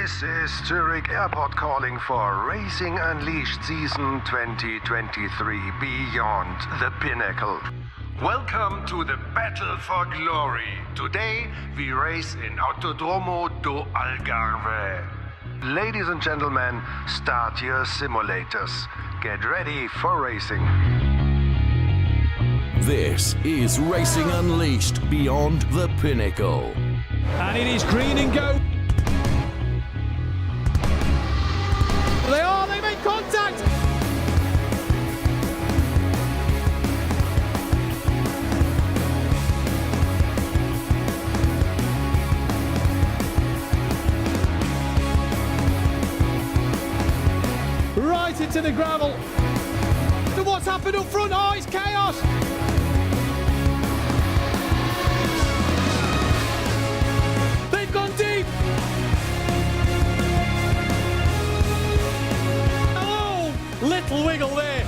This is Zurich Airport calling for Racing Unleashed Season 2023 Beyond the Pinnacle. Welcome to the Battle for Glory. Today we race in Autodromo do Algarve. Ladies and gentlemen, start your simulators. Get ready for racing. This is Racing Unleashed Beyond the Pinnacle. And it is green and go. They make contact. Right into the gravel. And what's happened up front? Oh, it's chaos. They've gone deep. Oh, little wiggle there.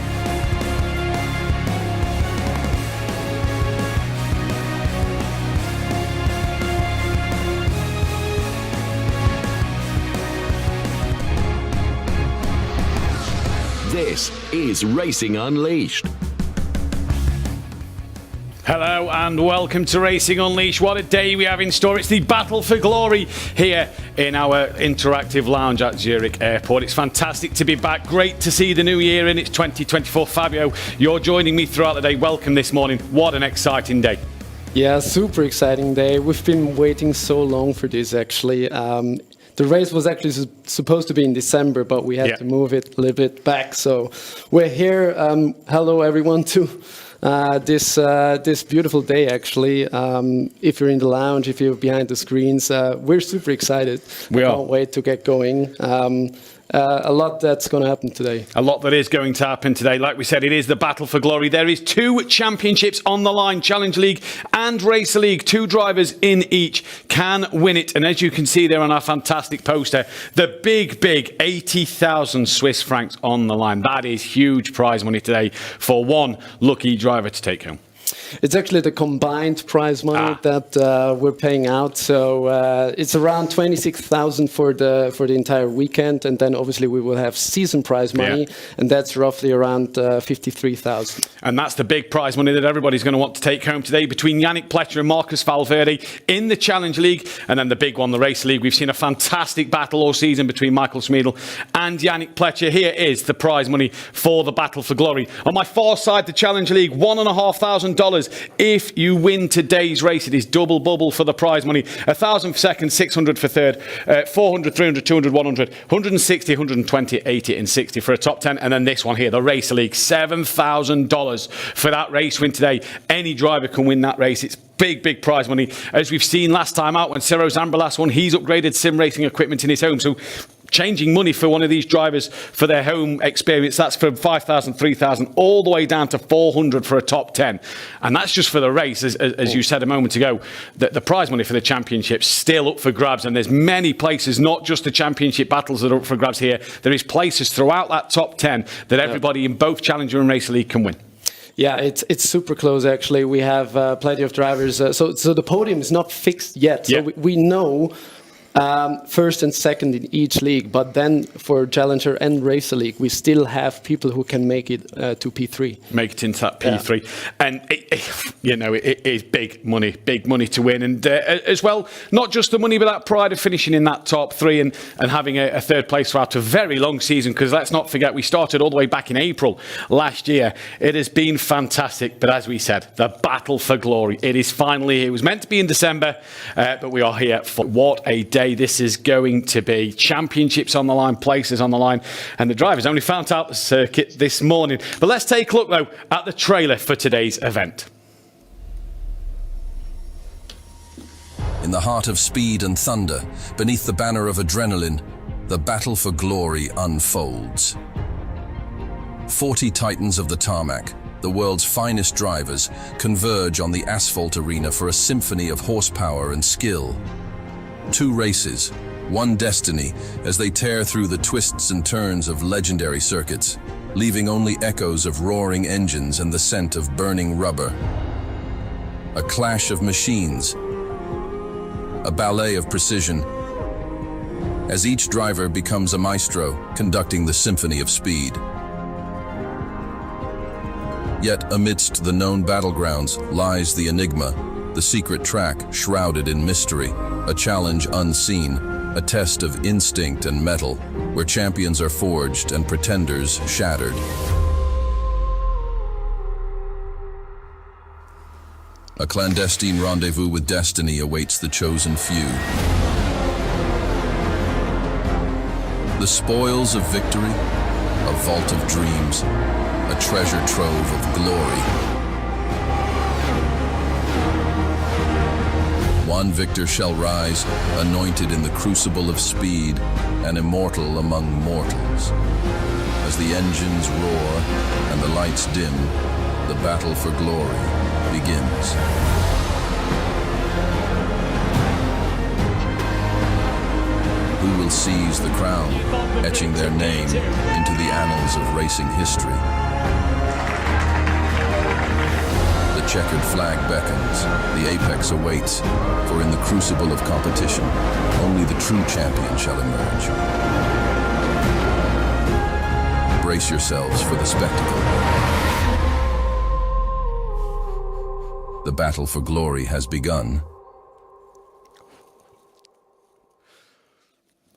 This is Racing Unleashed. Hello and welcome to Racing Unleashed. What a day we have in store. It's the Battle for Glory here in our interactive lounge at Zurich Airport. It's fantastic to be back. Great to see the new year in. It's 2024. Fabio, you're joining me throughout the day. Welcome this morning. What an exciting day. Yeah, super exciting day. We've been waiting so long for this, actually. The race was actually supposed to be in December, but we had to move it a little bit back. So we're here. Hello, everyone, to this beautiful day, actually. If you're in the lounge, if you're behind the screens, we're super excited. We can't wait to get going. A lot that's going to happen today. A lot that is going to happen today. Like we said, it is the Battle for Glory. There is 2 championships on the line, Challenge League and Racer League. 2 drivers in each can win it. And as you can see there on our fantastic poster, the big 80,000 Swiss francs on the line. That is huge prize money today for one lucky driver to take home. It's actually the combined prize money that we're paying out. So it's around 26,000 for the entire weekend, and then obviously we will have season prize money, and that's roughly around 53,000. And that's the big prize money that everybody's going to want to take home today between Yannick Pletcher and Marcus Valverde in the Challenge League, and then the big one, the Race League. We've seen a fantastic battle all season between Michael Schmiedel and Yannick Pletcher. Here is the prize money for the Battle for Glory. On my far side, the Challenge League, $1,500. If you win today's race, it is double bubble for the prize money. 1,000 for second, 600 for third, 400, 300, 200, 100, 160, 120, 80 and 60 for a top 10. And then this one here, the Racer League, $7,000 for that race win today. Any driver can win that race. It's big prize money. As we've seen last time out when Ciro Zambralas won, he's upgraded sim racing equipment in his home. So changing money for one of these drivers for their home experience, that's from 5,000, 3,000, all the way down to 400 for a top 10. And that's just for the race, as you said a moment ago. The prize money for the championship's still up for grabs, and there's many places, not just the championship battles that are up for grabs here. There is places throughout that top 10 that everybody in both Challenger and Racer League can win. Yeah, it's super close, actually. We have plenty of drivers. So the podium is not fixed yet. So we know first and second in each league, but then for Challenger and Racer League, we still have people who can make it to P3. Make it into that P3. And, it is big money to win. And as well, not just the money, but that pride of finishing in that top 3 and having a third place throughout a very long season, because let's not forget, we started all the way back in April last year. It has been fantastic. But as we said, the Battle for Glory, it is finally here. It was meant to be in December, but we are here for what a day this is going to be. Championships on the line, places on the line, and the drivers only found out the circuit this morning. But let's take a look, though, at the trailer for today's event. In the heart of speed and thunder, beneath the banner of adrenaline, the Battle for Glory unfolds. 40 titans of the tarmac, the world's finest drivers, converge on the asphalt arena for a symphony of horsepower and skill. 2 races, one destiny, as they tear through the twists and turns of legendary circuits, leaving only echoes of roaring engines and the scent of burning rubber. A clash of machines, a ballet of precision, as each driver becomes a maestro conducting the symphony of speed. Yet amidst the known battlegrounds lies the enigma, the secret track shrouded in mystery, a challenge unseen, a test of instinct and mettle, where champions are forged and pretenders shattered. A clandestine rendezvous with destiny awaits the chosen few. The spoils of victory, a vault of dreams, a treasure trove of glory. One victor shall rise, anointed in the crucible of speed, and immortal among mortals. As the engines roar and the lights dim, the battle for glory begins. Who will seize the crown, etching their name into the annals of racing history? The checkered flag beckons, the apex awaits, for in the crucible of competition, only the true champion shall emerge. Brace yourselves for the spectacle. The battle for glory has begun.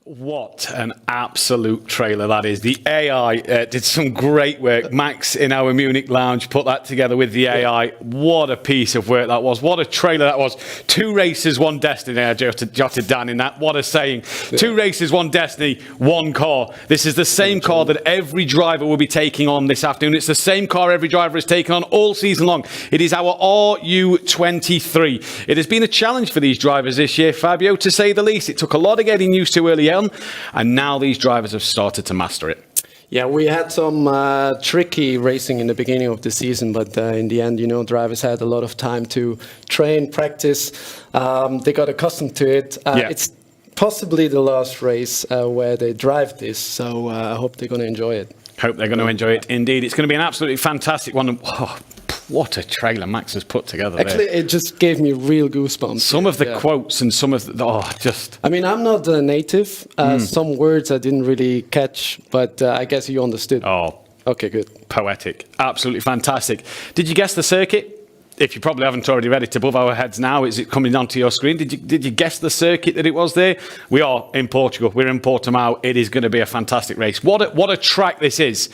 What an absolute trailer that is. The AI did some great work. Max in our Munich lounge put that together with the AI. What a piece of work that was. What a trailer that was. 2 races, 1 destiny. I jotted down in that. What a saying. 2 races, 1 destiny, 1 car. This is the same car that every driver will be taking on this afternoon. It's the same car every driver has taken on all season long. It is our RU23. It has been a challenge for these drivers this year, Fabio, to say the least. It took a lot of getting used to early on, and now these drivers have started to master it. Yeah, we had some tricky racing in the beginning of the season, but in the end, drivers had a lot of time to train, practice. They got accustomed to it. It's possibly the last race where they drive this, so I hope they're going to enjoy it. Hope they're going to enjoy it indeed. It's going to be an absolutely fantastic one. Oh, what a trailer Max has put together. Actually, it just gave me real goosebumps. Some of the quotes and some of the... I mean, I'm not a native. Some words I didn't really catch, but I guess you understood. Oh. Okay, good. Poetic. Absolutely fantastic. Did you guess the circuit? If you probably haven't already read it above our heads now, is it coming onto your screen? Did you guess the circuit that it was there? We are in Portugal. We're in Portimao. It is going to be a fantastic race. What a track this is.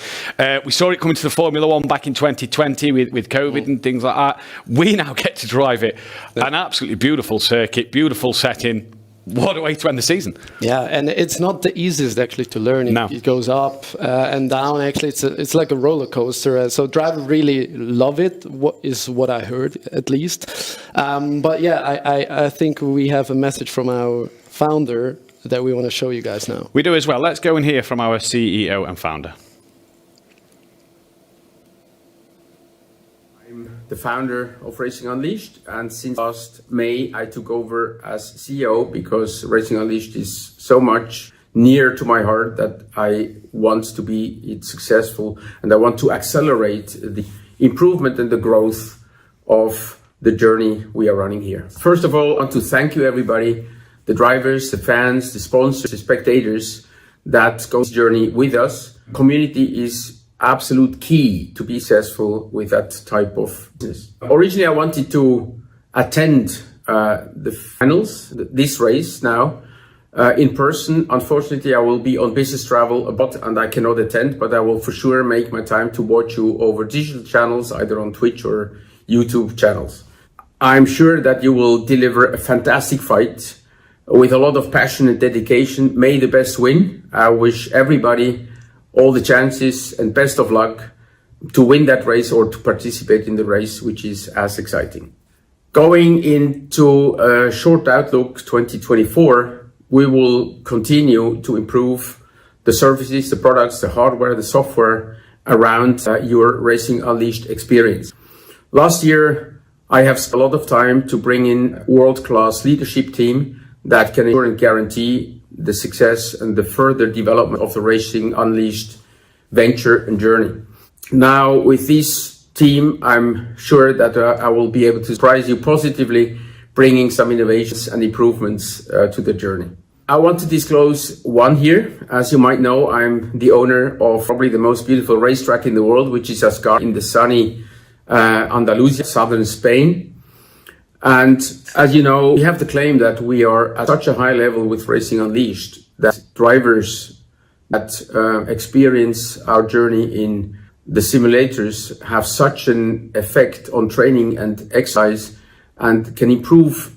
We saw it coming to the Formula One back in 2020 with COVID and things like that. We now get to drive it. An absolutely beautiful circuit, beautiful setting. What a way to end the season. Yeah, and it's not the easiest actually to learn. It goes up and down. Actually, it's like a roller coaster. So drivers really love it, what I heard at least. But yeah, I think we have a message from our founder that we want to show you guys now. We do as well. Let's go and hear from our CEO and founder. The founder of Racing Unleashed, and since last May I took over as CEO because Racing Unleashed is so much near to my heart that I want to be successful, and I want to accelerate the improvement and the growth of the journey we are running here. First of all, I want to thank you everybody, the drivers, the fans, the sponsors, the spectators that go this journey with us. Community is absolute key to be successful with that type of business. Originally, I wanted to attend the finals, this race now, in person. Unfortunately, I will be on business travel and I cannot attend, but I will for sure make my time to watch you over digital channels, either on Twitch or YouTube channels. I'm sure that you will deliver a fantastic fight with a lot of passion and dedication. May the best win. I wish everybody all the chances and best of luck to win that race or to participate in the race, which is as exciting. Going into a short outlook 2024, we will continue to improve the services, the products, the hardware, the software around your Racing Unleashed experience. Last year, I have spent a lot of time to bring in world-class leadership team that can ensure and guarantee the success and the further development of the Racing Unleashed venture and journey. Now, with this team, I'm sure that I will be able to surprise you positively, bringing some innovations and improvements to the journey. I want to disclose one here. As you might know, I'm the owner of probably the most beautiful racetrack in the world, which is Ascari in the sunny Andalusia, southern Spain. And as you know, we have the claim that we are at such a high level with Racing Unleashed that drivers that experience our journey in the simulators have such an effect on training and exercise and can improve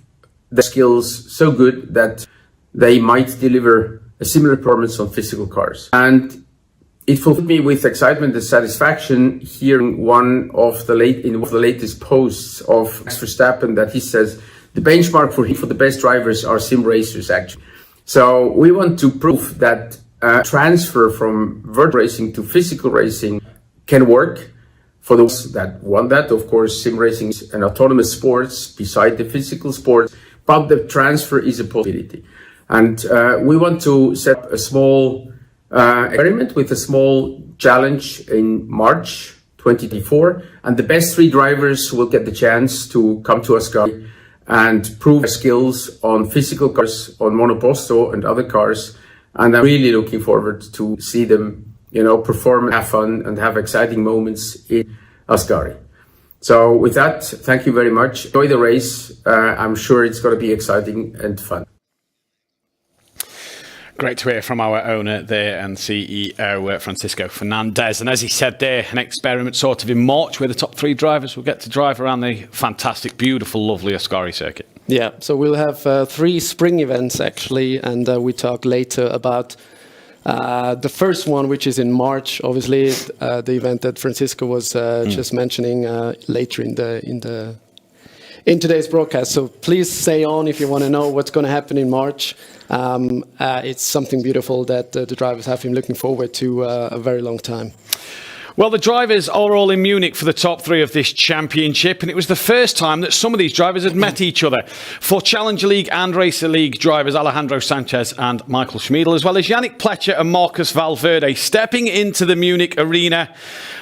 the skills so good that they might deliver a similar performance on physical cars. And it fulfilled me with excitement and satisfaction hearing one of the latest posts of Max Verstappen that he says the benchmark for the best drivers are sim racers actually. So we want to prove that transfer from virtual racing to physical racing can work. For those that want that, of course, sim racing is an autonomous sport beside the physical sport, but the transfer is a possibility. And we want to set a small experiment with a small challenge in March 2024. And the best 3 drivers will get the chance to come to Ascari and prove their skills on physical cars, on monoposto and other cars. And I'm really looking forward to see them, perform, have fun, and have exciting moments in Ascari. So with that, thank you very much. Enjoy the race. I'm sure it's going to be exciting and fun. Great to hear from our owner there and CEO, Francisco Fernandez. And as he said there, an experiment sort of in March where the top 3 drivers will get to drive around the fantastic, beautiful, lovely Ascari circuit. Yeah, so we'll have 3 spring events actually, and we talk later about the first one, which is in March, obviously, the event that Francisco was just mentioning later in today's broadcast. So please stay on if you want to know what's going to happen in March. It's something beautiful that the drivers have been looking forward to a very long time. Well, the drivers are all in Munich for the top 3 of this championship, and it was the first time that some of these drivers had met each other. For Challenger League and Racer League drivers Alejandro Sanchez and Michael Schmiedl, as well as Yannick Pletcher and Marcus Valverde, stepping into the Munich arena,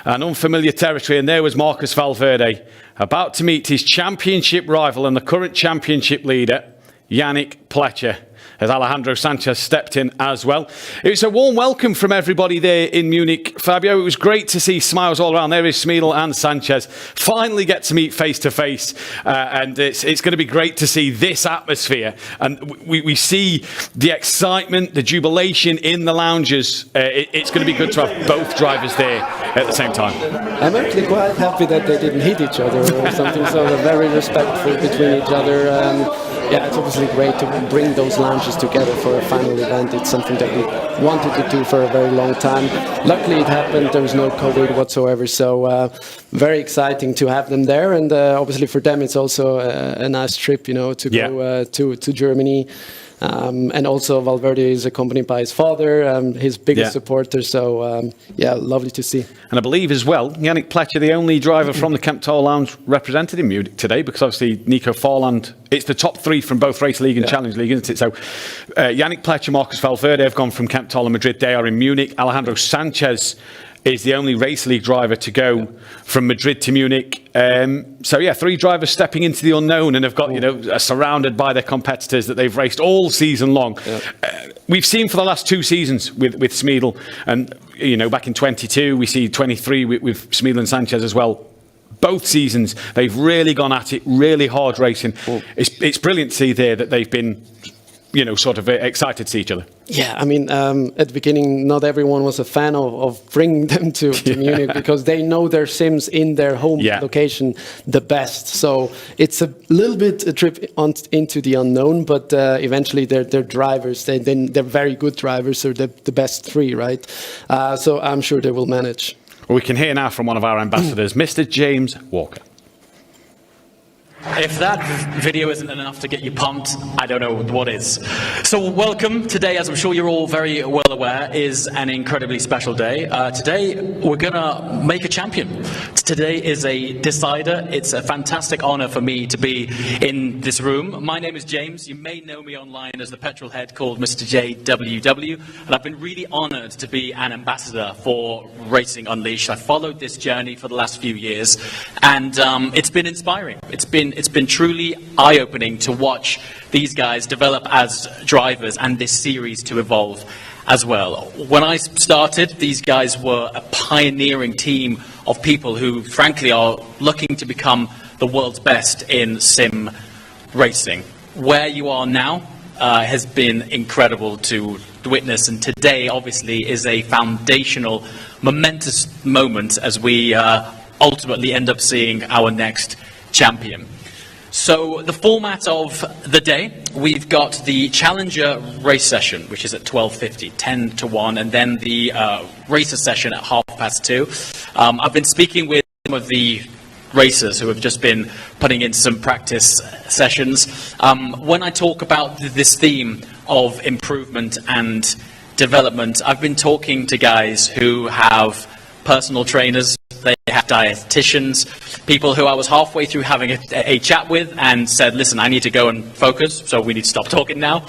an unfamiliar territory, and there was Marcus Valverde, about to meet his championship rival and the current championship leader, Yannick Pletcher, as Alejandro Sanchez stepped in as well. It was a warm welcome from everybody there in Munich, Fabio. It was great to see smiles all around. There is Schmiedl and Sanchez finally get to meet face to face, and it's going to be great to see this atmosphere. And we see the excitement, the jubilation in the lounges. It's going to be good to have both drivers there at the same time. I'm actually quite happy that they didn't hit each other or something, so they're very respectful between each other. Yeah, it's obviously great to bring those lounges together for a final event. It's something that we wanted to do for a very long time. Luckily it happened, there was no COVID whatsoever, so very exciting to have them there. And obviously for them it's also a nice trip, to go to Germany. And also Valverde is accompanied by his father, his biggest supporter, so lovely to see. And I believe as well, Yannick Pletcher, the only driver from the Kemptol Lounge represented in Munich today, because obviously Nico Farland, it's the top 3 from both Race League and Challenge League, isn't it? So Yannick Pletcher, Marcus Valverde have gone from Kemptol and Madrid, they are in Munich. Alejandro Sanchez is the only Race League driver to go from Madrid to Munich. So 3 drivers stepping into the unknown and have got, are surrounded by their competitors that they've raced all season long. We've seen for the last 2 seasons with Schmiedl, and back in 22, we see 23 with Schmiedl and Sanchez as well. Both seasons, they've really gone at it, really hard racing. It's brilliant to see there that they've been, sort of excited to see each other. Yeah, I mean, at the beginning, not everyone was a fan of bringing them to Munich because they know their sims in their home location the best. So it's a little bit a trip into the unknown, but eventually they're drivers. They're very good drivers, so they're the best 3, right? So I'm sure they will manage. Well, we can hear now from one of our ambassadors, Mr. James Walker. If that video isn't enough to get you pumped, I don't know what is. So welcome. Today, as I'm sure you're all very well aware, is an incredibly special day. Today, we're going to make a champion. Today is a decider. It's a fantastic honor for me to be in this room. My name is James. You may know me online as the petrol head called Mr. JWW, and I've been really honored to be an ambassador for Racing Unleashed. I followed this journey for the last few years, and it's been inspiring. It's been been truly eye-opening to watch these guys develop as drivers and this series to evolve as well. When I started, these guys were a pioneering team of people who, frankly, are looking to become the world's best in sim racing. Where you are now has been incredible to witness, and today, obviously, is a foundational, momentous moment as we ultimately end up seeing our next champion. So the format of the day, we've got the Challenger race session, which is at 12:50, 10 to 1, and then the racer session at 2:30. I've been speaking with some of the racers who have just been putting in some practice sessions. When I talk about this theme of improvement and development, I've been talking to guys who have personal trainers, they have dietitians, people who I was halfway through having a chat with and said, listen, I need to go and focus, so we need to stop talking now.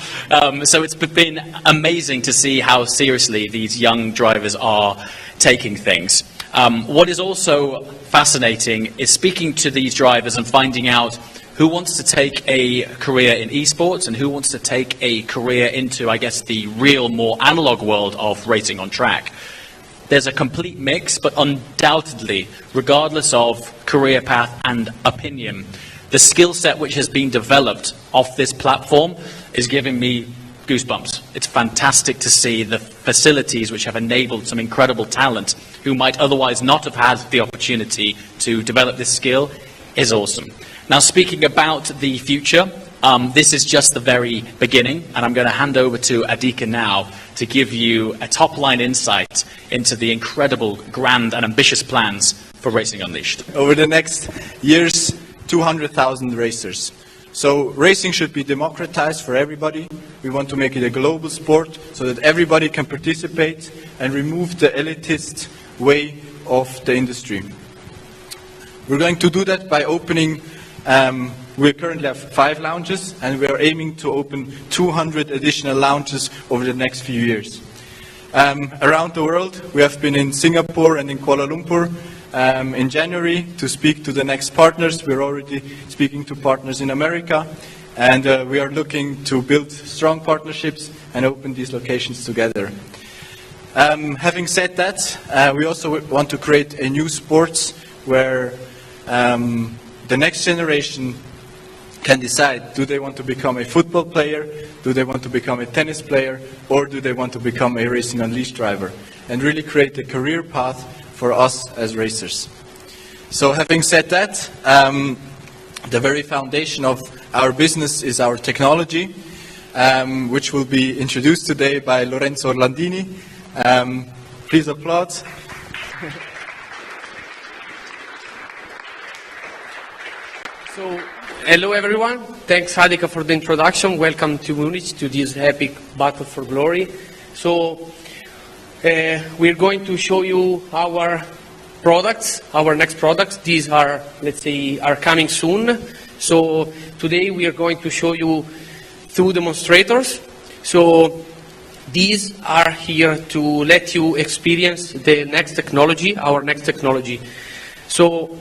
So it's been amazing to see how seriously these young drivers are taking things. What is also fascinating is speaking to these drivers and finding out who wants to take a career in esports and who wants to take a career into, I guess, the real, more analog world of racing on track. There's a complete mix, but undoubtedly, regardless of career path and opinion, the skill set which has been developed off this platform is giving me goosebumps. It's fantastic to see the facilities which have enabled some incredible talent who might otherwise not have had the opportunity to develop this skill is awesome. Now, speaking about the future, this is just the very beginning, and I'm going to hand over to Adika now to give you a top-line insight into the incredible, grand, and ambitious plans for Racing Unleashed. Over the next years, 200,000 racers. So racing should be democratized for everybody. We want to make it a global sport so that everybody can participate and remove the elitist way of the industry. We're going to do that by opening, we currently have 5 lounges, and we are aiming to open 200 additional lounges over the next few years. Around the world, we have been in Singapore and in Kuala Lumpur in January to speak to the next partners. We're already speaking to partners in America, and we are looking to build strong partnerships and open these locations together. Having said that, we also want to create a new sports where the next generation can decide, do they want to become a football player, do they want to become a tennis player, or do they want to become a Racing Unleashed driver, and really create a career path for us as racers. So having said that, the very foundation of our business is our technology, which will be introduced today by Lorenzo Orlandini. Please applaud. So, hello everyone. Thanks Adika for the introduction. Welcome to Munich, to this epic Battle for Glory. So, we're going to show you our products, our next products. These are, let's say, are coming soon. So, today we are going to show you 2 demonstrators. So, these are here to let you experience the next technology, our next technology. So,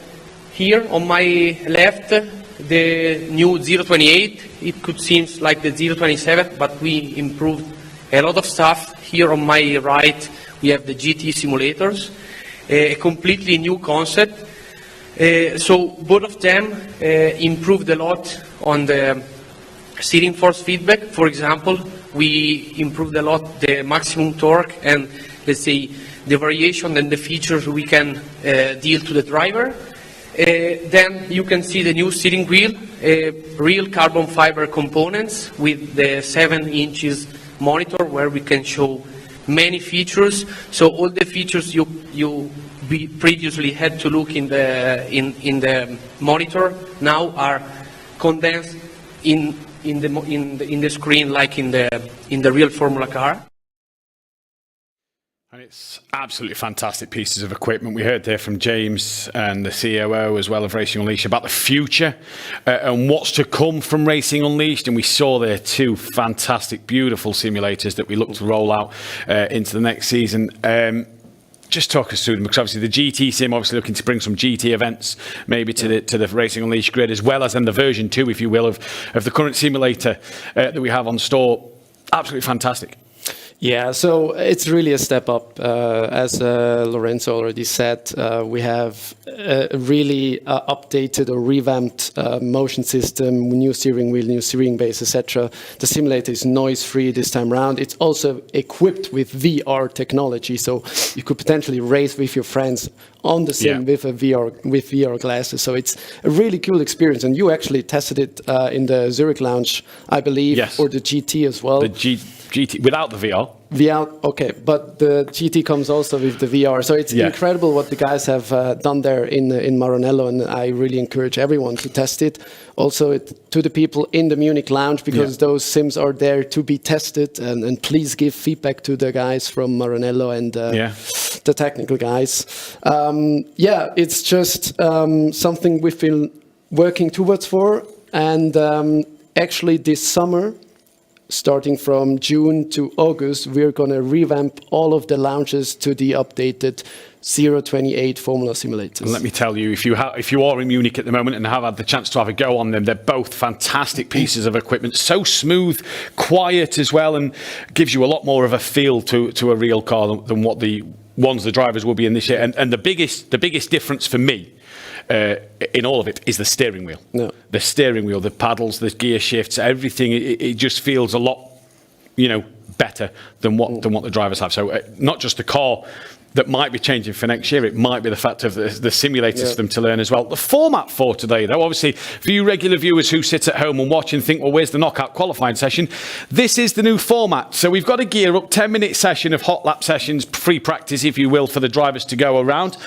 here on my left, the new 028, it could seem like the 027, but we improved a lot of stuff. Here on my right, we have the GT simulators, a completely new concept. So both of them improved a lot on the steering force feedback. For example, we improved a lot the maximum torque and, let's say, the variation and the features we can deal to the driver. Then you can see the new steering wheel, real carbon fiber components with the 7 inches monitor where we can show many features. So all the features you previously had to look in the monitor now are condensed in the screen, like in the real Formula car. And it's absolutely fantastic pieces of equipment. We heard there from James and the COO as well of Racing Unleashed about the future and what's to come from Racing Unleashed. And we saw there 2 fantastic, beautiful simulators that we look to roll out into the next season. just talk us through them, because obviously the GT sim obviously looking to bring some GT events maybe to the Racing Unleashed grid, as well as in the version 2, if you will, of the current simulator that we have on store. Absolutely fantastic. Yeah, so it's really a step up. As Lorenzo already said, we have a really updated or revamped motion system, new steering wheel, new steering base, etc. The simulator is noise-free this time around. It's also equipped with VR technology, so you could potentially race with your friends on the sim with VR glasses. So it's a really cool experience. And you actually tested it in the Zurich lounge, I believe, or the GT as well. The GT without the VR. Okay, but the GT comes also with the VR, so it's incredible what the guys have done there in Maranello, and I really encourage everyone to test it. Also to the people in the Munich lounge, because those sims are there to be tested, and please give feedback to the guys from Maranello and the technical guys. It's just something we've been working towards for, and actually this summer, starting from June to August, we're going to revamp all of the lounges to the updated 028 Formula simulators. And let me tell you, if you are in Munich at the moment and have had the chance to have a go on them, they're both fantastic pieces of equipment. So smooth, quiet as well, and gives you a lot more of a feel to a real car than what the ones the drivers will be in this year. And the biggest difference for me in all of it is the steering wheel. No. The steering wheel, the paddles, the gear shifts, everything. It just feels a lot, better than what the drivers have. So not just the car that might be changing for next year, it might be the fact of the simulators for them to learn as well. The format for today, though, obviously, for you regular viewers who sit at home and watch and think, well, where's the knockout qualifying session? This is the new format. So we've got a gear up 10-minute session of hot lap sessions, free practice, if you will, for the drivers to go around.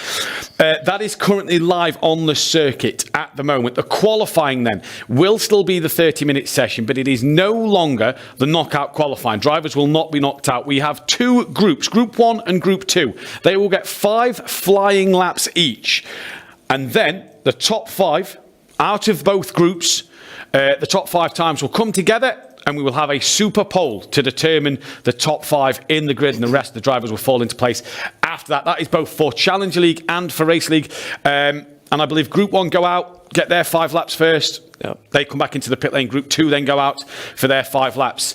That is currently live on the circuit at the moment. The qualifying then will still be the 30-minute session, but it is no longer the knockout qualifying. Drivers will not be knocked out. We have two groups, Group 1 and Group 2. They will get 5 flying laps each. And then the top 5 out of both groups, the top 5 times will come together, and we will have a super poll to determine the top 5 in the grid, and the rest of the drivers will fall into place after that. That is both for Challenger League and for Race League. And I believe Group 1 go out, get their 5 laps first. Yep. They come back into the pit lane. Group 2 then go out for their 5 laps.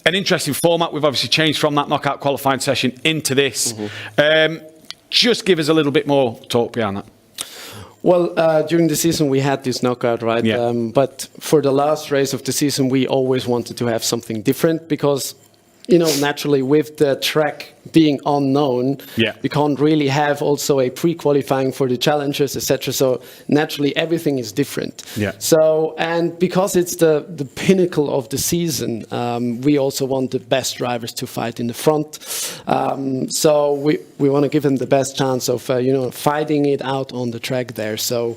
An interesting format. We've obviously changed from that knockout qualifying session into this. Just give us a little bit more talk behind that. Well, during the season we had this knockout, right? Yeah. But for the last race of the season, we always wanted to have something different because, naturally with the track being unknown, we can't really have also a pre-qualifying for the challengers, etc. So naturally everything is different. Yeah. So, and because it's the pinnacle of the season, we also want the best drivers to fight in the front. So we want to give them the best chance of fighting it out on the track there. So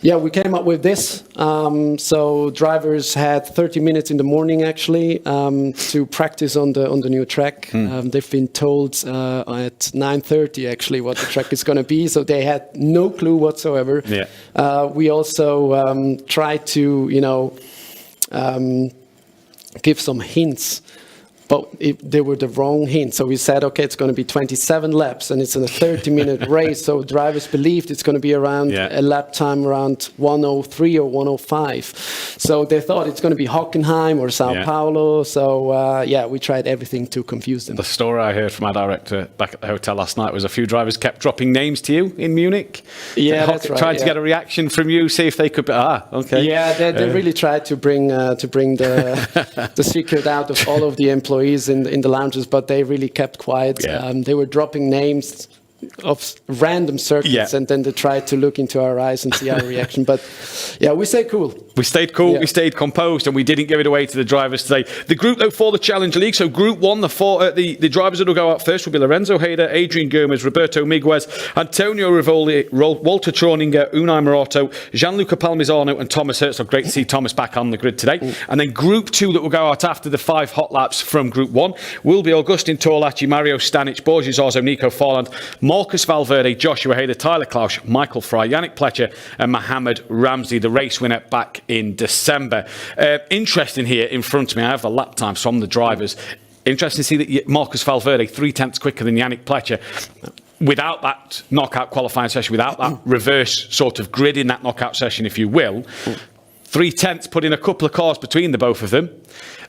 yeah, we came up with this. So drivers had 30 minutes in the morning actually to practice on the new track. They've been told at 9:30 actually what the track is going to be, so they had no clue whatsoever. We also tried to give some hints, but they were the wrong hints. So we said, okay, it's going to be 27 laps and it's in a 30-minute race. So drivers believed it's going to be around a lap time around 1:03 or 1:05. So they thought it's going to be Hockenheim or Sao Paulo. So we tried everything to confuse them. The story I heard from our director back at the hotel last night was a few drivers kept dropping names to you in Munich. Yeah, that's right. Trying to get a reaction from you, see if they could be, okay. Yeah, they really tried to bring the secret out of all of the employees in the lounges, but they really kept quiet. They were dropping names of random circuits, and then they tried to look into our eyes and see our reaction. But we stayed cool. We stayed cool, we stayed composed, and we didn't give it away to the drivers today. The group, though, for the Challenger League, so Group 1, the drivers that will go out first will be Lorenzo Hayder, Adrian Gomez, Roberto Miguez, Antonio Rivoli, Walter Troninger, Unai Morato, Gianluca Palmisano, and Thomas Herzog. Great to see Thomas back on the grid today. And then Group 2 that will go out after the 5 hot laps from Group 1 will be Augustin Torlacci, Mario Stanic, Borges Orzo, Nico Forland, Marcus Valverde, Joshua Hayder, Tyler Klausch, Michael Fry, Yannick Pletcher, and Mohamed Ramsey, the race winner back in December. Interesting here in front of me, I have the lap times from the drivers. interesting to see that Marcus Valverde 0.3 quicker than Yannick Pletcher. Without that knockout qualifying session, without that reverse sort of grid in that knockout session, if you will, 0.3 putting a couple of cars between the both of them.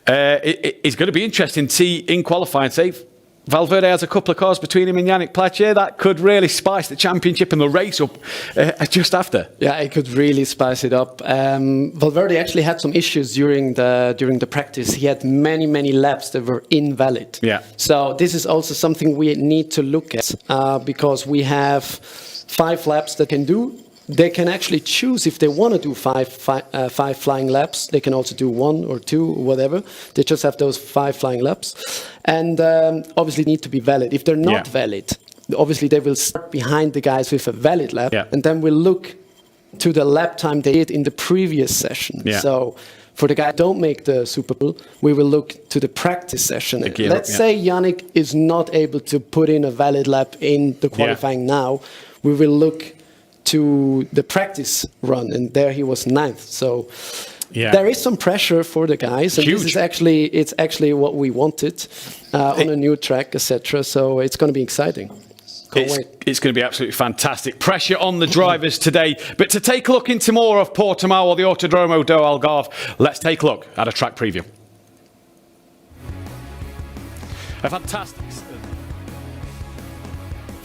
It's going to be interesting to see in qualifying, say, Valverde has a couple of cars between him and Yannick Pletcher. That could really spice the championship and the race up just after. Yeah, it could really spice it up. Valverde actually had some issues during the practice. He had many laps that were invalid. Yeah. So this is also something we need to look at because we have 5 laps that can do. They can actually choose if they want to do five flying laps. They can also do 1 or 2 or whatever. They just have those 5 flying laps. And obviously need to be valid. If they're not valid, obviously they will start behind the guys with a valid lap. Yeah. And then we'll look to the lap time they did in the previous session. Yeah. So for the guy who don't make the Super Bowl, we will look to the practice session. Let's say Yannick is not able to put in a valid lap in the qualifying now. We will look to the practice run, and there he was 9th. So there is some pressure for the guys, and this is actually what we wanted on a new track, etc. So it's going to be exciting. It's going to be absolutely fantastic. Pressure on the drivers today. But to take a look into more of Portimao or the Autodromo do Algarve, let's take a look at a track preview. A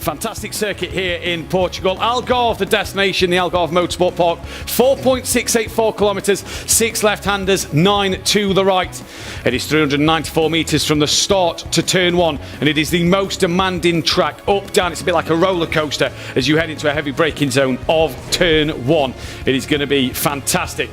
fantastic circuit here in Portugal. Algarve, the destination, the Algarve Motorsport Park. 4.684 kilometres, 6 left-handers, 9 to the right. It is 394 metres from the start to turn 1, and it is the most demanding track. Up, down, it's a bit like a roller coaster as you head into a heavy braking zone of turn 1. It is going to be fantastic.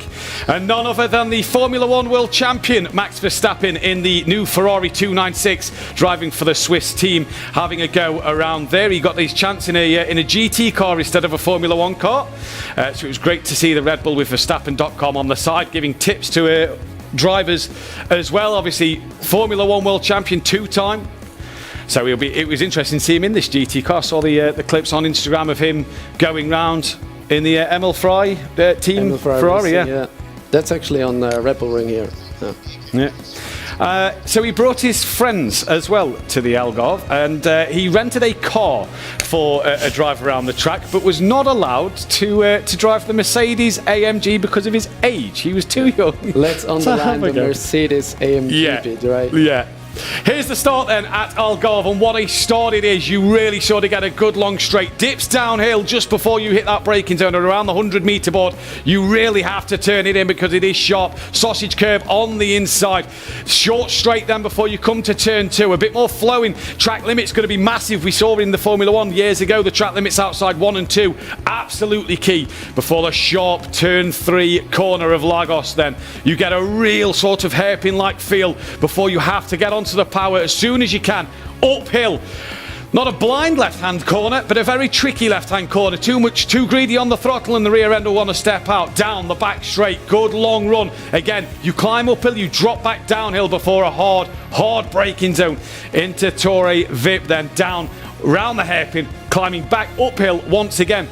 And none other than the Formula 1 world champion, Max Verstappen, in the new Ferrari 296, driving for the Swiss team, having a go around there. He got his chance in a GT car instead of a Formula 1 car. So it was great to see the Red Bull with Verstappen.com on the side, giving tips to drivers as well. Obviously, Formula 1 world champion 2-time. So it was interesting to see him in this GT car. I saw the clips on Instagram of him going round in the Emil Frey team Ferrari. Yeah, that's actually on Red Bull Ring here. So he brought his friends as well to the Algarve, and he rented a car for a drive around the track, but was not allowed to drive the Mercedes AMG because of his age. He was too young. Let's underline the Mercedes AMG bit, right? Yeah. Here's the start then at Algarve, and what a start it is. You really sort of get a good long straight. Dips downhill just before you hit that braking zone at around the 100-metre board. You really have to turn it in because it is sharp. Sausage curve on the inside. Short straight then before you come to turn 2. A bit more flowing. Track limit's going to be massive. We saw in the Formula 1 years ago the track limits outside 1 and 2. Absolutely key. Before the sharp turn 3 corner of Lagos then. You get a real sort of hairpin-like feel before you have to get onto the power as soon as you can. Uphill. Not a blind left-hand corner, but a very tricky left-hand corner. Too greedy on the throttle, and the rear end will want to step out. Down the back straight. Good long run. Again, you climb uphill, you drop back downhill before a hard braking zone. Into Torre Vip, then down round the hairpin, climbing back uphill once again.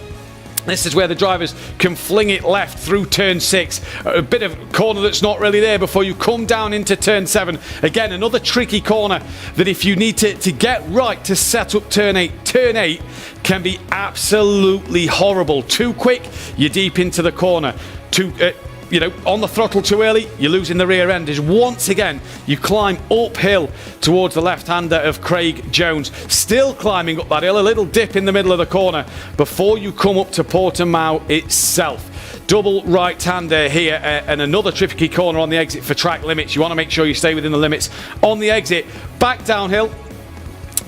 This is where the drivers can fling it left through turn 6. A bit of corner that's not really there before you come down into turn 7. Again, another tricky corner that if you need to get right to set up turn 8. Turn 8 can be absolutely horrible. Too quick, you're deep into the corner. On the throttle too early, you're losing the rear end. As once again, you climb uphill towards the left-hander of Craig Jones. Still climbing up that hill, a little dip in the middle of the corner before you come up to Portimao itself. Double right-hander here, and another tricky corner on the exit for track limits. You want to make sure you stay within the limits on the exit. Back downhill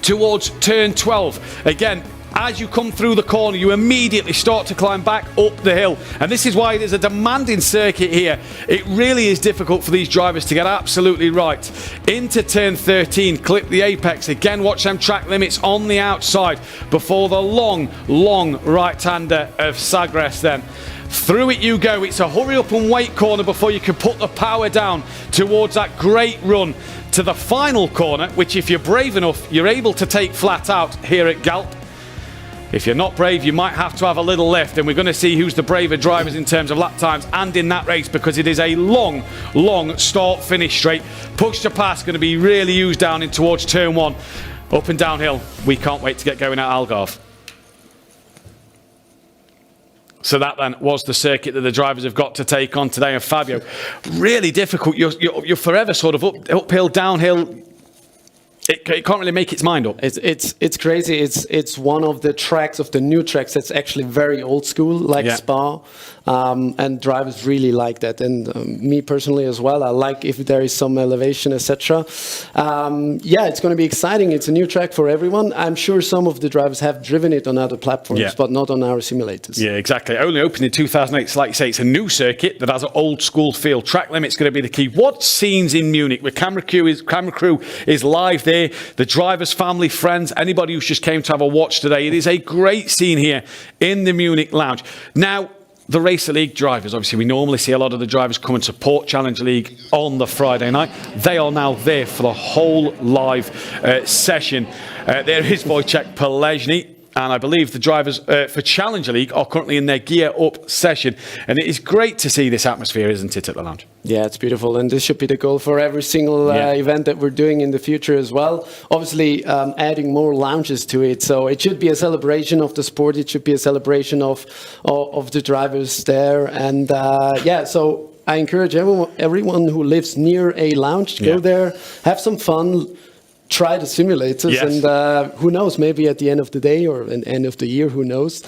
towards turn 12. Again, as you come through the corner, you immediately start to climb back up the hill. And this is why it is a demanding circuit here. It really is difficult for these drivers to get absolutely right. Into turn 13, clip the apex. Again, watch them track limits on the outside before the long right-hander of Sagres then. Through it you go. It's a hurry up and wait corner before you can put the power down towards that great run to the final corner, which if you're brave enough, you're able to take flat out here at Galp. If you're not brave, you might have to have a little lift, and we're going to see who's the braver drivers in terms of lap times and in that race, because it is a long start-finish straight. Push to pass going to be really used down in towards turn 1. Up and downhill. We can't wait to get going at Algarve. So that then was the circuit that the drivers have got to take on today. And Fabio, really difficult. You're forever sort of uphill, downhill. It can't really make its mind up. It's crazy. It's one of the tracks, of the new tracks, that's actually very old school, like Spa, and drivers really like that. And me personally as well, I like if there is some elevation, etc. It's going to be exciting. It's a new track for everyone. I'm sure some of the drivers have driven it on other platforms, but not on our simulators. Yeah, exactly. Only opened in 2008. So like you say, it's a new circuit that has an old school feel. Track limit's going to be the key. What scenes in Munich? Where camera crew is live there. The drivers, family, friends, anybody who's just came to have a watch today. It is a great scene here in the Munich lounge. Now, the Racer League drivers, obviously we normally see a lot of the drivers come and support Challenge League on the Friday night. They are now there for the whole live session. There is Wojciech Polezny. And I believe the drivers for Challenger League are currently in their gear up session. And it is great to see this atmosphere, isn't it, at the lounge? Yeah, it's beautiful. And this should be the goal for every single event that we're doing in the future as well. Obviously, adding more lounges to it. So it should be a celebration of the sport. It should be a celebration of the drivers there. And so I encourage everyone who lives near a lounge to go there, have some fun, try the simulators, and who knows, maybe at the end of the day or at the end of the year, who knows,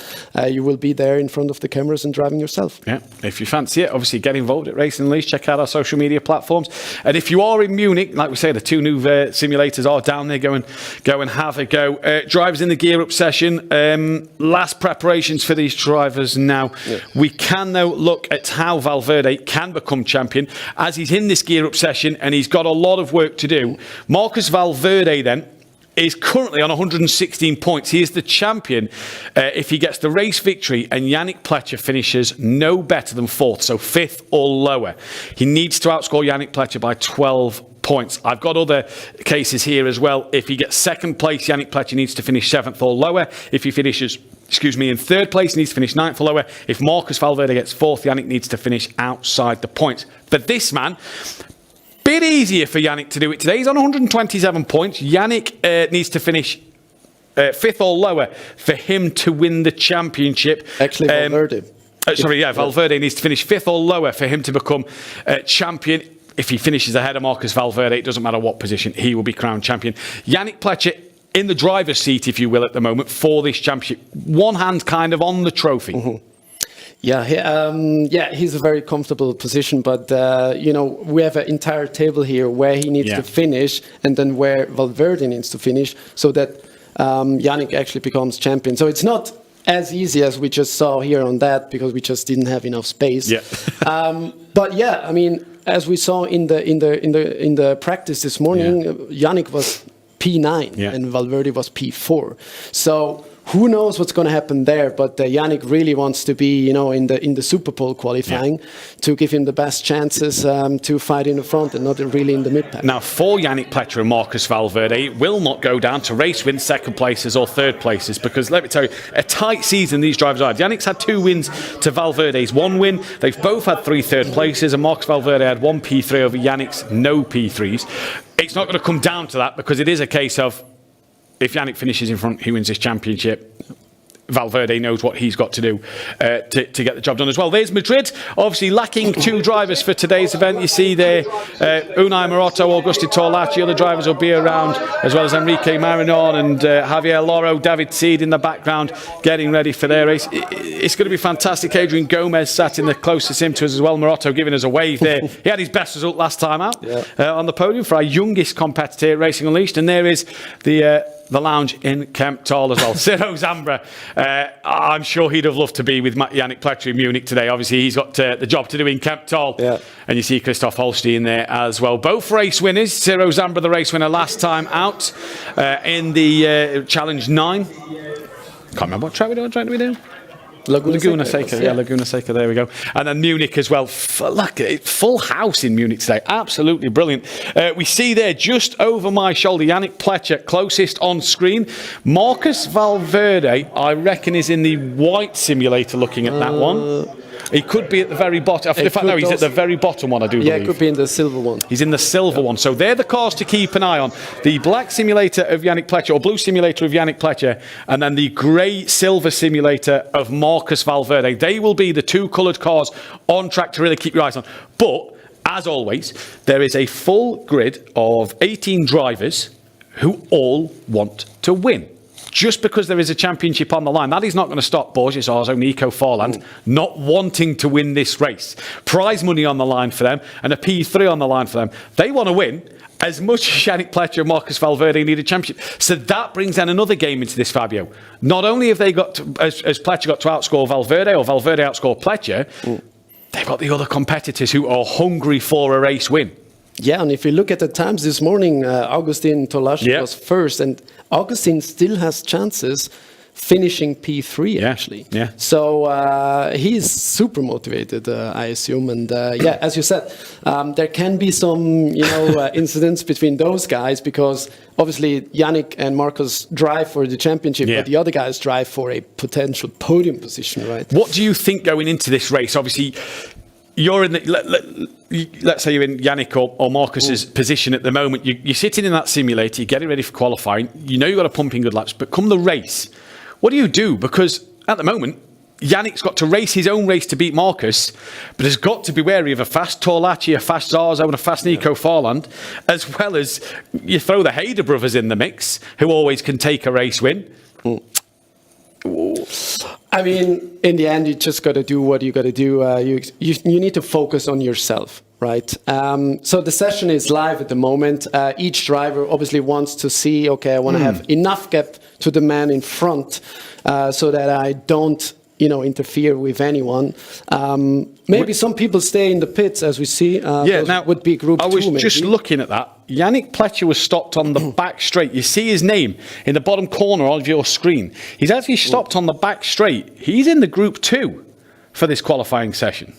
you will be there in front of the cameras and driving yourself. Yeah, if you fancy it, obviously get involved at Racing Unleashed. Check out our social media platforms. And if you are in Munich, like we say, the 2 new simulators are down there. Go and have a go. Drivers in the gear up session. Last preparations for these drivers now. Yeah. We can now look at how Valverde can become champion, as he's in this gear up session and he's got a lot of work to do. Marcus Valverde then is currently on 116 points. He is the champion if he gets the race victory and Yannick Pletcher finishes no better than 4th, so 5th or lower. He needs to outscore Yannick Pletcher by 12 points. I've got other cases here as well. If he gets 2nd place, Yannick Pletcher needs to finish 7th or lower. If he finishes in 3rd place, he needs to finish 9th or lower. If Marcus Valverde gets 4th, Yannick needs to finish outside the points. But this man, bit easier for Yannick to do it today. He's on 127 points. Yannick needs to finish 5th or lower for him to win the championship. Actually, Valverde. Valverde needs to finish 5th or lower for him to become champion. If he finishes ahead of Marcus Valverde, it doesn't matter what position, he will be crowned champion. Yannick Pletcher in the driver's seat, if you will, at the moment for this championship. One hand kind of on the trophy. Mm-hmm. He's a very comfortable position, but we have an entire table here where he needs to finish, and then where Valverde needs to finish, so that Yannick actually becomes champion. So it's not as easy as we just saw here on that, because we just didn't have enough space. As we saw in the practice this morning, Yannick was P9 and Valverde was P4. So who knows what's going to happen there? But Yannick really wants to be, in the Super Bowl qualifying to give him the best chances to fight in the front and not really in the mid-pack. Now, for Yannick Pletcher and Marcus Valverde, it will not go down to race wins, 2nd places or 3rd places, because let me tell you, a tight season these drivers are. Yannick's had 2 wins to Valverde's 1 win. They've both had 3 3rd places, and Marcus Valverde had 1 P3 over Yannick's no P3s. It's not going to come down to that, because it is a case of, if Yannick finishes in front, he wins this championship. Valverde knows what he's got to do to get the job done as well. There's Madrid, obviously lacking 2 drivers for today's event. You see there, Unai Moratto, Augusto Torlacci, other drivers will be around, as well as Enrique Marinon and Javier Loro, David Seed in the background, getting ready for their race. It's going to be fantastic. Adrian Gomez sat in the closest him to us as well. Moratto giving us a wave there. He had his best result last time out on the podium for our youngest competitor at Racing Unleashed. And there is the lounge in Kemptthal as well. Ciro Zambra, I'm sure he'd have loved to be with Yannick Pletcher in Munich today. Obviously, he's got the job to do in Kemptthal. Yeah. And you see Christoph Holstein there as well. Both race winners. Ciro Zambra, the race winner last time out in the Challenge 9. Can't remember what track we do. Laguna Seca, yeah, Laguna Seca, there we go. And then Munich as well. Look, full house in Munich today. Absolutely brilliant. We see there, just over my shoulder, Yannick Pletcher, closest on screen. Marcus Valverde, I reckon, is in the white simulator looking at that one. He could be at the very bottom. In fact, no, he's at the very bottom one, I do believe. Yeah, it could be in the silver one. He's in the silver one. So they're the cars to keep an eye on. The black simulator of Yannick Pletcher, or blue simulator of Yannick Pletcher, and then the grey-silver simulator of Marcus Valverde. They will be the two coloured cars on track to really keep your eyes on. But, as always, there is a full grid of 18 drivers who all want to win. Just because there is a championship on the line, that is not going to stop Borges Arzo, Nico Farland not wanting to win this race. Prize money on the line for them and a P3 on the line for them. They want to win as much as Yannick Pletcher and Marcus Valverde need a championship. So that brings then another game into this, Fabio. Not only have they got to, as Pletcher got to outscore Valverde, or Valverde outscore Pletcher, they've got the other competitors who are hungry for a race win. Yeah, and if you look at the times this morning, Augustin Tolaschi was first, and Augustin still has chances finishing P3 actually. Yeah. So he's super motivated, I assume. And yeah, as you said, there can be some incidents between those guys, because obviously Yannick and Marcus drive for the championship, but the other guys drive for a potential podium position, right? What do you think going into this race? Obviously, you're in the, let's say you're in Yannick or Marcus's position at the moment. You're sitting in that simulator, you're getting ready for qualifying. You know you've got to pump in good laps, but come the race, what do you do? Because at the moment, Yannick's got to race his own race to beat Marcus, but has got to be wary of a fast Torlacci, a fast Zarzo, and a fast Nico Farland, as well as you throw the Hayder brothers in the mix, who always can take a race win. I mean, in the end, you just got to do what you got to do. You need to focus on yourself, right? So the session is live at the moment. Each driver obviously wants to see, okay, I want to have enough gap to the man in front so that I don't, interfere with anyone. Maybe some people stay in the pits, as we see. Now would be group 2. I was just looking at that. Yannick Pletcher was stopped on the back straight. You see his name in the bottom corner of your screen. He's actually stopped on the back straight. He's in the group 2 for this qualifying session.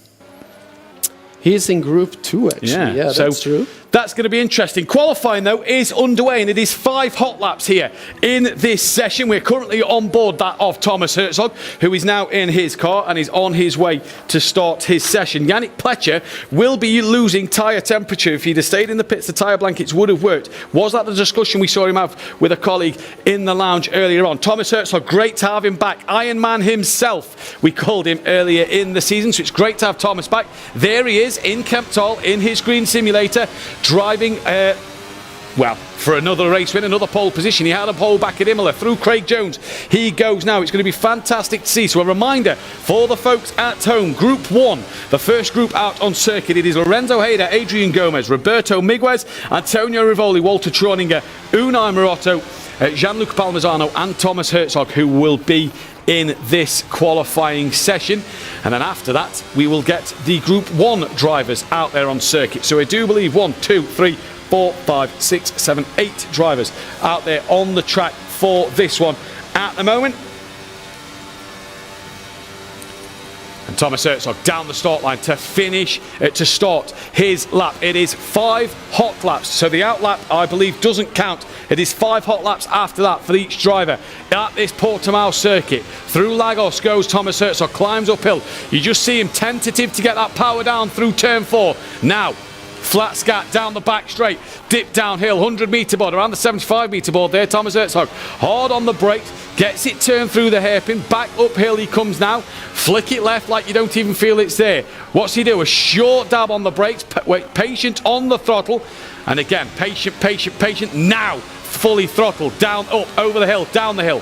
He's in group 2, actually. Yeah, that's true. That's going to be interesting. Qualifying, though, is underway, and it is 5 hot laps here in this session. We're currently on board that of Thomas Herzog, who is now in his car and is on his way to start his session. Yannick Pletcher will be losing tyre temperature. If he'd have stayed in the pits, the tyre blankets would have worked. Was that the discussion we saw him have with a colleague in the lounge earlier on? Thomas Herzog, great to have him back. Iron Man himself, we called him earlier in the season, so it's great to have Thomas back. There he is in Kemptol in his green simulator, driving, for another race win, another pole position. He had a pole back at Imola through Craig Jones. He goes now. It's going to be fantastic to see. So a reminder for the folks at home, Group 1, the first group out on circuit. It is Lorenzo Hayder, Adrian Gomez, Roberto Miguez, Antonio Rivoli, Walter Troninger, Unai Morotto, Jean-Luc Palmisano and Thomas Herzog, who will be in this qualifying session. And then after that, we will get the Group 1 drivers out there on circuit. So I do believe 1, 2, 3, 4, 5, 6, 7, 8 drivers out there on the track for this one at the moment. And Thomas Herzog down the start line to finish, to start his lap. It is 5 hot laps. So the out lap, I believe, doesn't count. It is 5 hot laps after that for each driver at this Portimao circuit. Through Lagos goes Thomas Herzog, climbs uphill. You just see him tentative to get that power down through turn 4. Now, flat scat down the back straight, dip downhill, 100 metre board, around the 75 metre board there, Thomas Herzog. Hard on the brakes, gets it turned through the hairpin, back uphill he comes now, flick it left like you don't even feel it's there. What's he do? A short dab on the brakes, patient on the throttle, and again, patient, now fully throttled, down, up, over the hill, down the hill.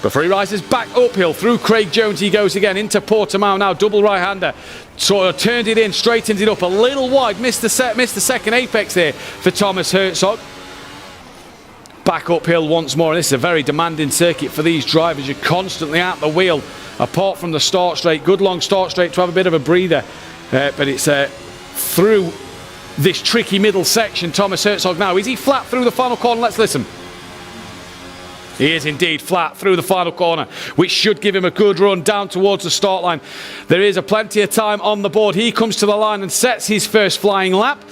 Before he rises back uphill, through Craig Jones he goes again, into Portimao now, double right-hander. Sort of turned it in, straightened it up a little wide, missed the second apex there for Thomas Herzog. Back uphill once more, and this is a very demanding circuit for these drivers. You're constantly at the wheel, apart from the start straight. Good long start straight to have a bit of a breather, but it's through this tricky middle section. Thomas Herzog now, is he flat through the final corner? Let's listen. He is indeed flat through the final corner, which should give him a good run down towards the start line. There is plenty of time on the board. He comes to the line and sets his first flying lap.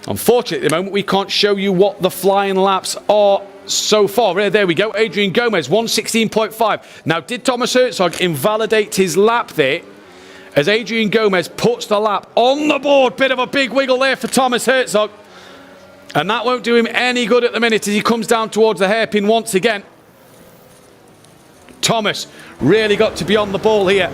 Unfortunately, at the moment, we can't show you what the flying laps are so far. There we go. Adrian Gomez, 1:16.5. Now, did Thomas Herzog invalidate his lap there? As Adrian Gomez puts the lap on the board. Bit of a big wiggle there for Thomas Herzog. And that won't do him any good at the minute as he comes down towards the hairpin once again. Thomas really got to be on the ball here.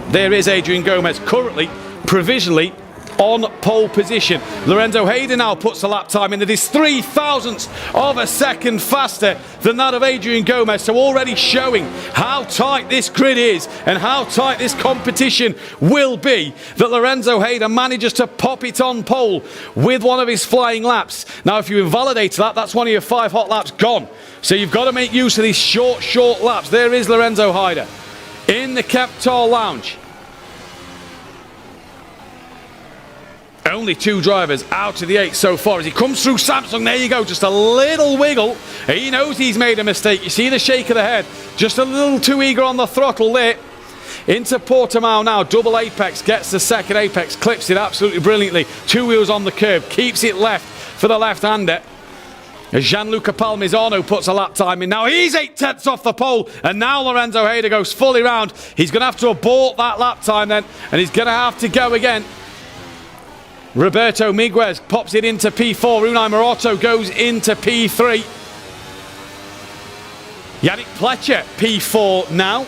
There is Adrian Gomez, currently, provisionally, on pole position. Lorenzo Hayden now puts the lap time in that is 0.003 of a second faster than that of Adrian Gomez. So already showing how tight this grid is and how tight this competition will be, that Lorenzo Hayden manages to pop it on pole with one of his flying laps. Now, if you invalidate that, that's one of your 5 hot laps gone. So you've got to make use of these short laps. There is Lorenzo Hayden in the Kemptor Lounge. Only 2 drivers out of the 8 so far as he comes through Samsung. There you go, just a little wiggle. He knows he's made a mistake. You see the shake of the head, just a little too eager on the throttle there. Into Portimao now, double apex, gets the second apex, clips it absolutely brilliantly. 2 wheels on the curb, keeps it left for the left-hander. As Gianluca Palmisano puts a lap time in. Now he's 0.8 off the pole, and now Lorenzo Hayden goes fully round. He's going to have to abort that lap time then, and he's going to have to go again. Roberto Miguez pops it into P4. Unai Morotto goes into P3. Yannick Pletcher, P4 now.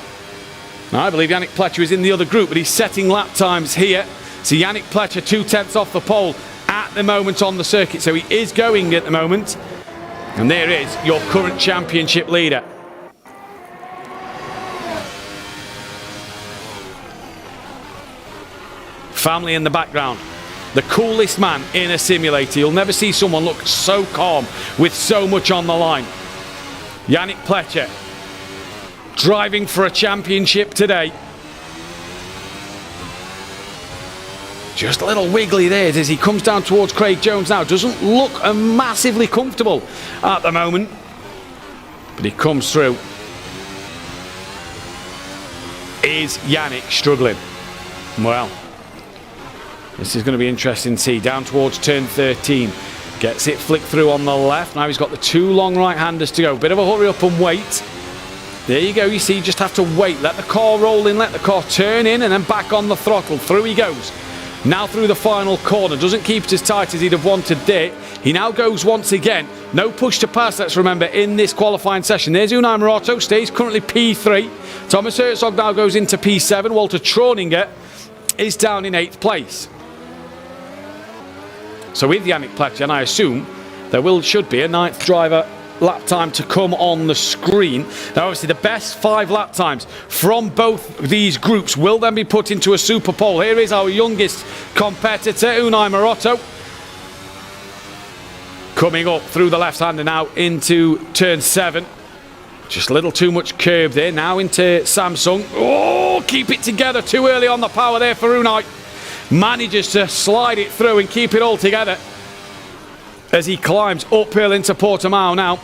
I believe Yannick Pletcher is in the other group, but he's setting lap times here. So Yannick Pletcher 0.2 off the pole at the moment on the circuit. So he is going at the moment. And there is your current championship leader. Family in the background. The coolest man in a simulator. You'll never see someone look so calm with so much on the line. Yannick Pletcher driving for a championship today. Just a little wiggly there as he comes down towards Craig Jones now. Doesn't look massively comfortable at the moment, but he comes through. Is Yannick struggling? Well, this is going to be interesting to see. Down towards turn 13. Gets it flicked through on the left. Now he's got the 2 long right-handers to go. Bit of a hurry up and wait. There you go. You see, you just have to wait. Let the car roll in. Let the car turn in and then back on the throttle. Through he goes. Now through the final corner. Doesn't keep it as tight as he'd have wanted there. He now goes once again. No push to pass, let's remember, in this qualifying session. There's Unai Morotto. Stays currently P3. Thomas Herzog now goes into P7. Walter Troninger is down in 8th place. So with Yannick Pletcher, and I assume there should be a 9th driver lap time to come on the screen. Now obviously the best 5 lap times from both these groups will then be put into a super poll. Here is our youngest competitor, Unai Morotto. Coming up through the left-hander now into turn 7. Just a little too much curb there. Now into Samsung. Oh, keep it together. Too early on the power there for Unai. Manages to slide it through and keep it all together as he climbs uphill into Portimao now.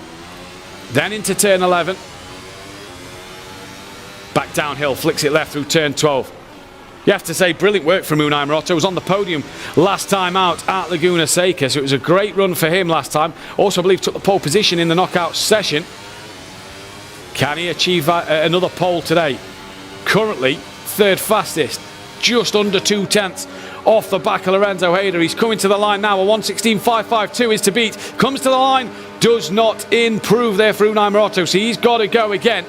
Then into turn 11. Back downhill, flicks it left through turn 12. You have to say, brilliant work from Unai Morotto. Was on the podium last time out at Laguna Seca, so it was a great run for him last time. Also, I believe, took the pole position in the knockout session. Can he achieve another pole today? Currently, 3rd fastest. Just under 0.2 off the back of Lorenzo Hayden. He's coming to the line now. A 1:16.552 is to beat. Comes to the line. Does not improve there for Unai Morotto. So he's got to go again.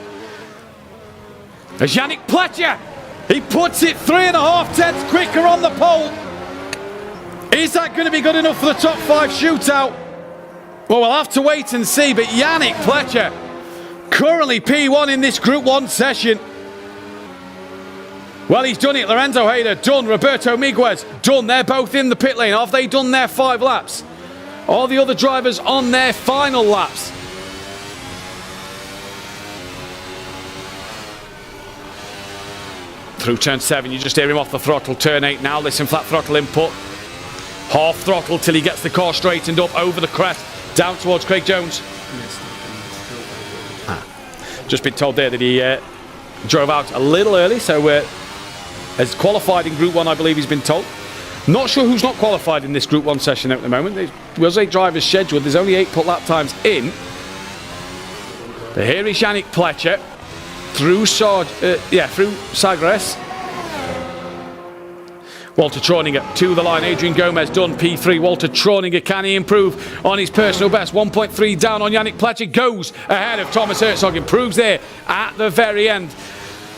As Yannick Pletcher. He puts it 3.5 quicker on the pole. Is that going to be good enough for the top 5 shootout? Well, we'll have to wait and see. But Yannick Pletcher, currently P1 in this Group 1 session. Well, he's done it. Lorenzo Hayden, done. Roberto Miguez, done. They're both in the pit lane. Have they done their 5 laps? All the other drivers on their final laps. Through turn 7, you just hear him off the throttle. Turn 8 now, listen, flat throttle input. Half throttle till he gets the car straightened up over the crest. Down towards Craig Jones. Just been told there that he drove out a little early, so has qualified in Group 1, I believe he's been told. Not sure who's not qualified in this Group 1 session at the moment. There was 8 drivers scheduled. There's only 8 put lap times in. But here is Yannick Pletcher through Sagres. Walter Troninger to the line. Adrian Gomez done P3. Walter Troninger, can he improve on his personal best? 1.3 down on Yannick Pletcher. Goes ahead of Thomas Herzog. Improves there at the very end.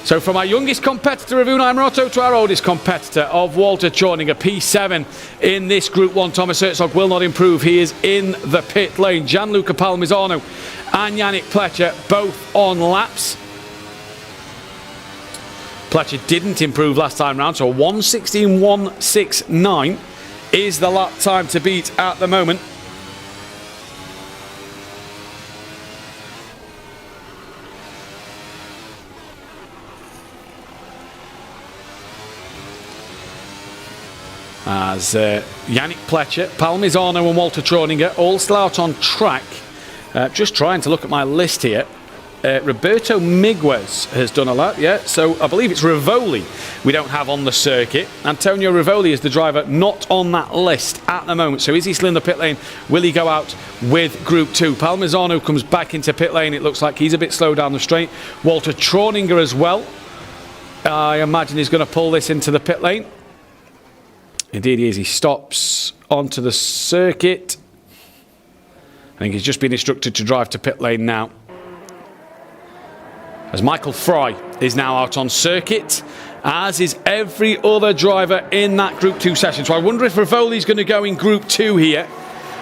So from our youngest competitor of Unai Moretto to our oldest competitor of Walter Troninger, P7 in this Group 1. Thomas Herzog will not improve. He is in the pit lane. Gianluca Palmisano and Yannick Pletcher both on laps. Pletcher didn't improve last time round, so 1:16.169 is the lap time to beat at the moment. As Yannick Pletcher, Palmisano and Walter Troninger all still out on track. Just trying to look at my list here. Roberto Miguez has done a lap, so I believe it's Rivoli we don't have on the circuit. Antonio Rivoli is the driver not on that list at the moment. So is he still in the pit lane? Will he go out with Group 2? Palmisano comes back into pit lane. It looks like he's a bit slow down the straight. Walter Troninger as well. I imagine he's going to pull this into the pit lane. Indeed he is. He stops onto the circuit. I think he's just been instructed to drive to pit lane now. As Michael Fry is now out on circuit, as is every other driver in that Group 2 session. So I wonder if Rivoli's going to go in Group 2 here.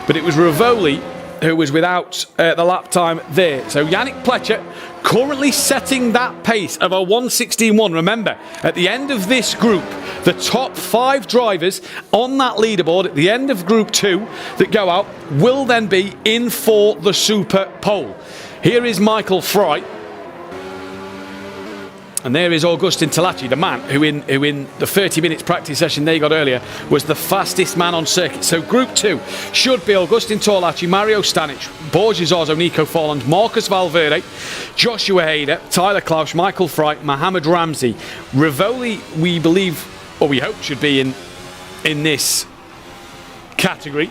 But it was Rivoli who was without the lap time there. So Yannick Pletcher currently setting that pace of a 1:16.1. Remember, at the end of this group, the top 5 drivers on that leaderboard at the end of Group 2 that go out will then be in for the Super Pole. Here is Michael Fry. And there is Augustin Talachi, the man who in the 30 minutes practice session they got earlier was the fastest man on circuit. So Group 2 should be Augustin Talachi, Mario Stanic, Borges Orzo, Nico Forland, Marcus Valverde, Joshua Hader, Tyler Klausch, Michael Fry, Mohamed Ramsey. Rivoli, we believe, or we hope, should be in this category,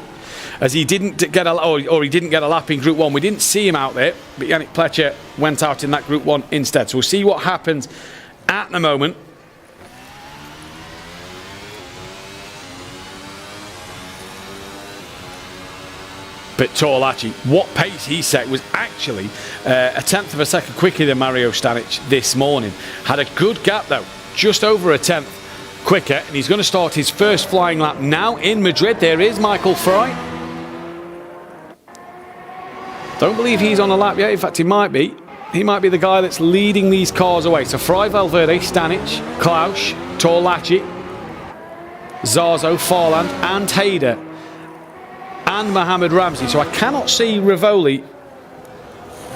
as he didn't get a lap in Group 1. We didn't see him out there, but Yannick Pletcher went out in that Group 1 instead. So we'll see what happens at the moment. But Torlachi, what pace he set was actually a tenth of a second quicker than Mario Stanic this morning. Had a good gap though, just over a tenth quicker, and he's going to start his first flying lap now in Madrid. There is Michael Fry. Don't believe he's on a lap yet. In fact, he might be. He might be the guy that's leading these cars away. So Fry, Valverde, Stanic, Klausch, Torlachi, Zarzo, Farland and Hader and Mohamed Ramsey. So I cannot see Rivoli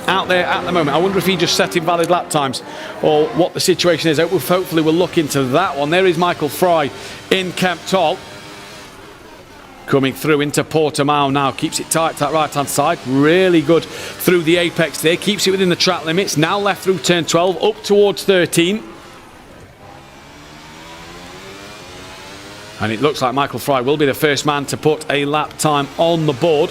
out there at the moment. I wonder if he just set invalid lap times or what the situation is. Hopefully we'll look into that one. There is Michael Fry in Kemptol. Coming through into Portimao now, keeps it tight to that right hand side, really good through the apex there, keeps it within the track limits, now left through turn 12 up towards 13, and it looks like Michael Fry will be the first man to put a lap time on the board.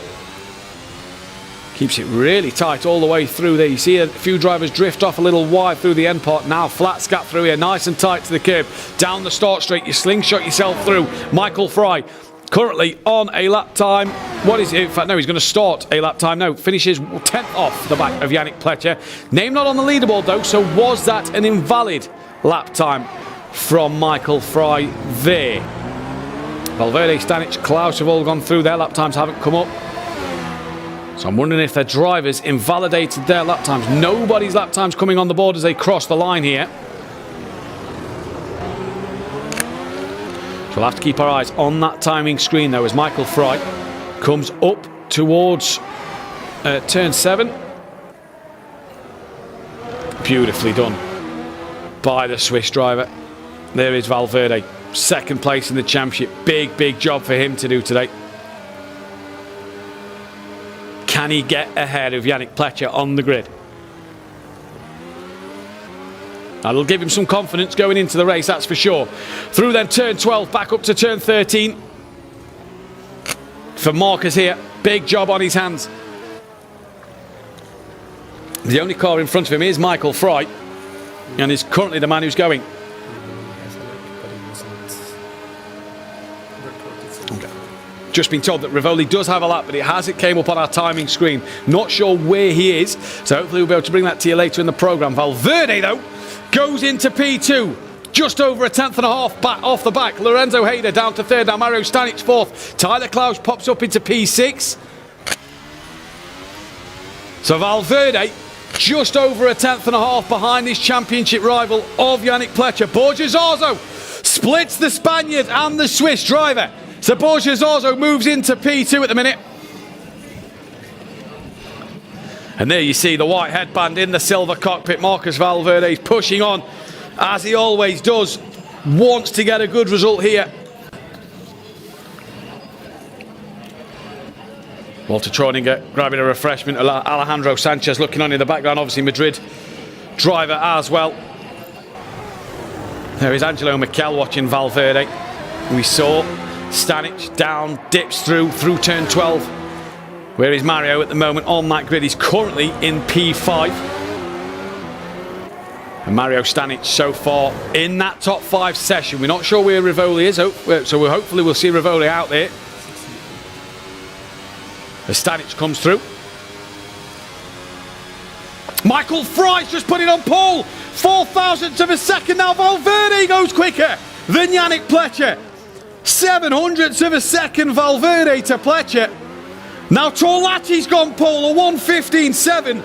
Keeps it really tight all the way through there. You see a few drivers drift off a little wide through the end part. Now flat scat through here, nice and tight to the curb, down the start straight, you slingshot yourself through. Michael Fry currently on a lap time. What is it? In fact, no, he's going to start a lap time. No, finishes 10th off the back of Yannick Pletcher. Name not on the leaderboard though, so was that an invalid lap time from Michael Fry there? Valverde, Stanic, Klaus have all gone through. Their lap times haven't come up. So I'm wondering if their drivers invalidated their lap times. Nobody's lap times coming on the board as they cross the line here. So we'll have to keep our eyes on that timing screen though as Michael Fry comes up towards turn 7. Beautifully done by the Swiss driver. There is Valverde, second place in the championship. Big job for him to do today. Can he get ahead of Yannick Pletcher on the grid? That'll give him some confidence going into the race, that's for sure. Through then turn 12, back up to turn 13. For Marcus here, big job on his hands. The only car in front of him is Michael Fry, and is currently the man who's going. Just been told that Rivoli does have a lap, but it hasn't came up on our timing screen. Not sure where he is, so hopefully we'll be able to bring that to you later in the programme. Valverde, though, goes into P2. Just over a tenth and a half back off the back. Lorenzo Hayder down to third. Now Mario Stanic fourth. Tyler Klaus pops up into P6. So Valverde just over a tenth and a half behind his championship rival of Yannick Pletcher. Borja Zarzo splits the Spaniard and the Swiss driver. So Borja Zarzo moves into P2 at the minute. And there you see the white headband in the silver cockpit. Marcus Valverde is pushing on, as he always does. Wants to get a good result here. Walter Troninger grabbing a refreshment. Alejandro Sanchez looking on in the background. Obviously Madrid driver as well. There is Angelo Mikel watching Valverde. We saw Stanic down, dips through turn 12. Where is Mario at the moment on that grid? He's currently in P5. And Mario Stanic so far in that top 5 session. We're not sure where Rivoli is, so hopefully we'll see Rivoli out there. As Stanic comes through. Michael Fry's just put it on pole. 4,000ths of a second now. Valverde goes quicker than Yannick Pletcher. 700ths of a second Valverde to Pletcher. Now Torlacci's gone pole, a 1:15.7.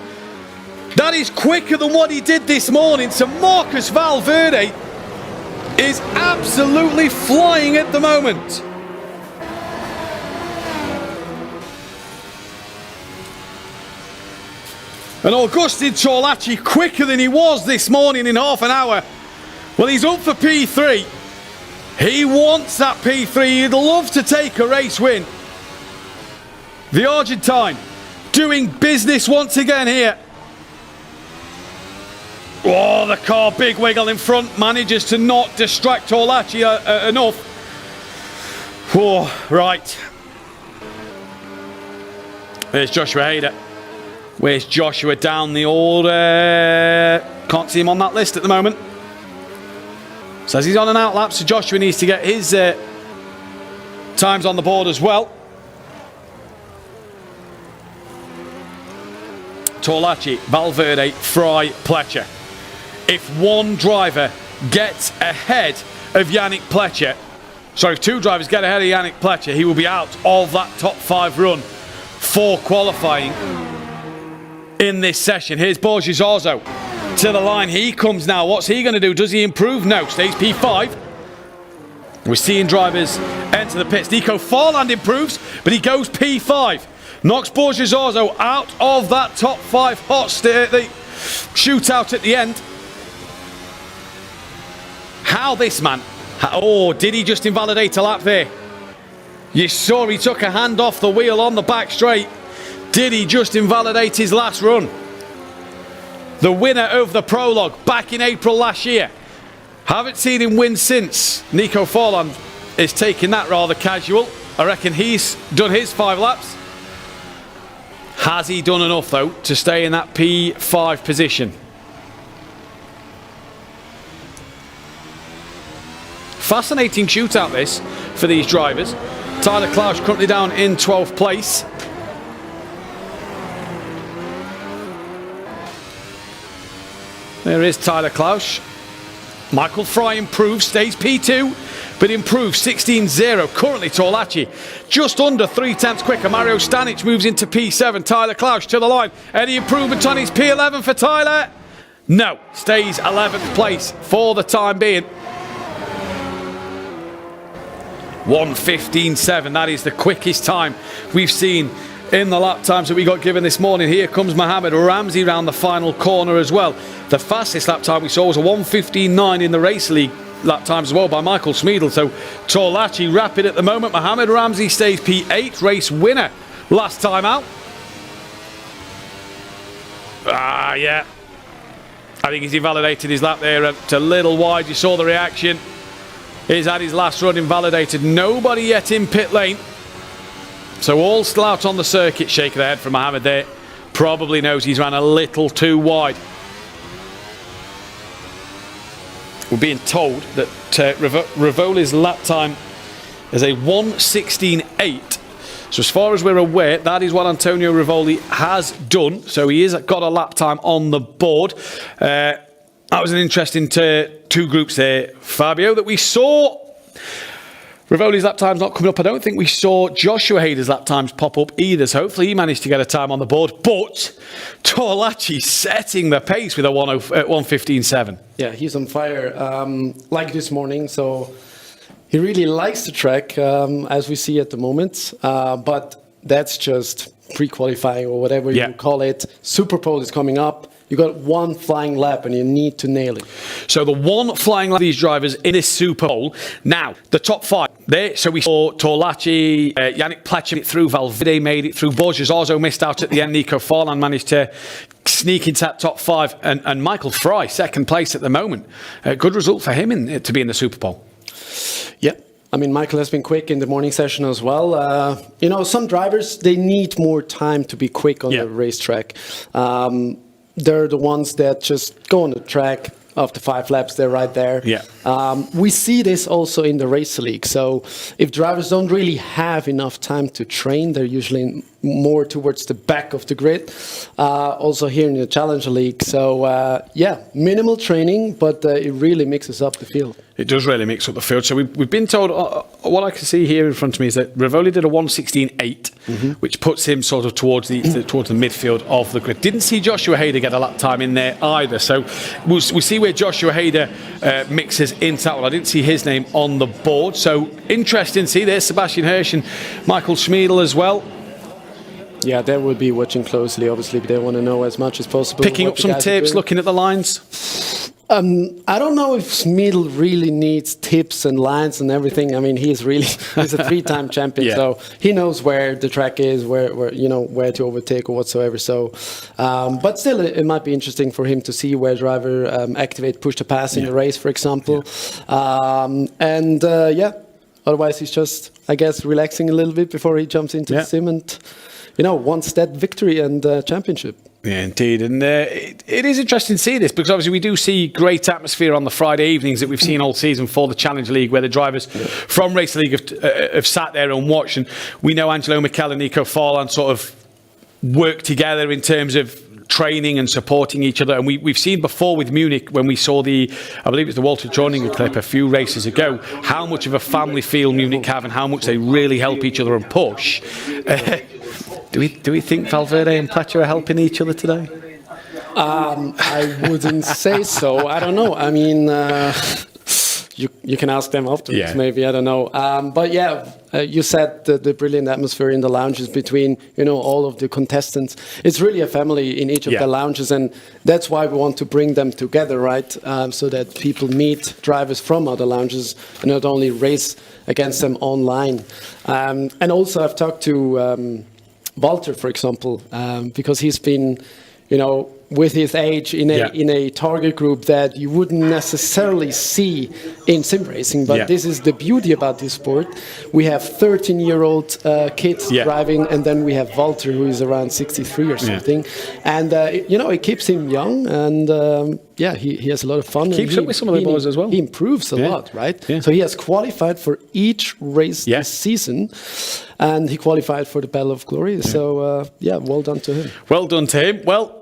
That is quicker than what he did this morning. So Marcus Valverde is absolutely flying at the moment. And Augustin Torlacci quicker than he was this morning in half an hour. Well, he's up for P3. He wants that P3. He'd love to take a race win. The Argentine doing business once again here. Oh, the car, big wiggle in front, manages to not distract Torlacci enough. Oh, right. There's Joshua Hayder. Where's Joshua down the order? Can't see him on that list at the moment. Says he's on an out lap, so Joshua needs to get his times on the board as well. Torlacci, Valverde, Fry, Pletcher. If one driver gets ahead of Yannick Pletcher, sorry, if 2 drivers get ahead of Yannick Pletcher, he will be out of that top 5 run for qualifying in this session. Here's Borja Zarzo to the line. He comes now. What's he going to do? Does he improve? No. Stays P5. We're seeing drivers enter the pits. Nico Farland improves, but he goes P5. Knocks Borja Zarzo out of that top 5 hot the shootout at the end. How this man... Oh, did he just invalidate a lap there? You saw he took a hand off the wheel on the back straight. Did he just invalidate his last run? The winner of the prologue back in April last year. Haven't seen him win since. Nico Farland is taking that rather casual. I reckon he's done his 5 laps. Has he done enough, though, to stay in that P5 position? Fascinating shootout this for these drivers. Tyler Klaus currently down in 12th place. There is Tyler Klaus. Michael Fry improves, stays P2, but improves 16.0. Currently Torlacci just under 3/10 quicker. Mario Stanic moves into P7. Tyler Klaus to the line. Any improvement on his P11 for Tyler? No, stays 11th place for the time being. 1:15.7. That is the quickest time we've seen in the lap times that we got given this morning. Here comes Mohamed Ramsey round the final corner as well. The fastest lap time we saw was a 1:15.9 in the race league lap times as well by Michael Smeedle. So Torlacci rapid at the moment. Mohamed Ramsey stays P8, race winner last time out. Yeah. I think he's invalidated his lap there a little wide. You saw the reaction. He's had his last run invalidated. Nobody yet in pit lane. So all still out on the circuit. Shaking their head from Mohammed there. Probably knows he's ran a little too wide. We're being told that Rivoli's lap time is a 1:16.8. So as far as we're aware, that is what Antonio Rivoli has done. So he has got a lap time on the board. That was an interesting two groups there, Fabio, that we saw. Rivoli's lap time's not coming up. I don't think we saw Joshua Hader's lap times pop up either. So hopefully he managed to get a time on the board. But Torlachi setting the pace with a 1:15.7. Yeah, he's on fire, like this morning. So he really likes the track, as we see at the moment. But that's just pre-qualifying or whatever you call it. Super Pole is coming up. You got one flying lap and you need to nail it. So the one flying lap of these drivers in this Super Bowl. Now, the top five there. So we saw Torlachi, Yannick Pletcher made it through, Valverde made it through, Borges also missed out at the end. Nico Farland managed to sneak into that top five. And Michael Fry, second place at the moment. A good result for him to be in the Super Bowl. Yeah. I mean, Michael has been quick in the morning session as well. Some drivers, they need more time to be quick on the racetrack. They're the ones that just go on the track after 5 laps. They're right there. Yeah. We see this also in the race league. So if drivers don't really have enough time to train, they're usually more towards the back of the grid. Also here in the Challenger League. So minimal training, but it really mixes up the field. It does really mix up the field. So we've been told, what I can see here in front of me is that Rivoli did a 1:16.8, which puts him sort of towards the midfield of the grid. Didn't see Joshua Hader get a lap time in there either. So we'll see where Joshua Hader mixes into that one. I didn't see his name on the board. So interesting to see there, Sebastian Hirsch and Michael Schmiedel as well. Yeah, they will be watching closely. Obviously, they want to know as much as possible. Picking up some tips, looking at the lines. I don't know if Schmiedel really needs tips and lines and everything. I mean, he's a 3-time champion, so he knows where the track is, where where to overtake or whatsoever. So, but still, it might be interesting for him to see where driver activate push to pass in the race, for example. Otherwise he's just, I guess, relaxing a little bit before he jumps into the sim and wants that victory and championship. Yeah, indeed. And it is interesting to see this because obviously we do see great atmosphere on the Friday evenings that we've seen all season for the Challenge League, where the drivers from Race League have sat there and watched. And we know Angelo Michel and Nico Farland sort of work together in terms of training and supporting each other. And we've seen before with Munich, when we saw I believe it was the Walter Troninger clip a few races ago, how much of a family feel Munich have and how much they really help each other and push. Do we think Valverde and Pletcher are helping each other today? I wouldn't say so. I don't know. I mean, you can ask them afterwards, maybe. I don't know. But you said the brilliant atmosphere in the lounges between all of the contestants. It's really a family in each of the lounges, and that's why we want to bring them together, right? So that people meet drivers from other lounges and not only race against them online. And also, I've talked to Walter, for example, because he's been, with his age in a target group that you wouldn't necessarily see in sim racing. But this is the beauty about this sport. We have 13-year-old kids driving, and then we have Walter, who is around 63 or something. And, it keeps him young, and he has a lot of fun. Keeps up with some of the boys as well. He improves a lot, right? Yeah. So he has qualified for each race this season, and he qualified for the Battle of Glory. Yeah. So, well done to him. Well done to him. Well,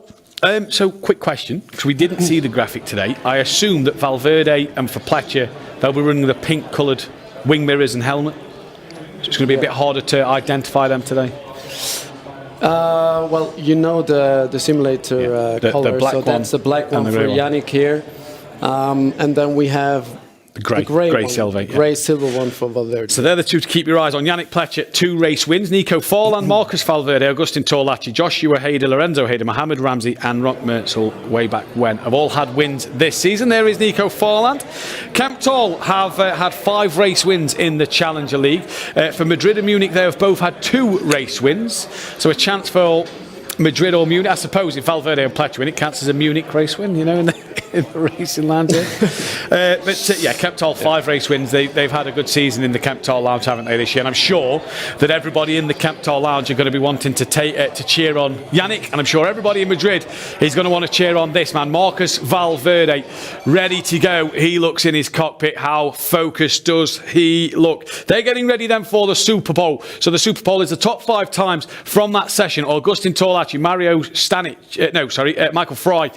so quick question, because we didn't see the graphic today. I assume that Valverde and for Pletcher, they'll be running the pink-coloured wing mirrors and helmet. So it's going to be a bit harder to identify them today. The simulator color, the black so that's the black one for Yannick here. And then we have the grey silver, silver one for Valverde. So they're the two to keep your eyes on. Yannick Pletcher, 2 race wins. Nico Farland, Marcus Valverde, Augustin Torlachi, Joshua Hader, Lorenzo Hader, Mohamed Ramsey and Rock Mertzel way back when have all had wins this season. There is Nico Farland. Kemp Toll have had 5 race wins in the Challenger League. For Madrid and Munich, they have both had 2 race wins. So a chance for Madrid or Munich. I suppose if Valverde and Pletcher win, it counts as a Munich race win, you know, in the racing land here. Yeah, Kemptol 5 race wins. They've had a good season in the Kemptol Lounge, haven't they, this year? And I'm sure that everybody in the Kemptol Lounge are going to be wanting to cheer on Yannick, and I'm sure everybody in Madrid is going to want to cheer on this man, Marcus Valverde, ready to go. He looks in his cockpit. How focused does he look? They're getting ready then for the Super Bowl. So the Super Bowl is the top 5 times from that session. Augustin Torlacci, Mario Stanic, Michael Fry,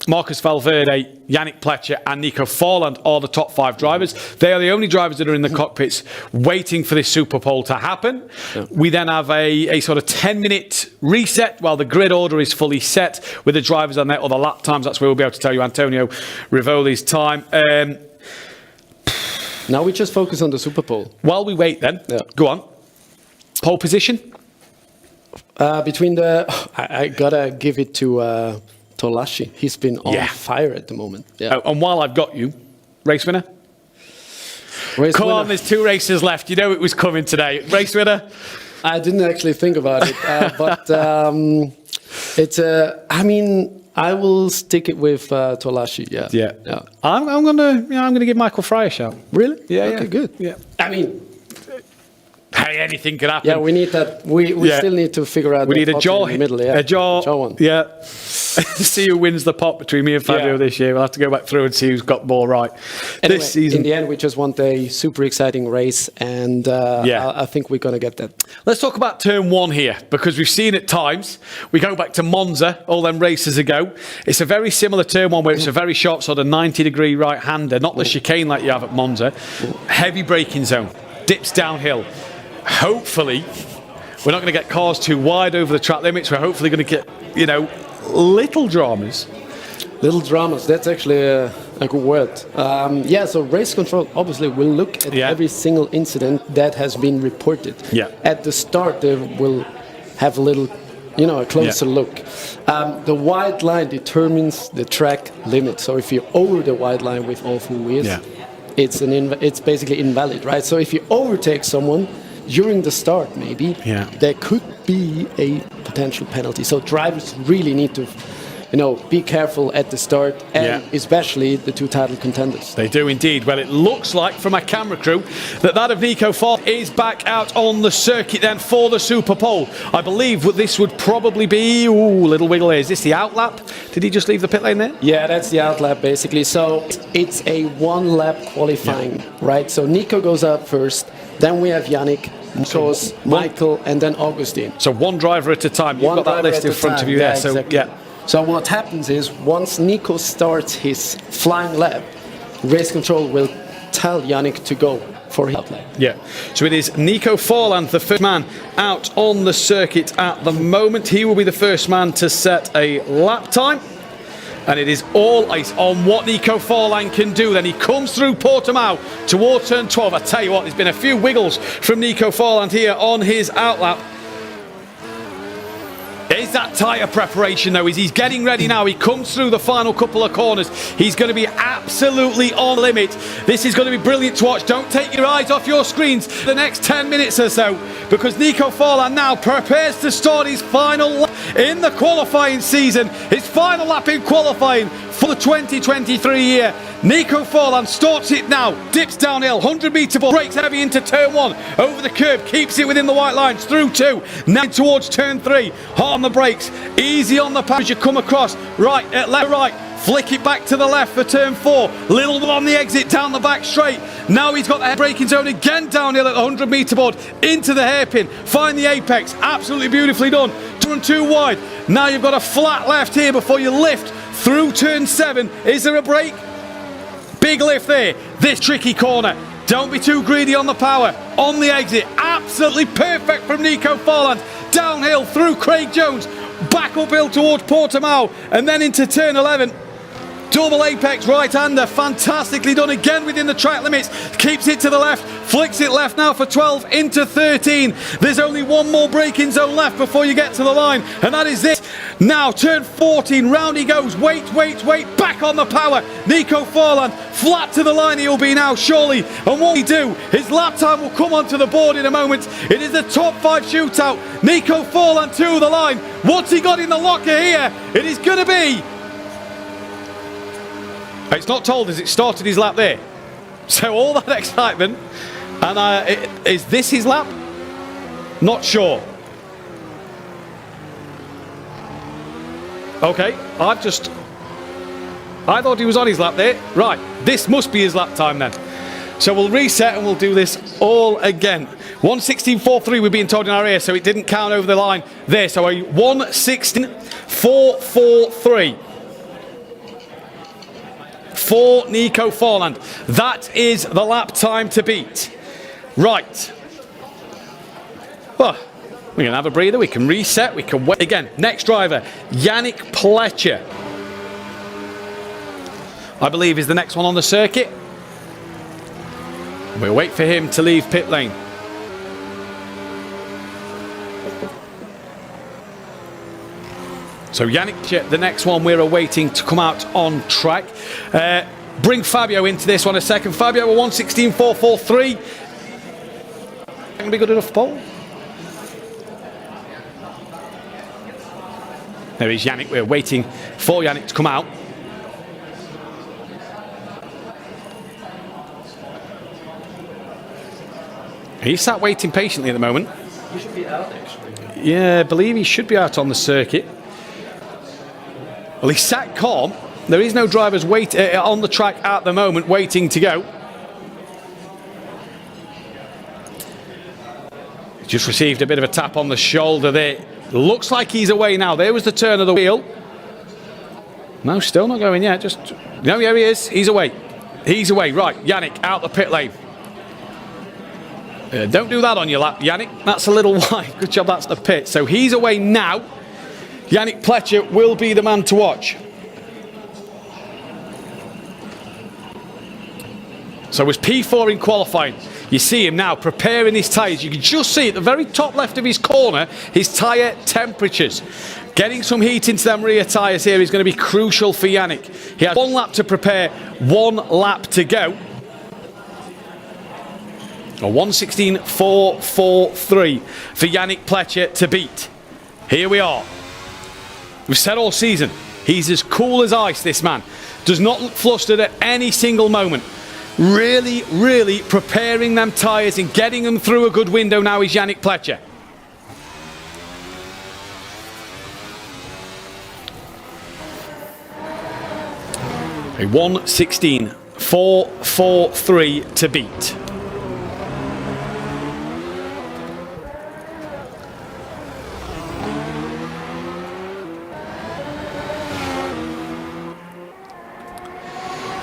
Marcus Valverde, Yannick Pletcher and Nico Forland are the top 5 drivers. They are the only drivers that are in the cockpits waiting for this Super Bowl to happen. Yeah. We then have a sort of 10-minute reset while the grid order is fully set with the drivers on there, or the lap times. That's where we'll be able to tell you Antonio Rivoli's time. Now we just focus on the Super Bowl. While we wait then, go on. Pole position? I gotta give it to Torlacci. He's been on fire at the moment. Yeah. Oh, and while I've got you, race winner? Come on, there's 2 races left. You know it was coming today. Race winner? I didn't actually think about it, but I will stick it with Torlacci. Yeah. I'm gonna give Michael Fry a shout. Really? Yeah. Okay, good. Yeah. Hey, anything could happen. Yeah, we need that. We still need to figure out. We need a jaw in the middle. Yeah. A jaw one. Yeah. See who wins the pot between me and Fabio this year. We'll have to go back through and see who's got more right anyway, this season. In the end, we just want a super exciting race, and I think we're going to get that. Let's talk about turn 1 here, because we've seen at times. We go back to Monza all them races ago. It's a very similar turn 1 where it's a very sharp sort of 90-degree right-hander, not the chicane like you have at Monza. Heavy braking zone, dips downhill. Hopefully, we're not going to get cars too wide over the track limits. We're hopefully going to get, little dramas. Little dramas, that's actually a good word. So race control obviously will look at every single incident that has been reported. Yeah. At the start, they will have a little, a closer look. The white line determines the track limit. So if you're over the white line with all 4 wheels, it's basically invalid, right? So if you overtake someone during the start, maybe there could be a potential penalty. So drivers really need to, be careful at the start, and especially the 2 title contenders. They do indeed. Well, it looks like from our camera crew that of Nico Forland is back out on the circuit then for the Super Bowl. I believe this would probably be, little wiggle here. Is this the outlap? Did he just leave the pit lane there? Yeah, that's the outlap basically. So it's a 1-lap qualifying, right? So Nico goes up first, then we have Yannick, Michael, and then Augustin. So 1 driver at a time. You've got that list in front of you there. So exactly. So what happens is, once Nico starts his flying lap, race control will tell Yannick to go for his outlap. Yeah. So it is Nico Forland, the first man out on the circuit at the moment. He will be the first man to set a lap time. And it is all ice on what Nico Forland can do. Then he comes through Portimao towards turn 12. I tell you what, there's been a few wiggles from Nico Forland here on his outlap. Is that tyre preparation though? He's getting ready now. He comes through the final couple of corners. He's going to be absolutely on limit. This is going to be brilliant to watch. Don't take your eyes off your screens the next 10 minutes or so, because Nico Forland now prepares to start his final lap in the qualifying season. His final lap in qualifying for the 2023 year. Nico Forland starts it now, dips downhill, 100-metre ball, brakes heavy into turn 1, over the curb, keeps it within the white lines, through 2, now towards turn 3, hard on the brakes, easy on the pass as you come across, right, left, right, flick it back to the left for turn 4, little on the exit, down the back straight, now he's got the braking zone again downhill at the 100-metre board, into the hairpin, find the apex, absolutely beautifully done, turn 2 wide, now you've got a flat left here before you lift through turn 7, is there a brake? Big lift there, this tricky corner, don't be too greedy on the power, on the exit, absolutely perfect from Nico Forland, downhill through Craig Jones, back uphill towards Portimao, and then into turn 11, Double apex right-hander, fantastically done again within the track limits. Keeps it to the left, flicks it left now for 12 into 13. There's only one more braking zone left before you get to the line, and that is it. Now turn 14, round he goes. Wait, back on the power. Nico Forland, flat to the line he'll be now, surely. And what he do, his lap time will come onto the board in a moment. It is a top 5 shootout. Nico Forland to the line. What's he got in the locker here? It is going to be... It's not told as it started his lap there. So all that excitement. And is this his lap? Not sure. Okay, I thought he was on his lap there. Right, this must be his lap time then. So we'll reset and we'll do this all again. 1:16.43 we're being told in our ear, so it didn't count over the line there. So a 1:16.443 for Nico Forland. That is the lap time to beat. Right. Well, we can have a breather, we can reset, we can wait again. Next driver, Yannick Pletcher, I believe is the next one on the circuit. We'll wait for him to leave pit lane. So Yannick, the next one we're awaiting to come out on track. Bring Fabio into this one a second. Fabio, a 1:16.443. Going to be good enough pole? There is Yannick. We're waiting for Yannick to come out. He's sat waiting patiently at the moment. He should be out, actually. Yeah, I believe he should be out on the circuit. Well, he sat calm. There is no drivers on the track at the moment waiting to go. Just received a bit of a tap on the shoulder there. Looks like he's away now. There was the turn of the wheel. No, still not going yet. No, here he is. He's away. He's away. Right, Yannick out the pit lane. Don't do that on your lap, Yannick. That's a little wide. Good job, that's the pit. So he's away now. Yannick Pletcher will be the man to watch. So it was P4 in qualifying. You see him now preparing his tyres. You can just see at the very top left of his corner his tyre temperatures. Getting some heat into them rear tyres here is going to be crucial for Yannick. He has 1 lap to prepare, 1 lap to go. A 1:16.443 for Yannick Pletcher to beat. Here we are. We've said all season, he's as cool as ice, this man. Does not look flustered at any single moment. Really, really preparing them tyres and getting them through a good window now is Yannick Pletcher. A 1:16.443 to beat.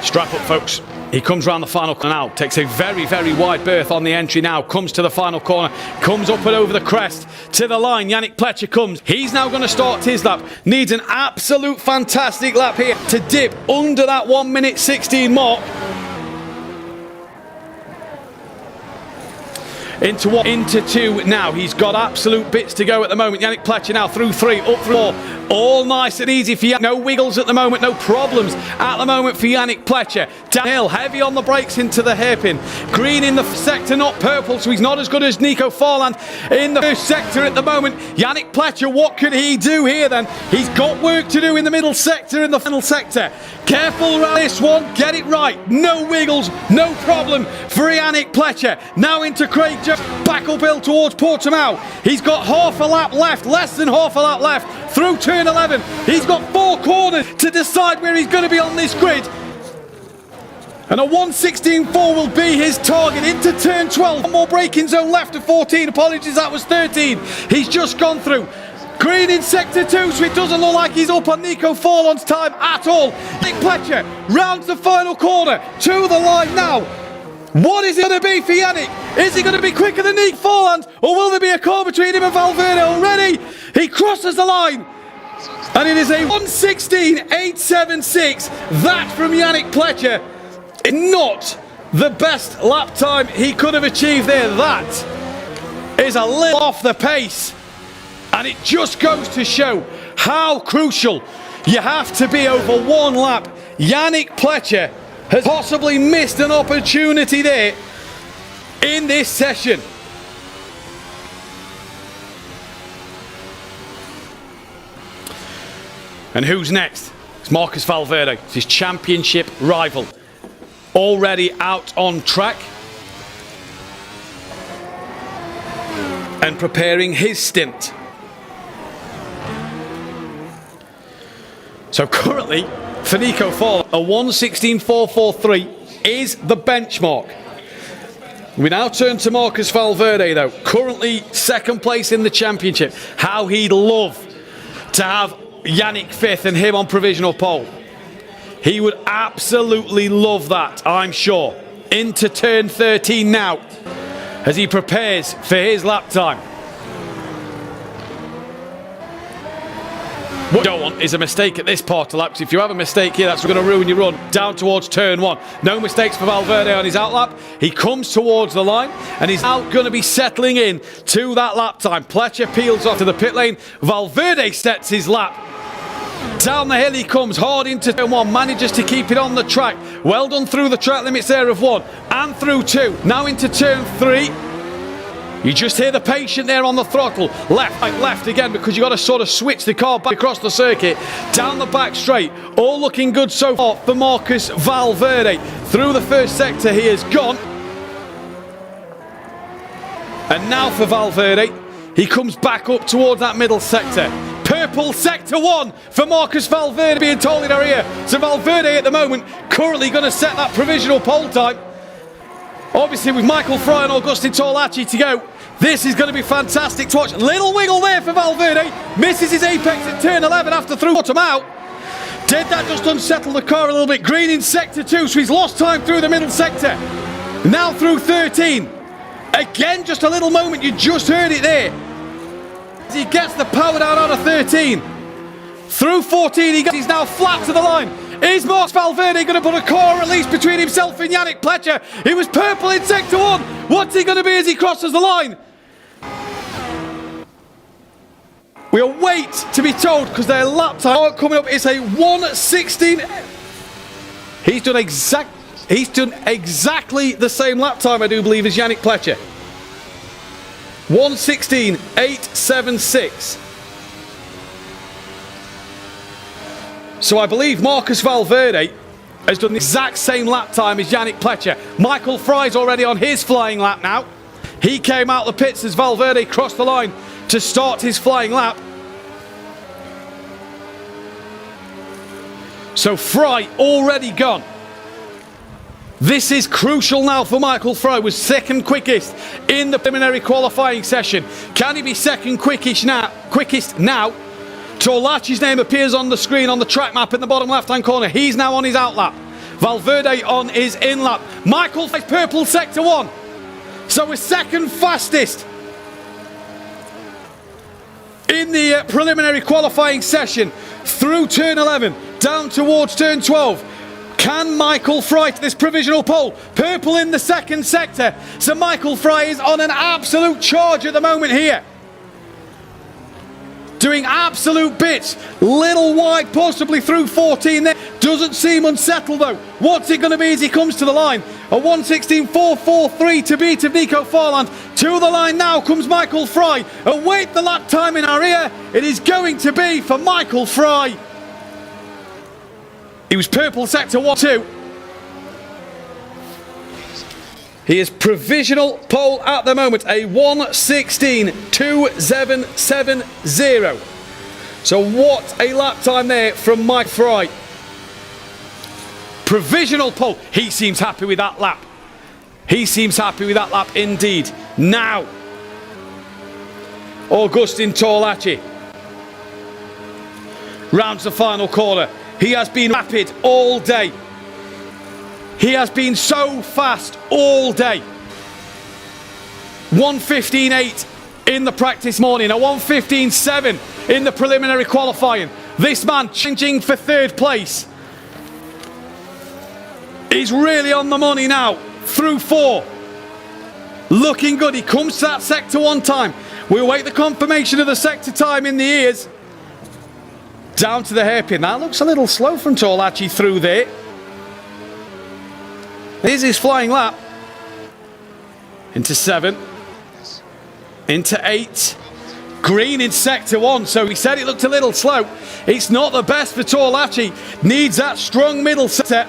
Strap up, folks. He comes round the final corner now, takes a very, very wide berth on the entry now, comes to the final corner, comes up and over the crest to the line. Yannick Pletcher comes. He's now going to start his lap. Needs an absolute fantastic lap here to dip under that 1:16 mark. Into 2 now. He's got absolute bits to go at the moment. Yannick Pletcher now through 3, up 4. All nice and easy for Yannick. No wiggles at the moment, no problems at the moment for Yannick Pletcher. Downhill, heavy on the brakes into the hairpin. Green in the sector, not purple, so he's not as good as Nico Forland in the first sector at the moment. Yannick Pletcher, what can he do here then? He's got work to do in the middle sector, in the final sector. Careful around this one, get it right. No wiggles, no problem for Yannick Pletcher. Now into Craig Jones, back uphill towards Portimao. He's got half a lap left, less than half a lap left through turn 11. He's got 4 corners to decide where he's going to be on this grid. And a 1:16.4 will be his target into turn 12. One more braking zone left to 14. Apologies, that was 13. He's just gone through. Green in sector 2, so it doesn't look like he's up on Nico Forland's time at all. Yannick Pletcher rounds the final corner to the line now. What is it going to be for Yannick? Is he going to be quicker than Nico Forland, or will there be a car between him and Valverde already? He crosses the line. And it is a 1:16.876. That from Yannick Pletcher. Not the best lap time he could have achieved there. That is a little off the pace. And it just goes to show how crucial you have to be over one lap. Yannick Pletcher has possibly missed an opportunity there in this session. And who's next? It's Marcus Valverde. It's his championship rival. Already out on track. And preparing his stint. So currently, for Nico Fall, a 1:16.443 is the benchmark. We now turn to Marcus Valverde though, currently second place in the championship. How he'd love to have Yannick fifth and him on provisional pole. He would absolutely love that, I'm sure. Into turn 13 now, as he prepares for his lap time. What you don't want is a mistake at this part of laps. If you have a mistake here, that's going to ruin your run down towards turn 1. No mistakes for Valverde on his outlap. He comes towards the line and he's now going to be settling in to that lap time. Pletcher peels off to the pit lane. Valverde sets his lap. Down the hill he comes, hard into turn 1, manages to keep it on the track. Well done through the track limits there of 1 and through 2. Now into turn 3. You just hear the patient there on the throttle. Left, right, left again, because you've got to sort of switch the car back across the circuit. Down the back straight. All looking good so far for Marcus Valverde. Through the first sector he has gone. And now for Valverde. He comes back up towards that middle sector. Purple sector 1 for Marcus Valverde being told in our ear. So Valverde at the moment currently going to set that provisional pole time. Obviously with Michael Fry and Augustin Torlacci to go, this is going to be fantastic to watch. Little wiggle there for Valverde. Misses his apex at turn 11 after through Portimao. Did that just unsettle the car a little bit? Green in sector 2, so he's lost time through the middle sector. Now through 13. Again, just a little moment, you just heard it there. As he gets the power down out of 13. Through 14, he's now flat to the line. Is Marcus Valverde going to put a car at least between himself and Yannick Pletcher? He was purple in sector 1. What's he going to be as he crosses the line? We'll wait to be told, because their lap time coming up is a 1:16. He's done exactly the same lap time, I do believe, as Yannick Pletcher. 1:16.876. So I believe Marcus Valverde has done the exact same lap time as Yannick Pletcher. Michael Fry's already on his flying lap now. He came out the pits as Valverde crossed the line to start his flying lap. So Fry already gone. This is crucial now for Michael Fry. Was second quickest in the preliminary qualifying session. Can he be second quickest now? Torlacci's name appears on the screen on the track map in the bottom left-hand corner. He's now on his outlap. Valverde on his in-lap. Michael Fry's purple sector 1. So we're second fastest in the preliminary qualifying session through turn 11 down towards turn 12. Can Michael Fry to this provisional pole? Purple in the second sector. So Michael Fry is on an absolute charge at the moment here. Doing absolute bits. Little wide possibly through 14 there. Doesn't seem unsettled though. What's it going to be as he comes to the line? A 1:16.443 to beat of Nico Farland. To the line now comes Michael Fry. Await the lap time in our ear. It is going to be for Michael Fry. He was purple sector 1-2. He is provisional pole at the moment, a 1:16.2770. So what a lap time there from Mike Fry. Provisional pole. He seems happy with that lap. He seems happy with that lap indeed. Now, Augustin Torlacci rounds the final corner. He has been rapid all day. He has been so fast all day. 1:15.8 in the practice morning, a 1:15.7 in the preliminary qualifying, This man challenging for third place is really on the money now. Through 4. Looking good. He comes to that sector 1 time. We'll wait the confirmation of the sector time in the ears. Down to the hairpin. That looks a little slow from Torlachi through there. Here's his flying lap. Into 7. Into 8. Green in sector 1. So he said it looked a little slow. It's not the best for Torlachi. Needs that strong middle sector.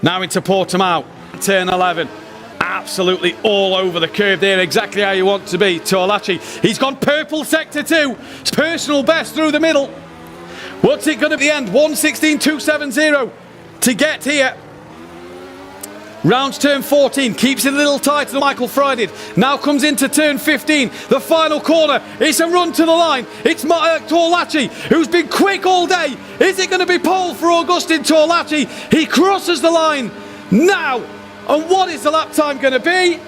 Now into Portimao. Turn 11. Absolutely all over the curve there, exactly how you want to be. Torlachi, he's gone purple sector 2, personal best through the middle. What's it going to be at the end? 1:16.270 to get here. Rounds turn 14, keeps it a little tighter than Michael Fry did. Now comes into turn 15, the final corner. It's a run to the line. It's Torlachi, who's been quick all day. Is it going to be pole for Augustin Torlachi? He crosses the line now. And what is the lap time going to be?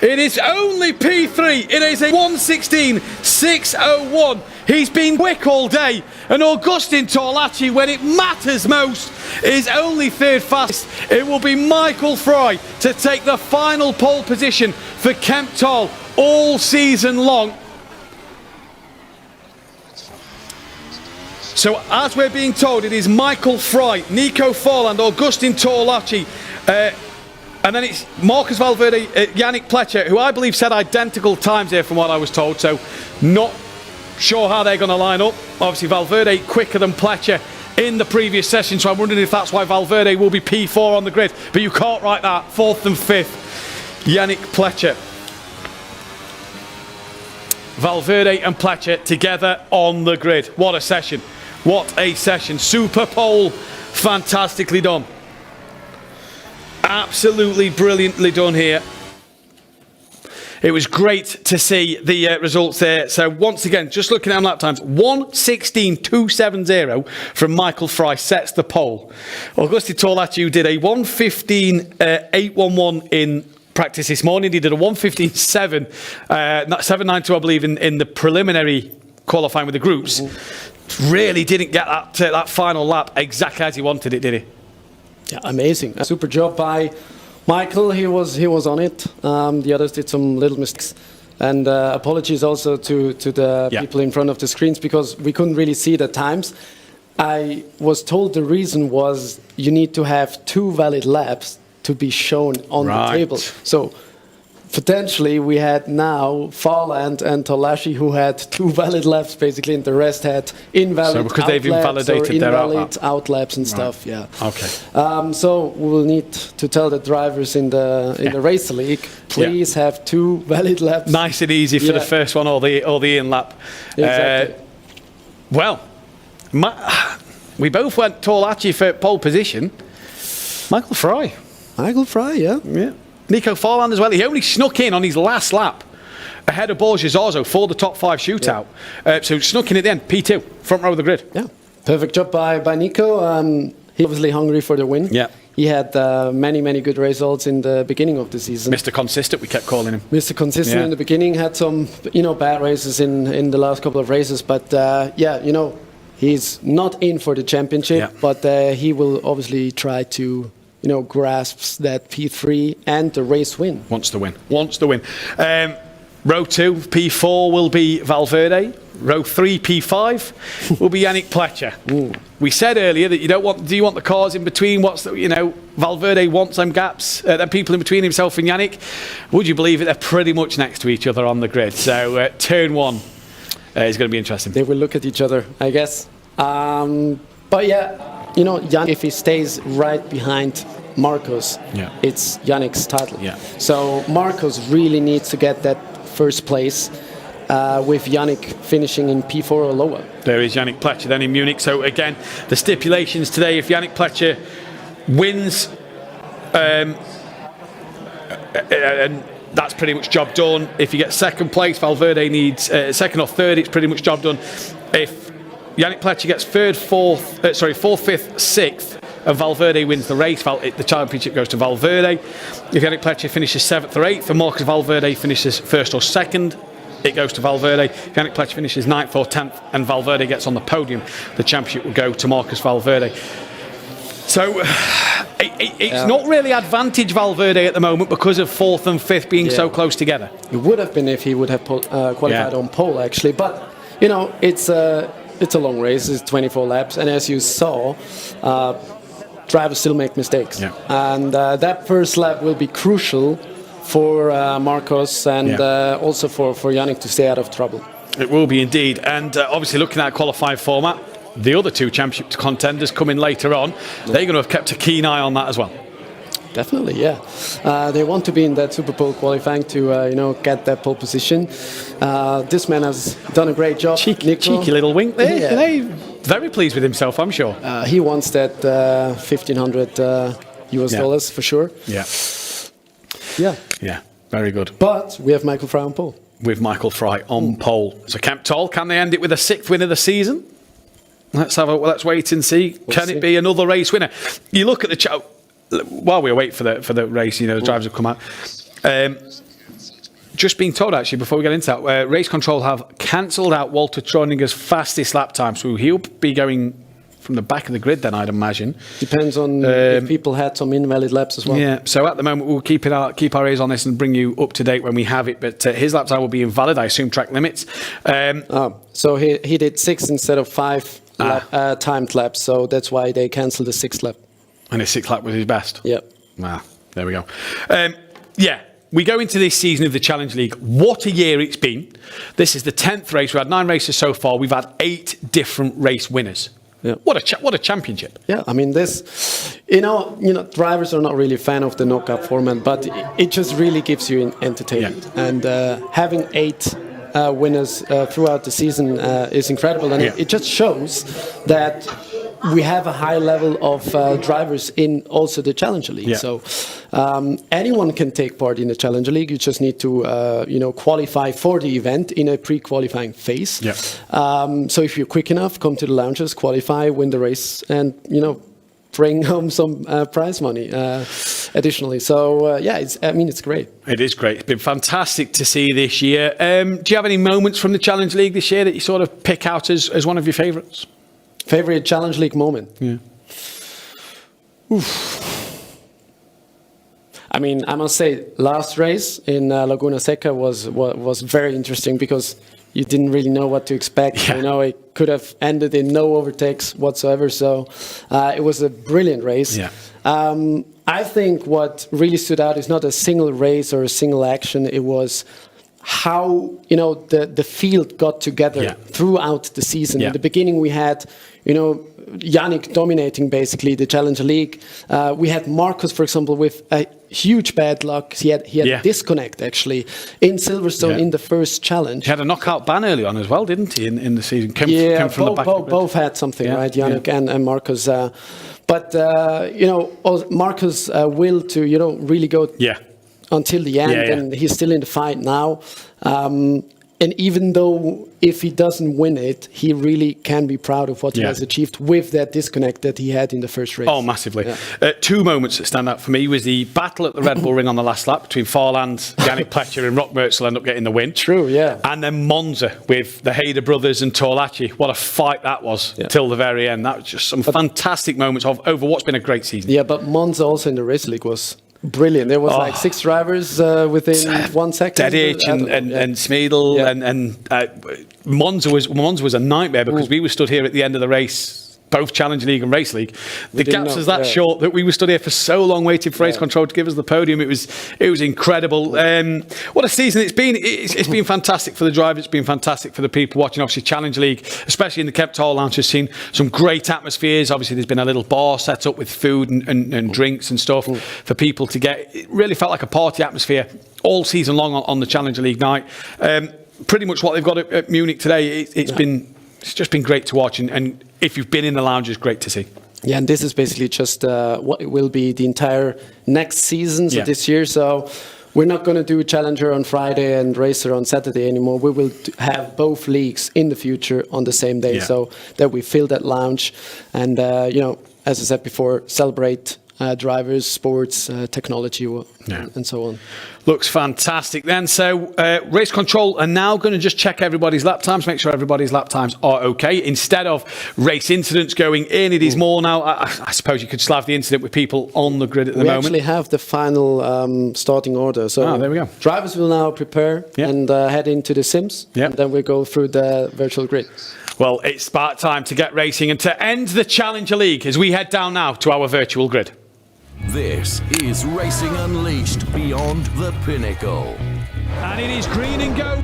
It is only P3. It is a 1:16.601. He's been quick all day. And Augustin Torlachi, when it matters most, is only third fastest. It will be Michael Fry to take the final pole position for Kemptol all season long. So as we're being told, it is Michael Fry, Nico Forland, Augustin Torlachi, and then it's Marcus Valverde, Yannick Pletcher, who I believe said identical times here from what I was told, so not sure how they're going to line up. Obviously Valverde quicker than Pletcher in the previous session, so I'm wondering if that's why Valverde will be P4 on the grid, but you can't write that. 4th and 5th, Yannick Pletcher. Valverde and Pletcher together on the grid. What a session. What a session. Super pole, fantastically done. Absolutely brilliantly done here. It was great to see the results there. So once again, just looking at lap times, 1:16.270 from Michael Fry sets the pole. Augustin Torlachi did a 1:15.811 in practice this morning. He did a 1:15.7, 7.92 I believe in the preliminary qualifying with the groups. Really didn't get that final lap exactly as he wanted it, did he? Yeah, amazing. A super job by Michael. He was on it. The others did some little mistakes. And apologies also to the people in front of the screens because we couldn't really see the times. I was told the reason was you need to have 2 valid laps to be shown on the table. So potentially we had now Farland and Torlachi who had 2 valid laps basically, and the rest had invalid so because they've invalidated their out laps and stuff. Yeah. Okay. So we will need to tell the drivers in the race league, please have 2 valid laps. Nice and easy for the first one or the in lap. Exactly. Well, we both went Torlachi for pole position. Michael Fry, yeah. Nico Forland as well. He only snuck in on his last lap ahead of Borges Orzo for the top 5 shootout. So snuck in at the end, P2, front row of the grid. Yeah, perfect job by Nico. He's obviously hungry for the win. Yeah. He had many good results in the beginning of the season. Mr. Consistent, we kept calling him. Mr. Consistent in the beginning, had some bad races in the last couple of races, but he's not in for the championship, but he will obviously try to grasps that P3 and the race win. Wants to win. Row 2, P4 will be Valverde. Row 3, P5 will be Yannick Pletcher. We said earlier that do you want the cars in between? Valverde wants them gaps, them people in between himself and Yannick. Would you believe it? They're pretty much next to each other on the grid. So turn 1 is going to be interesting. They will look at each other, I guess. But yeah, Yannick, if he stays right behind Marcos, it's Yannick's title. Yeah. So Marcos really needs to get that first place with Yannick finishing in P4 or lower. There is Yannick Pletcher then in Munich. So again, the stipulations today, if Yannick Pletcher wins, and that's pretty much job done. If you get second place, Valverde needs second or third, it's pretty much job done. If Yannick Pletcher gets fourth, 5th, 6th, and Valverde wins the race, the championship goes to Valverde. If Yannick Pletcher finishes 7th or 8th, and Marcus Valverde finishes 1st or 2nd, it goes to Valverde. If Yannick Pletcher finishes 9th or 10th and Valverde gets on the podium, the championship will go to Marcus Valverde. So it's not really advantage Valverde at the moment because of 4th and 5th being so close together. It would have been if he would have qualified on pole, actually. But, you know, it's a long race. It's 24 laps. And as you saw, drivers still make mistakes. Yeah. And that first lap will be crucial for Marcos and also for Yannick to stay out of trouble. It will be indeed. And obviously looking at qualifying format, the other two championship contenders coming later on, they're going to have kept a keen eye on that as well. Definitely, yeah. They want to be in that Super Bowl qualifying to, get that pole position. This man has done a great job. Cheeky little wink there. Yeah. Very pleased with himself, I'm sure. He wants that $1,500 US dollars for sure. Yeah. Yeah. Yeah, very good. But we have Michael Fry on pole. With Michael Fry on pole. So Kemp Toll, can they end it with a 6th win of the season? Let's wait and see. Can it be another race winner? You look at the while we wait for the race, the drivers have come out. Just being told actually before we get into that, race control have cancelled out Walter Troninger's fastest lap time, so he'll be going from the back of the grid then, I'd imagine. Depends on if people had some invalid laps as well. Yeah, so at the moment we'll keep our ears on this and bring you up to date when we have it, but his lap time will be invalid, I assume track limits. So he did 6 instead of 5 timed laps, so that's why they cancelled the 6th lap. And his 6th lap was his best? Yeah. There we go. We go into this season of the Challenge League. What a year it's been. This is the 10th race. We've had 9 races so far. We've had 8 different race winners. Yeah. What a championship. Yeah, I mean, this, drivers are not really a fan of the knockout format, but it just really gives you entertainment. Yeah. And having 8 winners throughout the season is incredible. And it just shows that we have a high level of drivers in also the Challenger League. Yeah. So anyone can take part in the Challenger League. You just need to, qualify for the event in a pre-qualifying phase. Yeah. So if you're quick enough, come to the lounges, qualify, win the race, and bring home some prize money additionally. So it's great. It is great. It's been fantastic to see this year. Do you have any moments from the Challenge League this year that you sort of pick out as one of your favourites? Favorite Challenge League moment? Yeah. Oof. I mean, I must say, last race in Laguna Seca was very interesting because you didn't really know what to expect. Yeah. It could have ended in no overtakes whatsoever. So it was a brilliant race. Yeah. I think what really stood out is not a single race or a single action. It was how the field got together throughout the season. In the beginning, we had Yannick dominating basically the Challenger League. We had Marcos, for example, with a huge bad luck. He had a disconnect actually in Silverstone in the first challenge. He had a knockout ban early on as well, didn't he? In the season, came from the back. Both had something, right? Yannick and Marcos. But Marcos' will to really go until the end, and he's still in the fight now. And even though if he doesn't win it, he really can be proud of what he has achieved with that disconnect that he had in the first race. Oh, massively. Yeah. 2 moments that stand out for me was the battle at the Red Bull Ring on the last lap between Farland, Yannick Pletcher and Rock Mertzel end up getting the win. True, yeah. And then Monza with the Hayder brothers and Torlacci. What a fight that was till the very end. That was just some fantastic moments over what's been a great season. Yeah, but Monza also in the race league was brilliant. There was like 6 drivers within 1 second. Dedic and Smeedel and Monza was a nightmare because we were stood here at the end of the race, both Challenge League and Race League. The gaps was that short that we were stood here for so long waiting for race control to give us the podium. It was incredible. What a season it's been. It's been fantastic for the drivers. It's been fantastic for the people watching. Obviously, Challenge League, especially in the Kemp Toll Lounge, has seen some great atmospheres. Obviously, there's been a little bar set up with food and drinks and stuff for people to get. It really felt like a party atmosphere all season long on the Challenger League night. Pretty much what they've got at Munich today. It's just been great to watch, and if you've been in the lounge, it's great to see. Yeah, and this is basically just what it will be the entire next season, so this year. So we're not going to do Challenger on Friday and Racer on Saturday anymore. We will have both leagues in the future on the same day, so that we fill that lounge and, as I said before, celebrate drivers, sports, technology, and so on. Looks fantastic then. So race control are now going to just check everybody's lap times, make sure everybody's lap times are okay. Instead of race incidents going in, it is more now, I suppose you could still have the incident with people on the grid at the moment. We actually have the final starting order. So there we go. Drivers will now prepare and head into the sims. And then we go through the virtual grid. Well, it's about time to get racing and to end the Challenger League as we head down now to our virtual grid. This is Racing Unleashed Beyond the Pinnacle. And it is green and go.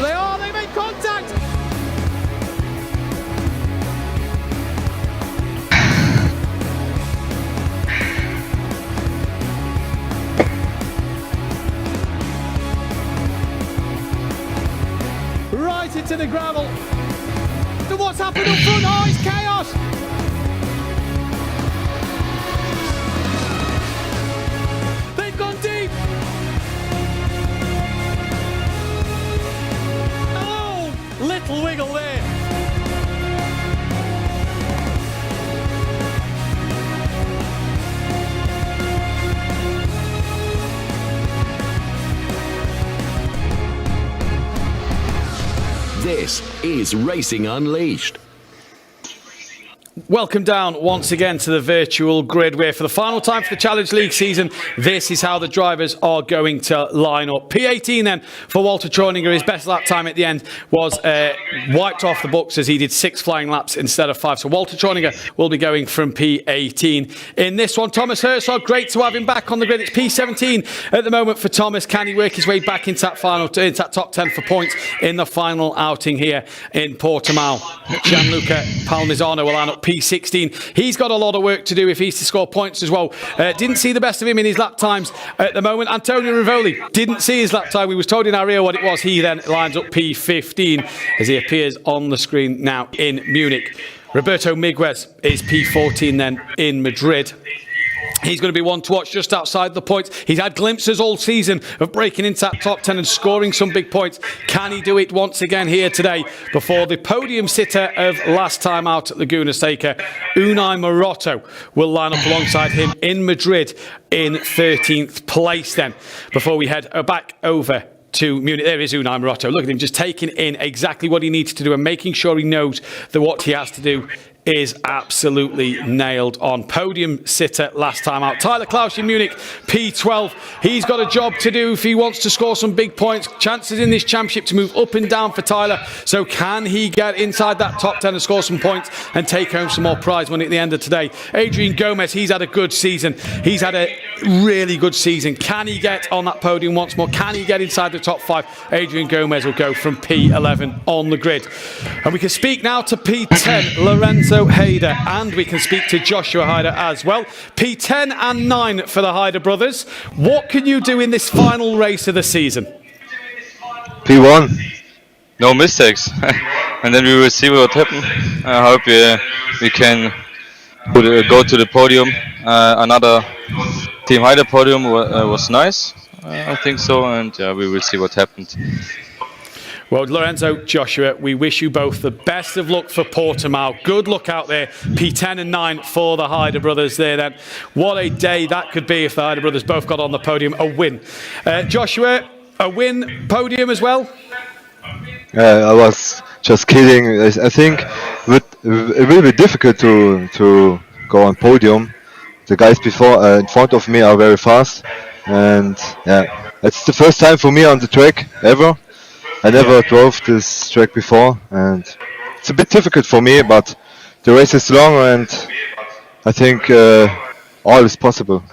They make contact. Right into the gravel. So what's happened up front? Oh, it's chaos. They've gone deep. Oh, little wiggle there. This is Racing Unleashed. Welcome down once again to the virtual grid where for the final time for the Challenge League season, this is how the drivers are going to line up. P18 then for Walter Treuninger. His best lap time at the end was wiped off the books as he did 6 flying laps instead of 5. So Walter Treuninger will be going from P18 in this one. Thomas Herzog, great to have him back on the grid. It's P17 at the moment for Thomas. Can he work his way back into that top 10 for points in the final outing here in Portimao? Gianluca Palmisano will line up P16. He's got a lot of work to do if he's to score points as well. Didn't see the best of him in his lap times at the moment. Antonio Rivoli didn't see his lap time. We was told in our ear what it was. He then lines up P15 as he appears on the screen now in Munich. Roberto Miguez is P14 then in Madrid. He's going to be one to watch just outside the points. He's had glimpses all season of breaking into that top 10 and scoring some big points. Can he do it once again here today before the podium sitter of last time out at Laguna Seca? Unai Morotto will line up alongside him in Madrid in 13th place then before we head back over to Munich. There is Unai Morotto. Look at him just taking in exactly what he needs to do and making sure he knows that what he has to do is absolutely nailed on. Podium sitter last time out. Tyler Klaus in Munich, P12. He's got a job to do if he wants to score some big points. Chances in this championship to move up and down for Tyler. So can he get inside that top 10 and score some points and take home some more prize money at the end of today? Adrian Gomez, he's had a good season. He's had a really good season. Can he get on that podium once more? Can he get inside the top 5? Adrian Gomez will go from P11 on the grid. And we can speak now to P10, Lorenzo Haider, and we can speak to Joshua Haider as well. P10 and 9 for the Haider brothers. What can you do in this final race of the season? P1, no mistakes, and then we will see what happens. I hope we can go to the podium. Another Team Haider podium was nice, I think so, and we will see what happens. Well, Lorenzo, Joshua, we wish you both the best of luck for Portimao. Good luck out there. P10 and 9 for the Haider brothers there then. What a day that could be if the Haider brothers both got on the podium. A win. Joshua, a win, podium as well? I was just kidding. I think it will be difficult to go on podium. The guys in front of me are very fast. And yeah, it's the first time for me on the track ever. I never drove this track before, and it's a bit difficult for me, but the race is long, and I think all is possible.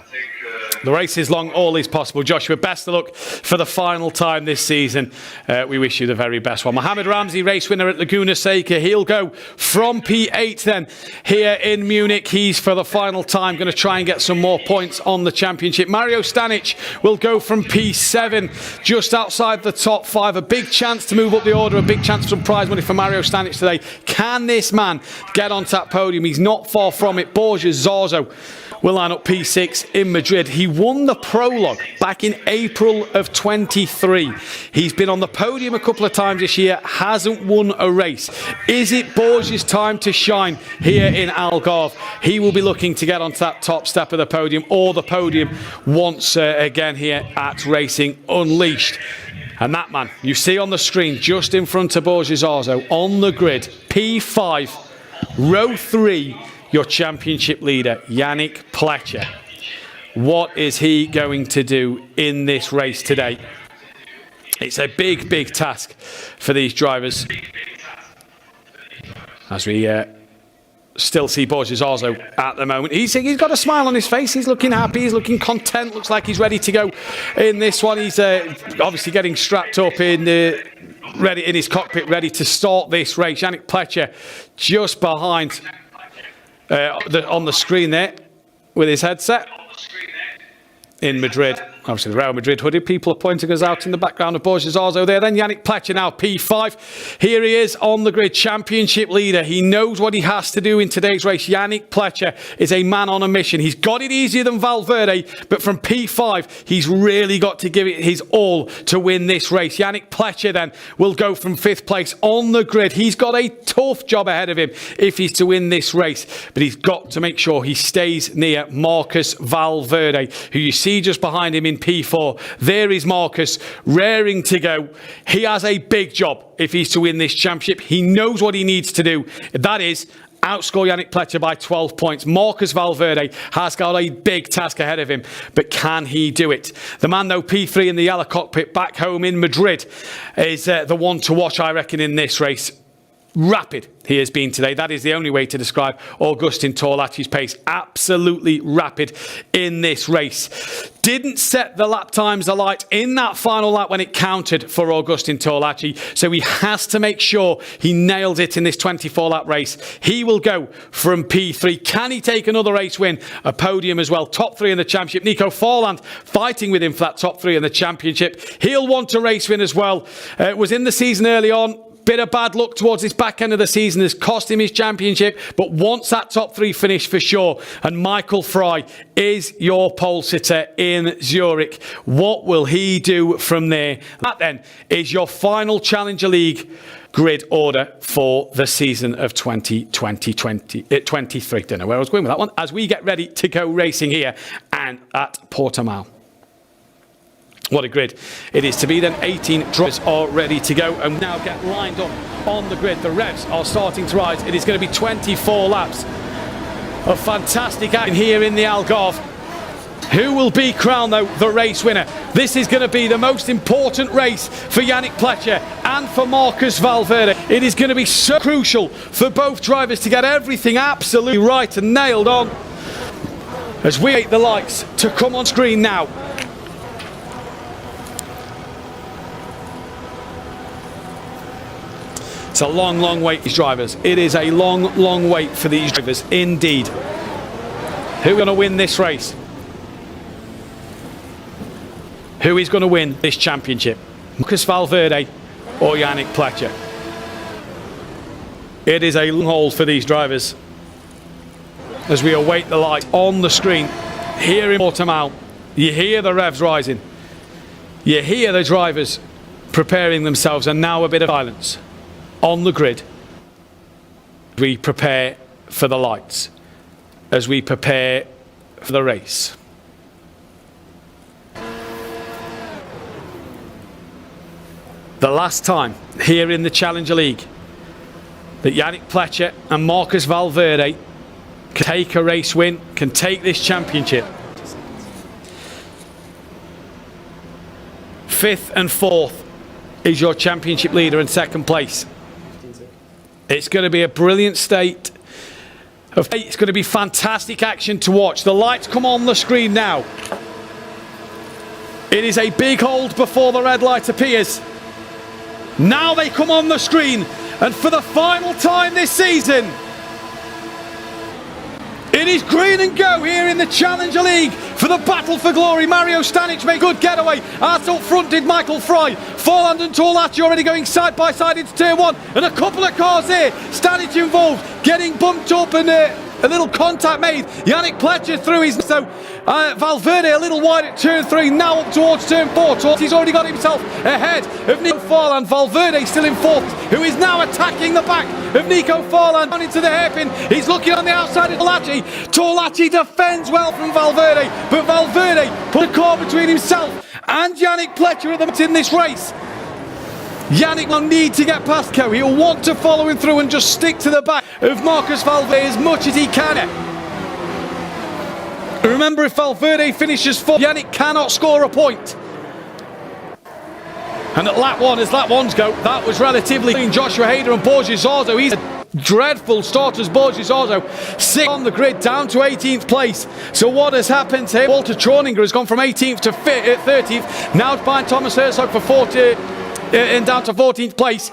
The race is long, all is possible. Joshua, best of luck for the final time this season. We wish you the very best one. Mohamed Ramsey, race winner at Laguna Seca. He'll go from P8 then here in Munich. He's for the final time going to try and get some more points on the championship. Mario Stanic will go from P7 just outside the top 5. A big chance to move up the order, a big chance for some prize money for Mario Stanic today. Can this man get onto that podium? He's not far from it. Borja Zorzo will line up P6 in Madrid. He won the prologue back in April of 23. He's been on the podium a couple of times this year, hasn't won a race. Is it Borges' time to shine here in Algarve? He will be looking to get onto that top step of the podium, or the podium once again here at Racing Unleashed. And that man you see on the screen just in front of Borges Arzo on the grid, P5, row 3, your championship leader, Yannick Pletcher. What is he going to do in this race today? It's a big, big task for these drivers. As we still see Borges Arzo at the moment. He's got a smile on his face. He's looking happy. He's looking content. Looks like he's ready to go in this one. He's obviously getting strapped up ready in his cockpit, ready to start this race. Yannick Pletcher just behind on the screen there with his headset in Madrid. Obviously the Real Madrid hoodie. People are pointing us out in the background of Borges Arzo there. Then Yannick Pletcher now P5. Here he is on the grid, championship leader. He knows what he has to do in today's race. Yannick Pletcher is a man on a mission. He's got it easier than Valverde, but from P5, he's really got to give it his all to win this race. Yannick Pletcher then will go from 5th place on the grid. He's got a tough job ahead of him if he's to win this race, but he's got to make sure he stays near Marcus Valverde, who you see just behind him in P4. There is Marcus, raring to go. He has a big job if he's to win this championship. He knows what he needs to do. That is outscore Yannick Pletcher by 12 points. Marcus Valverde has got a big task ahead of him, but can he do it? The man, though, P3 in the yellow cockpit back home in Madrid, is the one to watch, I reckon, in this race. Rapid he has been today. That is the only way to describe Augustin Torlacci's pace. Absolutely rapid in this race. Didn't set the lap times alight in that final lap when it counted for Augustin Torlacci, so he has to make sure he nails it in this 24-lap race. He will go from P3. Can he take another race win? A podium as well. Top 3 in the championship. Nico Forland fighting with him for that top 3 in the championship. He'll want a race win as well. Was in the season early on. Bit of bad luck towards this back end of the season has cost him his championship, but wants that top 3 finish for sure. And Michael Fry is your pole sitter in Zurich. What will he do from there? That then is your final Challenger League grid order for the season of 2023. Don't know where I was going with that one. As we get ready to go racing here and at Portimao. What a grid it is to be then. 18 drivers are ready to go and now get lined up on the grid. The revs are starting to rise. It is going to be 24 laps of fantastic action here in the Algarve. Who will be crowned, though, the race winner? This is going to be the most important race for Yannick Pletcher and for Marcus Valverde. It is going to be so crucial for both drivers to get everything absolutely right and nailed on. As we wait the lights to come on screen now. It's a long, long wait for these drivers. It is a long, long wait for these drivers, indeed. Who are going to win this race? Who is going to win this championship? Marcus Valverde or Yannick Pletcher? It is a long haul for these drivers. As we await the light on the screen here in Portimao, you hear the revs rising. You hear the drivers preparing themselves, and now a bit of silence on the grid. We prepare for the lights as we prepare for the race. The last time here in the Challenger League that Yannick Pletcher and Marcus Valverde can take a race win, can take this championship. 5th and 4th is your championship leader in 2nd place. It's going to be a brilliant state. It's going to be fantastic action to watch. The lights come on the screen now. It is a big hold before the red light appears. Now they come on the screen, and for the final time this season, it is green and go here in the Challenger League for the battle for glory. Mario Stanic made good getaway. Out up front did Michael Fry. Forland and Torlacci already going side by side into Tier 1. And a couple of cars here. Stanic involved, getting bumped up and A little contact made. Yannick Pletcher through his... So Valverde a little wide at turn 3, now up towards turn 4. He's already got himself ahead of Nico Farland. Valverde still in 4th, who is now attacking the back of Nico Farland down into the hairpin. He's looking on the outside of Tollaci. Tollaci defends well from Valverde, but Valverde put a core between himself and Yannick Pletcher at the moment in this race. Yannick will need to get past Ko. He'll want to follow him through and just stick to the back of Marcus Valverde as much as he can. Remember, if Valverde finishes 4th, Yannick cannot score a point. And at lap 1, as lap 1's go, that was relatively clean. Joshua Hader and Borges Orzo. He's a dreadful start as Borges Orzo. 6th on the grid, down to 18th place. So what has happened here? Walter Troninger has gone from 18th to 30th. Now behind Thomas Herzog for 40. And down to 14th place.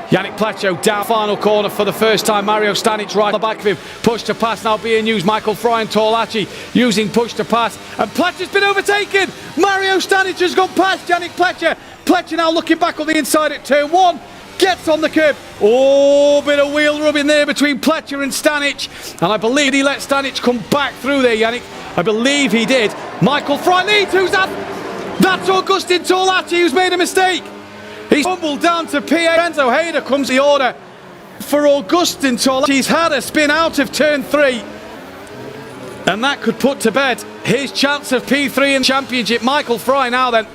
Yannick Pletcher down final corner for the first time. Mario Stanic right on the back of him. Push to pass now being used. Michael Fry and Tollaci using push to pass. And Pletcher's been overtaken. Mario Stanic has gone past Yannick Pletcher. Pletcher now looking back on the inside at turn 1. Gets on the curb. Oh, bit of wheel rubbing there between Pletcher and Stanic. And I believe he let Stanic come back through there, Yannick. I believe he did. Michael Fry leads. Who's that? That's Augustin Tollaci who's made a mistake. He's tumbled down to P8. Renzo Hader comes the order for Augustin Tollaci. He's had a spin out of turn 3. And that could put to bed his chance of P3 in the championship. Michael Fry now then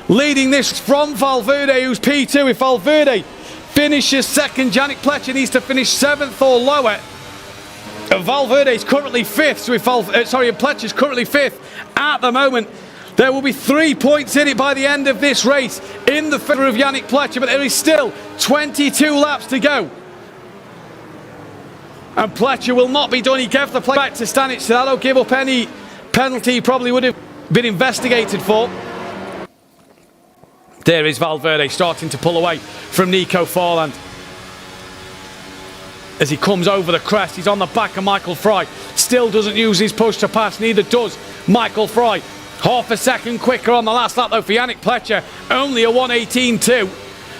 leading this from Valverde, who's P2. If Valverde finishes 2nd, Yannick Pletcher needs to finish 7th or lower. Valverde's currently 5th, so if Pletcher's currently 5th at the moment. There will be 3 points in it by the end of this race in the favour of Yannick Pletcher, but there is still 22 laps to go. And Pletcher will not be done. He gave the play back to Stanic, so that'll give up any penalty he probably would have been investigated for. There is Valverde starting to pull away from Nico Farland. As he comes over the crest, he's on the back of Michael Fry. Still doesn't use his push to pass, neither does Michael Fry. Half a second quicker on the last lap though for Yannick Pletcher, only a 1:18.2.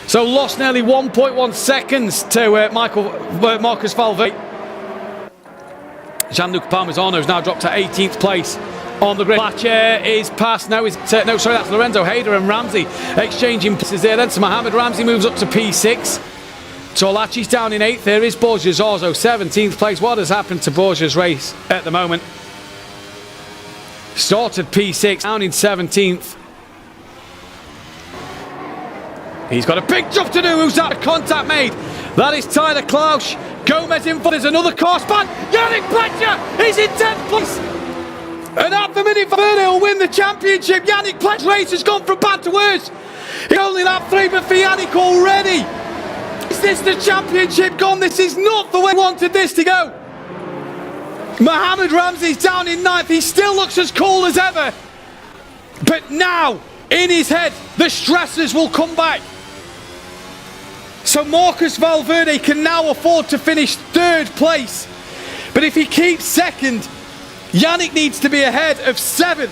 So lost nearly 1.1 seconds to Marcus Valverde. Jean-Luc Parmesano has now dropped to 18th place on the grid. Pletcher is past now. That's Lorenzo Hader and Ramsey exchanging passes there. Then to Mohamed Ramsey moves up to P6. Tollaci's down in 8th. There is Borges Orzo, 17th place. What has happened to Borges' race at the moment? Started P6, down in 17th. He's got a big jump to do. Who's that? Contact made. That is Tyler Klausch. Gomez in front. There's another car span. Yannick Pletcher is in 10th place. And at the minute, Valverde will win the championship. Yannick Pletcher's race has gone from bad to worse. It's only lap 3, but for Yannick already. Is this the championship gone? This is not the way he wanted this to go. Mohamed Ramsey's down in 9th. He still looks as cool as ever. But now, in his head, the stressors will come back. So Marcus Valverde can now afford to finish 3rd place. But if he keeps 2nd, Yannick needs to be ahead of 7th.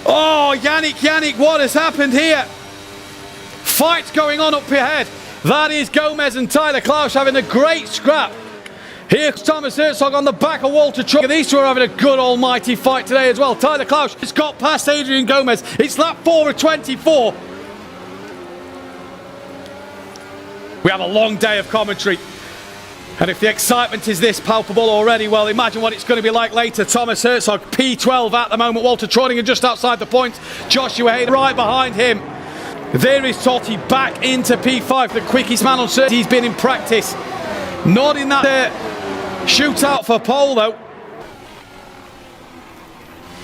Oh, Yannick, what has happened here? Fights going on up ahead. That is Gomez and Tyler Klausch having a great scrap. Here's Thomas Herzog on the back of Walter Troninger. These two are having a good almighty fight today as well. Tyler Klausch has got past Adrian Gomez. It's lap 4 of 24. We have a long day of commentary. And if the excitement is this palpable already, well, imagine what it's going to be like later. Thomas Herzog, P12 at the moment. Walter Troninger just outside the points. Joshua Hader right behind him. There is Totti back into P5. The quickest man on circuit. He's been in practice. Not in that shootout for pole, though.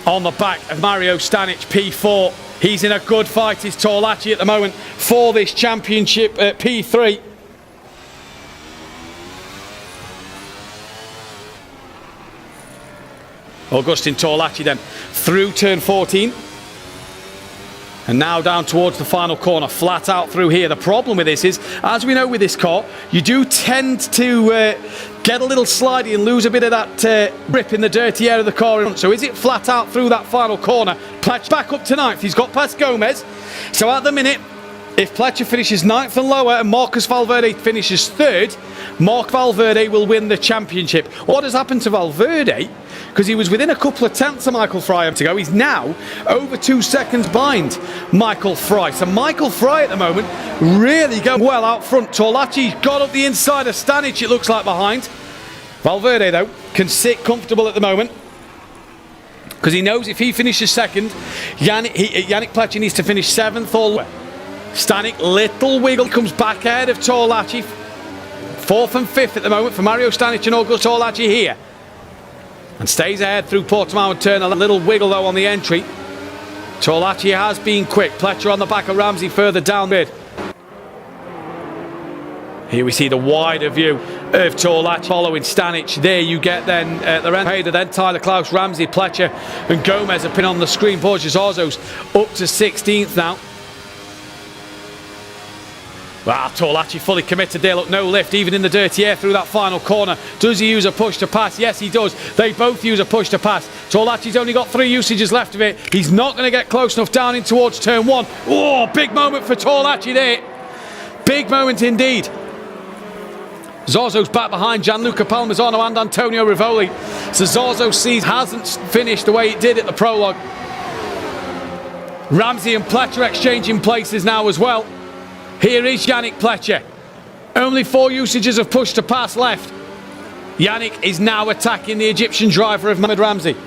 On the back of Mario Stanic, P4. He's in a good fight, is Tollaci at the moment for this championship at P3. Augustin Tollaci then through turn 14. And now down towards the final corner, flat out through here. The problem with this is, as we know with this car, you do tend to get a little slidey and lose a bit of that grip in the dirty air of the car. So is it flat out through that final corner? Pletcher back up to 9th. He's got past Gomez. So at the minute, If Pletcher finishes 9th and lower and Marcus Valverde finishes 3rd, Marc Valverde will win the championship. What has happened to Valverde? Because he was within a couple of tenths of Michael Fry to go. He's now over 2 seconds behind Michael Fry. So Michael Fry at the moment really going well out front. Torlaci got up the inside of Stanic, it looks like, behind. Valverde, though, can sit comfortable at the moment, because he knows if he finishes 2nd, Yannick Pletcher needs to finish 7th or lower. Stanic, little wiggle, comes back ahead of Torlaci. 4th and 5th at the moment for Mario Stanic and Augusto Torlaci here. And stays ahead through Portimao and turn. A little wiggle though on the entry. Torlaci has been quick. Pletcher on the back of Ramsey further down mid. Here we see the wider view of Torlaci following Stanic. There you get then the Renhader, then Tyler Klaus, Ramsey, Pletcher and Gomez are pinned on the screen. Borges Arzo's up to 16th now. Wow, Torlaci fully committed there. Look, no lift, even in the dirty air through that final corner. Does he use a push to pass? Yes, he does. They both use a push to pass. Torlaci's only got 3 usages left of it. He's not going to get close enough down in towards turn 1. Oh, big moment for Torlaci there. Big moment indeed. Zorzo's back behind Gianluca Palmisano and Antonio Rivoli. So Zorzo sees hasn't finished the way it did at the prologue. Ramsey and Pletcher exchanging places now as well. Here is Yannick Pletcher. Only 4 usages of push to pass left. Yannick is now attacking the Egyptian driver of Mohamed Ramsey.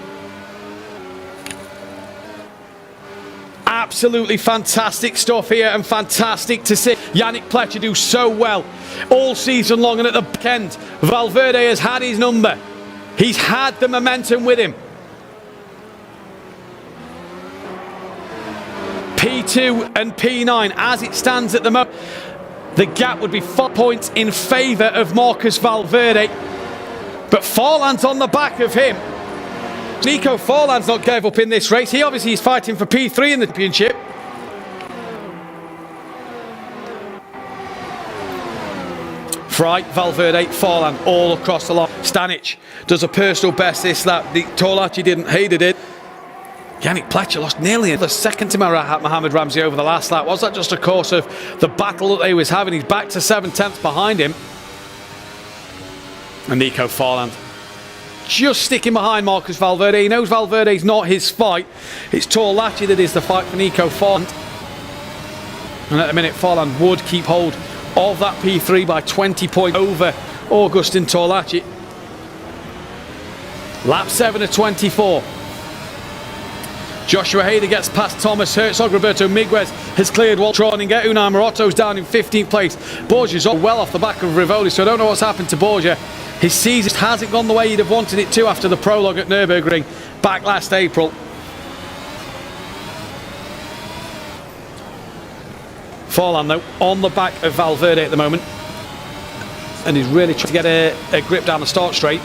Absolutely fantastic stuff here, and fantastic to see Yannick Pletcher do so well all season long, and at the back end Valverde has had his number. He's had the momentum with him. P2 and P9 as it stands at the moment. The gap would be 4 points in favour of Marcus Valverde, but Forlan's on the back of him. Nico Forlan's not gave up in this race. He obviously is fighting for P3 in the championship. Fry, Valverde, Forlan all across the line. Stanic does a personal best this lap. Torlaci didn't, Hayder did. Yannick Pletcher lost nearly the second to Mohamed Ramsey over the last lap. Was that just a course of the battle that they was having? He's back to 7/10 behind him. And Nico Forlan just sticking behind Marcus Valverde. He knows Valverde's not his fight. It's Torlaci that is the fight for Nico Forlan. And at the minute, Forlan would keep hold of that P3 by 20 points over Augustin Torlaci. Lap 7 of 24. Joshua Hayder gets past Thomas Herzog. Roberto Miguez has cleared Walt Troninger. Unai Morotto's down in 15th place. Borges well off the back of Rivoli, so I don't know what's happened to Borgia. His season hasn't gone the way he'd have wanted it to after the prologue at Nürburgring back last April. Forlan, though, on the back of Valverde at the moment, and he's really trying to get a grip down the start straight.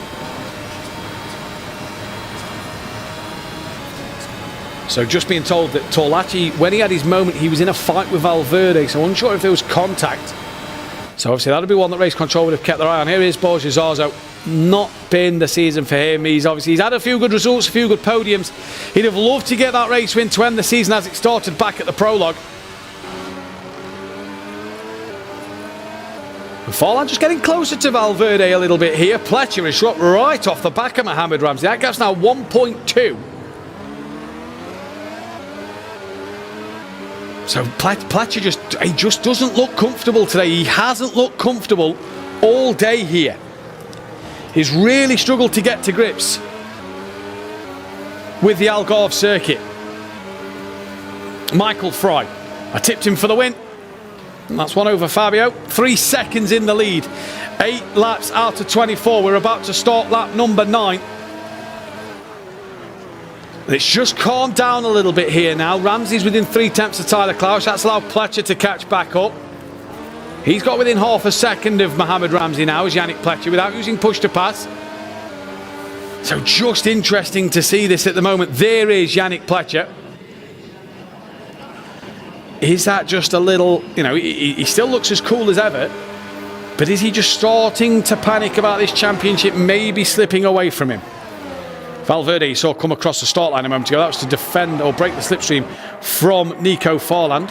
So just being told that Torlaci, when he had his moment, he was in a fight with Valverde, so unsure if there was contact. So obviously that'll be one that race control would have kept their eye on. Here is Borges Arzo. Not been the season for him. He's had a few good results, a few good podiums. He'd have loved to get that race win to end the season as it started back at the prologue. And Forlan just getting closer to Valverde a little bit here. Pletcher is shot right off the back of Mohamed Ramsey. That gap's now 1.2. So Pletcher just doesn't look comfortable today. He hasn't looked comfortable all day here. He's really struggled to get to grips with the Algarve circuit. Michael Fry, I tipped him for the win. And that's one over Fabio. 3 seconds in the lead. 8 laps out of 24. We're about to start lap number 9. It's just calmed down a little bit here now. Ramsey's within 3/10 of Tyler Klaus. That's allowed Pletcher to catch back up. He's got within half a second of Mohamed Ramsey now as Yannick Pletcher without using push to pass. So just interesting to see this at the moment. There is Yannick Pletcher. Is that just a little, he still looks as cool as ever, but is he just starting to panic about this championship maybe slipping away from him? Valverde you saw come across the start line a moment ago. That was to defend or break the slipstream from Nico Forlan.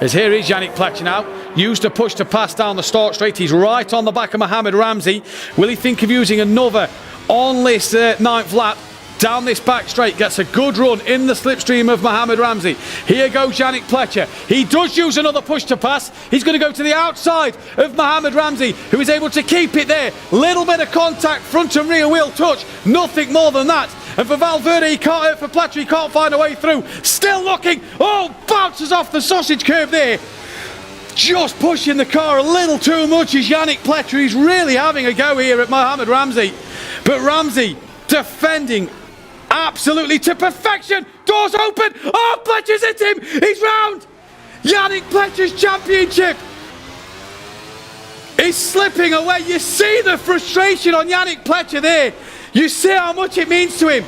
As here is Yannick Pletcher now. Used a push to pass down the start straight. He's right on the back of Mohamed Ramzi. Will he think of using another on this ninth lap? Down this back straight, gets a good run in the slipstream of Mohamed Ramzi. Here goes Yannick Pletcher. He does use another push to pass. He's going to go to the outside of Mohamed Ramzi, who is able to keep it there. Little bit of contact, front and rear wheel touch, nothing more than that. And for Valverde, for Pletcher, he can't find a way through. Still looking. Oh, bounces off the sausage curve there. Just pushing the car a little too much is Yannick Pletcher. He's really having a go here at Mohamed Ramzi. But Ramzi defending absolutely to perfection. Doors open. Oh, Pletcher's hit him. He's round. Yannick Pletcher's championship is slipping away. You see the frustration on Yannick Pletcher there. You see how much it means to him.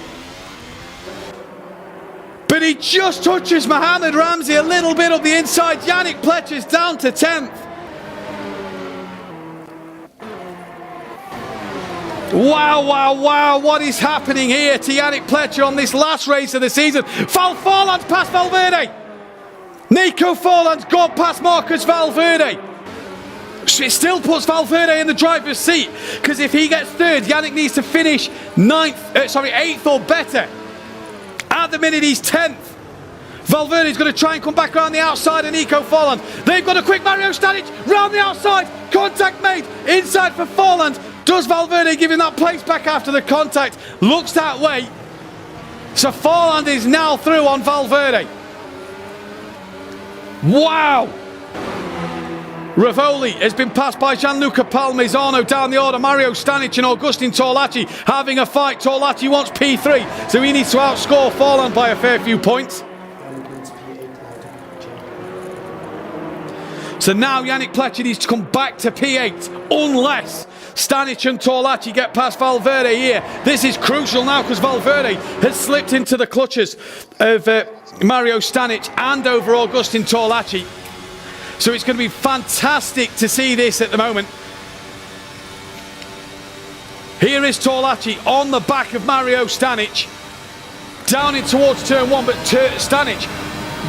But he just touches Mohamed Ramzi a little bit up the inside. Yannick Pletcher's down to 10th. Wow, wow, wow, what is happening here to Yannick Pletcher on this last race of the season? Forland's past Valverde. Nico Forland's gone past Marcus Valverde. It still puts Valverde in the driver's seat, because if he gets third, Yannick needs to finish 8th or better. At the minute, he's 10th. Valverde's going to try and come back around the outside of Nico Forland. They've got a quick Mario Stanic round the outside. Contact made inside for Forland. Does Valverde give him that place back after the contact? Looks that way. So Forland is now through on Valverde. Wow! Rivoli has been passed by Gianluca Palmisano down the order. Mario Stanic and Augustin Torlacci having a fight. Torlacci wants P3, so he needs to outscore Forland by a fair few points. So now Yannick Pletcher needs to come back to P8, unless Stanic and Torlacci get past Valverde here. This is crucial now, because Valverde has slipped into the clutches of Mario Stanic and over Augustin Torlacci. So it's going to be fantastic to see this at the moment. Here is Torlacci on the back of Mario Stanic. Down in towards turn one, but Stanic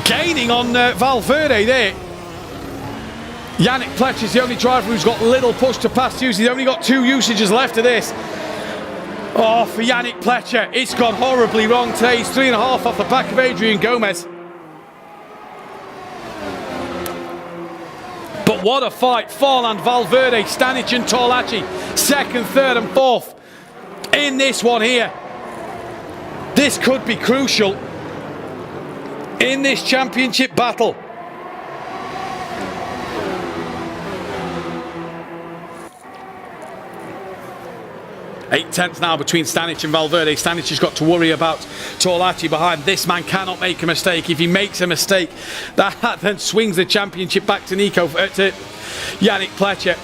gaining on Valverde there. Yannick Pletcher is the only driver who's got little push to pass use. He's only got 2 usages left of this. Oh, for Yannick Pletcher, it's gone horribly wrong today. He's 3.5 off the back of Adrian Gomez. But what a fight. Forland, Valverde, Stanic and Torlacci. 2nd, 3rd and 4th in this one here. This could be crucial in this championship battle. Eight tenths now between Stanic and Valverde. Stanic has got to worry about Torlacci behind. This man cannot make a mistake. If he makes a mistake, that then swings the championship back to Yannick Pletcher.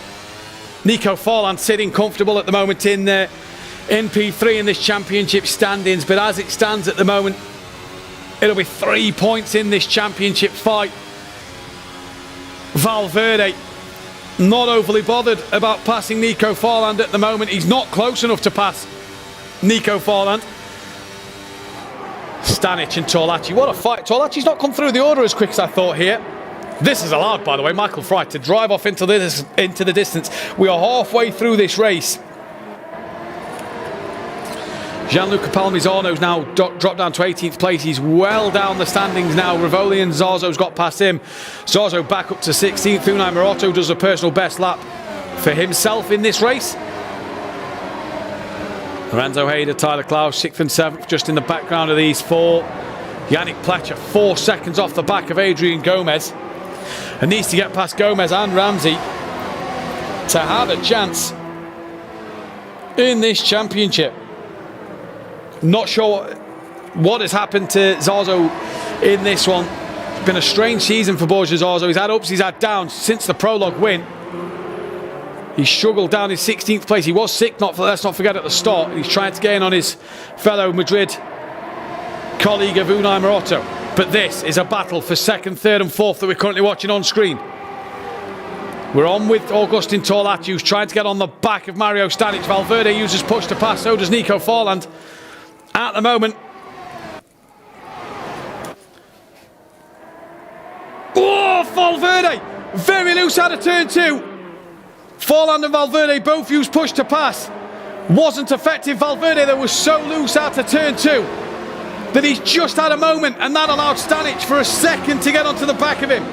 Nico Forland sitting comfortable at the moment in P3 in this championship standings. But as it stands at the moment, it'll be 3 points in this championship fight. Valverde not overly bothered about passing Nico Forland at the moment. He's not close enough to pass Nico Forland. Stanic and Torlacci, what a fight. Torlacci's not come through the order as quick as I thought here. This is allowed, by the way, Michael Fry to drive off into the distance. We are halfway through this race. Gianluca Palmisano's now dropped down to 18th place. He's well down the standings now. Rivoli and Zarzo's got past him. Zarzo back up to 16th. Unai Morotto does a personal best lap for himself in this race. Lorenzo Hayder, Tyler Klaus, 6th and 7th, just in the background of these 4. Yannick Pletcher, 4 seconds off the back of Adrian Gomez. And needs to get past Gomez and Ramzi to have a chance in this championship. Not sure what has happened to Zarzo in this one. It's been a strange season for Borja Zarzo. He's had ups, he's had downs since the prologue win. He struggled down his 16th place. He was sick, let's not forget, at the start. He's trying to gain on his fellow Madrid colleague of Unai Morotto. But this is a battle for 2nd, 3rd and 4th that we're currently watching on screen. We're on with Augustin Torlacci, who's trying to get on the back of Mario Stanic. Valverde uses push to pass, so does Nico Forland. At the moment. Oh, Valverde, very loose out of turn 2. Forland and Valverde both used push to pass. Wasn't effective. Valverde, though, was so loose out of turn 2 that he's just had a moment, and that allowed Stanic for a second to get onto the back of him.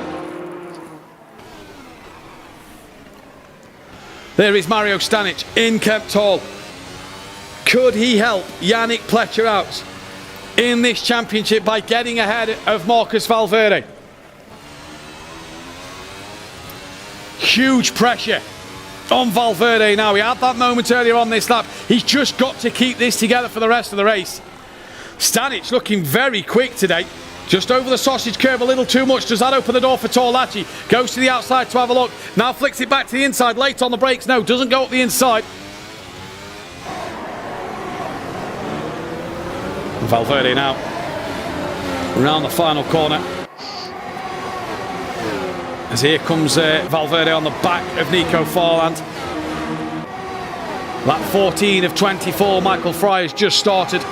There is Mario Stanic in Kempt Hall. Could he help Yannick Pletcher out in this championship by getting ahead of Marcus Valverde? Huge pressure on Valverde now. He had that moment earlier on this lap. He's just got to keep this together for the rest of the race. Stanic looking very quick today. Just over the sausage curve a little too much. Does that open the door for Torlacci? Goes to the outside to have a look. Now flicks it back to the inside. Late on the brakes. No, doesn't go up the inside. Valverde now around the final corner. As here comes Valverde on the back of Nico Forland. Lap 14 of 24, Michael Fry has just started.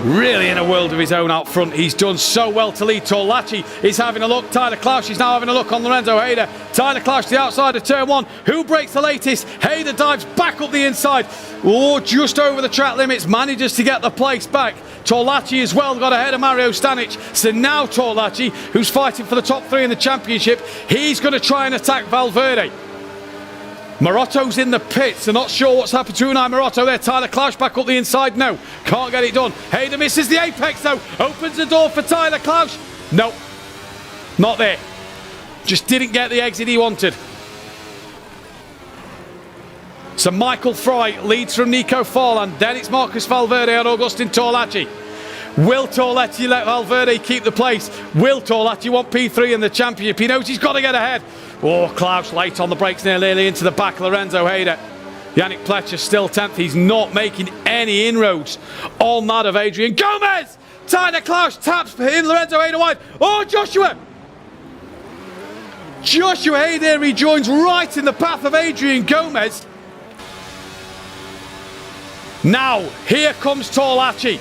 Really in a world of his own out front. He's done so well to lead. Torlacci is having a look. Tyler Klausch is now having a look on Lorenzo Hayder. Tyler Klausch to the outside of turn 1. Who breaks the latest? Hayder dives back up the inside. Oh, just over the track limits. Manages to get the place back. Torlacci as well got ahead of Mario Stanic. So now Torlacci, who's fighting for the top 3 in the championship, he's going to try and attack Valverde. Morotto's in the pits. They're not sure what's happened to Unai Morotto there. Tyler Klausch back up the inside. No, can't get it done. Hayder misses the apex though. Opens the door for Tyler Klausch. No, not there. Just didn't get the exit he wanted. So Michael Fry leads from Nico Forland. Then it's Marcus Valverde and Augustin Torlacci. Will Torlacci let Valverde keep the place? Will Torlacci want P3 in the championship? He knows he's got to get ahead. Oh, Klausch late on the brakes nearly into the back of Lorenzo Hayder. Yannick Pletcher still 10th. He's not making any inroads on that of Adrian Gomez. Tyler Klausch taps in Lorenzo Hayder wide. Oh, Joshua Hayder rejoins right in the path of Adrian Gomez. Now, here comes Torlacci.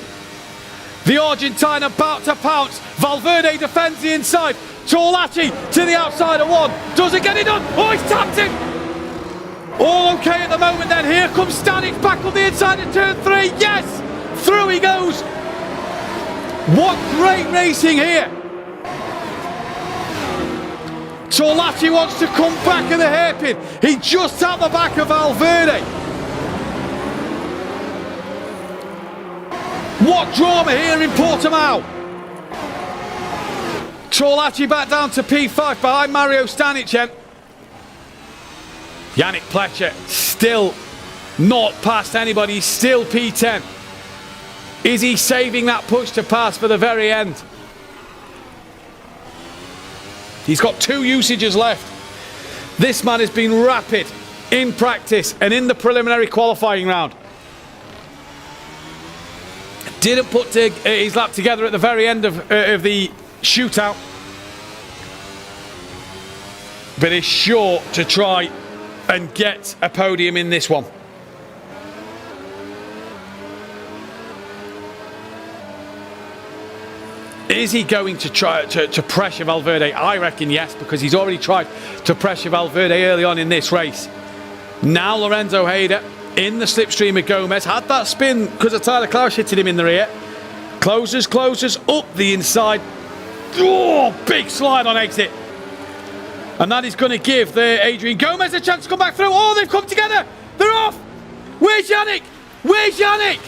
The Argentine about to pounce. Valverde defends the inside. Torlacci to the outside of 1. Doesn't get it done. Oh, he's tapped him. All okay at the moment then. Here comes Stanic back on the inside of turn 3. Yes! Through he goes. What great racing here. Torlacci wants to come back in the hairpin. He just tapped the back of Valverde. What drama here in Portimao. Torlacci back down to P5 behind Mario Stanic. Yannick Pletcher still not past anybody. He's still P10. Is he saving that push to pass for the very end? He's got 2 usages left. This man has been rapid in practice and in the preliminary qualifying round. Didn't put his lap together at the very end of the shootout, but is sure to try and get a podium in this one. Is he going to try to pressure Valverde? I reckon yes, because he's already tried to pressure Valverde early on in this race. Now Lorenzo Hayder in the slipstream of Gomez. Had that spin because of Tyler Klausch hitting him in the rear. Closes up the inside. Oh, big slide on exit. And that is going to give the Adrian Gomez a chance to come back through. Oh, they've come together. They're off. Where's Yannick? Where's Yannick?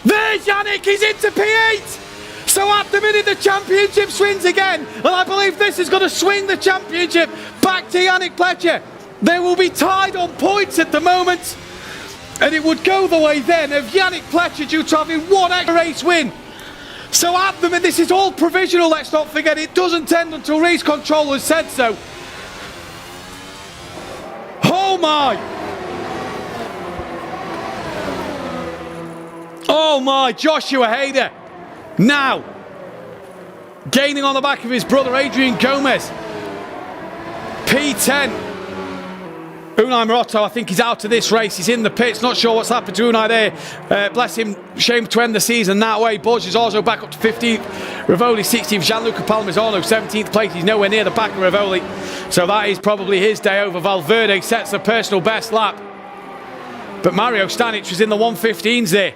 There's Yannick. He's into P8. So at the minute the championship swings again. And I believe this is going to swing the championship back to Yannick Pletcher. They will be tied on points at the moment. And it would go the way then of Yannick Pletcher due to having 1 extra race win. So at the minute, this is all provisional, let's not forget. It doesn't end until race control has said so. Oh my! Oh my, Joshua Hayder. Now, gaining on the back of his brother Adrian Gomez. P10. Unai Morotto, I think he's out of this race. He's in the pits. Not sure what's happened to Unai there. Bless him. Shame to end the season that way. Borges also back up to 15th. Rivoli 16th. Gianluca Palmisano 17th place. He's nowhere near the back of Rivoli. So that is probably his day over. Valverde sets the personal best lap. But Mario Stanic was in the 1:15s there.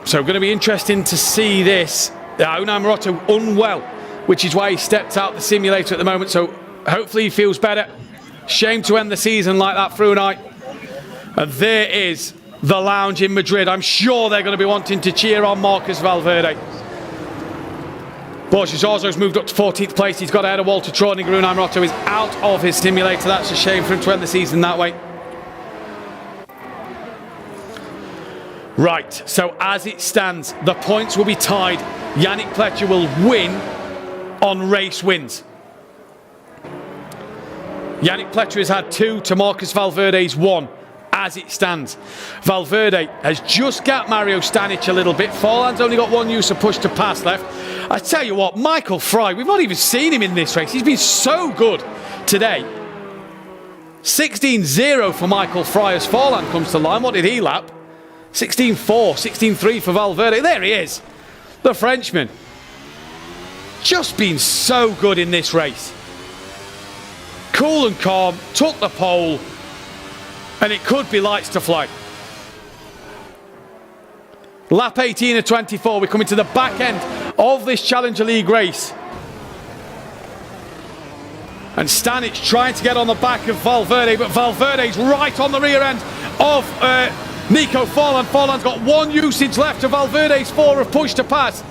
So going to be interesting to see this. Unai Morotto unwell, which is why he stepped out the simulator at the moment. So hopefully he feels better. Shame to end the season like that for Unai. And there is the lounge in Madrid. I'm sure they're going to be wanting to cheer on Marcus Valverde. Borges Orzo's moved up to 14th place. He's got ahead of Walter Trauninger. Unai Morotto is out of his simulator. That's a shame for him to end the season that way. Right, so as it stands, the points will be tied. Yannick Pletcher will win on race wins. Yannick Pletcher has had 2 to Marcus Valverde's 1 as it stands. Valverde has just gapped Mario Stanic a little bit. Forlan's only got 1 use of push to pass left. I tell you what, Michael Fry, we've not even seen him in this race. He's been so good today. 16-0 for Michael Fry as Forlan comes to line. What did he lap? 16-4, 16-3 for Valverde. There he is. The Frenchman. Just been so good in this race. Cool and calm, took the pole, and it could be lights to fly. Lap 18 of 24. We're coming to the back end of this Challenger League race. And Stanic trying to get on the back of Valverde, but Valverde's right on the rear end of Nico Forlan. Forlan's got 1 usage left of Valverde's 4 of push to pass.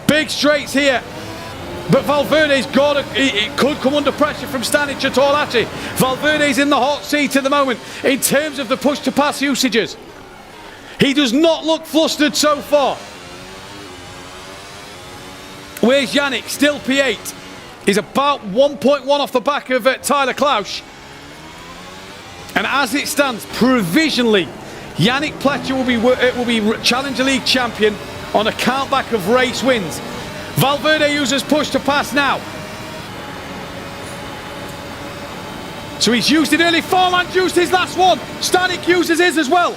Big straights here. But Valverde's got it could come under pressure from Stanic and Torlaci. Valverde's in the hot seat at the moment in terms of the push to pass usages. He does not look flustered so far. Where's Yannick? Still P8. He's about 1.1 off the back of Tyler Klausch. And as it stands, provisionally, Yannick Pletcher will be Challenger League champion on account back of race wins. Valverde uses push to pass now. So he's used it early. Forlan used his last one. Stanic uses his as well.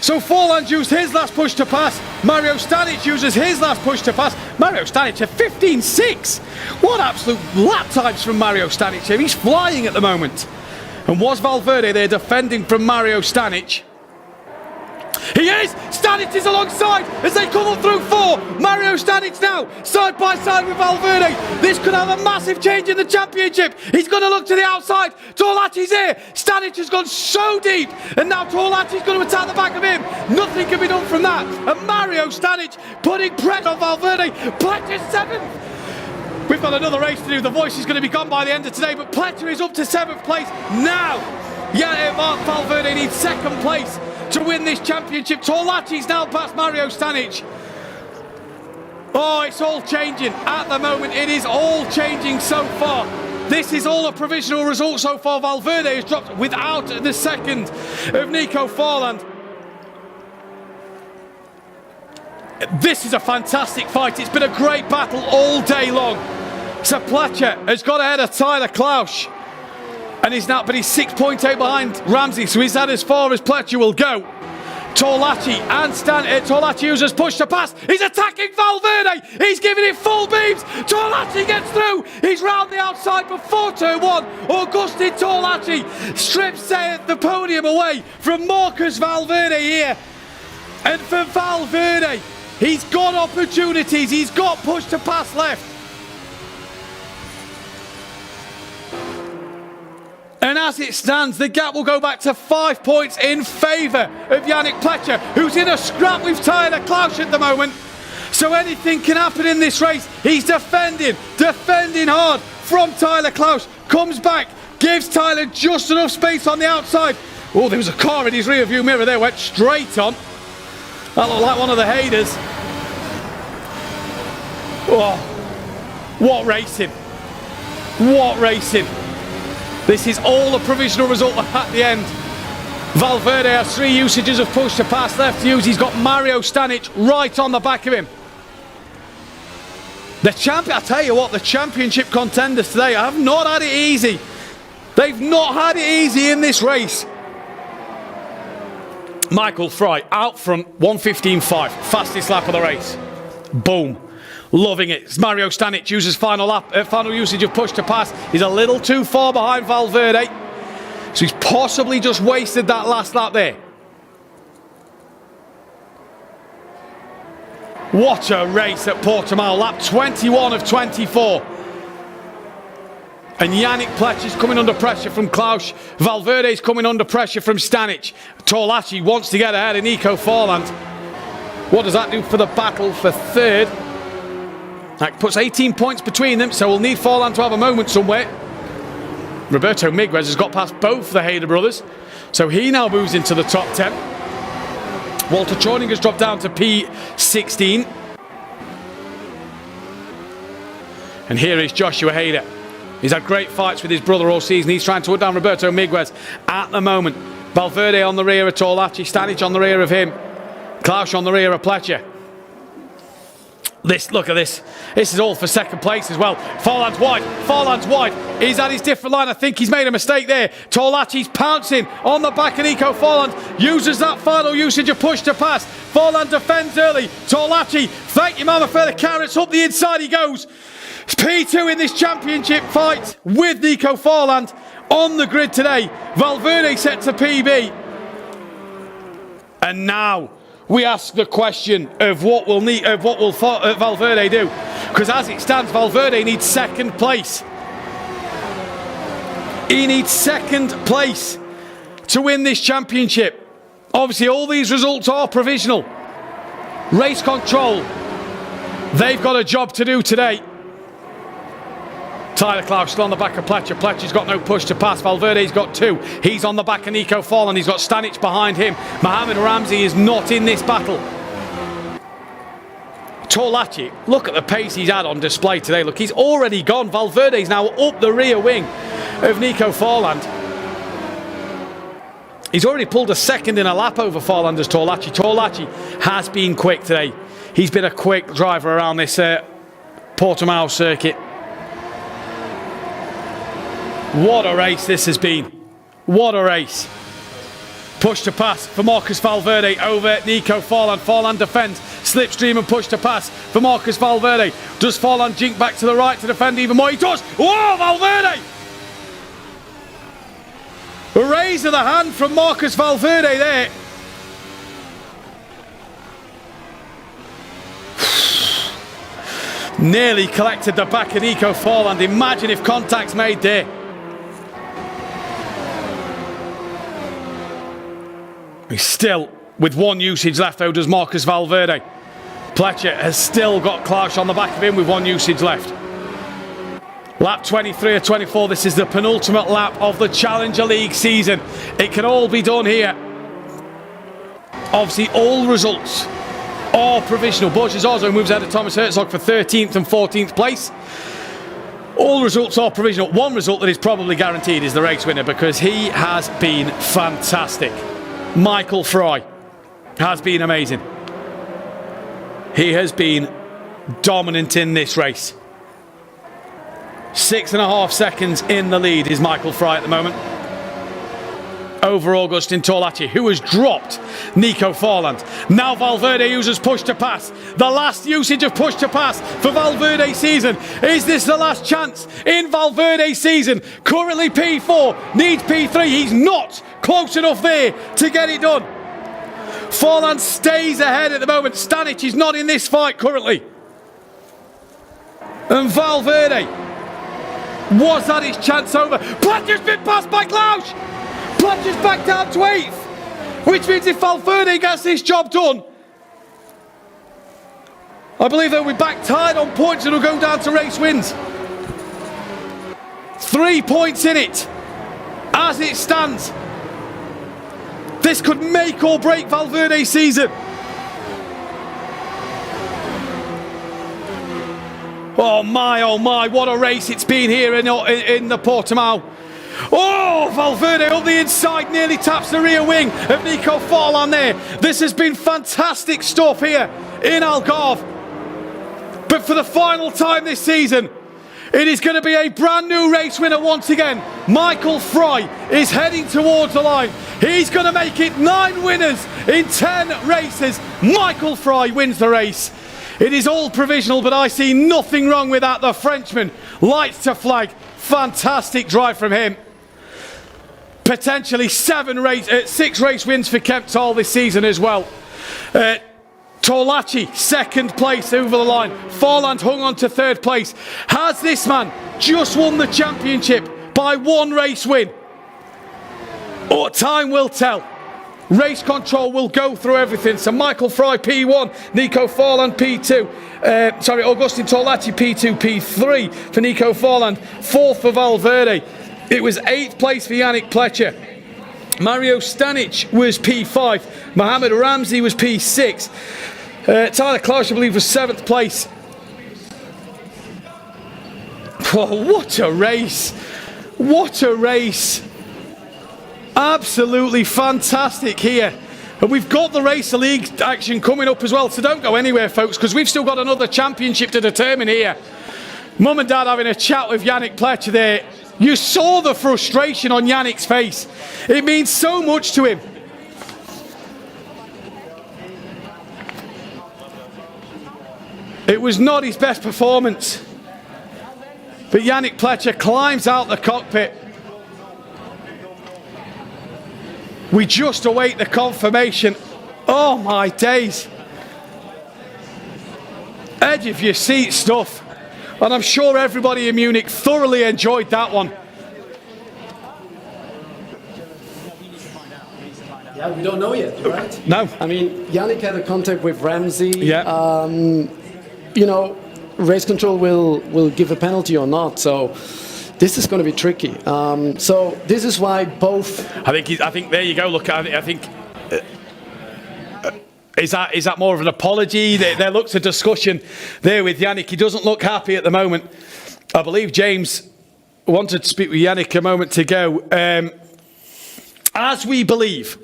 So Forlan used his last push to pass. Mario Stanic uses his last push to pass. Mario Stanic at 15.6. What absolute lap times from Mario Stanic here. He's flying at the moment. And was Valverde there defending from Mario Stanic? He is! Stanic is alongside as they come up through 4. Mario Stanic now, side by side with Valverde. This could have a massive change in the championship. He's going to look to the outside. Torlaci's here. Stanic has gone so deep. And now Torlaci's going to attack the back of him. Nothing can be done from that. And Mario Stanic putting pressure on Valverde. Pletcher's 7th. We've got another race to do. The voice is going to be gone by the end of today. But Pletcher is up to 7th place now. Yeah, Mark Valverde needs 2nd place to win this championship. Torlaci's now past Mario Stanic. Oh, it's all changing at the moment. It is all changing so far. This is all a provisional result so far. Valverde has dropped without the 2nd of Nico Forlan. This is a fantastic fight. It's been a great battle all day long. So Pletcher has got ahead of Tyler Klausch. And he's 6.8 behind Ramsey, so he's had as far as Pletcher will go. Torlaci and Torlaci uses push to pass. He's attacking Valverde. He's giving it full beams. Torlaci gets through. He's round the outside before turn 1. Augustin Torlaci strips the podium away from Marcus Valverde here. And for Valverde, he's got opportunities. He's got push to pass left. And as it stands, the gap will go back to 5 points in favour of Yannick Pletcher, who's in a scrap with Tyler Klausch at the moment. So anything can happen in this race. He's defending hard from Tyler Klausch. Comes back, gives Tyler just enough space on the outside. Oh, there was a car in his rear view mirror there, went straight on. That looked like one of the Haders. Oh, what racing. What racing. This is all a provisional result at the end. Valverde has 3 usages of push to pass left to use. He's got Mario Stanic right on the back of him. The champion, I tell you what, the championship contenders today have not had it easy. They've not had it easy in this race. Michael Fry out front, 1:15.5, fastest lap of the race. Boom. Loving it. Mario Stanic uses final usage of push to pass. He's a little too far behind Valverde. So he's possibly just wasted that last lap there. What a race at Portimao, lap 21 of 24. And Yannick Pletcher's coming under pressure from Klaus. Valverde's coming under pressure from Stanic. Torlachi wants to get ahead of Nico Forland. What does that do for the battle for third? That puts 18 points between them, so we'll need Forland to have a moment somewhere. Roberto Miguez has got past both the Hayder brothers, so he now moves into the top 10. Walter Choining has dropped down to P16. And here is Joshua Hayder. He's had great fights with his brother all season. He's trying to put down Roberto Miguez at the moment. Valverde on the rear of Torlachi, Stanic on the rear of him, Klaus on the rear of Pletcher. Look at this. This is all for second place as well. Forland's wide. He's at his different line. I think he's made a mistake there. Torlachi's pouncing on the back of Nico Forland. Uses that final usage of push to pass. Forland defends early. Torlachi, thank you mama for the carrots. Up the inside he goes. It's P2 in this championship fight with Nico Forland on the grid today. Valverde set to PB. And now we ask the question of what will Valverde do? Because as it stands, Valverde needs second place. He needs second place to win this championship. Obviously, all these results are provisional. Race control, they've got a job to do today. Tyler Klaus still on the back of Pletcher. Pletcher's got no push to pass. Valverde's got two. He's on the back of Nico Forland. He's got Stanic behind him. Mohamed Ramsey is not in this battle. Torlachi, look at the pace he's had on display today. Look, he's already gone. Valverde's now up the rear wing of Nico Forland. He's already pulled a second in a lap over Forland as Torlachi. Torlachi has been quick today. He's been a quick driver around this Portimao circuit. What a race this has been. What a race. Push to pass for Marcus Valverde over Nico Forland. Forland defends. Slipstream and push to pass for Marcus Valverde. Does Forland jink back to the right to defend even more? He does. Whoa, Valverde! A raise of the hand from Marcus Valverde there. Nearly collected the back of Nico Forland. Imagine if contact's made there. He's still with one usage left though, does Marcus Valverde. Pletcher has still got Klaus on the back of him with one usage left. Lap 23 or 24, this is the penultimate lap of the Challenger League season. It can all be done here. Obviously all results are provisional. Borges Orzo moves ahead of Thomas Herzog for 13th and 14th place. All results are provisional. One result that is probably guaranteed is the race winner because he has been fantastic. Michael Fry has been amazing. He has been dominant in this race. 6.5 seconds in the lead is Michael Fry at the moment. Over Augustin Torlachi, who has dropped Nico Forland. Now Valverde uses push to pass. The last usage of push to pass for Valverde's season. Is this the last chance in Valverde's season? Currently P4, needs P3. He's not close enough there to get it done. Forland stays ahead at the moment. Stanic is not in this fight currently. And Valverde, was that his chance over? Pletcher's been passed by Klaus. Pletcher's back down to 8th, which means if Valverde gets this job done, I believe they'll be back tied on points and will go down to race wins. 3 points in it as it stands. This could make or break Valverde's season. Oh my, what a race it's been here in the Portimao. Oh, Valverde up the inside, nearly taps the rear wing of Nico Forland there. This has been fantastic stuff here in Algarve. But for the final time this season, it is going to be a brand new race winner once again. Michael Fry is heading towards the line. He's going to make it 9 winners in 10 races. Michael Fry wins the race. It is all provisional, but I see nothing wrong with that. The Frenchman lights to flag. Fantastic drive from him. Potentially 6 race wins for Kemptol this season as well. Torlachi, second place over the line. Forland hung on to third place. Has this man just won the championship by 1 race win? Or time will tell. Race control will go through everything. So Michael Fry P1, Nico Forland P2. Augustin Torlachi P2, P3 for Nico Forland. 4th for Valverde. It was 8th place for Yannick Pletcher. Mario Stanic was P5. Mohamed Ramsey was P6. Tyler Klaus, I believe, was 7th place. Oh, what a race! What a race! Absolutely fantastic here. And we've got the Racer League action coming up as well, so don't go anywhere, folks, because we've still got another championship to determine here. Mum and Dad having a chat with Yannick Pletcher there. You saw the frustration on Yannick's face. It means so much to him. It was not his best performance. But Yannick Pletcher climbs out the cockpit. We just await the confirmation. Oh my days. Edge of your seat stuff. And I'm sure everybody in Munich thoroughly enjoyed that one. Yeah, we don't know yet, right? No. I mean, Yannick had a contact with Ramsey. Yeah. You know, race control will give a penalty or not. So this is going to be tricky. So this is why both. I think there you go. Look, I think. Is that more of an apology? There looks a discussion there with Yannick. He doesn't look happy at the moment. I believe James wanted to speak with Yannick a moment ago. As we believe.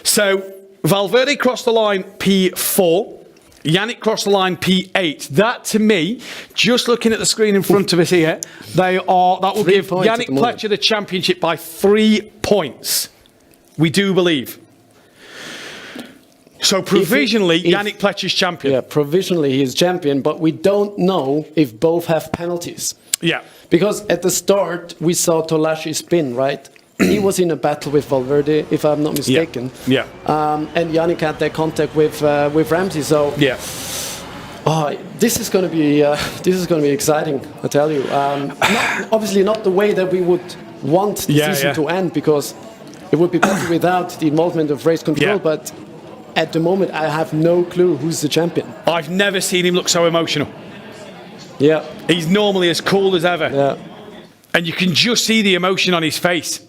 So Valverde crossed the line P4. Yannick crossed the line P8. That, to me, just looking at the screen in front of us here, that will give Yannick Pletcher the championship by 3 points. We do believe. So provisionally, Yannick Pletcher's champion. Yeah, provisionally he is champion, but we don't know if both have penalties. Yeah. Because at the start, we saw Torlachi spin, right? He was in a battle with Valverde, if I'm not mistaken. Yeah. And Yannick had that contact with Ramsey. So yeah. This is going to be exciting. I tell you. Obviously not the way that we would want the season to end, because it would be better without the involvement of race control. Yeah. But at the moment, I have no clue who's the champion. I've never seen him look so emotional. Yeah. He's normally as cool as ever. Yeah. And you can just see the emotion on his face.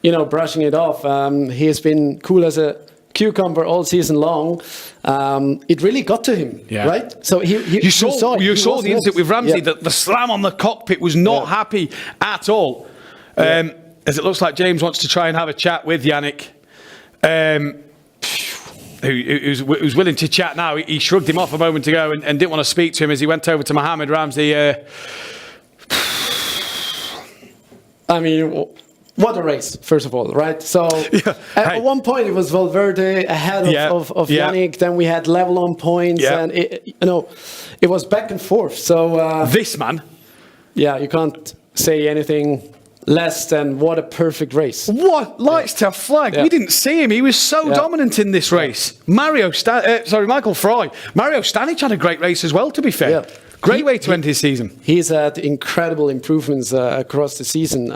You know, brushing it off. He has been cool as a cucumber all season long. It really got to him, right? So you saw the incident with Ramsey. That the slam on the cockpit was not happy at all. As it looks like James wants to try and have a chat with Yannick. Who's willing to chat now. He shrugged him off a moment ago and didn't want to speak to him as he went over to Mohamed Ramsey. I mean, what a race, first of all, right? So at one point it was Valverde ahead of Yannick. Then we had level on points, and it was back and forth. So this man, you can't say anything less than what a perfect race. What lights to flag? Yeah. We didn't see him. He was so dominant in this race. Michael Fry. Mario Stanic had a great race as well, to be fair. Yeah. Great way to end his season. He's had incredible improvements across the season.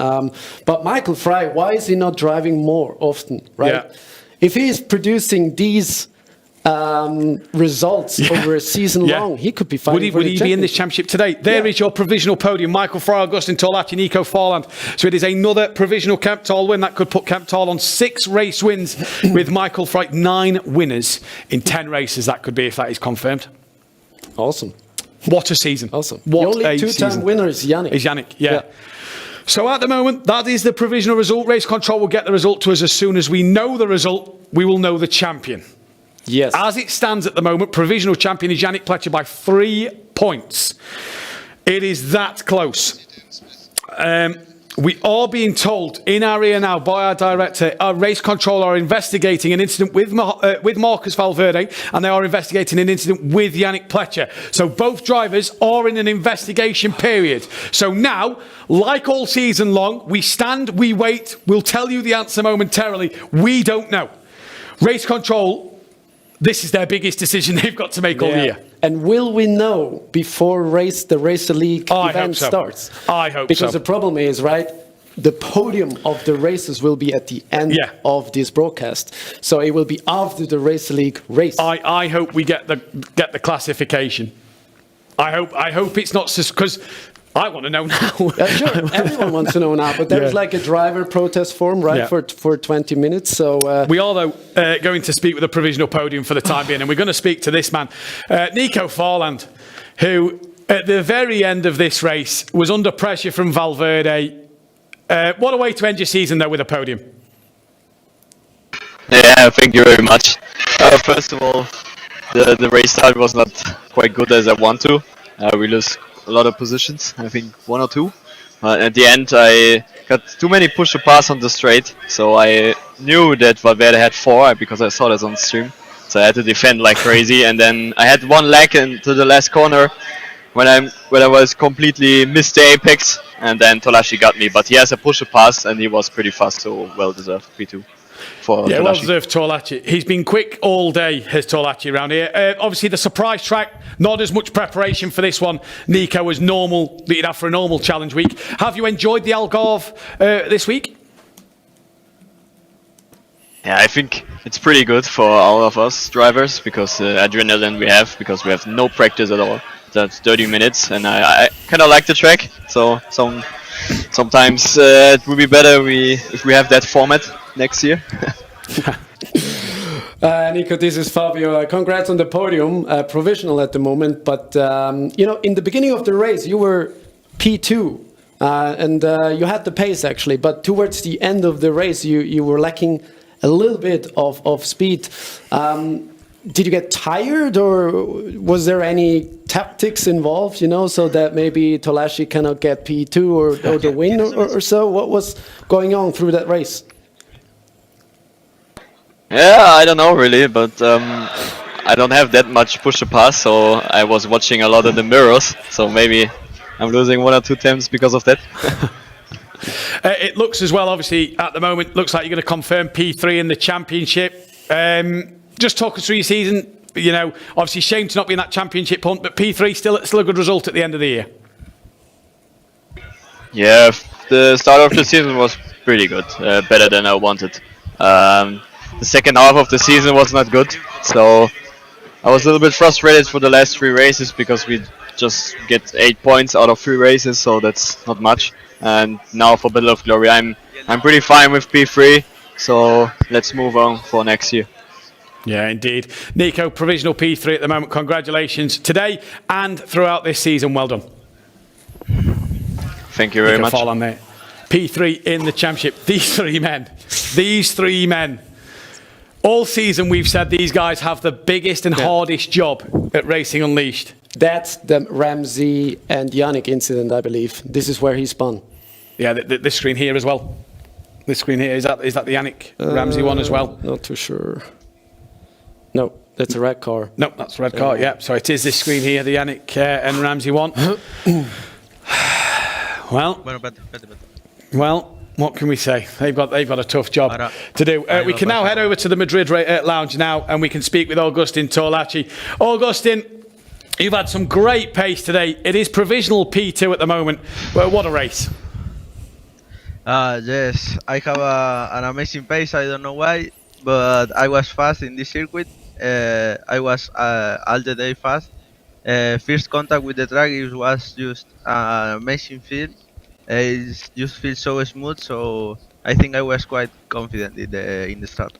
But Michael Fry, why is he not driving more often, right? Yeah. If he is producing these results over a season long, he could be fighting Would he be in this championship today? There is your provisional podium. Michael Fry, Augustin Torlachi, Nico Forland. So it is another provisional Kemptol win. That could put Kemptol on 6 race wins with Michael Fry. 9 winners in 10 races. That could be if that is confirmed. Awesome. What a season. Awesome. What the only 2-time winner is Yannick. Yeah. So at the moment, that is the provisional result. Race control will get the result to us as soon as we know the result. We will know the champion. Yes. As it stands at the moment, provisional champion is Yannick Pletcher by 3 points. It is that close. We are being told in our ear now by our director, our race control are investigating an incident with Marcus Valverde, and they are investigating an incident with Yannick Pletcher. So both drivers are in an investigation period. So now, like all season long, we stand, we wait, we'll tell you the answer momentarily. We don't know. Race control, this is their biggest decision they've got to make all year. And will we know before the Racer League event starts? I hope so. Because the problem is, right, the podium of the races will be at the end of this broadcast. So it will be after the Racer League race. I hope we get the classification. I hope it's not because I want to know now. Sure, everyone wants to know now, but there's like a driver protest form, right, for 20 minutes. So we are, though, going to speak with the provisional podium for the time being, and we're going to speak to this man, Nico Farland, who at the very end of this race was under pressure from Valverde. What a way to end your season, though, with a podium. Yeah, thank you very much. First of all, the race start was not quite good as I want to. We lost a lot of positions, I think 1 or 2. At the end, I got too many push-to-pass on the straight, so I knew that Valverde had 4 because I saw this on stream. So I had to defend like crazy, and then I had 1 lag into the last corner when I was completely missed the apex, and then Tolashi got me. But he has a push-to-pass, and he was pretty fast, so well-deserved P2. Yeah, well deserved Tolachi. He's been quick all day, has Tolachi around here. Obviously, the surprise track, not as much preparation for this one, Nico, as normal that you'd have for a normal challenge week. Have you enjoyed the Algarve this week? Yeah, I think it's pretty good for all of us drivers because adrenaline we have, because we have no practice at all. That's 30 minutes, and I kind of like the track. So sometimes it would be better if we have that format next year. Nico, this is Fabio. Congrats on the podium, provisional at the moment. But in the beginning of the race, you were P2, and you had the pace actually. But towards the end of the race, you were lacking a little bit of speed. Did you get tired, or was there any tactics involved, so that maybe Tolashi cannot get P2 or the win or so? What was going on through that race? Yeah, I don't know really, but I don't have that much push-to-pass, so I was watching a lot of the mirrors, so maybe I'm losing 1 or 2 times because of that. It looks as well, obviously, at the moment, looks like you're going to confirm P3 in the championship. Just talk us through your season. Obviously, shame to not be in that championship hunt, but P3 still a good result at the end of the year. Yeah, the start of the season was pretty good, better than I wanted. The second half of the season was not good, so I was a little bit frustrated for the last 3 races because we just get 8 points out of 3 races, so that's not much. And now for Battle of Glory, I'm pretty fine with P3, so let's move on for next year. Yeah, indeed. Nico, provisional P3 at the moment. Congratulations today and throughout this season. Well done. Thank you very much. Fall on there. P3 in the championship. These three men. All season we've said these guys have the biggest and hardest job at Racing Unleashed. That's the Ramsey and Yannick incident, I believe. This is where he spun. Yeah, this screen here as well. This screen here, is that the Yannick Ramsey one as well? Not too sure. No, that's a red car. No, that's a red car, yeah. So it is this screen here, the Yannick and Ramsey one. Well, what can we say? They've got a tough job to do. We can now head over to the Madrid lounge now, and we can speak with Agustin Tolachi. Agustin, you've had some great pace today. It is provisional P2 at the moment. Well, what a race. Yes, I have an amazing pace. I don't know why, but I was fast in this circuit. I was all the day fast. First contact with the track, it was just an amazing feel. It just feels so smooth, so I think I was quite confident in the start.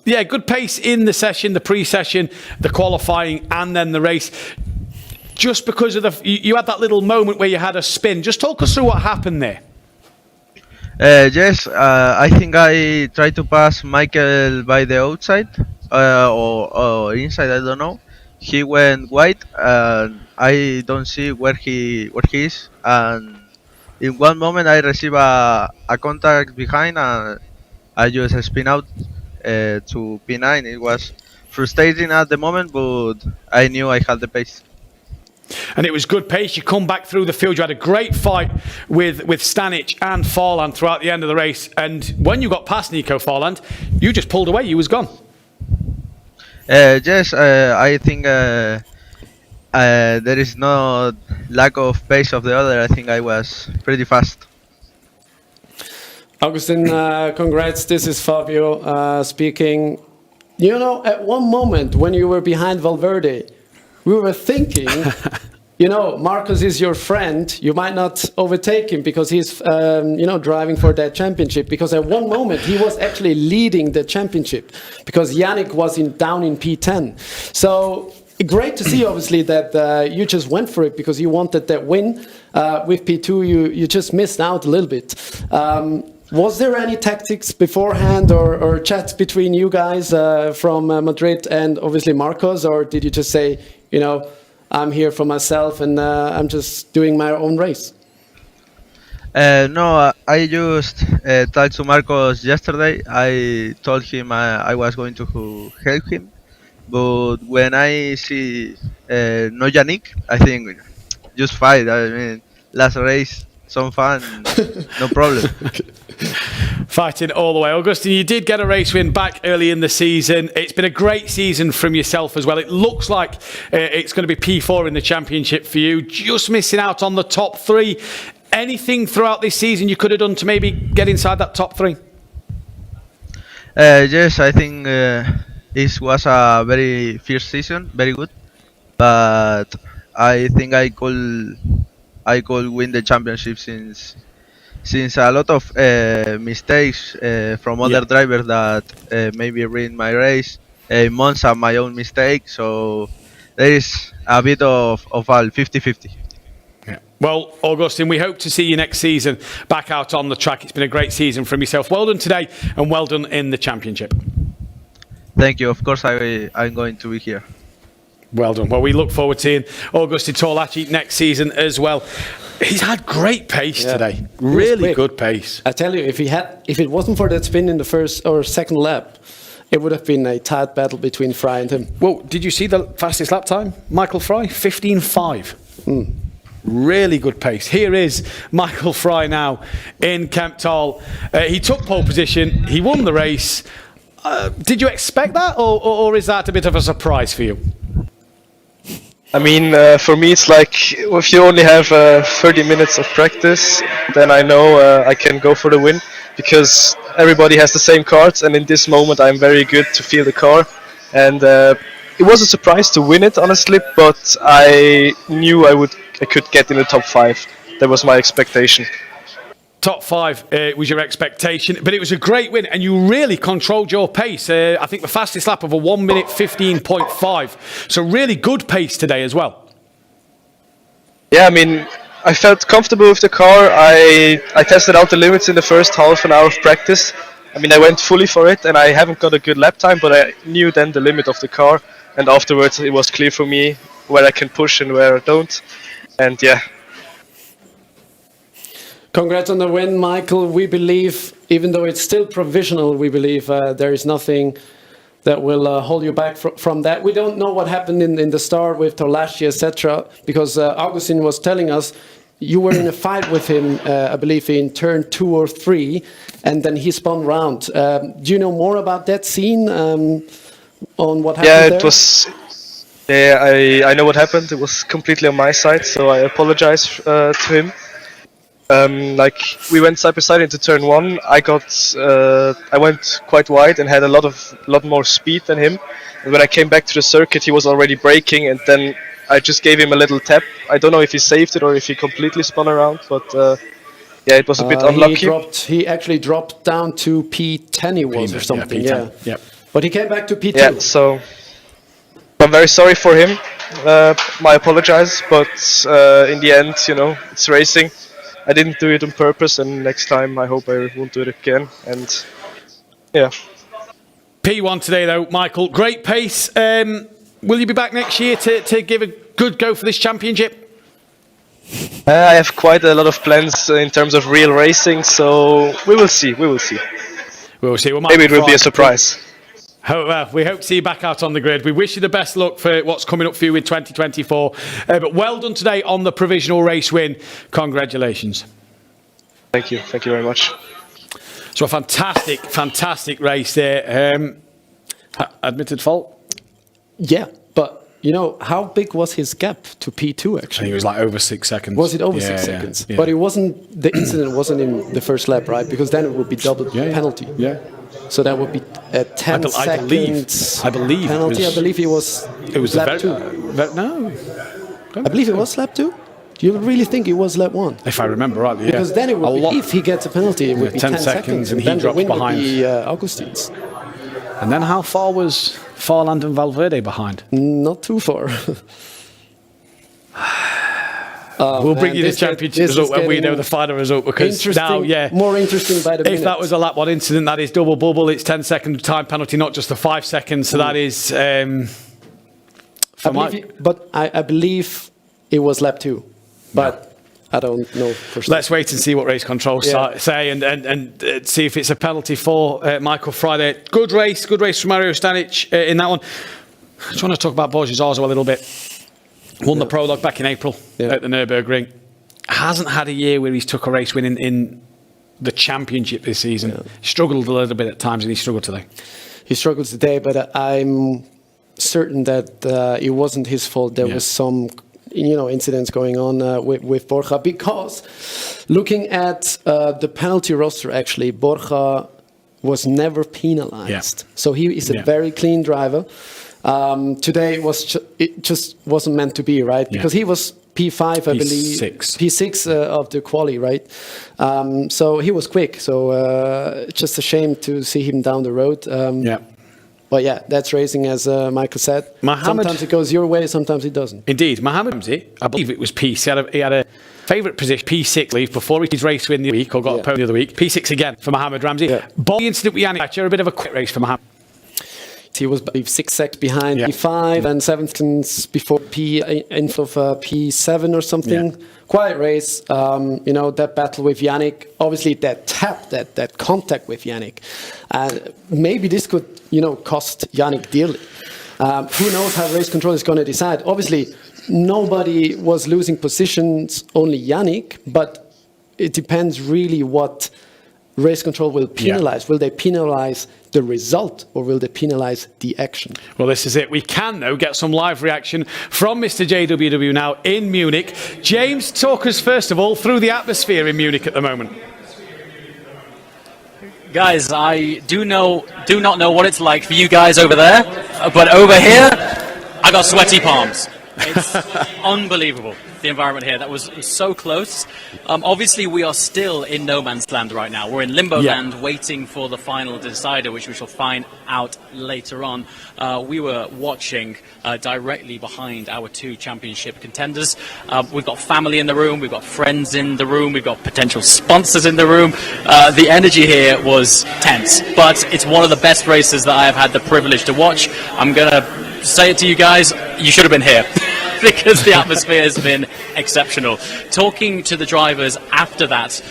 Yeah, good pace in the session, the pre-session, the qualifying, and then the race. Just because of you had that little moment where you had a spin. Just talk us through what happened there. Yes, I think I tried to pass Michael by the outside, or inside, I don't know. He went wide, and I don't see where he is. And in one moment, I receive a contact behind, and I just spin out to P9. It was frustrating at the moment, but I knew I had the pace. And it was good pace. You come back through the field. You had a great fight with Stanic and Farland throughout the end of the race. And when you got past Nico Farland, you just pulled away. You was gone. Yes, I think there is no lack of pace of the other. I think I was pretty fast. Augustin, congrats. This is Fabio speaking. You know, at one moment when you were behind Valverde, we were thinking, you know, Marcus is your friend. You might not overtake him because he's, you know, driving for that championship. Because at one moment he was actually leading the championship because Yannick was down in P10. So great to see, obviously, that you just went for it because you wanted that win. With P2, you just missed out a little bit. Was there any tactics beforehand or chats between you guys from Madrid and obviously Marcos, or did you just say, you know, I'm here for myself and I'm just doing my own race? No, I just talked to Marcos yesterday. I told him I was going to help him, but when I see no Yannick, I think just fight. I mean, last race, some fun, no problem. Fighting all the way. Augustin, you did get a race win back early in the season. It's been a great season from yourself as well. It looks like it's going to be P4 in the championship for you. Just missing out on the top three. Anything throughout this season you could have done to maybe get inside that top three? Yes, I think it was a very fierce season, very good. But I think I could win the championship since a lot of mistakes from other drivers that maybe ruined my race. Monza, my own mistake. So there is a bit of all 50-50. Yeah. Well, Augustin, we hope to see you next season back out on the track. It's been a great season from yourself. Well done today and well done in the championship. Thank you. Of course, I'm going to be here. Well done. Well, we look forward to seeing Augustin Torlacci next season as well. He's had great pace today. Really good pace. I tell you, if it wasn't for that spin in the first or second lap, it would have been a tight battle between Fry and him. Well, did you see the fastest lap time? Michael Fry, 15.5. Really good pace. Here is Michael Fry now in Kemptall. He took pole position. He won the race. Did you expect that, or is that a bit of a surprise for you? I mean, for me, it's like if you only have 30 minutes of practice, then I know I can go for the win because everybody has the same cards, and in this moment, I'm very good to feel the car. And it was a surprise to win it, honestly, but I knew I could get in the top 5. That was my expectation. Top 5 was your expectation, but it was a great win, and you really controlled your pace. I think the fastest lap of a 1 minute 15.5. So really good pace today as well. Yeah, I mean, I felt comfortable with the car. I tested out the limits in the first half an hour of practice. I mean, I went fully for it, and I haven't got a good lap time, but I knew then the limit of the car, and afterwards it was clear for me where I can push and where I don't. And yeah. Congrats on the win, Michael. We believe, even though it's still provisional, we believe there is nothing that will hold you back from that. We don't know what happened in the start with Torlacci, etc., because Augustin was telling us you were in a fight with him, I believe, in turn 2 or 3, and then he spun round. Do you know more about that scene, on what happened there? Yeah, it was... Yeah, I know what happened. It was completely on my side, so I apologize to him. Like we went side by side into turn 1. I went quite wide and had a lot more speed than him. And when I came back to the circuit, he was already braking, and then I just gave him a little tap. I don't know if he saved it or if he completely spun around, but yeah, it was a bit unlucky. He actually dropped down to P10 he was, or something. Yeah. But he came back to P2. Yeah, so I'm very sorry for him. My apologize, but in the end, you know, it's racing. I didn't do it on purpose, and next time I hope I won't do it again. And yeah. P1 today, though, Michael. Great pace. Will you be back next year to give a good go for this championship? I have quite a lot of plans in terms of real racing, so we will see. We will see. We'll see. Well, maybe it will be a surprise. Well, we hope to see you back out on the grid. We wish you the best luck for what's coming up for you in 2024. But well done today on the provisional race win. Congratulations. Thank you. Thank you very much. So a fantastic race there. Admitted fault? Yeah, but you know, how big was his gap to P2 actually? He was like over 6 seconds. Was it over 6 seconds? Yeah. But it wasn't, the incident wasn't in the first lap, right? Because then it would be double penalty. Yeah. So that would be a 10 seconds I believe penalty. I believe it was lap 2. No. I believe it was lap 2. Do you really think it was lap 1? If I remember rightly, yeah. Because then it would be, if he gets a penalty, it would be 10 seconds and he drops behind. Would be Augustin's. And then how far was Farland and Valverde behind? Not too far. We'll bring you the championship result when we know the final result, because now, more interesting by the minute. If that was a lap 1 incident, that is double bubble. It's 10-second time penalty, not just the 5 seconds. So that is. I believe it was lap 2, but. I don't know for sure. Let's wait and see what race control say and see if it's a penalty for Michael Friday. Good race from Mario Stanic in that one. I just want to talk about Borges Arzo a little bit. Won the prologue back in April at the Nürburgring. Hasn't had a year where he's took a race win in the championship this season. Yeah. Struggled a little bit at times, and he struggled today. He struggled today, but I'm certain that it wasn't his fault. There was some incidents going on with Borja, because looking at the penalty roster, actually, Borja was never penalized. So he is a very clean driver. Today it just wasn't meant to be, right? Because he was P5, I believe. P6 of the quali, right? So he was quick. So just a shame to see him down the road. But yeah, that's racing, as Michael said. Sometimes it goes your way, sometimes it doesn't. Indeed. Mohammed Ramsey, I believe it was P6. He had a favourite position, P6 leave, before his race win the other week, or got a podium the other week. P6 again for Mohammed Ramsey. Body incident with Yannick Fletcher, a bit of a quick race for Mohammed. He was, I believe, 6 seconds behind P5 and 7 seconds before P7 or something. Quiet race. That battle with Yannick, obviously that tap, that contact with Yannick. Maybe this could, cost Yannick dearly. Who knows how race control is going to decide? Obviously, nobody was losing positions, only Yannick, but it depends really what race control will penalize. Will they penalize the result, or will they penalize the action? Well, this is it. We can, though, get some live reaction from Mr. JWW now in Munich. James, talk us first of all through the atmosphere in Munich at the moment. Guys, I do not know what it's like for you guys over there, but over here, I got sweaty palms. It's unbelievable, the environment here. That was so close. Obviously, we are still in no man's land right now. We're in limbo land, waiting for the final decider, which we shall find out later on. We were watching directly behind our 2 championship contenders. We've got family in the room, we've got friends in the room, we've got potential sponsors in the room. The energy here was tense, but it's one of the best races that I have had the privilege to watch. I'm going to say it to you guys, you should have been here. Because the atmosphere has been exceptional. Talking to the drivers after that,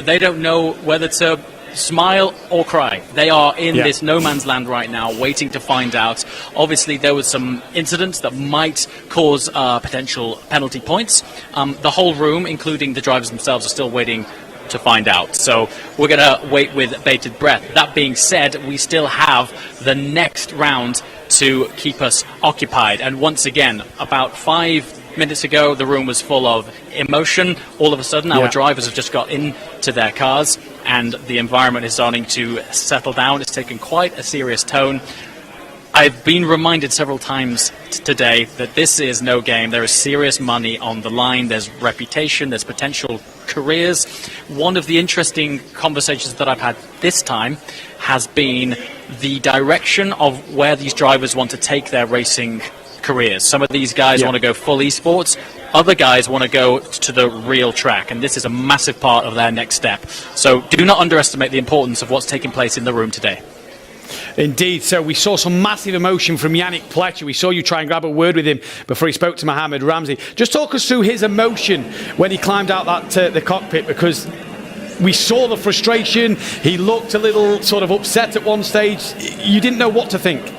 they don't know whether to smile or cry. They are in this no man's land right now, waiting to find out. Obviously, there was some incidents that might cause potential penalty points. The whole room, including the drivers themselves, are still waiting to find out. So we're going to wait with bated breath. That being said, we still have the next round to keep us occupied. And once again, about 5 minutes ago, the room was full of emotion. All of a sudden, our drivers have just got into their cars, and the environment is starting to settle down. It's taken quite a serious tone. I've been reminded several times today that this is no game. There is serious money on the line. There's reputation. There's potential careers. One of the interesting conversations that I've had this time has been the direction of where these drivers want to take their racing careers. Some of these guys want to go full esports. Other guys want to go to the real track, and this is a massive part of their next step. So do not underestimate the importance of what's taking place in the room today. Indeed. So we saw some massive emotion from Yannick Pletcher. We saw you try and grab a word with him before he spoke to Mohamed Ramsey. Just talk us through his emotion when he climbed out that the cockpit, because we saw the frustration. He looked a little sort of upset at one stage. You didn't know what to think.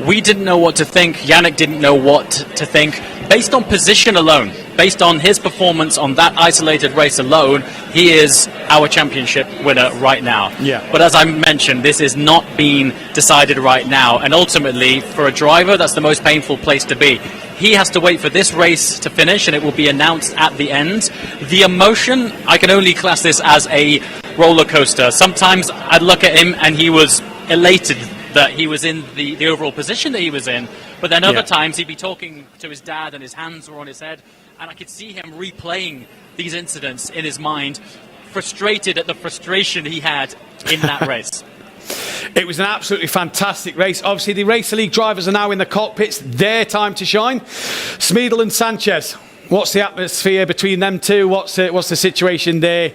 We didn't know what to think. Yannick didn't know what to think. Based on position alone, based on his performance on that isolated race alone, he is our championship winner right now. Yeah. But as I mentioned, this is not being decided right now. And ultimately, for a driver, that's the most painful place to be. He has to wait for this race to finish, and it will be announced at the end. The emotion, I can only class this as a roller coaster. Sometimes I'd look at him and he was elated that he was in the overall position that he was in. But then other times he'd be talking to his dad and his hands were on his head, and I could see him replaying these incidents in his mind, frustrated at the frustration he had in that race. It was an absolutely fantastic race. Obviously, the Racer League drivers are now in the cockpits. Their time to shine. Smeedel and Sanchez. What's the atmosphere between them two? What's the situation there?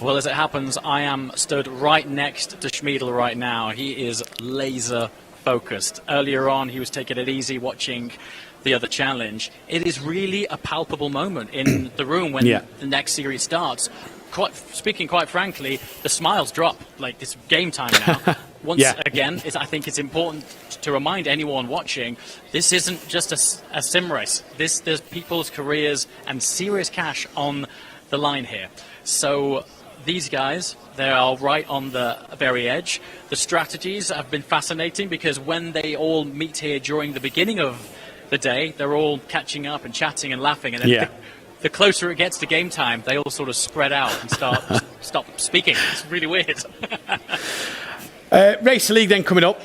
Well, as it happens, I am stood right next to Smeedel right now. He is laser focused. Earlier on, he was taking it easy watching the other challenge. It is really a palpable moment in the room when the next series starts. Speaking quite frankly, the smiles drop. Like, it's game time now. Once again, I think it's important to remind anyone watching, this isn't just a sim race. There's people's careers and serious cash on the line here. So these guys, they are right on the very edge. The strategies have been fascinating because when they all meet here during the beginning of the day, they're all catching up and chatting and laughing. And then the closer it gets to game time, they all sort of spread out and stop speaking. It's really weird. Racer League then coming up.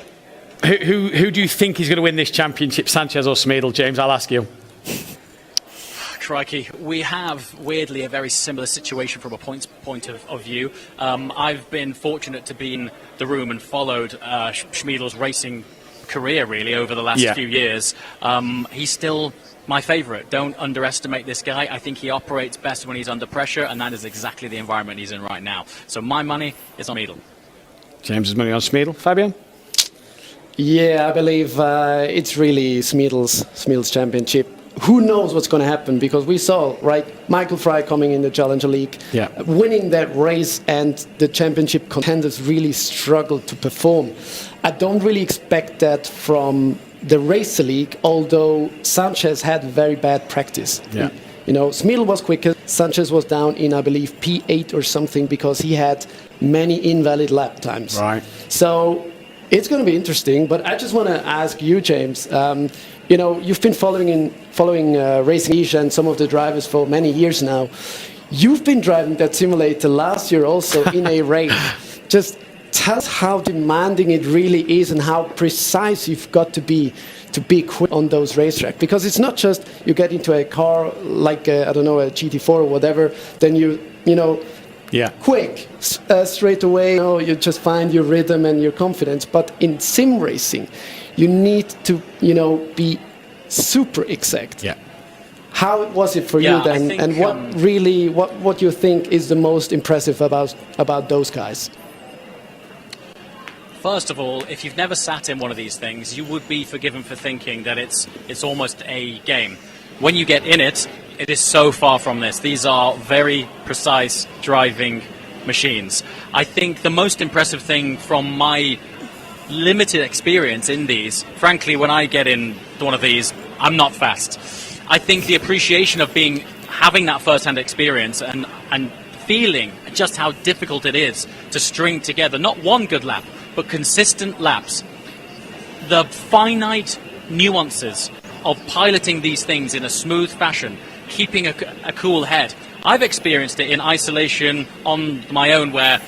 Who do you think is going to win this championship, Sanchez or Smeedel? James, I'll ask you. Crikey, we have, weirdly, a very similar situation from a point of view. I've been fortunate to be in the room and followed Smeedel's racing career, really, over the last few years. He's still my favourite. Don't underestimate this guy. I think he operates best when he's under pressure, and that is exactly the environment he's in right now. So my money is on Smeedel. James's money on Smeedel. Fabian? Yeah, I believe it's really Smeedel's championship. Who knows what's going to happen, because we saw, right, Michael Fry coming in the Challenger League, winning that race, and the championship contenders really struggled to perform. I don't really expect that from the Racer League, although Sanchez had very bad practice. Yeah. You know, Smeedel was quicker. Sanchez was down in, I believe, P8 or something, because he had many invalid lap times. Right. So it's going to be interesting, but I just want to ask you, James, you know, you've been following Racing League and some of the drivers for many years now. You've been driving that simulator last year also in a race. Just tell us how demanding it really is and how precise you've got to be quick on those racetracks. Because it's not just you get into a car like, I don't know, a GT4 or whatever, then you know, quick, straight away, you just find your rhythm and your confidence. But in sim racing, you need to, be super exact. Yeah. How was it for you then? And what you think is the most impressive about those guys? First of all, if you've never sat in one of these things, you would be forgiven for thinking that it's almost a game. When you get in it, it is so far from this. These are very precise driving machines. I think the most impressive thing from my limited experience in these, frankly, when I get in one of these, I'm not fast. I think the appreciation of having that first-hand experience and feeling just how difficult it is to string together not one good lap, but consistent laps. The finite nuances of piloting these things in a smooth fashion, keeping a cool head. I've experienced it in isolation on my own, where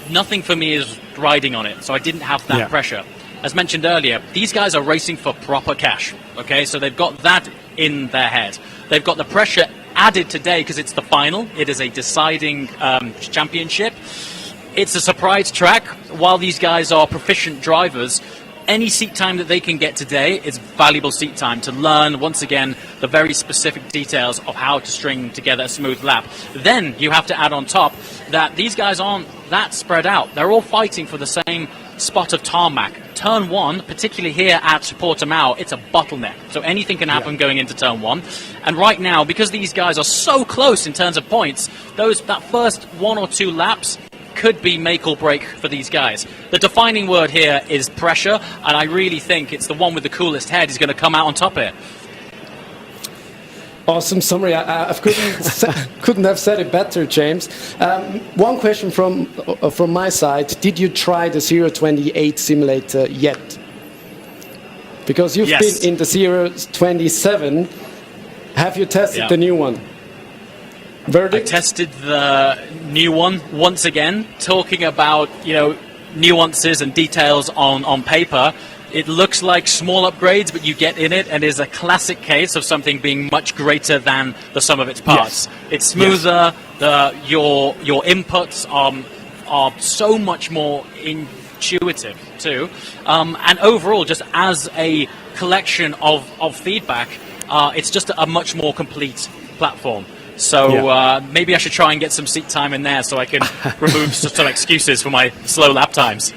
nothing for me is riding on it, so I didn't have that pressure. As mentioned earlier, these guys are racing for proper cash, okay? So they've got that in their head. They've got the pressure added today because it's the final. It is a deciding championship. It's a surprise track. While these guys are proficient drivers, any seat time that they can get today is valuable seat time to learn, once again, the very specific details of how to string together a smooth lap. Then you have to add on top that these guys aren't that spread out. They're all fighting for the same spot of tarmac. Turn 1, particularly here at Portimao, it's a bottleneck. So anything can happen going into turn 1. And right now, because these guys are so close in terms of points, that first 1 or 2 laps could be make or break for these guys. The defining word here is pressure, and I really think it's the one with the coolest head is going to come out on top here. Awesome summary. I couldn't have said it better, James. One question from my side: did you try the 028 simulator yet? Because you've been in the 027. Have you tested the new one? Verdict? I tested the new one once again, talking about nuances and details on paper. It looks like small upgrades, but you get in it, and is a classic case of something being much greater than the sum of its parts. Yes. It's smoother. Yes. Your inputs are so much more intuitive too, and overall, just as a collection of feedback, it's just a much more complete platform. So maybe I should try and get some seat time in there so I can remove some excuses for my slow lap times.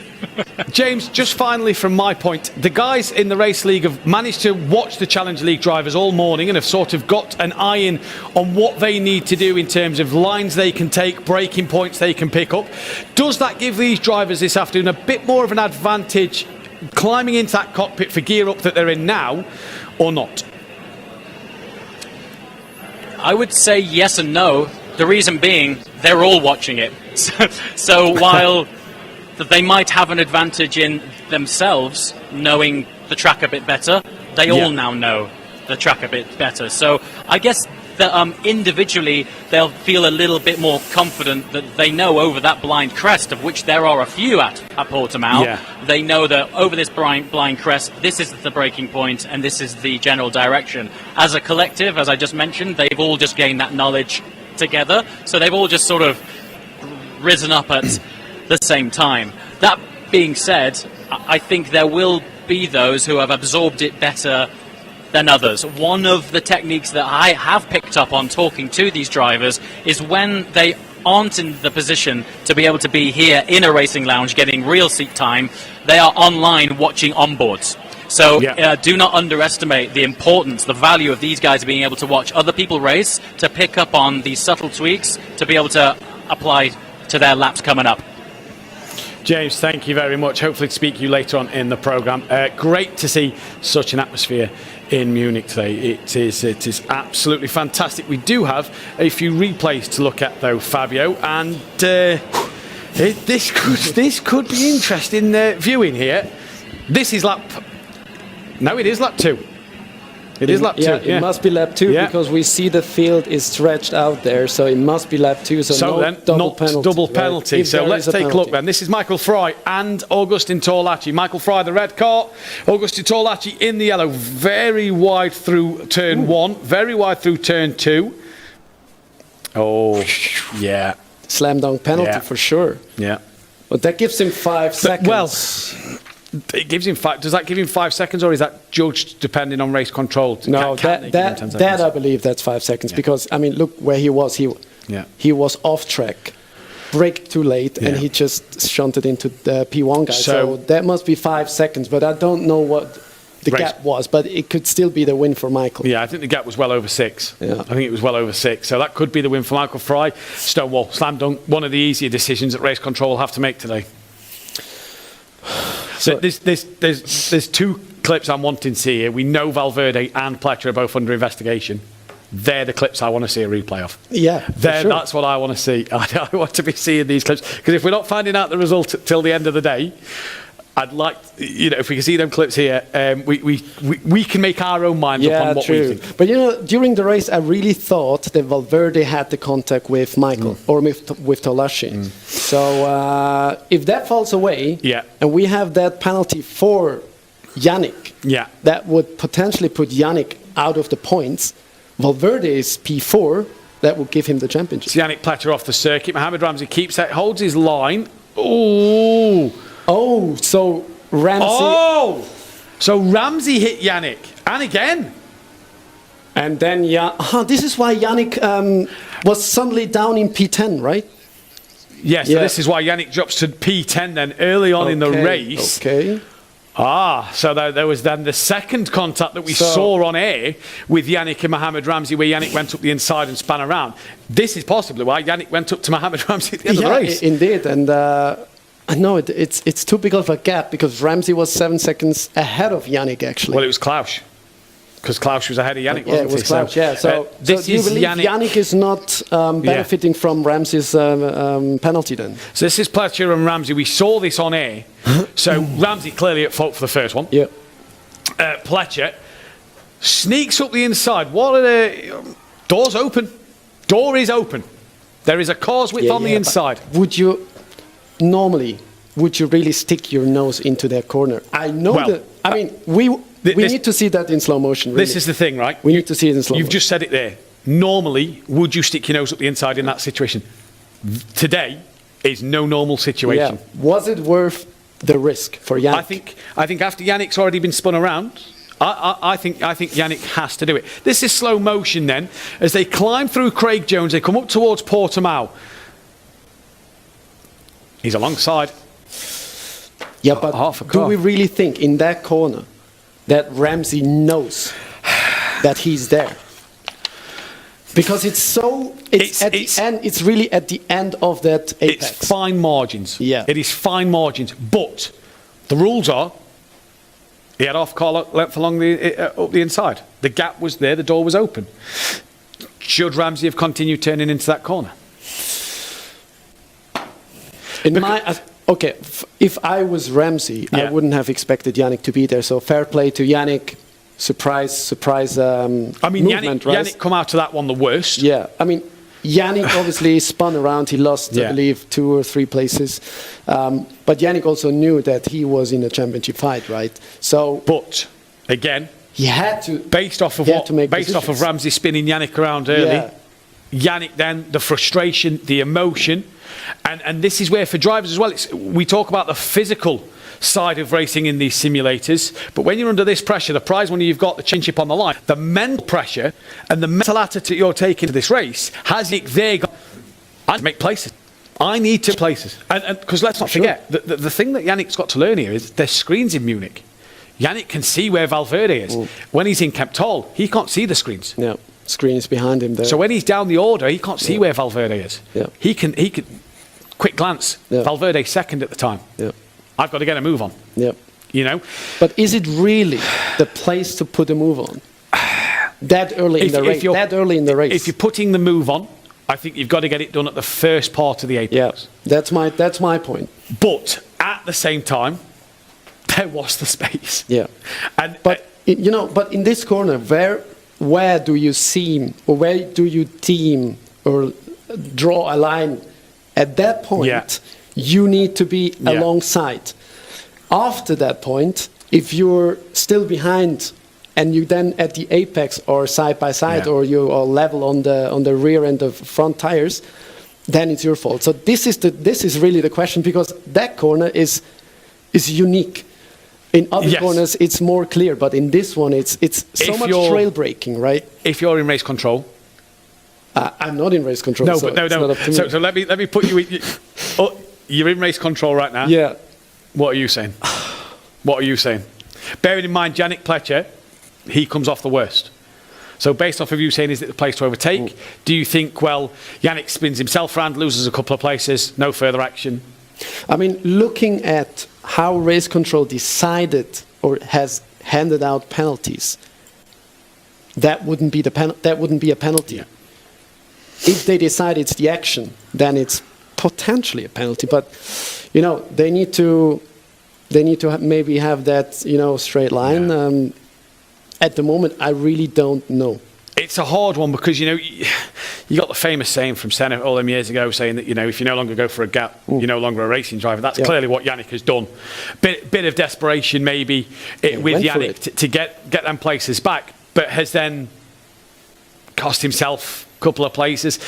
James, just finally from my point, the guys in the Race League have managed to watch the Challenge League drivers all morning and have sort of got an eye in on what they need to do in terms of lines they can take, braking points they can pick up. Does that give these drivers this afternoon a bit more of an advantage climbing into that cockpit for gear up that they're in now, or not? I would say yes and no. The reason being, they're all watching it. So while they might have an advantage in themselves knowing the track a bit better, they all now know the track a bit better. So I guess that individually they'll feel a little bit more confident that they know over that blind crest, of which there are a few at Portimao. They know that over this blind crest, this is the breaking point and this is the general direction. As a collective, as I just mentioned, they've all just gained that knowledge together. So they've all just sort of risen up at the same time. That being said, I think there will be those who have absorbed it better than others. One of the techniques that I have picked up on talking to these drivers is when they aren't in the position to be able to be here in a racing lounge getting real seat time, they are online watching onboards. So do not underestimate the importance, the value of these guys being able to watch other people race, to pick up on these subtle tweaks, to be able to apply to their laps coming up. James, thank you very much. Hopefully to speak to you later on in the programme. Great to see such an atmosphere in Munich today. It is absolutely fantastic. We do have a few replays to look at though, Fabio, and this could be interesting viewing here. This is lap... No, it is lap 2. It is lap 2. It must be lap 2 because we see the field is stretched out there, so it must be lap 2. So no then, double not penalty. Double penalty. So let's take a look then. This is Michael Fry and Augustin Torlacci. Michael Fry, the red car. Augustin Torlacci in the yellow. Very wide through turn 1. Very wide through turn 2. Oh, yeah. Slam dunk penalty for sure. Yeah. But that gives him 5 seconds. Well, it gives him 5. Does that give him 5 seconds, or is that judged depending on race control? No, that I believe that's 5 seconds because I mean, look where he was. He was off track, braked too late, and he just shunted into the P1 guy. So that must be 5 seconds. But I don't know what the gap was, but it could still be the win for Michael. Yeah, I think the gap was well over 6. I think it was well over 6. So that could be the win for Michael Fry. Stonewall, slam dunk, one of the easier decisions that race control will have to make today. So there's 2 clips I'm wanting to see here. We know Valverde and Pletcher are both under investigation. They're the clips I want to see a replay of. Yeah, sure. That's what I want to see. I want to be seeing these clips because if we're not finding out the result till the end of the day, I'd like, if we can see them clips here, we can make our own minds up on what we think. But during the race, I really thought that Valverde had the contact with Michael or with Torlacci. So if that falls away, and we have that penalty for Yannick, that would potentially put Yannick out of the points. Valverde is P4, that would give him the championship. So Yannick Pletcher off the circuit. Mohamed Ramsey keeps that, holds his line. Oh, so Ramsey. Oh! So Ramsey hit Yannick. And again. And then, this is why Yannick was suddenly down in P10, right? Yes, so this is why Yannick drops to P10 then early on in the race. Okay. So there was then the second contact that we saw on air with Yannick and Mohamed Ramsey, where Yannick went up the inside and span around. This is possibly why Yannick went up to Mohamed Ramsey at the end of the race. Indeed. And I know it's too big of a gap because Ramsey was 7 seconds ahead of Yannick, actually. Well, it was Klaus. Because Klaus was ahead of Yannick, wasn't he? Yeah, it was Klaus, So this do you is believe Yannick is not benefiting from Ramsey's penalty then? So this is Pletcher and Ramsey. We saw this on air. So Ramsey clearly at fault for the first one. Yeah. Pletcher sneaks up the inside. What are the... Door's open. Door is open. There is a car's width on the inside. Would you really stick your nose into that corner? I know that... I mean, we need to see that in slow motion, really. This is the thing, right? We need to see it in slow motion. You've just said it there. Normally, would you stick your nose up the inside in that situation? Today is no normal situation. Yeah. Was it worth the risk for Yannick? I think after Yannick's already been spun around, I think Yannick has to do it. This is slow motion then. As they climb through Craig Jones, they come up towards Portimao. He's alongside. Yeah, but do we really think in that corner that Ramsey knows that he's there? Because it's really at the end of that apex. It's fine margins. Yeah. It is fine margins. But the rules are, he had off car length along up the inside. The gap was there, the door was open. Should Ramsey have continued turning into that corner? If I was Ramsey, I wouldn't have expected Yannick to be there. So fair play to Yannick. Surprise. Movement, Yannick come out to that one the worst. Yeah, I mean, Yannick obviously spun around. He lost, I believe, 2 or 3 places. But Yannick also knew that he was in a championship fight, right? So, but again, he had to. Based off of Ramsey spinning Yannick around early. Yeah. Yannick then, the frustration, the emotion, and this is where for drivers as well, we talk about the physical side of racing in these simulators, but when you're under this pressure, the prize money you've got, the championship on the line, the mental pressure and the mental attitude you're taking to this race, has Yannick there gone, I need to make places. I need to places. And because let's not forget, the thing that Yannick's got to learn here is there's screens in Munich. Yannick can see where Valverde is. When he's in Kemptol, he can't see the screens. Yeah. Screen is behind him there. So when he's down the order, he can't see where Valverde is. Yeah. He can quick glance. Yeah. Valverde second at the time. Yeah. I've got to get a move on. Yeah. You know? But is it really the place to put a move on? That early in the race. If you're putting the move on, I think you've got to get it done at the first part of the apex. Yeah. That's my point. But at the same time, there was the space. Yeah. But in this corner, where do you seem, or where do you team or draw a line? At that point, you need to be alongside. After that point, if you're still behind and you then at the apex or side by side or you are level on the rear end of front tires, then it's your fault. So this is really the question, because that corner is unique. In other corners, it's more clear, but in this one, it's so much trail braking, right? If you're in race control, I'm not in race control. No, so but no. So let me put you in. You're in race control right now. Yeah. What are you saying? What are you saying? Bearing in mind, Yannick Pletcher, he comes off the worst. So based off of you saying, is it the place to overtake? Do you think, well, Yannick spins himself around, loses a couple of places, no further action? I mean, looking at how race control decided or has handed out penalties, that wouldn't be a penalty. Yeah. If they decide it's the action, then it's potentially a penalty. But they need to maybe have that straight line. Yeah. At the moment, I really don't know. It's a hard one because you got the famous saying from Senna all them years ago, saying that if you no longer go for a gap, you're no longer a racing driver. That's clearly what Yannick has done. Bit of desperation maybe with Yannick to get them places back, but has then cost himself a couple of places.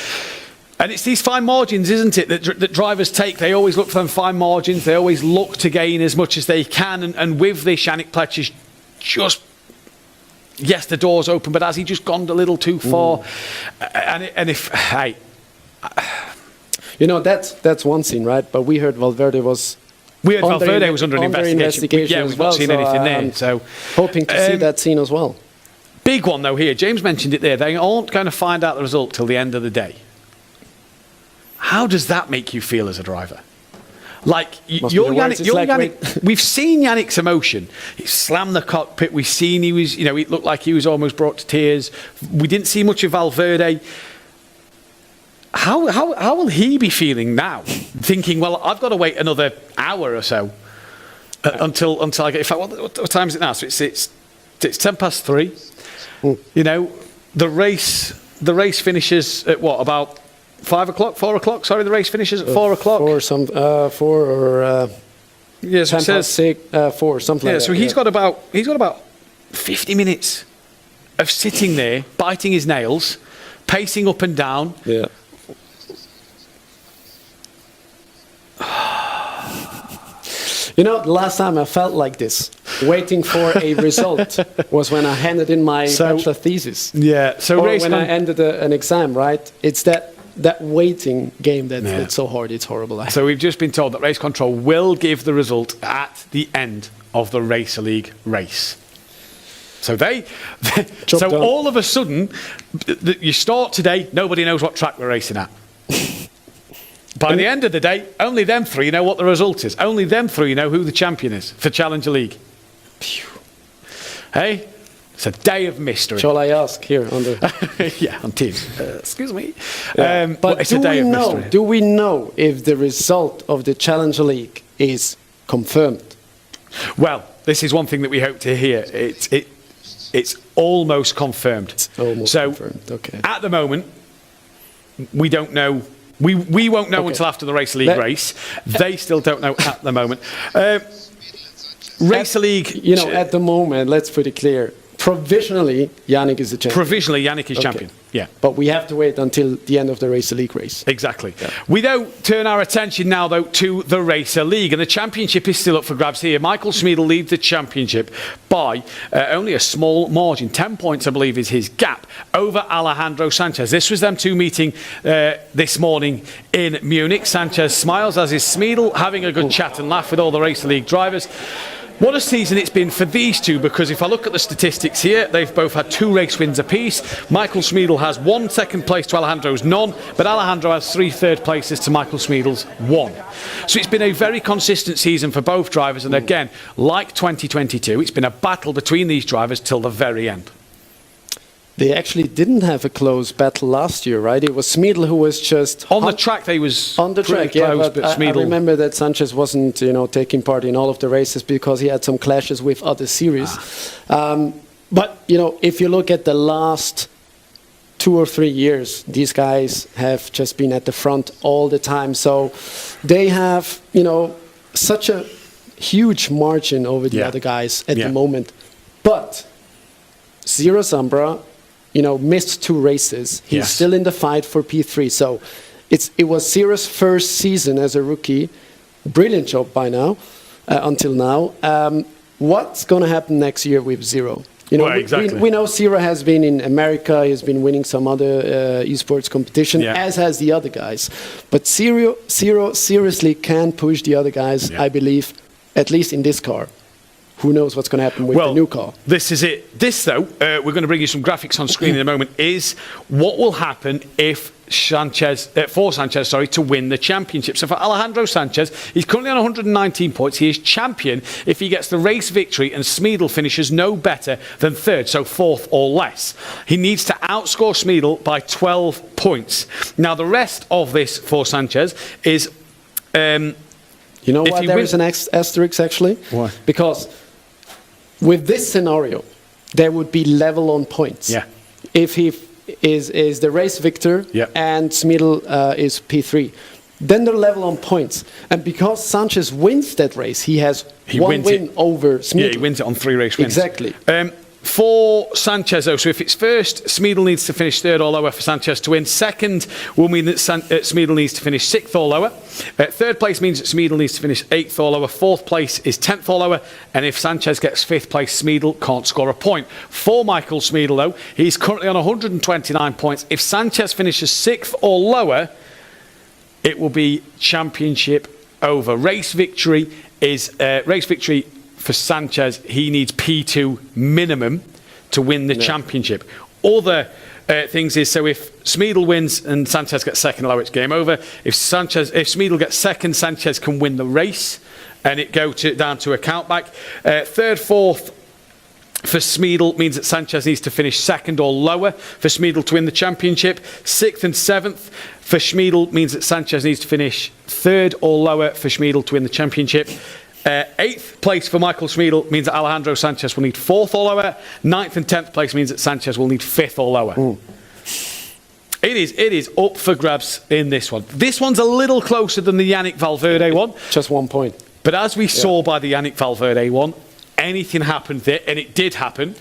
And it's these fine margins, isn't it, that drivers take? They always look for them fine margins. They always look to gain as much as they can. And with this, Yannick Pletcher's just, yes, the door's open, but has he just gone a little too far? And if, hey... You know, that's one scene, right? But we heard Valverde was... Valverde was under investigation. Yeah, we've not seen anything there. So hoping to see that scene as well. Big one, though, here. James mentioned it there. They aren't going to find out the result till the end of the day. How does that make you feel as a driver? Like, Yannick, we've seen Yannick's emotion. He slammed the cockpit. We've seen he was, it looked like he was almost brought to tears. We didn't see much of Valverde. How will he be feeling now? Thinking, well, I've got to wait another hour or so until I get. In fact, what time is it now? So it's 3:10. The race finishes at what, about 5 o'clock, 4 o'clock? Sorry, the race finishes at 4 o'clock. 4 or yes, it says 4, something like that. So he's got about 50 minutes of sitting there, biting his nails, pacing up and down. Yeah. The last time I felt like this, waiting for a result, was when I handed in my bachelor thesis. Yeah. So when I ended an exam, right? It's that waiting game that's so hard. It's horrible. So we've just been told that race control will give the result at the end of the Racer League race. So all of a sudden, you start today, nobody knows what track we're racing at. By the end of the day, only them three know what the result is. Only them three know who the champion is for Challenger League. Phew. Hey, it's a day of mystery. Shall I ask here on the... yeah, on Teams. Excuse me. But it's a day of mystery. Do we know if the result of the Challenger League is confirmed? Well, this is one thing that we hope to hear. It's almost confirmed. It's almost confirmed. Okay. At the moment, we don't know. We won't know until after the Racer League race. They still don't know at the moment. Racer League... at the moment, let's put it clear. Provisionally, Yannick is the champion. Provisionally, Yannick is champion. Yeah. But we have to wait until the end of the Racer League race. Exactly. Yeah. We turn our attention now, though, to the Racer League. And the championship is still up for grabs here. Michael Schmiedl leads the championship by only a small margin. 10 points, I believe, is his gap over Alejandro Sanchez. This was them two meeting this morning in Munich. Sanchez smiles, as is Schmiedl, having a good chat and laugh with all the Racer League drivers. What a season it's been for these two, because if I look at the statistics here, they've both had 2 race wins apiece. Michael Schmiedl has 1 second place to Alejandro's none, but Alejandro has 3 third places to Michael Schmiedl's 1. So it's been a very consistent season for both drivers, and again, like 2022, it's been a battle between these drivers till the very end. They actually didn't have a close battle last year, right? It was Schmiedl who was just... On the track, they was on the track, close, but Schmiedl... I remember that Sanchez wasn't, taking part in all of the races because he had some clashes with other series. But, if you look at the last 2 or 3 years, these guys have just been at the front all the time. So they have, such a huge margin over the other guys at the moment. But Zero Zambra... missed 2 races. He's still in the fight for P3. So it was Zero's first season as a rookie. Brilliant job by now, until now. What's going to happen next year with Zero? Exactly. We know Zero has been in America. He's been winning some other esports competition, as has the other guys. But Zero seriously can push the other guys, I believe, at least in this car. Who knows what's going to happen with the new car? This is it. This, though, we're going to bring you some graphics on screen in a moment, is what will happen if Sanchez to win the championship. So for Alejandro Sanchez, he's currently on 119 points. He is champion if he gets the race victory and Schmiedl finishes no better than 3rd, so 4th or less. He needs to outscore Schmiedl by 12 points. Now, the rest of this for Sanchez is... you know why there is an asterisk, actually? Why? Because... with this scenario, there would be level on points. Yeah. If he is the race victor and Schmiedl is P3, then they're level on points. And because Sanchez wins that race, he has one win over Schmiedl. Yeah, he wins it on 3 race wins. Exactly. for Sanchez, though, so if it's first, Smeedle needs to finish third or lower for Sanchez to win. Second will mean that Smeedle needs to finish sixth or lower. Third place means that Smeedle needs to finish eighth or lower. Fourth place is 10th or lower. And if Sanchez gets fifth place, Smeedle can't score a point. For Michael Smeedle, though, he's currently on 129 points. If Sanchez finishes sixth or lower, it will be championship over. Race victory for Sanchez. He needs P2 minimum to win the championship. Other things is, so if Smeedle wins and Sanchez gets second or lower, it's game over. If Smeedle gets second, Sanchez can win the race and it go down to a countback. Third, fourth for Smeedle means that Sanchez needs to finish second or lower for Smeedle to win the championship. Sixth and seventh for Smeedle means that Sanchez needs to finish third or lower for Smeedle to win the championship. Eighth place for Michael Smeedle means that Alejandro Sanchez will need fourth or lower. Ninth and 10th place means that Sanchez will need fifth or lower. It is up for grabs in this one. This one's a little closer than the Yannick Valverde one. Just 1 point. But as we saw by the Yannick Valverde one, anything happened there, and it did happen.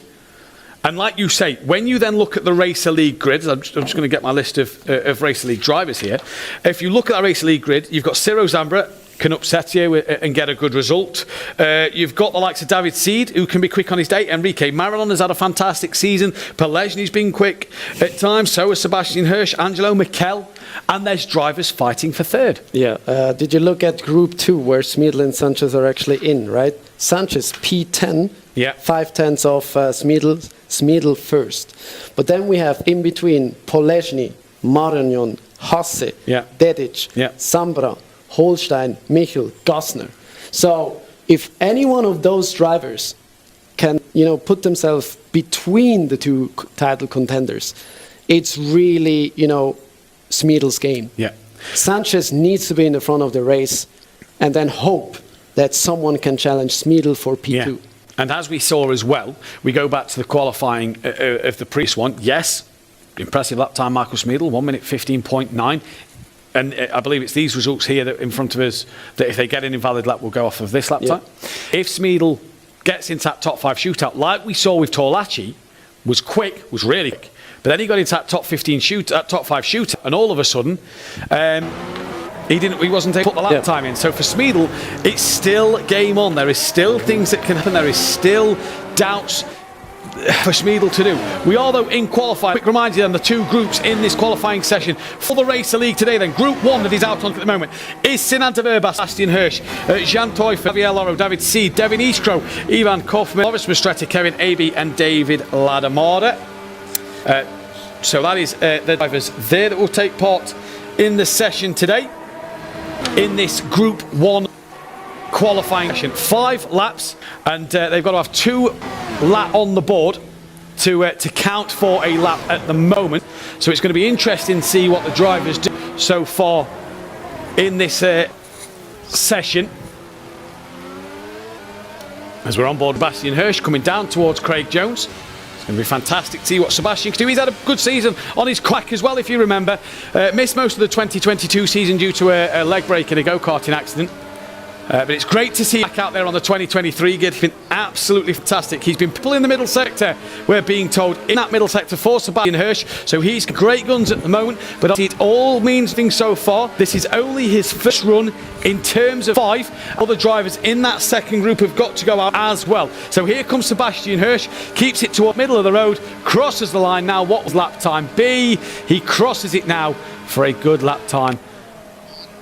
And like you say, when you then look at the Racer League grid, I'm just going to get my list of Racer League drivers here. If you look at that Racer League grid, you've got Ciro Zambra, can upset you and get a good result. You've got the likes of David Seed, who can be quick on his day. Enrique Marilon has had a fantastic season. Pellegni's been quick at times. So has Sebastian Hirsch, Angelo Mikel. And there's drivers fighting for third. Yeah. Did you look at Group 2, where Smeedle and Sanchez are actually in, right? Sanchez, P10. Yeah. 5/10 of Smeedle first. But then we have in between Polegny, Marignon, Hasse, Dedic, Zambra, Holstein, Michel, Gossner. So if any one of those drivers can, put themselves between the two title contenders, it's really, Smeedle's game. Yeah. Sanchez needs to be in the front of the race and then hope that someone can challenge Smeedle for P2. Yeah. And as we saw as well, we go back to the qualifying of the previous one. Yes, impressive lap time, Michael Smeedle, 1 minute 15.9. And I believe it's these results here that in front of us that if they get an invalid lap, will go off of this lap time. If Smeedle gets into that top 5 shootout, like we saw with Torlacci, was really quick. But then he got into that top 15 top 5 shootout, and all of a sudden, he wasn't able to put the lap time in. So for Smeedle, it's still game on. There is still things that can happen. There is still doubts for Smeedle to do. We are, though, in qualifying. Quick reminder then, the two groups in this qualifying session for the Racer League today. Then Group 1 that is out on at the moment is Sinan Taverbas, Sebastian Hirsch, Jean Teufel, Javier Loro, David Seed, Devin Eastcrow, Ivan Kaufman, Boris Mastretta, Kevin Aby and David Ladamada. So that is the drivers there that will take part in the session today in this Group 1 qualifying session. 5 laps, and they've got to have 2 laps on the board to count for a lap at the moment. So it's going to be interesting to see what the drivers do so far in this session. As we're on board Sebastian Hirsch coming down towards Craig Jones. It's going to be fantastic to see what Sebastian can do. He's had a good season on his quack as well, if you remember. Missed most of the 2022 season due to a leg break in a go-karting accident. But it's great to see him back out there on the 2023 grid. He's been absolutely fantastic. He's been pulling the middle sector, we're being told, in that middle sector for Sebastian Hirsch. So he's great guns at the moment, but it all means things so far. This is only his first run in terms of 5. Other drivers in that second group have got to go out as well. So here comes Sebastian Hirsch, keeps it toward the middle of the road, crosses the line now. What was lap time be? He crosses it now for a good lap time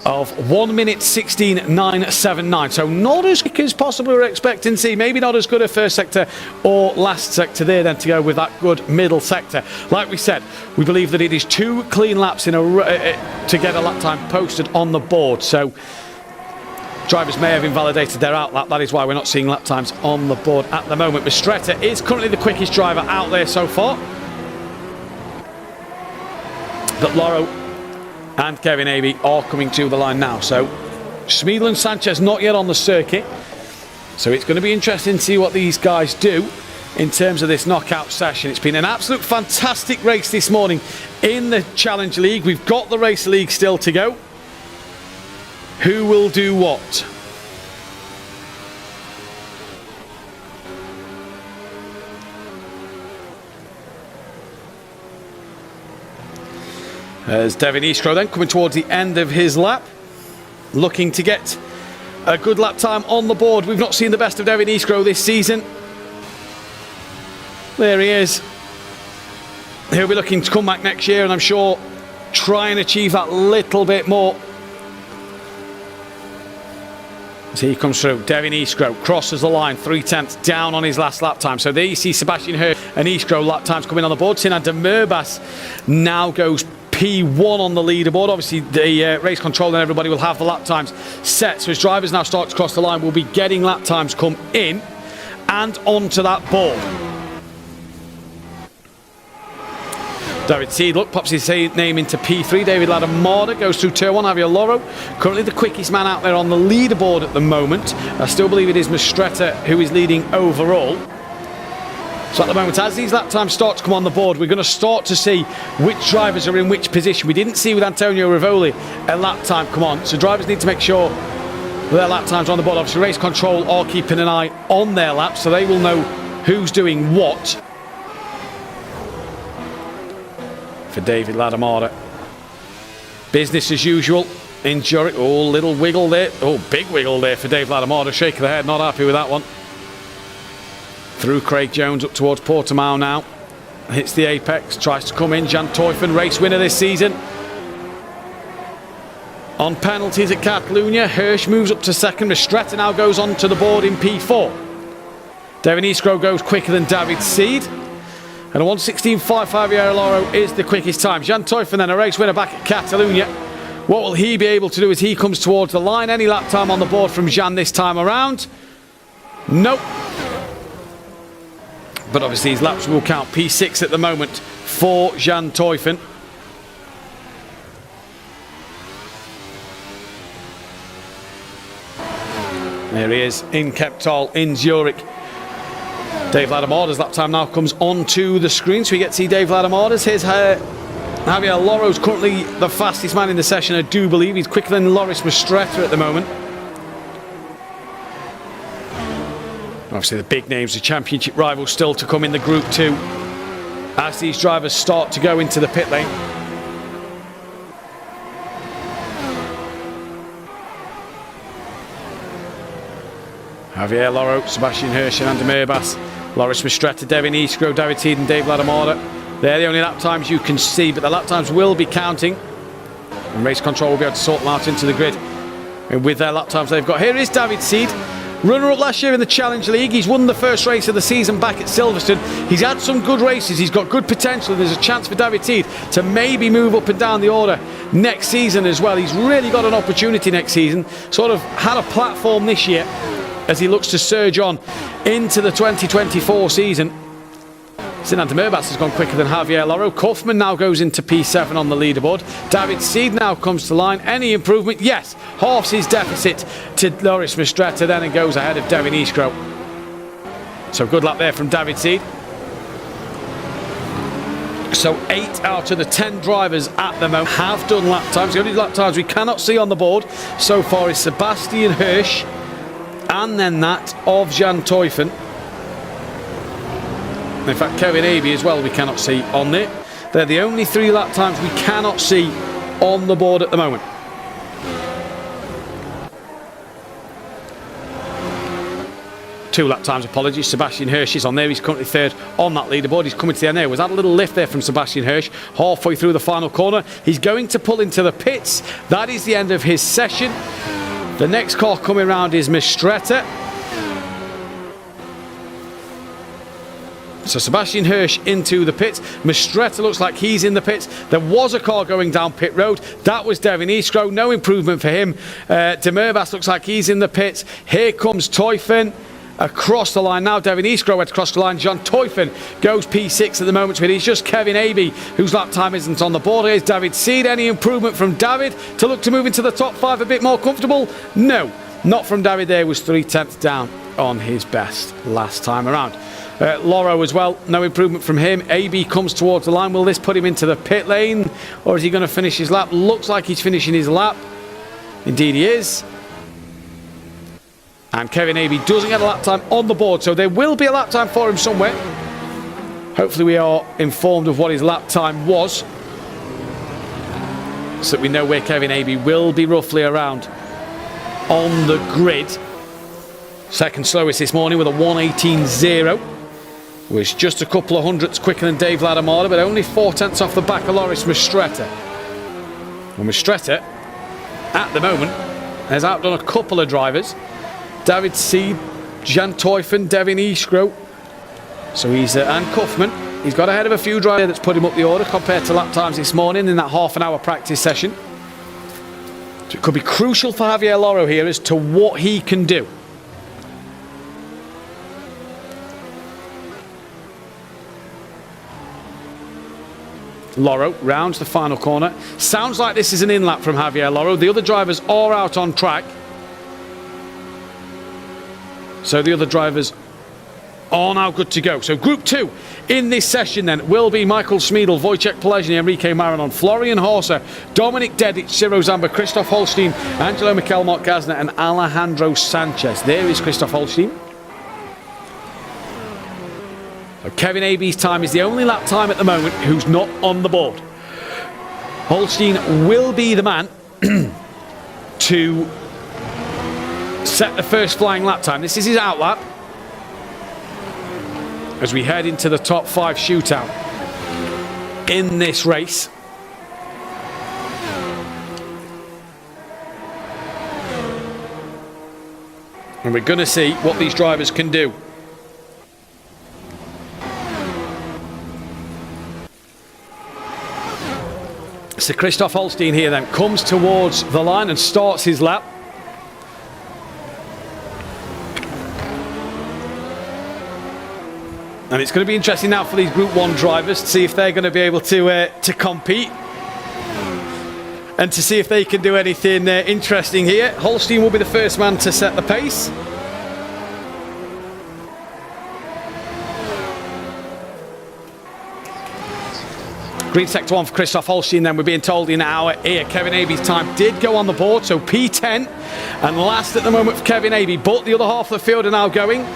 of 1 minute 16.979. So not as quick as possibly we were expecting to see. Maybe not as good a first sector or last sector there then to go with that good middle sector. Like we said, we believe that it is 2 clean laps in to get a lap time posted on the board. So drivers may have invalidated their out lap. That is why we're not seeing lap times on the board at the moment. Mastretta is currently the quickest driver out there so far. But Loro and Kevin Aby are coming to the line now. So Smeedle and Sanchez not yet on the circuit. So it's going to be interesting to see what these guys do in terms of this knockout session. It's been an absolute fantastic race this morning in the Challenge League. We've got the Racer League still to go. Who will do what? As Devin Eastro then coming towards the end of his lap, looking to get a good lap time on the board. We've not seen the best of Devin Eastro this season. There he is. He'll be looking to come back next year, and I'm sure try and achieve that little bit more. As he comes through, Devin Eastro crosses the line, 3/10 down on his last lap time. So there you see Sebastian Hirsch and Eastro lap times coming on the board. Sinan de Merbas now goes P1 on the leaderboard. Obviously the race control and everybody will have the lap times set. So as drivers now start to cross the line, we'll be getting lap times come in and onto that board. David Seed, pops his name into P3. David Ladomada goes through turn 1. Javier Loro, currently the quickest man out there on the leaderboard at the moment. I still believe it is Mistretta who is leading overall. So at the moment, as these lap times start to come on the board, we're going to start to see which drivers are in which position. We didn't see with Antonio Rivoli a lap time come on. So drivers need to make sure their lap times are on the board. Obviously, race control are keeping an eye on their laps, so they will know who's doing what. For David Ladomada, business as usual in Zurich. Oh, little wiggle there. Oh, big wiggle there for Dave Ladomada. Shake of the head, not happy with that one. Through Craig Jones up towards Portimao now. Hits the apex, tries to come in. Jan Teufel, race winner this season. On penalties at Catalunya, Hirsch moves up to second. Mistretta now goes on to the board in P4. Devin Eastro goes quicker than David Seed. And a 1:16.55 Javier Loro is the quickest time. Jan Teufel then a race winner back at Catalunya. What will he be able to do as he comes towards the line? Any lap time on the board from Jan this time around? Nope. But obviously his laps will count. P6 at the moment for Jan Teufel. There he is in Kemptal in Zurich. Dave Ladomada's lap time now comes onto the screen, so we get to see Dave Ladomada's. Here's Javier Loro's currently the fastest man in the session, I do believe. He's quicker than Loris Mistretta at the moment. Obviously the big names, the championship rivals still to come in the Group 2 as these drivers start to go into the pit lane. Javier Loro, Sebastian Hirsch and Andy Merbas, Loris Mistretta, Devin Eastro, David Seed and Dave Ladomada. They're the only lap times you can see, but the lap times will be counting. And race control will be able to sort them out into the grid. And with their lap times they've got. Here is David Seed, runner-up last year in the Challenge League. He's won the first race of the season back at Silverstone. He's had some good races. He's got good potential. And there's a chance for David Seed to maybe move up and down the order next season as well. He's really got an opportunity next season. Sort of had a platform this year as he looks to surge on into the 2024 season. Sinan de Merbas has gone quicker than Javier Loro. Kaufman now goes into P7 on the leaderboard. David Seed now comes to line. Any improvement? Yes. Halves his deficit to Loris Mistretta then and goes ahead of Devin Eastro. So good luck there from David Seed. So 8 out of the 10 drivers at the moment have done lap times. The only lap times we cannot see on the board so far is Sebastian Hirsch and then that of Jan Teufel. In fact, Kevin Aby as well we cannot see on there. They're the only 3 lap times we cannot see on the board at the moment. Two lap times, apologies. Sebastian Hirsch is on there. He's currently 3rd on that leaderboard. He's coming to the end there. Was that a little lift there from Sebastian Hirsch? Halfway through the final corner. He's going to pull into the pits. That is the end of his session. The next car coming around is Mistretta. So Sebastian Hirsch into the pits. Mistretta looks like he's in the pits. There was a car going down pit road. That was Devin Eastro. No improvement for him. De Merbas looks like he's in the pits. Here comes Teufel across the line. Now Devin Eastro went across the line. Jan Teufel goes P6 at the moment. But it's just Kevin Aby whose lap time isn't on the board. Here's David Seed. Any improvement from David to look to move into the top 5 a bit more comfortable? No, not from David. There was 3/10 down on his best last time around. Loro as well, no improvement from him. AB comes towards the line. Will this put him into the pit lane or is he going to finish his lap? Looks like he's finishing his lap. Indeed he is. And Kevin Aby doesn't get a lap time on the board, so there will be a lap time for him somewhere. Hopefully we are informed of what his lap time was. results that we know where Kevin Aby will be roughly around on the grid. Second slowest this morning with a 1:18.0. Was just a couple of hundredths quicker than Dave Ladamada, but only 4 tenths off the back of Loris Mistretta. And Mistretta, at the moment, has outdone a couple of drivers. David Seed, Jan Teufen, Devin Eastgrow. So he's, and Kaufman. He's got ahead of a few drivers that's put him up the order compared to lap times this morning in that half-an-hour practice session. So it could be crucial for Javier Loro here as to what he can do. Loro rounds the final corner. Sounds like this is an in-lap from Javier Loro. The other drivers are out on track. So the other drivers are now good to go. So Group 2 in this session then will be Michael Smeedel, Wojciech Polezny, Enrique Maranon, Florian Horser, Dominic Dedic, Ciro Zamba, Christoph Holstein, Angelo Mikel, Mark Gazner and Alejandro Sanchez. There is Christoph Holstein. So Kevin Aby's time is the only lap time at the moment who's not on the board. Holstein will be the man to set the first flying lap time. This is his out lap as we head into the top 5 shootout in this race. And we're going to see what these drivers can do. So Christoph Holstein here then comes towards the line and starts his lap. And it's going to be interesting now for these Group 1 drivers to see if they're going to be able to compete and to see if they can do anything interesting here. Holstein will be the first man to set the pace. Green sector 1 for Christoph Holstein then, we're being told in our ear. Kevin Aby's time did go on the board, so P10 and last at the moment for Kevin Aby, but the other half of the field are now going.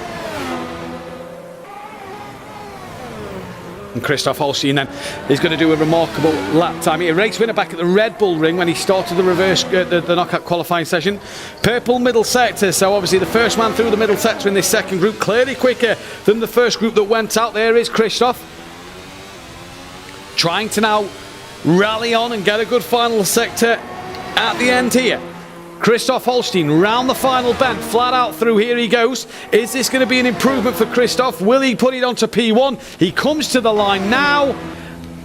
And Christoph Holstein then is going to do a remarkable lap time. He a race winner back at the Red Bull Ring when he started the reverse, the knockout qualifying session. Purple middle sector, so obviously the first man through the middle sector in this second group, clearly quicker than the first group that went out. There is Christoph, trying to now rally on and get a good final sector at the end here. Christoph Holstein round the final bend, flat out through. Here he goes. Is this going to be an improvement for Christoph? Will he put it onto P1? He comes to the line now.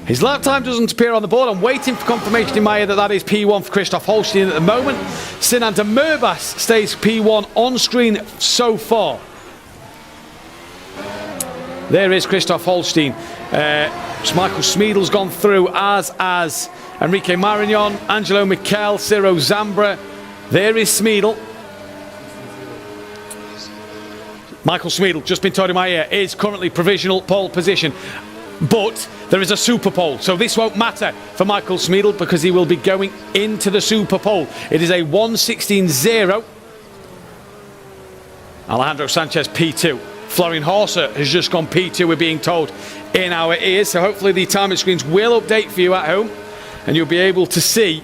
His lap time doesn't appear on the board. I'm waiting for confirmation in my ear that that is P1 for Christoph Holstein at the moment. Sinan de Murbas stays P1 on screen so far. There is Christoph Holstein. Michael Smeedle's gone through, as Enrique Marignon, Angelo Mikel, Ciro Zambra. There is Smeedle. Michael Smeedle, just been told in my ear, is currently provisional pole position. But there is a super pole, so this won't matter for Michael Smeedle because he will be going into the super pole. It is a 1:16.0. Alejandro Sanchez P2. Florian Horser has just gone P2, we're being told in our ears. So hopefully the timing screens will update for you at home and you'll be able to see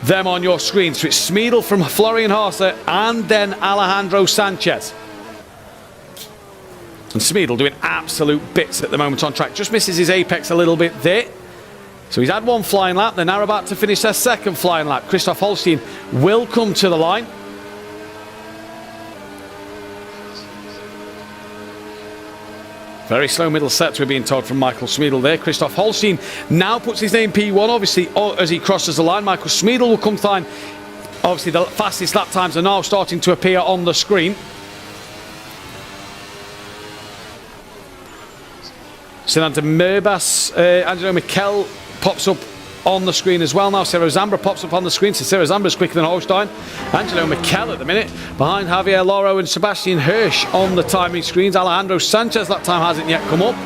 them on your screen. So it's Smeedle from Florian Horser and then Alejandro Sanchez. And Smeedle doing absolute bits at the moment on track. Just misses his apex a little bit there. So he's had one flying lap. They're now about to finish their second flying lap. Christoph Holstein will come to the line. Very slow middle sets, we're being told from Michael Smeedle there. Christoph Holstein now puts his name P1, obviously, as he crosses the line. Michael Smeedle will come fine. Obviously, the fastest lap times are now starting to appear on the screen. Sinan de Murbas, Angelo Mikel pops up on the screen as well now. Ciro Zambra pops up on the screen, so Ciro Zambra is quicker than Holstein. Angelo Mikel at the minute behind Javier Loro and Sebastian Hirsch on the timing screens. Alejandro Sanchez, that time hasn't yet come up.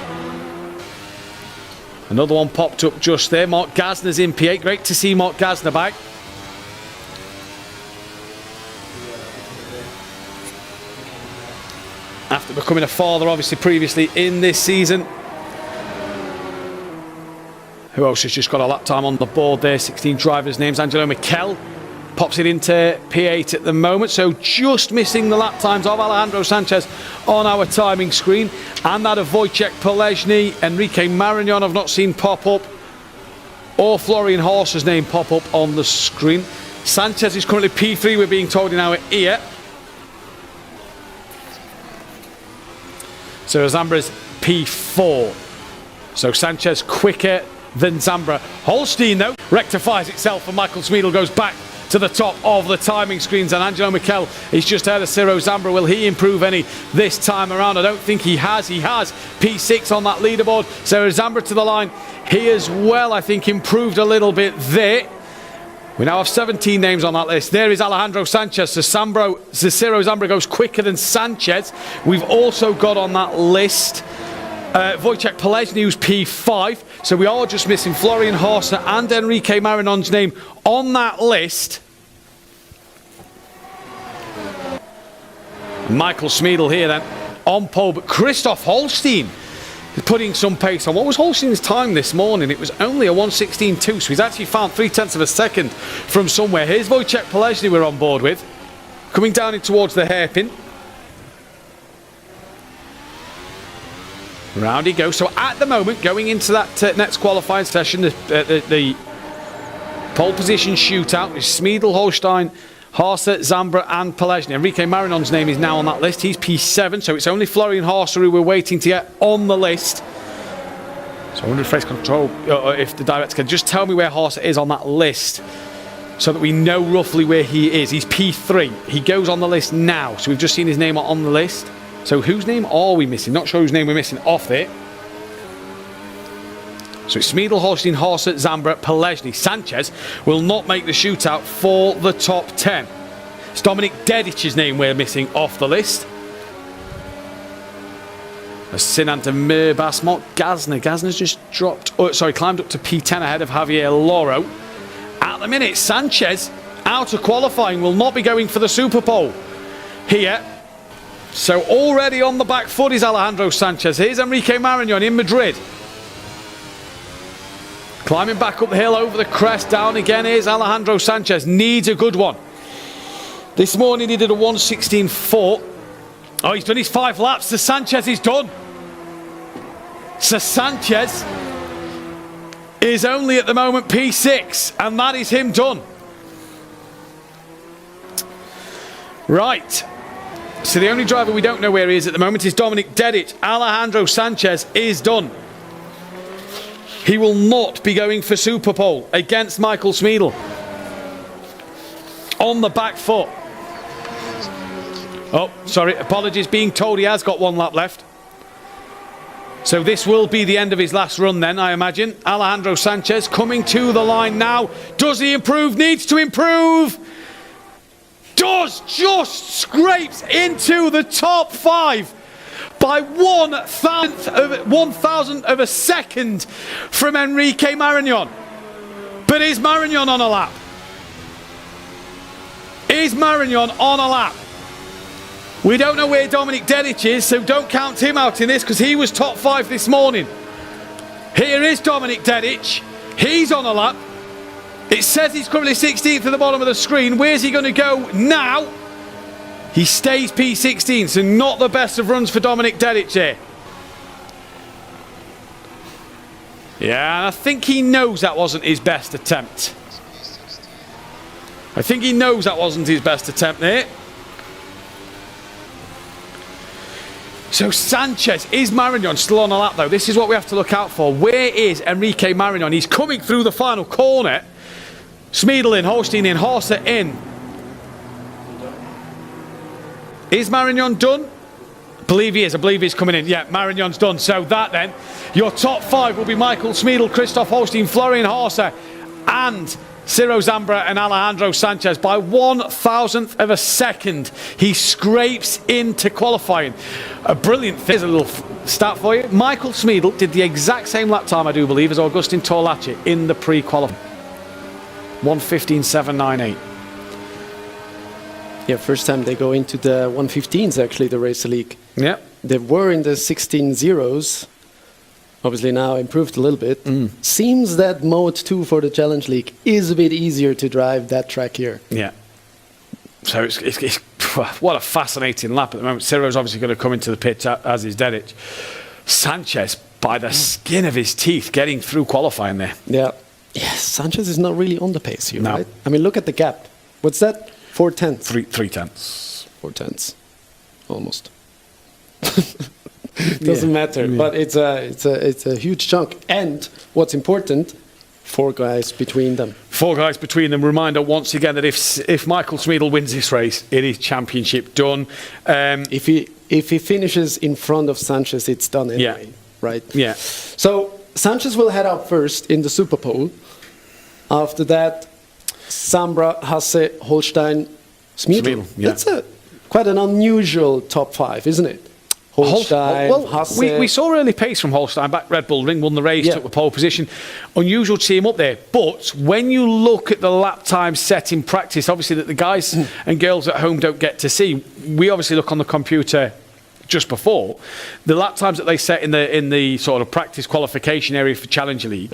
Another one popped up just there. Mark Gazner's in P8. Great to see Mark Gazner back. After becoming a father obviously previously in this season. Who else has just got a lap time on the board there? 16 drivers' names. Angelo Mikel pops it into P8 at the moment, so just missing the lap times of Alejandro Sanchez on our timing screen, and that of Wojciech Polezny. Enrique Marignon I've not seen pop up, or Florian Horser's name pop up on the screen. Sanchez is currently P3, we're being told in our ear. So Zambra's P4. So Sanchez quicker than Zambra. Holstein, though, rectifies itself, and Michael Smeedle goes back to the top of the timing screens, and Angelo Mikel is just ahead of Ciro Zambra. Will he improve any this time around? I don't think he has. He has P6 on that leaderboard. Ciro Zambra to the line. He as well, I think, improved a little bit there. We now have 17 names on that list. There is Alejandro Sanchez. So Ciro Zambra goes quicker than Sanchez. We've also got on that list Wojciech Polezny, who's P5. So we are just missing Florian Horser and Enrique Marignon's name on that list. Michael Smeedle here then on pole, but Christoph Holstein is putting some pace on. What was Holstein's time this morning? It was only a 1:16.2, so he's actually found 0.3 of a second from somewhere. Here's Wojciech Polezny we're on board with, coming down in towards the hairpin. Round he goes. So at the moment, going into that next qualifying session, the pole position shootout is Smeedle, Holstein, Horser, Zambra and Polezny. Enrique Marignon's name is now on that list. He's P7, so it's only Florian Horser who we're waiting to get on the list. So I wonder if race control, if the director can just tell me where Horser is on that list, so that we know roughly where he is. He's P3. He goes on the list now, so we've just seen his name on the list. So whose name are we missing? Not sure whose name we're missing off there. So it's Smeedle, Holstein, Horser, Zambra, Polezny. Sanchez will not make the shootout for the top 10. It's Dominic Dedic's name we're missing off the list. Sinan de Basmont. Gazner's just dropped, climbed up to P10 ahead of Javier Loro. At the minute, Sanchez, out of qualifying, will not be going for the Super Pole here. So already on the back foot is Alejandro Sanchez. Here's Enrique Marignon in Madrid. Climbing back up the hill over the crest, down again. Here's Alejandro Sanchez. Needs a good one. This morning he did a 1:16.4. Oh, he's done his 5 laps. So Sanchez is done. So Sanchez is only at the moment P6, and that is him done. Right. So the only driver we don't know where he is at the moment is Dominic Dedic. Alejandro Sanchez is done. He will not be going for Super Pole against Michael Smeedle. On the back foot. Oh, sorry, apologies, being told he has got 1 lap left. So this will be the end of his last run then, I imagine. Alejandro Sanchez coming to the line now. Does he improve? Needs to improve. Does, just scrapes into the top 5 by 1,000th of a second from Enrique Marignon. But is Marignon on a lap? Is Marignon on a lap? We don't know where Dominic Dedic is, so don't count him out in this, because he was top 5 this morning. Here is Dominic Dedic. He's on a lap. It says he's currently 16th at the bottom of the screen. Where's he going to go now? He stays P16, so not the best of runs for Dominic Dedic here. Yeah, and I think he knows that wasn't his best attempt. I think he knows that wasn't his best attempt there. So Sanchez, is Marignon still on a lap though? This is what we have to look out for. Where is Enrique Marignon? He's coming through the final corner. Smeedle in, Holstein in, Horser in. Is Marignon done? I believe he is. I believe he's coming in. Yeah, Marignon's done. So that then, your top 5 will be Michael Smeedle, Christoph Holstein, Florian Horser and Ciro Zambra and Alejandro Sanchez. By 1,000th of a second, he scrapes into qualifying. A brilliant thing. Here's a little stat for you. Michael Smeedle did the exact same lap time, I do believe, as Augustin Torlace in the pre-qualifying. 1:15.798. Yeah, first time they go into the 1:15s actually, the Racer League. Yeah. They were in the 16.0s, obviously now improved a little bit. Seems that Mode 2 for the Challenge League is a bit easier to drive that track here. Yeah. So it's what a fascinating lap at the moment. Ciro's obviously going to come into the pit, as is Dedic. Sanchez, by the skin of his teeth, getting through qualifying there. Yeah. Yes, Sanchez is not really on the pace here, right? I mean, look at the gap. What's that? 4 tenths? 3 tenths. 4 tenths. Almost. Doesn't matter, but it's a huge chunk. And what's important, 4 guys between them. 4 guys between them. Reminder once again that if Michael Smeedle wins this race, it is championship done. If he finishes in front of Sanchez, it's done anyway, right? Yeah. So Sanchez will head out first in the Super Pole. After that, Sambra, Hasse, Holstein, Smeedle. That's quite an unusual top 5, isn't it? Holstein, Hasse. We saw early pace from Holstein back Red Bull Ring, won the race, took the pole position. Unusual to see him up there. But when you look at the lap time set in practice, obviously that the guys and girls at home don't get to see, we obviously look on the computer just before. The lap times that they set in the sort of practice qualification area for Challenger League,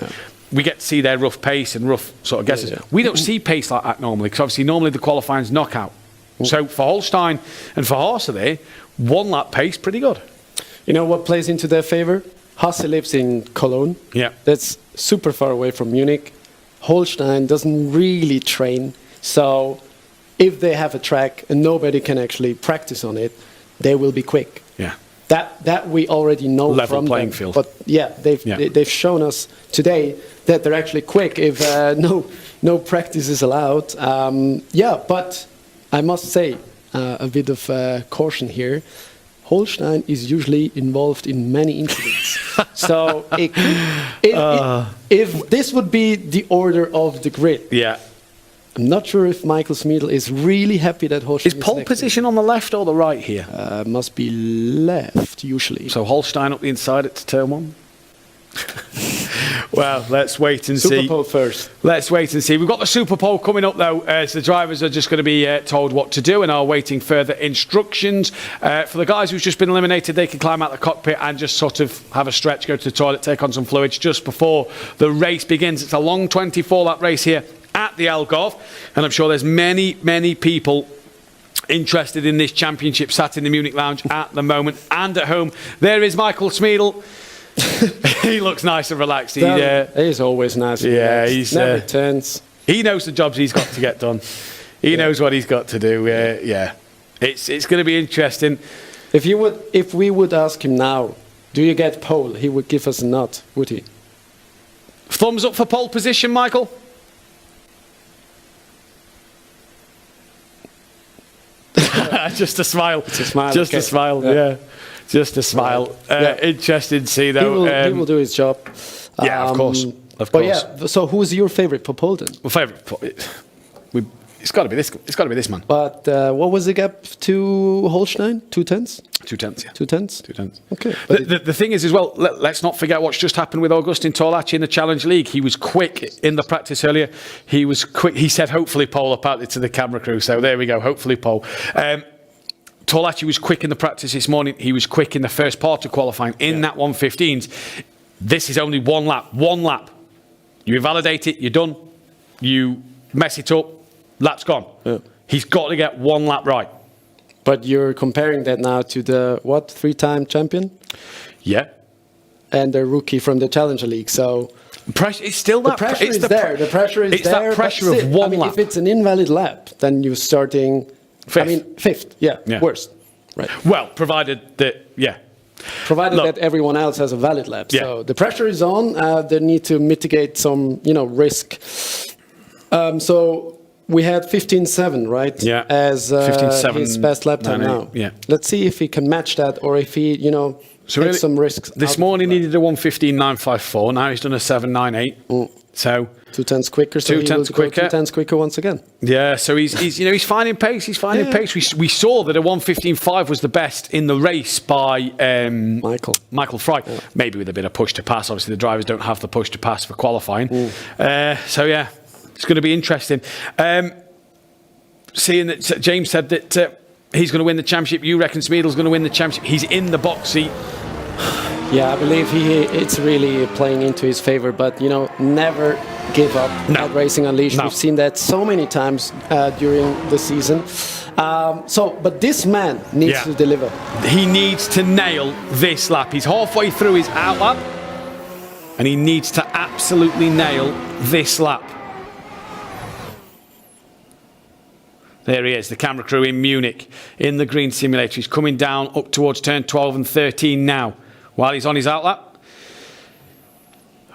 we get to see their rough pace and rough sort of guesses. We don't see pace like that normally, because obviously normally the qualifying's knockout. So for Holstein and for Hasse there, 1 lap pace, pretty good. You know what plays into their favor? Hasse lives in Cologne. Yeah. That's super far away from Munich. Holstein doesn't really train. So if they have a track and nobody can actually practice on it, they will be quick. Yeah. That we already know Level from playing them. field. But they've shown us today that they're actually quick if no practice is allowed. But I must say, a bit of caution here. Holstein is usually involved in many incidents. So if this would be the order of the grid, I'm not sure if Michael Smeedle is really happy that Holstein is pole position on the left or the right here? Must be left, usually. So Holstein up the inside at turn 1? Well, let's wait and see. Super Pole first. Let's wait and see. We've got the Super Pole coming up, though, as the drivers are just going to be told what to do and are waiting further instructions. For the guys who've just been eliminated, they can climb out the cockpit and just sort of have a stretch, go to the toilet, take on some fluids just before the race begins. It's a long 24-lap race here at the Algarve, and I'm sure there's many, many people interested in this championship sat in the Munich lounge at the moment and at home. There is Michael Smeedle. He looks nice and relaxed. He's always nice. Yeah, he's never tense. He knows the jobs he's got to get done. He knows what he's got to do. It's going to be interesting. If we would ask him now, do you get pole? He would give us a nod, would he? Thumbs up for pole position, Michael. Just a smile. It's a smile. Just a smile. Yeah. Just a smile. Interesting to see, though. He will do his job. Yeah, of course. But so who's your favourite for pole then? Well, it's got to be this. It's got to be this man. But what was the gap to Holstein? 2 tenths? 2 tenths, yeah. 2 tenths? 2 tenths. Okay. The thing is, as well, let's not forget what's just happened with Augustin Torlacci in the Challenge League. He was quick in the practice earlier. He was quick. He said, hopefully pole, apparently, to the camera crew. So there we go, hopefully pole. Torlacci was quick in the practice this morning. He was quick in the first part of qualifying in that 1:15s. This is only 1 lap. 1 lap. You invalidate it, you're done. You mess it up, lap's gone. Yeah. He's got to get 1 lap right. But you're comparing that now to the, 3-time champion? Yeah. And the rookie from the Challenger League, so... It's still that... The pressure is there. The pressure is there. It's that pressure of 1 lap. If it's an invalid lap, then you're starting... Fifth. Yeah. Worst. Right. Well, provided that, Provided that everyone else has a valid lap. Yeah. So the pressure is on. They need to mitigate some, risk. So we had 15.7, right? Yeah. As his best lap time now. Yeah. Let's see if he can match that or if he, takes some risks. This morning he did a 1:15.954. Now he's done a 7.98. So 2 tenths quicker. So 2 tenths quicker. 2 tenths quicker once again. Yeah. So he's finding pace. He's finding pace. We saw that a 1:15.5 was the best in the race by Michael Fry. Yeah. Maybe with a bit of push to pass. Obviously the drivers don't have the push to pass for qualifying. It's going to be interesting. Seeing that James said that he's going to win the championship. You reckon Smeedle's going to win the championship? He's in the box seat. Yeah, I believe it's really playing into his favor, but you know, never give up at Racing Unleashed. We've seen that so many times during the season. But this man needs to deliver. He needs to nail this lap. He's halfway through his out lap, and he needs to absolutely nail this lap. There he is, the camera crew in Munich, in the green simulator. He's coming down up towards turn 12 and 13 now, while he's on his outlap.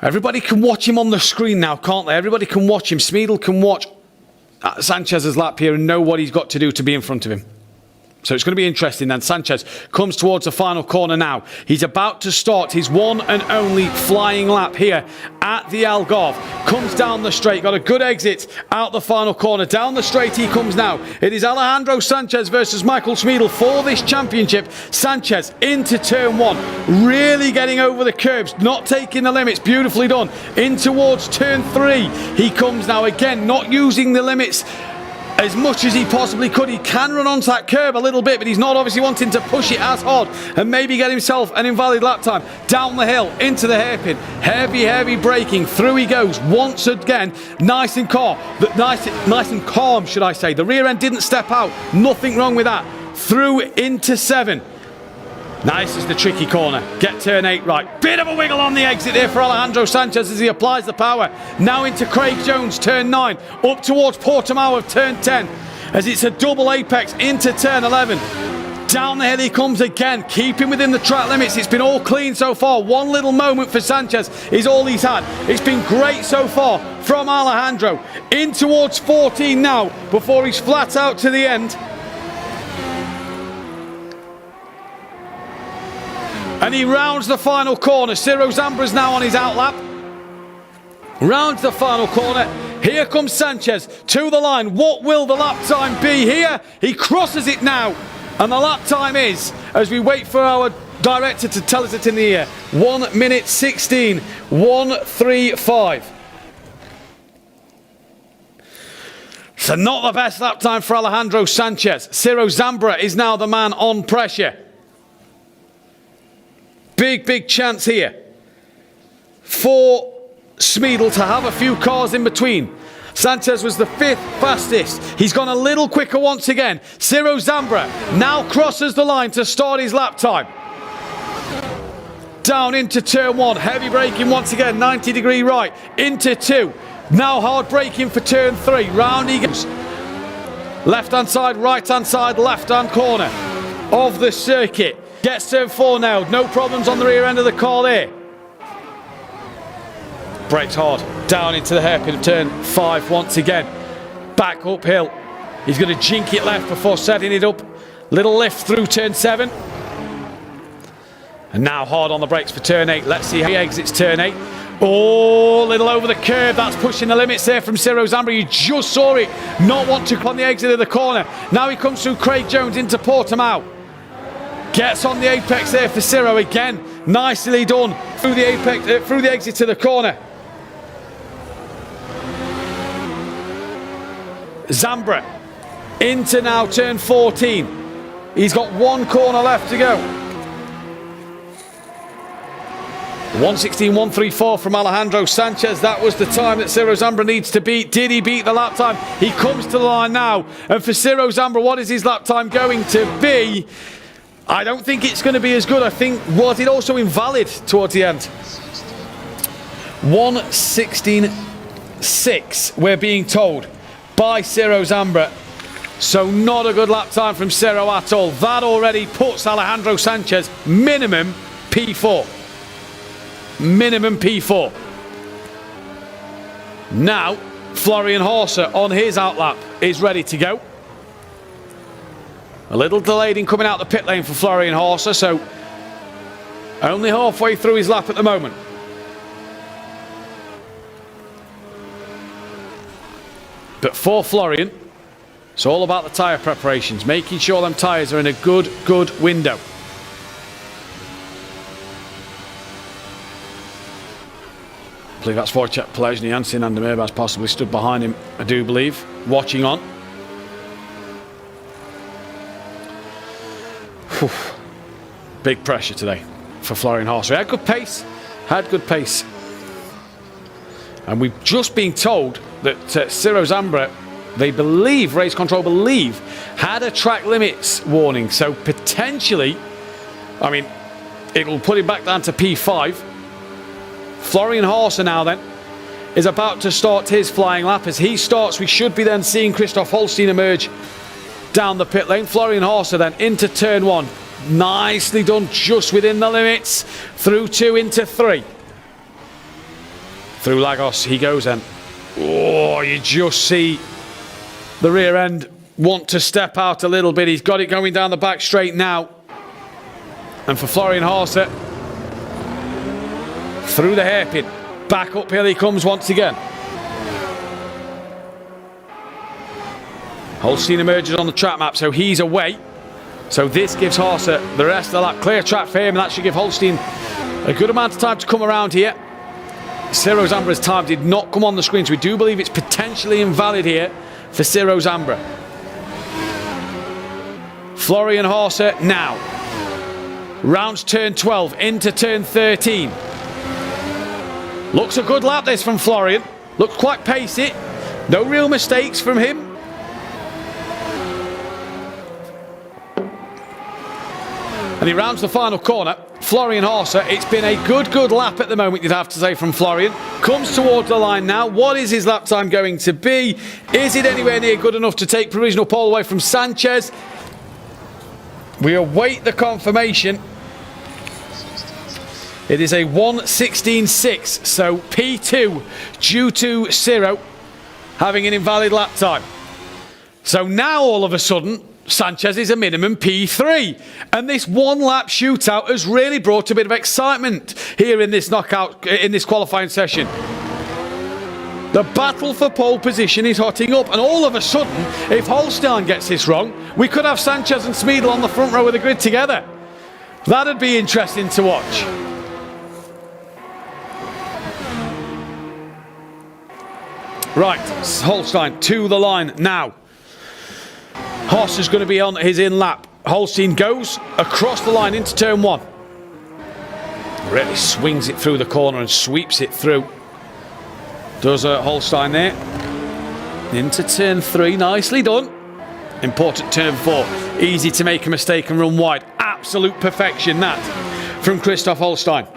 Everybody can watch him on the screen now, can't they? Everybody can watch him. Smeedle can watch Sanchez's lap here and know what he's got to do to be in front of him. So it's going to be interesting then. Sanchez comes towards the final corner now. He's about to start his one and only flying lap here at the Algarve. Comes down the straight, got a good exit out the final corner. Down the straight he comes now. It is Alejandro Sanchez versus Michael Smeedle for this championship. Sanchez into turn 1, really getting over the curbs, not taking the limits, beautifully done. In towards turn 3 he comes now, again not using the limits as much as he possibly could. He can run onto that curb a little bit, but he's not obviously wanting to push it as hard and maybe get himself an invalid lap time. Down the hill, into the hairpin. Heavy braking. Through he goes once again. Nice and calm. Nice and calm, should I say. The rear end didn't step out. Nothing wrong with that. Through into 7. Nice is the tricky corner. Get turn 8 right. Bit of a wiggle on the exit there for Alejandro Sanchez as he applies the power. Now into Craig Jones, turn 9. Up towards Portimao of turn 10. As it's a double apex into turn 11. Down the hill he comes again, keeping within the track limits. It's been all clean so far. One little moment for Sanchez is all he's had. It's been great so far from Alejandro. In towards 14 now before he's flat out to the end. And he rounds the final corner. Ciro Zambra's now on his outlap. Rounds the final corner. Here comes Sanchez to the line. What will the lap time be here? He crosses it now. And the lap time is, as we wait for our director to tell us it in the ear, 1 minute 16, 1:35. So not the best lap time for Alejandro Sanchez. Ciro Zambra is now the man on pressure. Big chance here for Smeedle to have a few cars in between. Sanchez was the 5th fastest. He's gone a little quicker once again. Ciro Zambra now crosses the line to start his lap time. Down into turn 1. Heavy braking once again. 90-degree right. Into 2. Now hard braking for turn 3. Round he goes. Left-hand side, right-hand side, left-hand corner of the circuit. Gets turn 4 now, no problems on the rear end of the car there. Brakes hard, down into the hairpin of turn 5 once again. Back uphill. He's going to jink it left before setting it up. Little lift through turn 7. And now hard on the brakes for turn 8. Let's see how he exits turn 8. Oh, little over the curb. That's pushing the limits there from Ciro Zambra. You just saw it not want to on the exit of the corner. Now he comes through Craig Jones into Portimao. Gets on the apex there for Ciro again. Nicely done through the apex, through the exit to the corner. Zambra into now turn 14. He's got 1 corner left to go. 1:16.134 from Alejandro Sanchez. That was the time that Ciro Zambra needs to beat. Did he beat the lap time? He comes to the line now. And for Ciro Zambra, what is his lap time going to be? I don't think it's going to be as good. I think, was it also invalid towards the end? 1:16.6, we're being told, by Ciro Zambra. So not a good lap time from Ciro at all. That already puts Alejandro Sanchez minimum P4. Minimum P4. Now, Florian Horser on his outlap is ready to go. A little delayed in coming out the pit lane for Florian Horser, so only halfway through his lap at the moment. But for Florian, it's all about the tyre preparations, making sure them tyres are in a good window. I believe that's Wojciech Plezny, Jansin and Demirbas possibly stood behind him, I do believe, watching on. Big pressure today. for Florian Haase. He had good pace, And we've just been told that Ciro Zambra, Race Control believe, had a track limits warning. So potentially, I mean, it'll put him back down to P5. Florian Haase now then is about to start his flying lap. As he starts, we should be then seeing Christoph Holstein emerge down the pit lane. Florian Haase then into turn 1. Nicely done, just within the limits. Through 2 into 3. Through Lagos he goes then. Oh, you just see the rear end want to step out a little bit. He's got it going down the back straight now. And for Florian Haase, through the hairpin, back uphill he comes once again. Holstein emerges on the track map, so he's away. So this gives Haase the rest of the lap. Clear track for him, and that should give Holstein a good amount of time to come around here. Ciro Zambra's time did not come on the screen, so we do believe it's potentially invalid here for Ciro Zambra. Florian Haase now. Rounds turn 12 into turn 13. Looks a good lap this from Florian. Looks quite pacey. No real mistakes from him. And he rounds the final corner. Florian Haase, it's been a good lap at the moment, you'd have to say, from Florian. Comes towards the line now. What is his lap time going to be? Is it anywhere near good enough to take provisional pole away from Sanchez? We await the confirmation. It is a 1:16.6, so P2 due to Ciro having an invalid lap time. So now all of a sudden, Sanchez is a minimum P3, and this one-lap shootout has really brought a bit of excitement here in this qualifying session. The battle for pole position is hotting up, and all of a sudden, if Holstein gets this wrong, we could have Sanchez and Smeedle on the front row of the grid together. That'd be interesting to watch. Right, Holstein to the line now. Haase is going to be on his in lap. Holstein goes across the line into turn 1. Really swings it through the corner and sweeps it through. Does Holstein there. Into turn 3, nicely done. Important turn 4. Easy to make a mistake and run wide. Absolute perfection that from Christoph Holstein.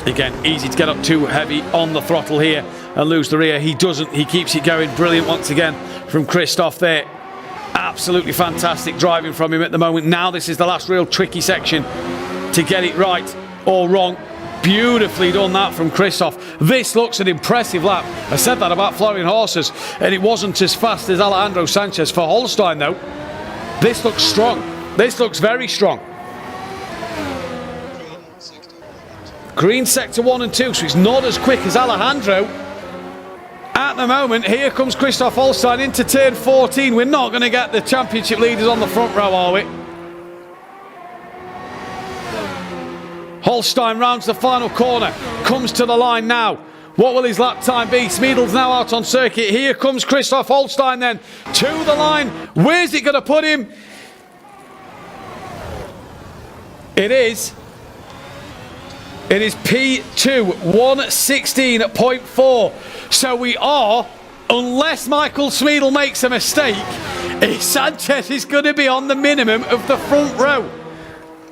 Again, easy to get up too heavy on the throttle here and lose the rear. He doesn't, he keeps it going. Brilliant once again from Christoph there. Absolutely fantastic driving from him at the moment. Now this is the last real tricky section to get it right or wrong. Beautifully done that from Christoph. This looks an impressive lap. I said that about Florian Haase's, and it wasn't as fast as Alejandro Sanchez. For Holstein though, this looks strong. This looks very strong. Green sector 1 and 2, so he's not as quick as Alejandro. At the moment, here comes Christoph Holstein into turn 14. We're not going to get the championship leaders on the front row, are we? Holstein rounds the final corner, comes to the line now. What will his lap time be? Smeedle's now out on circuit. Here comes Christoph Holstein then to the line. Where's it going to put him? It is P2, 1:16.4. So we are, unless Michael Smeedle makes a mistake, Sanchez is going to be on the minimum of the front row.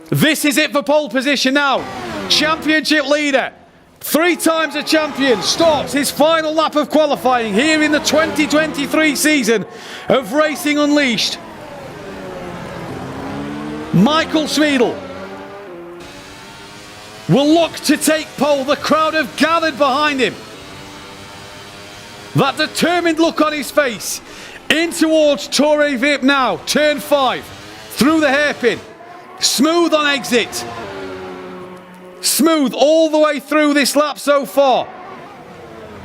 This is it for pole position now. Championship leader, 3 times a champion, starts his final lap of qualifying here in the 2023 season of Racing Unleashed. Michael Smeedle will look to take pole. The crowd have gathered behind him. That determined look on his face. In towards Torre Vip now. Turn 5. Through the hairpin. Smooth on exit. Smooth all the way through this lap so far.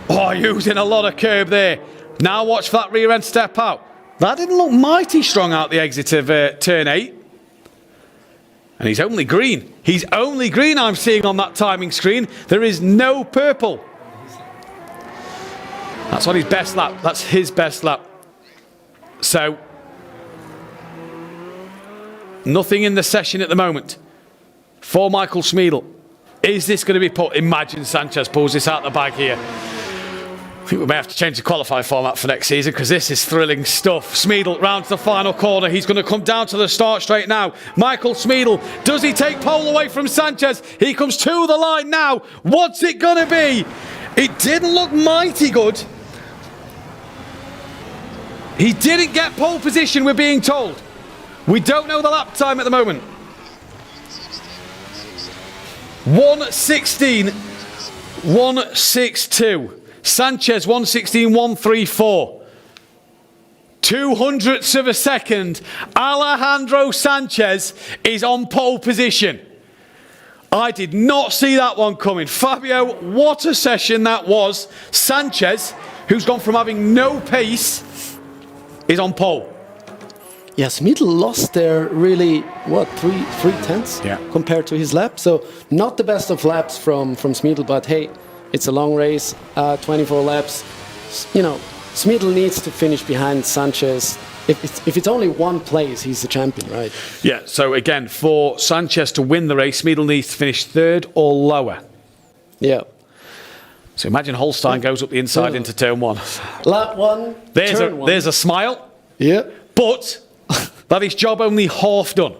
Oh, using a lot of curb there. Now watch that rear end step out. That didn't look mighty strong out the exit of turn 8. And he's only green. He's only green, I'm seeing on that timing screen. There is no purple. That's on his best lap. That's his best lap. So, Nothing in the session at the moment for Michael Smeedle. Is this going to be put? Imagine Sanchez pulls this out the bag here. I think we may have to change the qualifying format for next season because this is thrilling stuff. Smeedle round to the final corner. He's going to come down to the start straight now. Michael Smeedle, does he take pole away from Sanchez? He comes to the line now. What's it going to be? It didn't look mighty good. He didn't get pole position, we're being told. We don't know the lap time at the moment. 1:16, 1:62. Sanchez 1:16, 1:34. 200ths of a second. Alejandro Sanchez is on pole position. I did not see that one coming. Fabio, what a session that was. Sanchez, who's gone from having no pace, is on pole. Yeah, Smeedle lost there really, what, three tenths compared to his lap. So not the best of laps from Smeedle, but hey, it's a long race, 24 laps. You know, Smeedle needs to finish behind Sanchez. If it's only one place, he's the champion, right? Yeah, so again, for Sanchez to win the race, Smeedle needs to finish third or lower. Yeah. So imagine Holstein goes up the inside into turn one. Lap one, turn one. There's a smile. Yeah. But that is job only half done.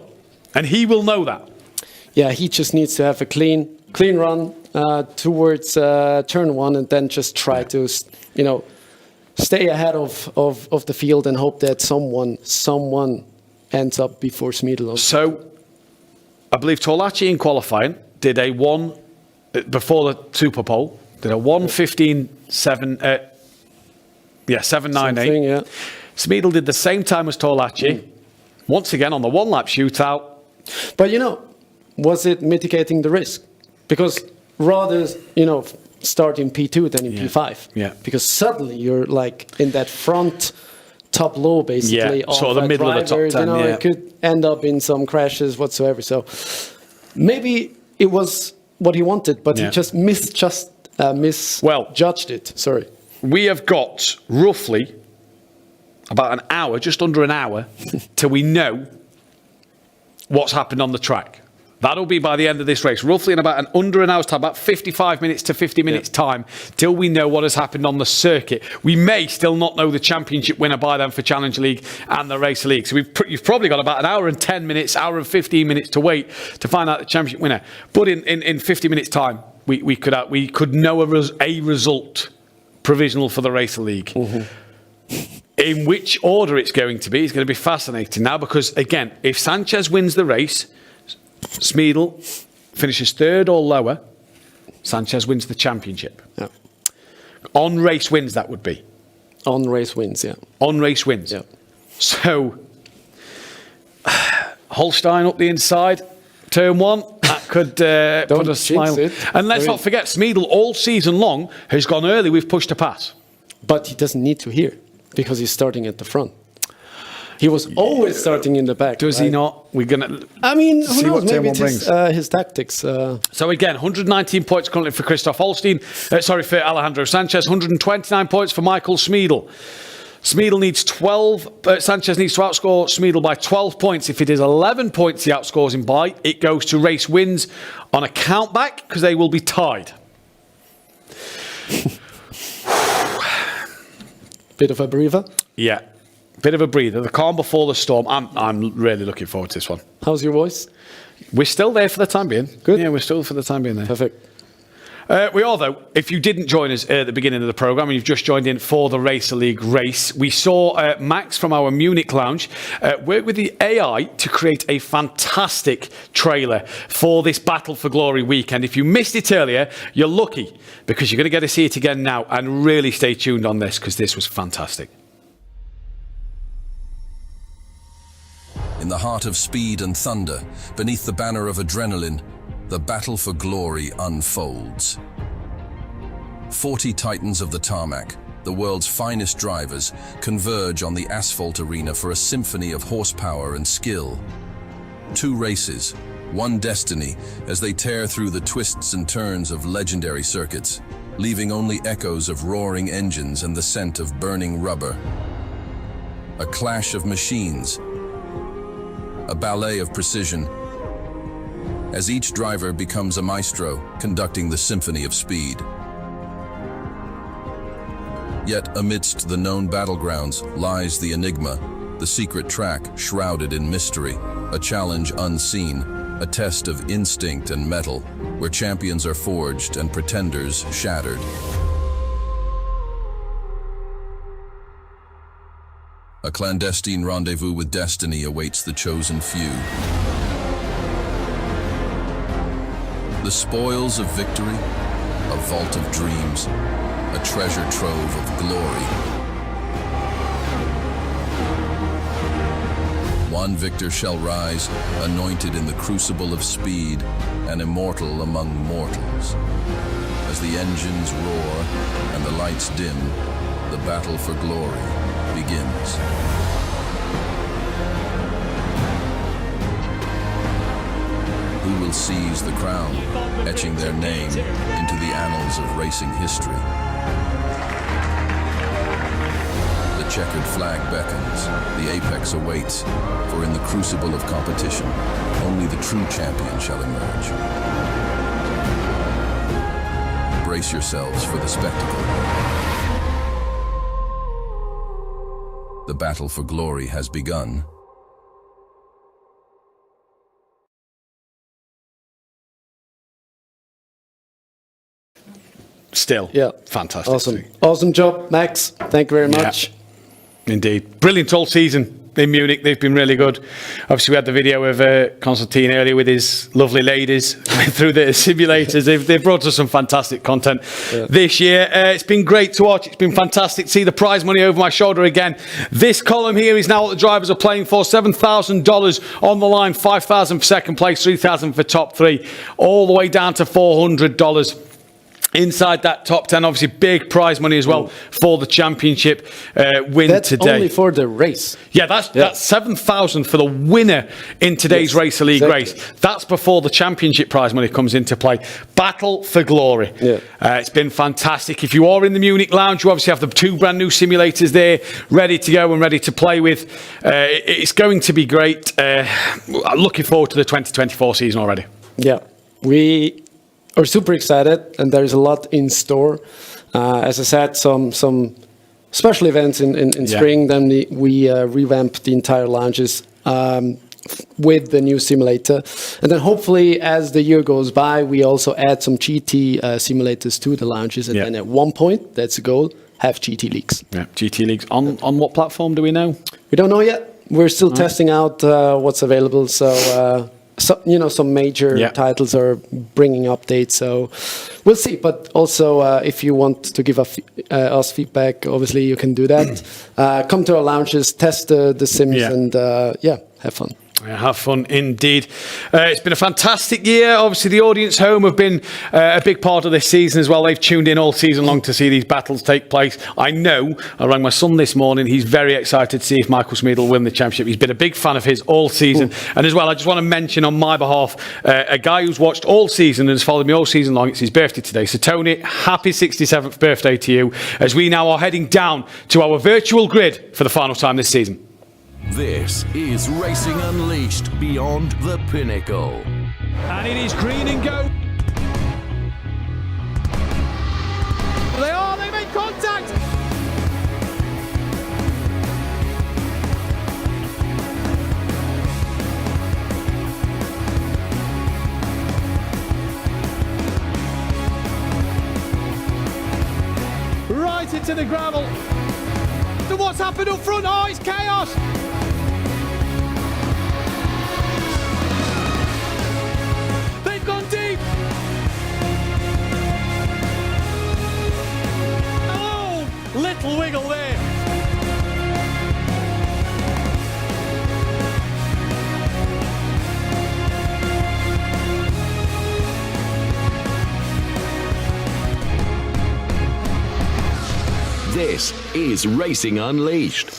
And he will know that. Yeah, he just needs to have a clean run towards turn one and then just try to, you know, stay ahead of the field and hope that someone ends up before Smeedle. So, I believe Torlacci in qualifying did a one, before the Super Pole, did a 1:15.7, 7.98. Yeah. Smeedle did the same time as Torlacci, once again on the one-lap shootout. But, you know, was it mitigating the risk? Because rather, you know, start in P2 than in P5. Yeah. Because suddenly you're like in that front top low basically. Yeah, sort of the middle of the top 10. You know, it could end up in some crashes whatsoever. So maybe it was what he wanted, but he just misjudged it. Sorry. We have got roughly about an hour, just under an hour, till we know what's happened on the track. That'll be by the end of this race, roughly in about under an hour's time, about 55 minutes to 50 minutes time, till we know what has happened on the circuit. We may still not know the championship winner by then for Challenge League and the Race League. So you've probably got about an hour and 10 minutes, hour and 15 minutes to wait to find out the championship winner. But in 50 minutes time, we could know a result provisional for the Race League. Mm-hmm. In which order it's going to be is going to be fascinating now, because again, if Sanchez wins the race, Smeedle finishes third or lower, Sanchez wins the championship. Yeah. On race wins, that would be. On race wins, yeah. On race wins. Yeah. So, Holstein up the inside, turn one, that could put a smile. And let's not forget, Smeedle all season long has gone early with push to pass. But he doesn't need to here, because he's starting at the front. He was always starting in the back. Does he not? We're gonna. I mean, who knows? Maybe it's his tactics. So again, 119 points currently for Christoph Holstein. For Alejandro Sanchez. 129 points for Michael Smeedle. Smeedle needs 12. Sanchez needs to outscore Smeedle by 12 points. If it is 11 points he outscores him by, it goes to race wins on a countback, because they will be tied. Bit of a breather. Yeah. Bit of a breather. The calm before the storm. I'm really looking forward to this one. How's your voice? We're still there for the time being. Good. Yeah, we're still for the time being there. Perfect. We are, though, if you didn't join us at the beginning of the programme and you've just joined in for the Racer League race, we saw Max from our Munich lounge work with the AI to create a fantastic trailer for this Battle for Glory weekend. If you missed it earlier, you're lucky, because you're going to get to see it again now, and really stay tuned on this, because this was fantastic. In the heart of speed and thunder, beneath the banner of adrenaline, the battle for glory unfolds. 40 titans of the tarmac, the world's finest drivers, converge on the asphalt arena for a symphony of horsepower and skill. 2 races, one destiny, as they tear through the twists and turns of legendary circuits, leaving only echoes of roaring engines and the scent of burning rubber. A clash of machines, a ballet of precision, as each driver becomes a maestro conducting the symphony of speed. Yet amidst the known battlegrounds lies the enigma, the secret track shrouded in mystery, a challenge unseen, a test of instinct and mettle, where champions are forged and pretenders shattered. A clandestine rendezvous with destiny awaits the chosen few. The spoils of victory, a vault of dreams, a treasure trove of glory. One victor shall rise, anointed in the crucible of speed, and immortal among mortals. As the engines roar and the lights dim, the battle for glory begins. Who will seize the crown, etching their name into the annals of racing history? The checkered flag beckons, the apex awaits, for in the crucible of competition, only the true champion shall emerge. Brace yourselves for the spectacle. The battle for glory has begun. Still, yeah, fantastic. Awesome job, Max. Thank you very much. Yeah, indeed. Brilliant all season in Munich. They've been really good. Obviously, we had the video of Constantine earlier with his lovely ladies through the simulators. They've brought us some fantastic content this year. It's been great to watch. It's been fantastic to see the prize money over my shoulder again. This column here is now what the drivers are playing for. $7,000 on the line, $5,000 for second place, $3,000 for top three, all the way down to $400. Inside that top 10, obviously big prize money as well for the championship win that's today. That's only for the race. Yeah, that's $7,000 for the winner in today's Racer League race. That's before the championship prize money comes into play. Battle for glory. Yeah. It's been fantastic. If you are in the Munich lounge, you obviously have the two brand new simulators there, ready to go and ready to play with. It's going to be great. I'm looking forward to the 2024 season already. Yeah, we are super excited, and there's a lot in store. As I said, some special events in spring. Then we revamped the entire lounges with the new simulator, and then hopefully as the year goes by, we also add some GT simulators to the lounges, and then at one point, that's the goal, have GT leagues. Yeah, GT leagues on what platform do we know? We don't know yet. We're still testing out what's available. So some major titles are bringing updates, so we'll see. But also, if you want to give us feedback, obviously you can do that. Come to our lounges, test the sims, and have fun. Yeah, have fun indeed. It's been a fantastic year. Obviously, the audience home have been a big part of this season as well. They've tuned in all season long to see these battles take place. I rang my son this morning. He's very excited to see if Michael Smeed will win the championship. He's been a big fan of his all season. And as well, I just want to mention on my behalf, a guy who's watched all season and has followed me all season long. It's his birthday today. So Tony, happy 67th birthday to you, as we now are heading down to our virtual grid for the final time this season. This is Racing Unleashed Beyond the Pinnacle. And it is green and go. They make contact. Right into the gravel. So what's happened up front? Oh, it's chaos. They've gone deep. Oh, little wiggle there. This is Racing Unleashed.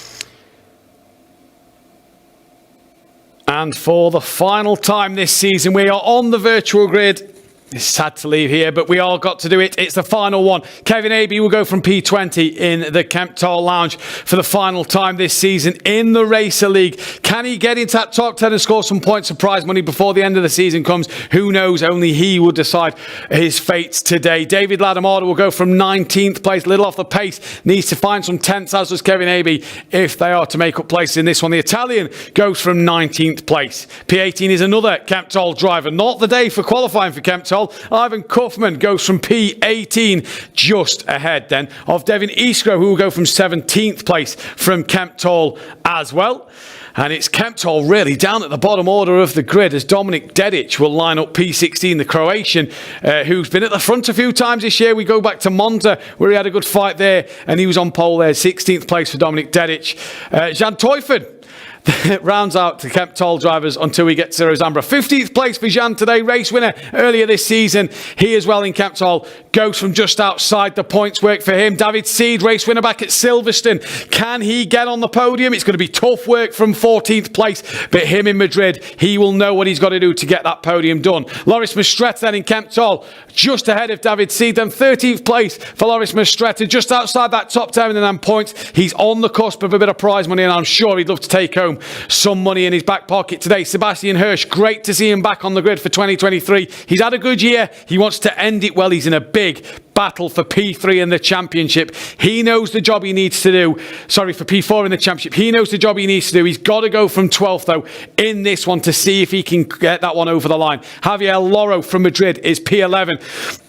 And for the final time this season, we are on the virtual grid It's sad to leave here, but we all got to do it. It's the final one. Kevin Aby will go from P20 in the Kemptall Lounge for the final time this season in the Racer League. Can he get into that top 10 and score some points of prize money before the end of the season comes? Who knows? Only he will decide his fate today. David Ladamada will go from 19th place, a little off the pace. Needs to find some 10ths, as does Kevin Aby, if they are to make up places in this one. The Italian goes from 19th place. P18 is another Kemptall driver. Not the day for qualifying for Kemptall. Ivan Kuffman goes from P18, just ahead then of Devin Iskro, who will go from 17th place from Kemptall as well. And it's Kemptall really down at the bottom order of the grid as Dominik Dedic will line up P16, the Croatian, who's been at the front a few times this year. We go back to Monza, where he had a good fight there, and he was on pole there, 16th place for Dominik Dedic. Jan Teufel rounds out the Kemptall drivers until we get to Zambra. 15th place for Jan today, race winner earlier this season. He as well in Kemptall goes from just outside the points work for him. David Seed, race winner back at Silverstone. Can he get on the podium? It's going to be tough work from 14th place, but him in Madrid, he will know what he's got to do to get that podium done. Loris Mistretta then in Kemptall, just ahead of David Seed. Then 13th place for Loris Mistretta, just outside that top 10 and then points. He's on the cusp of a bit of prize money, and I'm sure he'd love to take home some money in his back pocket today. Sebastian Hirsch, great to see him back on the grid for 2023. He's had a good year. He wants to end it well. He's in a big battle for P3 in the championship. He knows the job he needs to do. Sorry, for P4 in the championship. He knows the job he needs to do. He's got to go from 12th, though, in this one to see if he can get that one over the line. Javier Loro from Madrid is P11.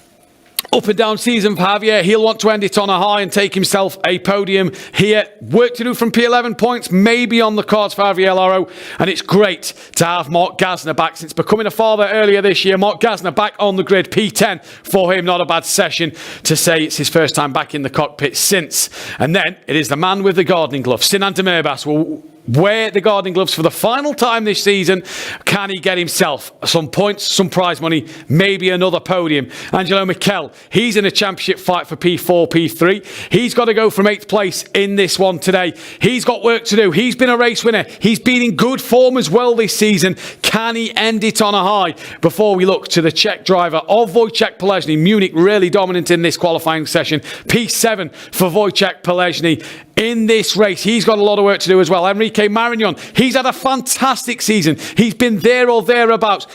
Up and down season for Javier. He'll want to end it on a high and take himself a podium here. Work to do from P11 points, maybe on the cards for Javier Loro. And it's great to have Mark Gasner back since becoming a father earlier this year. Mark Gasner back on the grid, P10 for him. Not a bad session to say it's his first time back in the cockpit since. And then it is the man with the gardening gloves. Sinan Demirbas will wear the gardening gloves for the final time this season. Can he get himself some points, some prize money, maybe another podium? Angelo Mikel, he's in a championship fight for P4, P3. He's got to go from 8th place in this one today. He's got work to do. He's been a race winner. He's been in good form as well this season. Can he end it on a high before we look to the Czech driver of Wojciech Polezny? Munich really dominant in this qualifying session. P7 for Wojciech Polezny in this race. He's got a lot of work to do as well. Enrique Marignon, he's had a fantastic season. He's been there or thereabouts.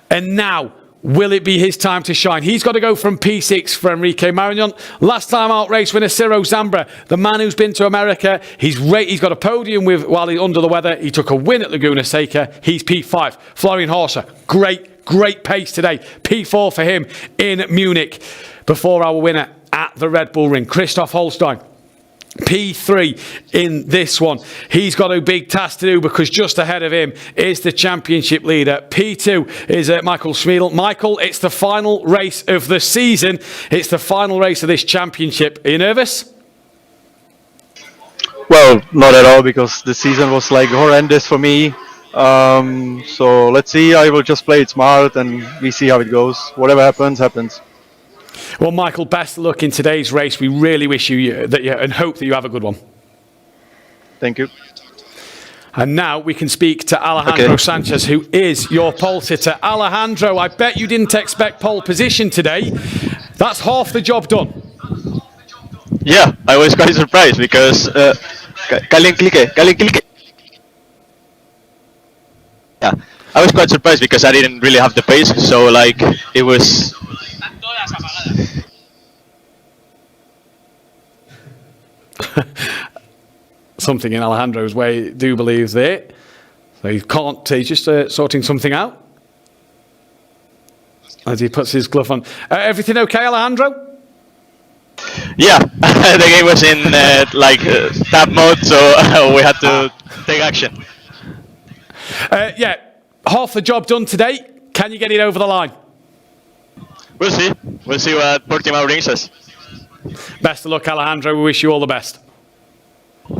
And now, will it be his time to shine? He's got to go from P6 for Enrique Marignon. Last time out race winner Ciro Zambra, the man who's been to America. He's got a podium while he's under the weather. He took a win at Laguna Seca. He's P5. Florian Horser, great pace today. P4 for him in Munich. Before our winner at the Red Bull Ring, Christoph Holstein. P3 in this one. He's got a big task to do because just ahead of him is the championship leader. P2 is Michael Schmiedel. Michael, it's the final race of the season. It's the final race of this championship. Are you nervous? Well, not at all, because the season was like horrendous for me. So let's see. I will just play it smart and we see how it goes. Whatever happens, happens. Well, Michael, best of luck in today's race. We really wish you that and hope that you have a good one. Thank you. And now we can speak to Alejandro Sanchez, who is your pole sitter. Alejandro, I bet you didn't expect pole position today. That's half the job done. Yeah, I was quite surprised because yeah, I was quite surprised because I didn't really have the pace, so like it was. Something in Alejandro's way, do believe there. So he's just sorting something out as he puts his glove on. Everything okay, Alejandro? Yeah, the game was in tap mode, so we had to take action. Yeah, half the job done today. Can you get it over the line? We'll see. We'll see what Portimao brings us. Best of luck, Alejandro. We wish you all the best.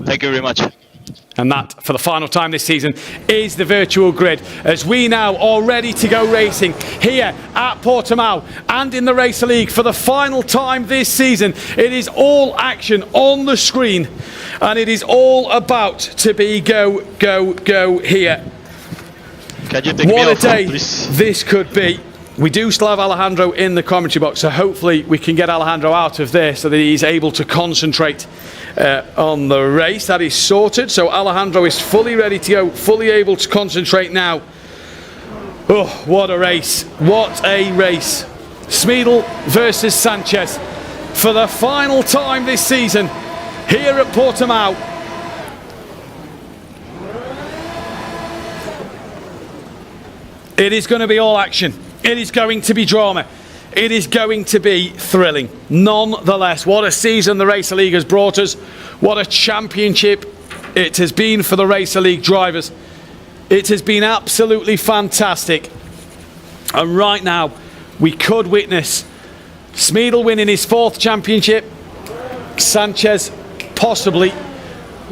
Thank you very much. And that, for the final time this season, is the virtual grid. As we now are ready to go racing here at Portimao and in the Racer League for the final time this season. It is all action on the screen, and it is all about to be go, go, go here. Can you take what me a off, day please? this could be. We do still have Alejandro in the commentary box, so hopefully we can get Alejandro out of there so that he's able to concentrate on the race. That is sorted, so Alejandro is fully ready to go, fully able to concentrate now. Oh, what a race. What a race. Smeedel versus Sanchez for the final time this season here at Portimao. It is going to be all action. It is going to be drama. It is going to be thrilling. Nonetheless, what a season the Racer League has brought us. What a championship it has been for the Racer League drivers. It has been absolutely fantastic. And right now, we could witness Smeedel winning his 4th championship. Sanchez possibly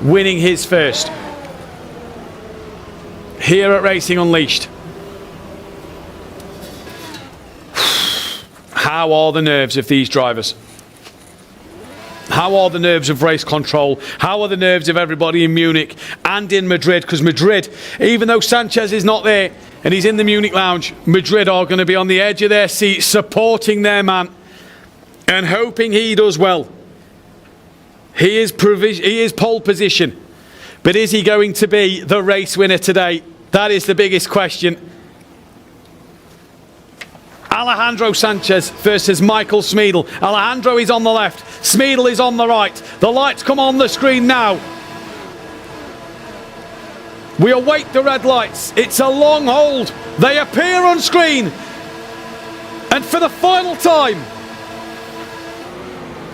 winning his 1st. Here at Racing Unleashed. How are the nerves of these drivers? How are the nerves of race control? How are the nerves of everybody in Munich and in Madrid? Because Madrid, even though Sanchez is not there and he's in the Munich lounge, Madrid are going to be on the edge of their seat supporting their man and hoping he does well. He is pole position, but is he going to be the race winner today? That is the biggest question. Alejandro Sanchez versus Michael Smeedel. Alejandro is on the left, Smeedel is on the right. The lights come on the screen now. We await the red lights. It's a long hold. They appear on screen. And for the final time,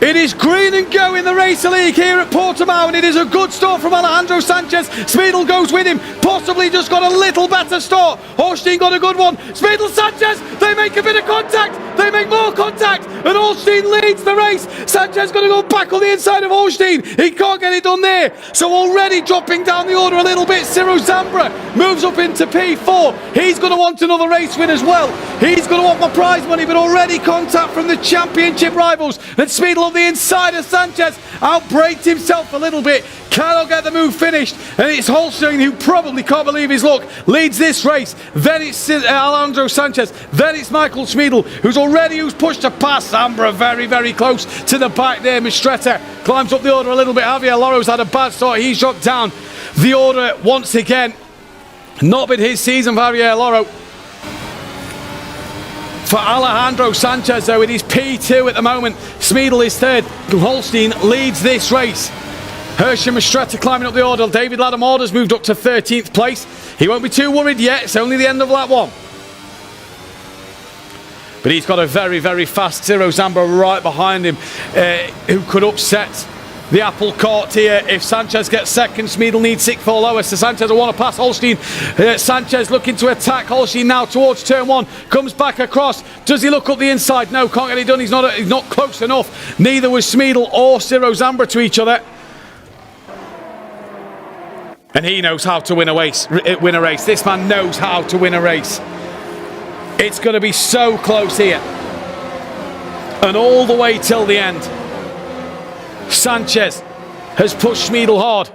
it is green and go in the Racer League here at Portimao, and it is a good start from Alejandro Sanchez. Smeedel goes with him, possibly just got a little better start. Holstein got a good one. Smeedel, Sanchez, they make a bit of contact, they make more contact, and Holstein leads the race. Sanchez got to go back on the inside of Holstein. He can't get it done there. So already dropping down the order a little bit, Ciro Zambra moves up into P4. He's going to want another race win as well. He's going to want my prize money, but already contact from the championship rivals. And Smeedel on the inside of Sanchez outbraked himself a little bit, cannot get the move finished, and it's Holstein, who probably can't believe his luck, leads this race. Then it's Alejandro Sanchez, then it's Michael Smeedel, who's pushed to pass Zambra very, very close to the back there. Mistretta climbs up the order a little bit. Javier Loro's had a bad start, he's dropped down the order once again. Not been his season for Javier Loro. For Alejandro Sanchez, though, it is P2 at the moment. Smeedel is 3rd. Holstein leads this race. Hershey Mistretta climbing up the order. David Lattimore moved up to 13th place. He won't be too worried yet. It's only the end of lap 1. But he's got a very, very fast Ciro Zambra right behind him, who could upset the apple cart here. If Sanchez gets 2nd, Smeedel needs 6th or lower, so Sanchez will want to pass Holstein. Sanchez looking to attack Holstein now towards turn 1, comes back across. Does he look up the inside? No, can't get it done. He's not close enough. Neither was Smeedel or Ciro Zambra to each other. And he knows how to win a race. This man knows how to win a race. It's going to be so close here, and all the way till the end. Sanchez has pushed Smeedel hard,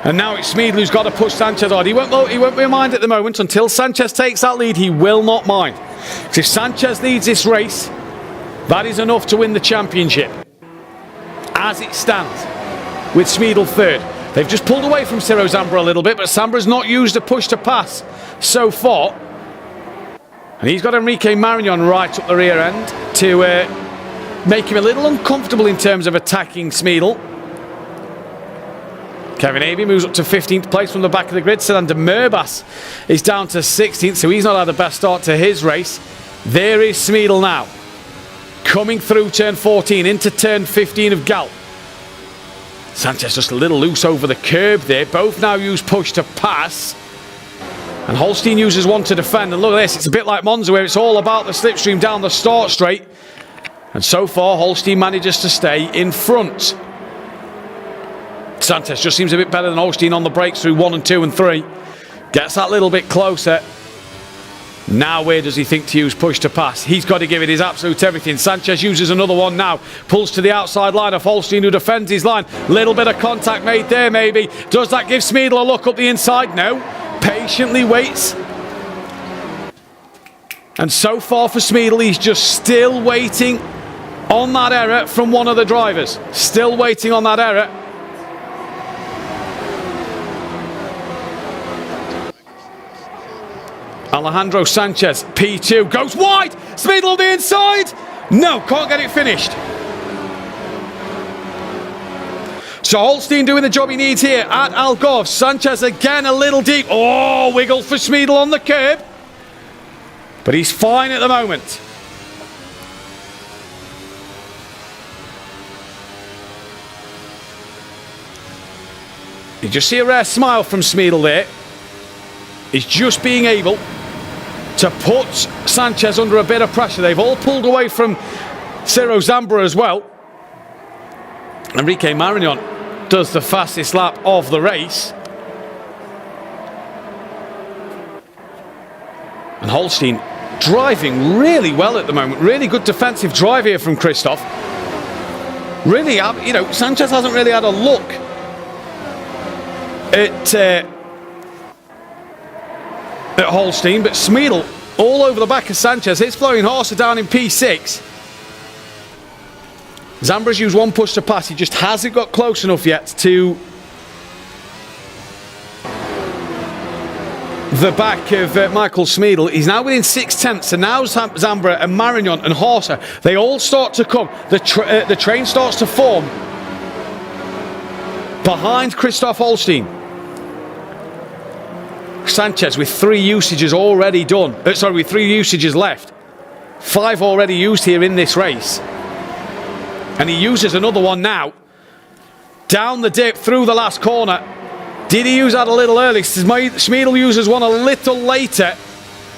and now it's Smeedel who's got to push Sanchez hard. He won't mind at the moment. Until Sanchez takes that lead, he will not mind. If Sanchez leads this race, that is enough to win the championship. As it stands, with Smeedel 3rd. They've just pulled away from Ciro Zambra a little bit, but Zambra's not used a push to pass so far. And he's got Enrique Marignon right up the rear end to make him a little uncomfortable in terms of attacking Smeedel. Kevin Avey moves up to 15th place from the back of the grid. Selander Murbas is down to 16th, so he's not had the best start to his race. There is Smeedel now, coming through turn 14 into turn 15 of Gal. Sanchez just a little loose over the curb there. Both now use push to pass. And Holstein uses one to defend. And look at this, it's a bit like Monza, where it's all about the slipstream down the start straight. And so far, Holstein manages to stay in front. Sanchez just seems a bit better than Holstein on the brakes through 1 and 2 and 3. Gets that little bit closer. Now where does he think to use push to pass? He's got to give it his absolute everything. Sanchez uses another one now. Pulls to the outside line of Holstein, who defends his line. Little bit of contact made there maybe. Does that give Smeedel a look up the inside? No. Patiently waits. And so far for Smeedle, he's just still waiting on that error from one of the drivers. Still waiting on that error. Alejandro Sanchez, P2, goes wide. Smeedle on the inside. No, can't get it finished. So Holstein doing the job he needs here at Algarve. Sanchez again a little deep. Oh, wiggle for Smeedle on the curb. But he's fine at the moment. You just see a rare smile from Smeedle there. He's just being able to put Sanchez under a bit of pressure. They've all pulled away from Ciro Zambra as well. Enrique Marignon does the fastest lap of the race. And Holstein driving really well at the moment. Really good defensive drive here from Christoph. Really, you know, Sanchez hasn't really had a look at Holstein, but Smeedle all over the back of Sanchez. His Florian Horse are down in P6. Zambra's used one push to pass. He just hasn't got close enough yet to the back of Michael Smeedle. He's now within 6/10, and now Zambra and Marignon and Horser, they all start to come. The train starts to form behind Christoph Holstein. Sanchez with 3 usages already done. With 3 usages left. 5 already used here in this race. And he uses another one now. Down the dip through the last corner. Did he use that a little early? Smeedle uses one a little later.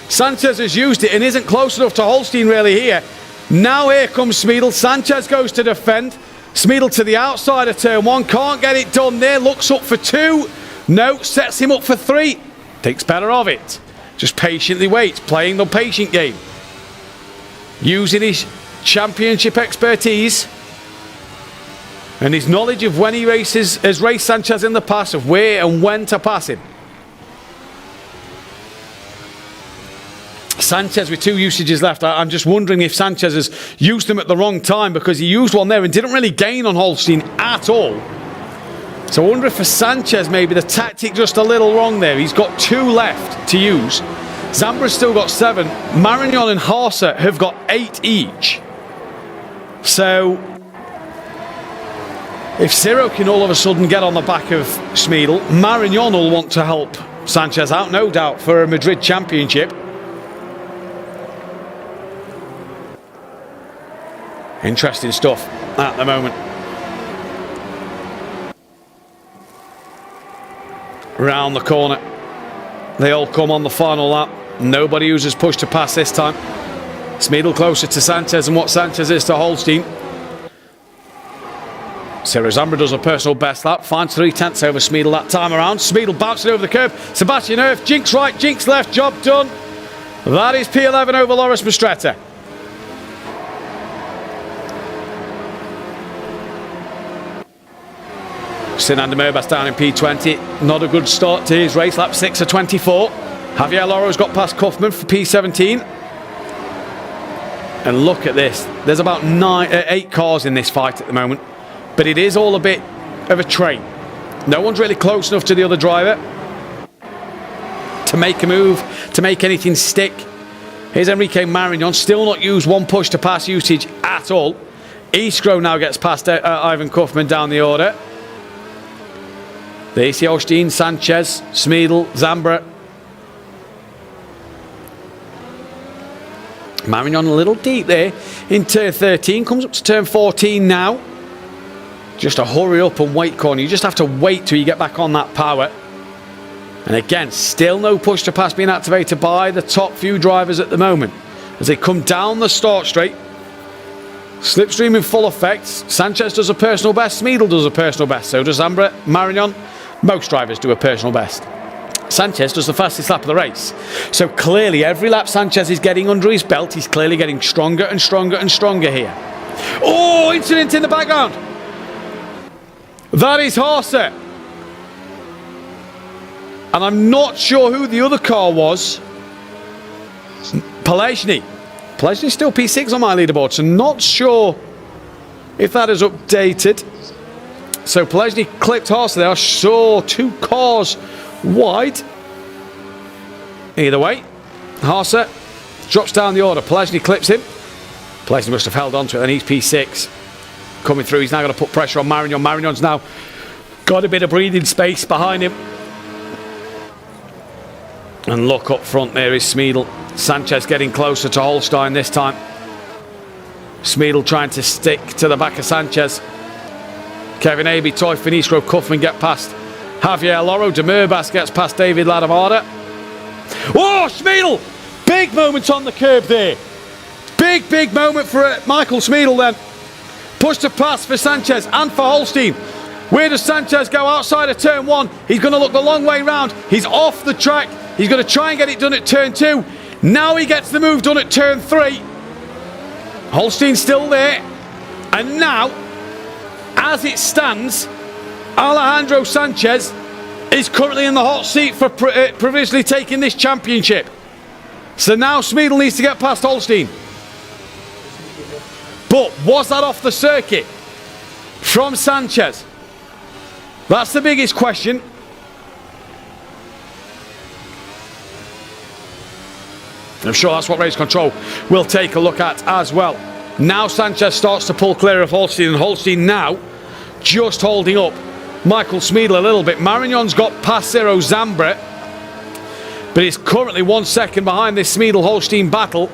Sanchez has used it and isn't close enough to Holstein really here. Now here comes Smeedle. Sanchez goes to defend. Smeedle to the outside of turn 1. Can't get it done there. Looks up for 2. No, sets him up for 3. Takes better of it. Just patiently waits. Playing the patient game. Using his championship expertise and his knowledge of when he has raced Sanchez in the past, of where and when to pass him. Sanchez with 2 usages left. I'm just wondering if Sanchez has used them at the wrong time, because he used one there and didn't really gain on Holstein at all. So I wonder if for Sanchez maybe the tactic just a little wrong there. He's got 2 left to use. Zambra's still got 7. Marignon and Horser have got 8 each. So if Ciro can all of a sudden get on the back of Smeedle, Marignon will want to help Sanchez out, no doubt, for a Madrid championship. Interesting stuff at the moment. Round the corner. They all come on the final lap. Nobody uses push to pass this time. Smeedle closer to Sanchez than what Sanchez is to Holstein. Ciro Zambra does a personal best lap, finds 3/10 over Smeedle that time around. Smeedle bouncing over the curb. Sebastian Erf, jinx right, jinx left, job done. That is P11 over Loris Mastretta. Sinan Demerbas down in P20. Not a good start to his race, lap 6 of 24. Javier Loro's got past Kaufman for P17. And look at this. There's about 8 cars in this fight at the moment. But it is all a bit of a train. No one's really close enough to the other driver to make a move, to make anything stick. Here's Enrique Marignon, still not used one push to pass usage at all. Iskro now gets past Ivan Kaufman down the order. There you see Holstein, Sanchez, Smeedle, Zambra. Marignon a little deep there in turn 13, comes up to turn 14 now. Just a hurry up and wait corner. You just have to wait till you get back on that power. And again, still no push to pass being activated by the top few drivers at the moment. As they come down the start straight. Slipstream in full effect. Sanchez does a personal best. Smeedle does a personal best. So does Zambra, Marignon. Most drivers do a personal best. Sanchez does the fastest lap of the race. So clearly, every lap Sanchez is getting under his belt, he's clearly getting stronger and stronger and stronger here. Oh, incident in the background. That is Horser. And I'm not sure who the other car was. Polezny. Polezny's still P6 on my leaderboard, so not sure if that is updated. So Polezny clipped Haase there. I saw 2 cars wide. Either way, Haase drops down the order. Polezny clips him. Polezny must have held on to it, and he's P6. Coming through, he's now going to put pressure on Marignon. Marignon's now got a bit of breathing space behind him. And look up front, there is Smeedel. Sanchez getting closer to Holstein this time. Smeedel trying to stick to the back of Sanchez. Kevin Aby, Toy Finistro, Kuffman get past Javier Loro. De Murbas gets past David Ladamada. Oh, Smeedel! Big moment on the curb there. Big moment for Michael Smeedel then. Push to pass for Sanchez and for Holstein. Where does Sanchez go? Outside of turn 1. He's going to look the long way round. He's off the track. He's going to try and get it done at turn 2. Now he gets the move done at turn 3. Holstein's still there. And now, as it stands, Alejandro Sanchez is currently in the hot seat for provisionally taking this championship. So now Smeedel needs to get past Holstein. But was that off the circuit from Sanchez? That's the biggest question. I'm sure that's what race control will take a look at as well. Now Sanchez starts to pull clear of Holstein, and Holstein now just holding up Michael Smeedel a little bit. Marignon's got past Ciro Zambra, but he's currently 1 second behind this Smeedel-Holstein battle.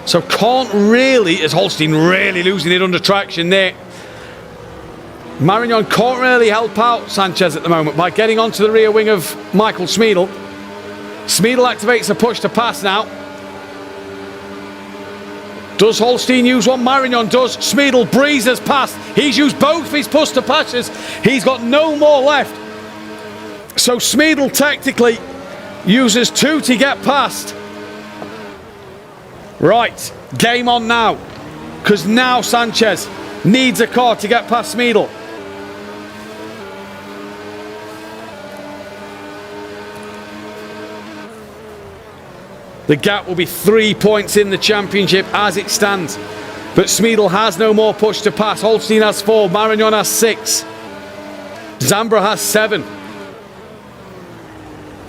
So can't really, as Holstein really losing it under traction there. Marignon can't really help out Sanchez at the moment by getting onto the rear wing of Michael Smeedel. Smeedel activates a push to pass now. Does Holstein use one? Marignon does. Smeedel breezes past. He's used both his push to passes. He's got no more left. So Smeedel tactically uses 2 to get past. Right, game on now. Because now Sanchez needs a car to get past Smeedel. The gap will be 3 points in the championship as it stands. But Smeedel has no more push to pass. Holstein has 4, Marignon has 6. Zambra has 7.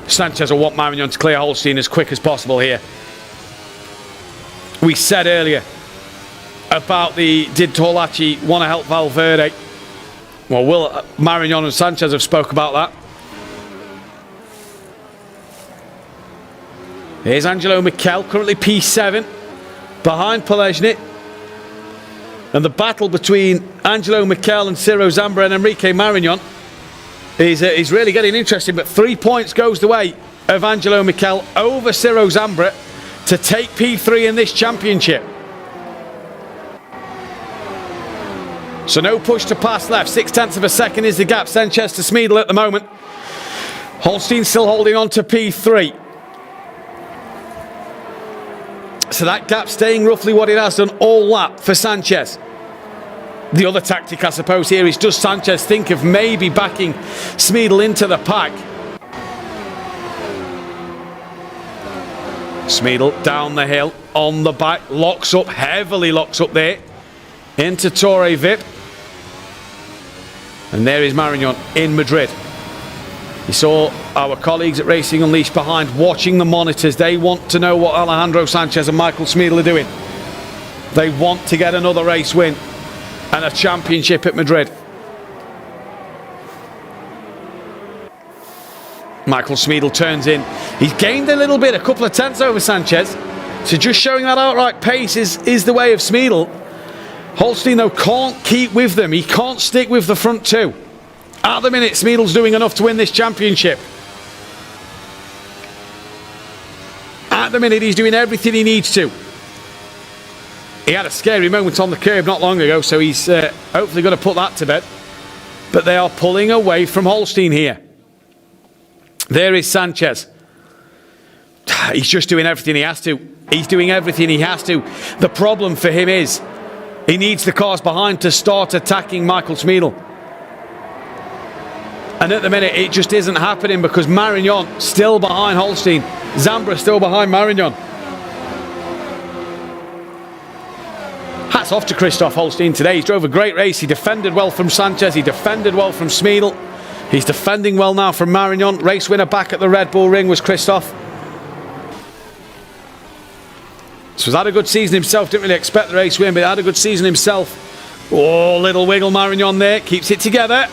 Sanchez will want Marignon to clear Holstein as quick as possible here. We said earlier about did Torlacci want to help Valverde? Well, Marignon and Sanchez have spoke about that. Here's Angelo Miquel, currently P7, behind Polezny. And the battle between Angelo Miquel and Ciro Zambra and Enrique Marignon is really getting interesting. But 3 points goes the way of Angelo Miquel over Ciro Zambra to take P3 in this championship. So no push to pass left. 0.6 of a second is the gap. Sanchez to Smeedel at the moment. Holstein still holding on to P3. So that gap staying roughly what it has done all lap for Sanchez. The other tactic, I suppose, here is, does Sanchez think of maybe backing Smeedel into the pack? Smeedel down the hill, on the back, locks up, heavily locks up there, into Torre Vip. And there is Marignon in Madrid. You saw our colleagues at Racing Unleashed behind watching the monitors. They want to know what Alejandro Sanchez and Michael Smeedel are doing. They want to get another race win and a championship at Madrid. Michael Smeedel turns in. He's gained a little bit, a couple of tenths over Sanchez. So just showing that outright pace is the way of Smeedel. Holstein, though, can't keep with them. He can't stick with the front 2. At the minute, Smeedel's doing enough to win this championship. At the minute, he's doing everything he needs to. He had a scary moment on the curb not long ago, so he's hopefully going to put that to bed. But they are pulling away from Holstein here. There is Sanchez. He's just doing everything he has to. He's doing everything he has to. The problem for him is he needs the cars behind to start attacking Michael Smeedel. And at the minute, it just isn't happening because Marignon still behind Holstein. Zambra still behind Marignon. hats off to Christoph Holstein today. He drove a great race. He defended well from Sanchez. He defended well from Smeedel. He's defending well now from Marignon. Race winner back at the Red Bull Ring was Christoph. So he's had a good season himself. Didn't really expect the race win, but he had a good season himself. Oh, little wiggle Marignon there. Keeps it together.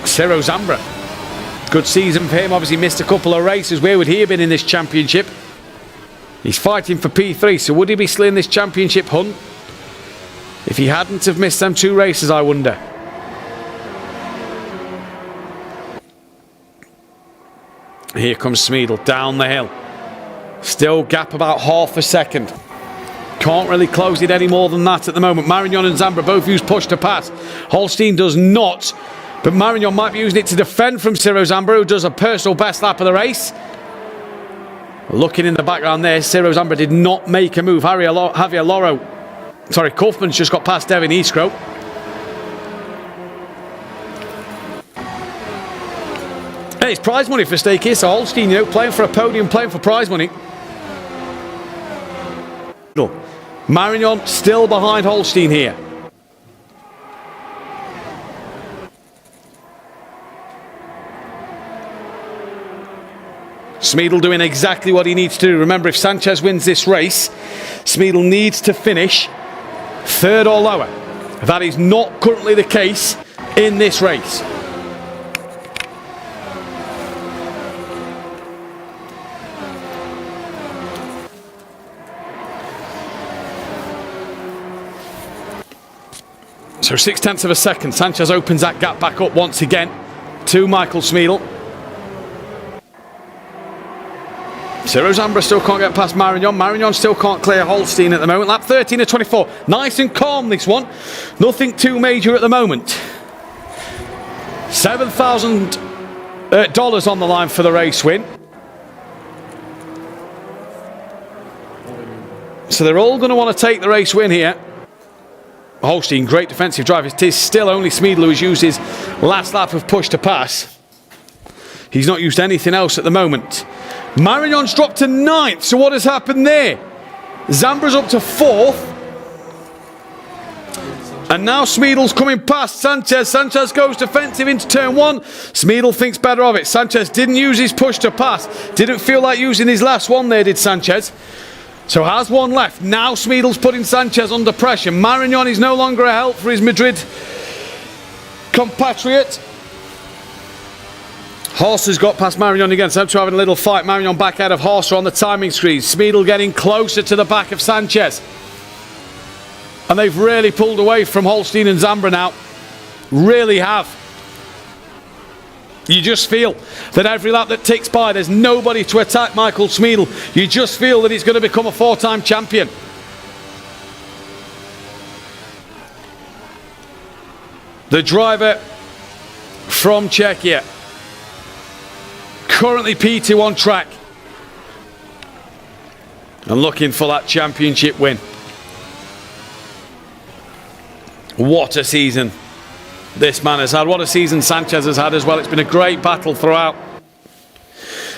Ciro Zambra. Good season for him. Obviously missed a couple of races. Where would he have been in this championship? He's fighting for P3, so would he be still in this championship hunt? If he hadn't have missed them 2 races, I wonder. Here comes Smeedel down the hill. Still gap about half a second. Can't really close it any more than that at the moment. Marignon and Zambra both use push to pass. Holstein does not. But Marignon might be using it to defend from Ciro Zambra, who does a personal best lap of the race. Looking in the background there, Ciro Zambra did not make a move. Javier Loro, sorry, Kaufman's just got past Devin Iskro. Hey, it's prize money for stake here, so Holstein, you know, playing for a podium, playing for prize money. Marignon still behind Holstein here. Smeedel doing exactly what he needs to do. Remember, if Sanchez wins this race, Smeedel needs to finish 3rd or lower. That is not currently the case in this race. So 0.6 of a second. Sanchez opens that gap back up once again to Michael Smeedel. Ciro Zambra still can't get past Marignon. Marignon still can't clear Holstein at the moment. Lap 13 of 24. Nice and calm, this one. Nothing too major at the moment. $7,000 on the line for the race win. So they're all going to want to take the race win here. Holstein, great defensive drive. It is still only Smeedel who's used his last lap of push to pass. He's not used anything else at the moment. Marignon's dropped to 9th, so what has happened there? Zambra's up to 4th. And now Smeedel's coming past Sanchez. Sanchez goes defensive into turn 1. Smeedel thinks better of it. Sanchez didn't use his push to pass. Didn't feel like using his last one there, did Sanchez. So has one left. Now Smeedel's putting Sanchez under pressure. Marignon is no longer a help for his Madrid compatriot. Horse has got past Marignon again, so they're having a little fight. Marignon back out of Horse on the timing screen. Smeedel getting closer to the back of Sanchez. And they've really pulled away from Holstein and Zambra now. Really have. You just feel that every lap that ticks by, there's nobody to attack Michael Smeedel. You just feel that he's going to become a 4-time champion. The driver from Czechia. Currently P2 on track. And looking for that championship win. What a season this man has had. What a season Sanchez has had as well. It's been a great battle throughout.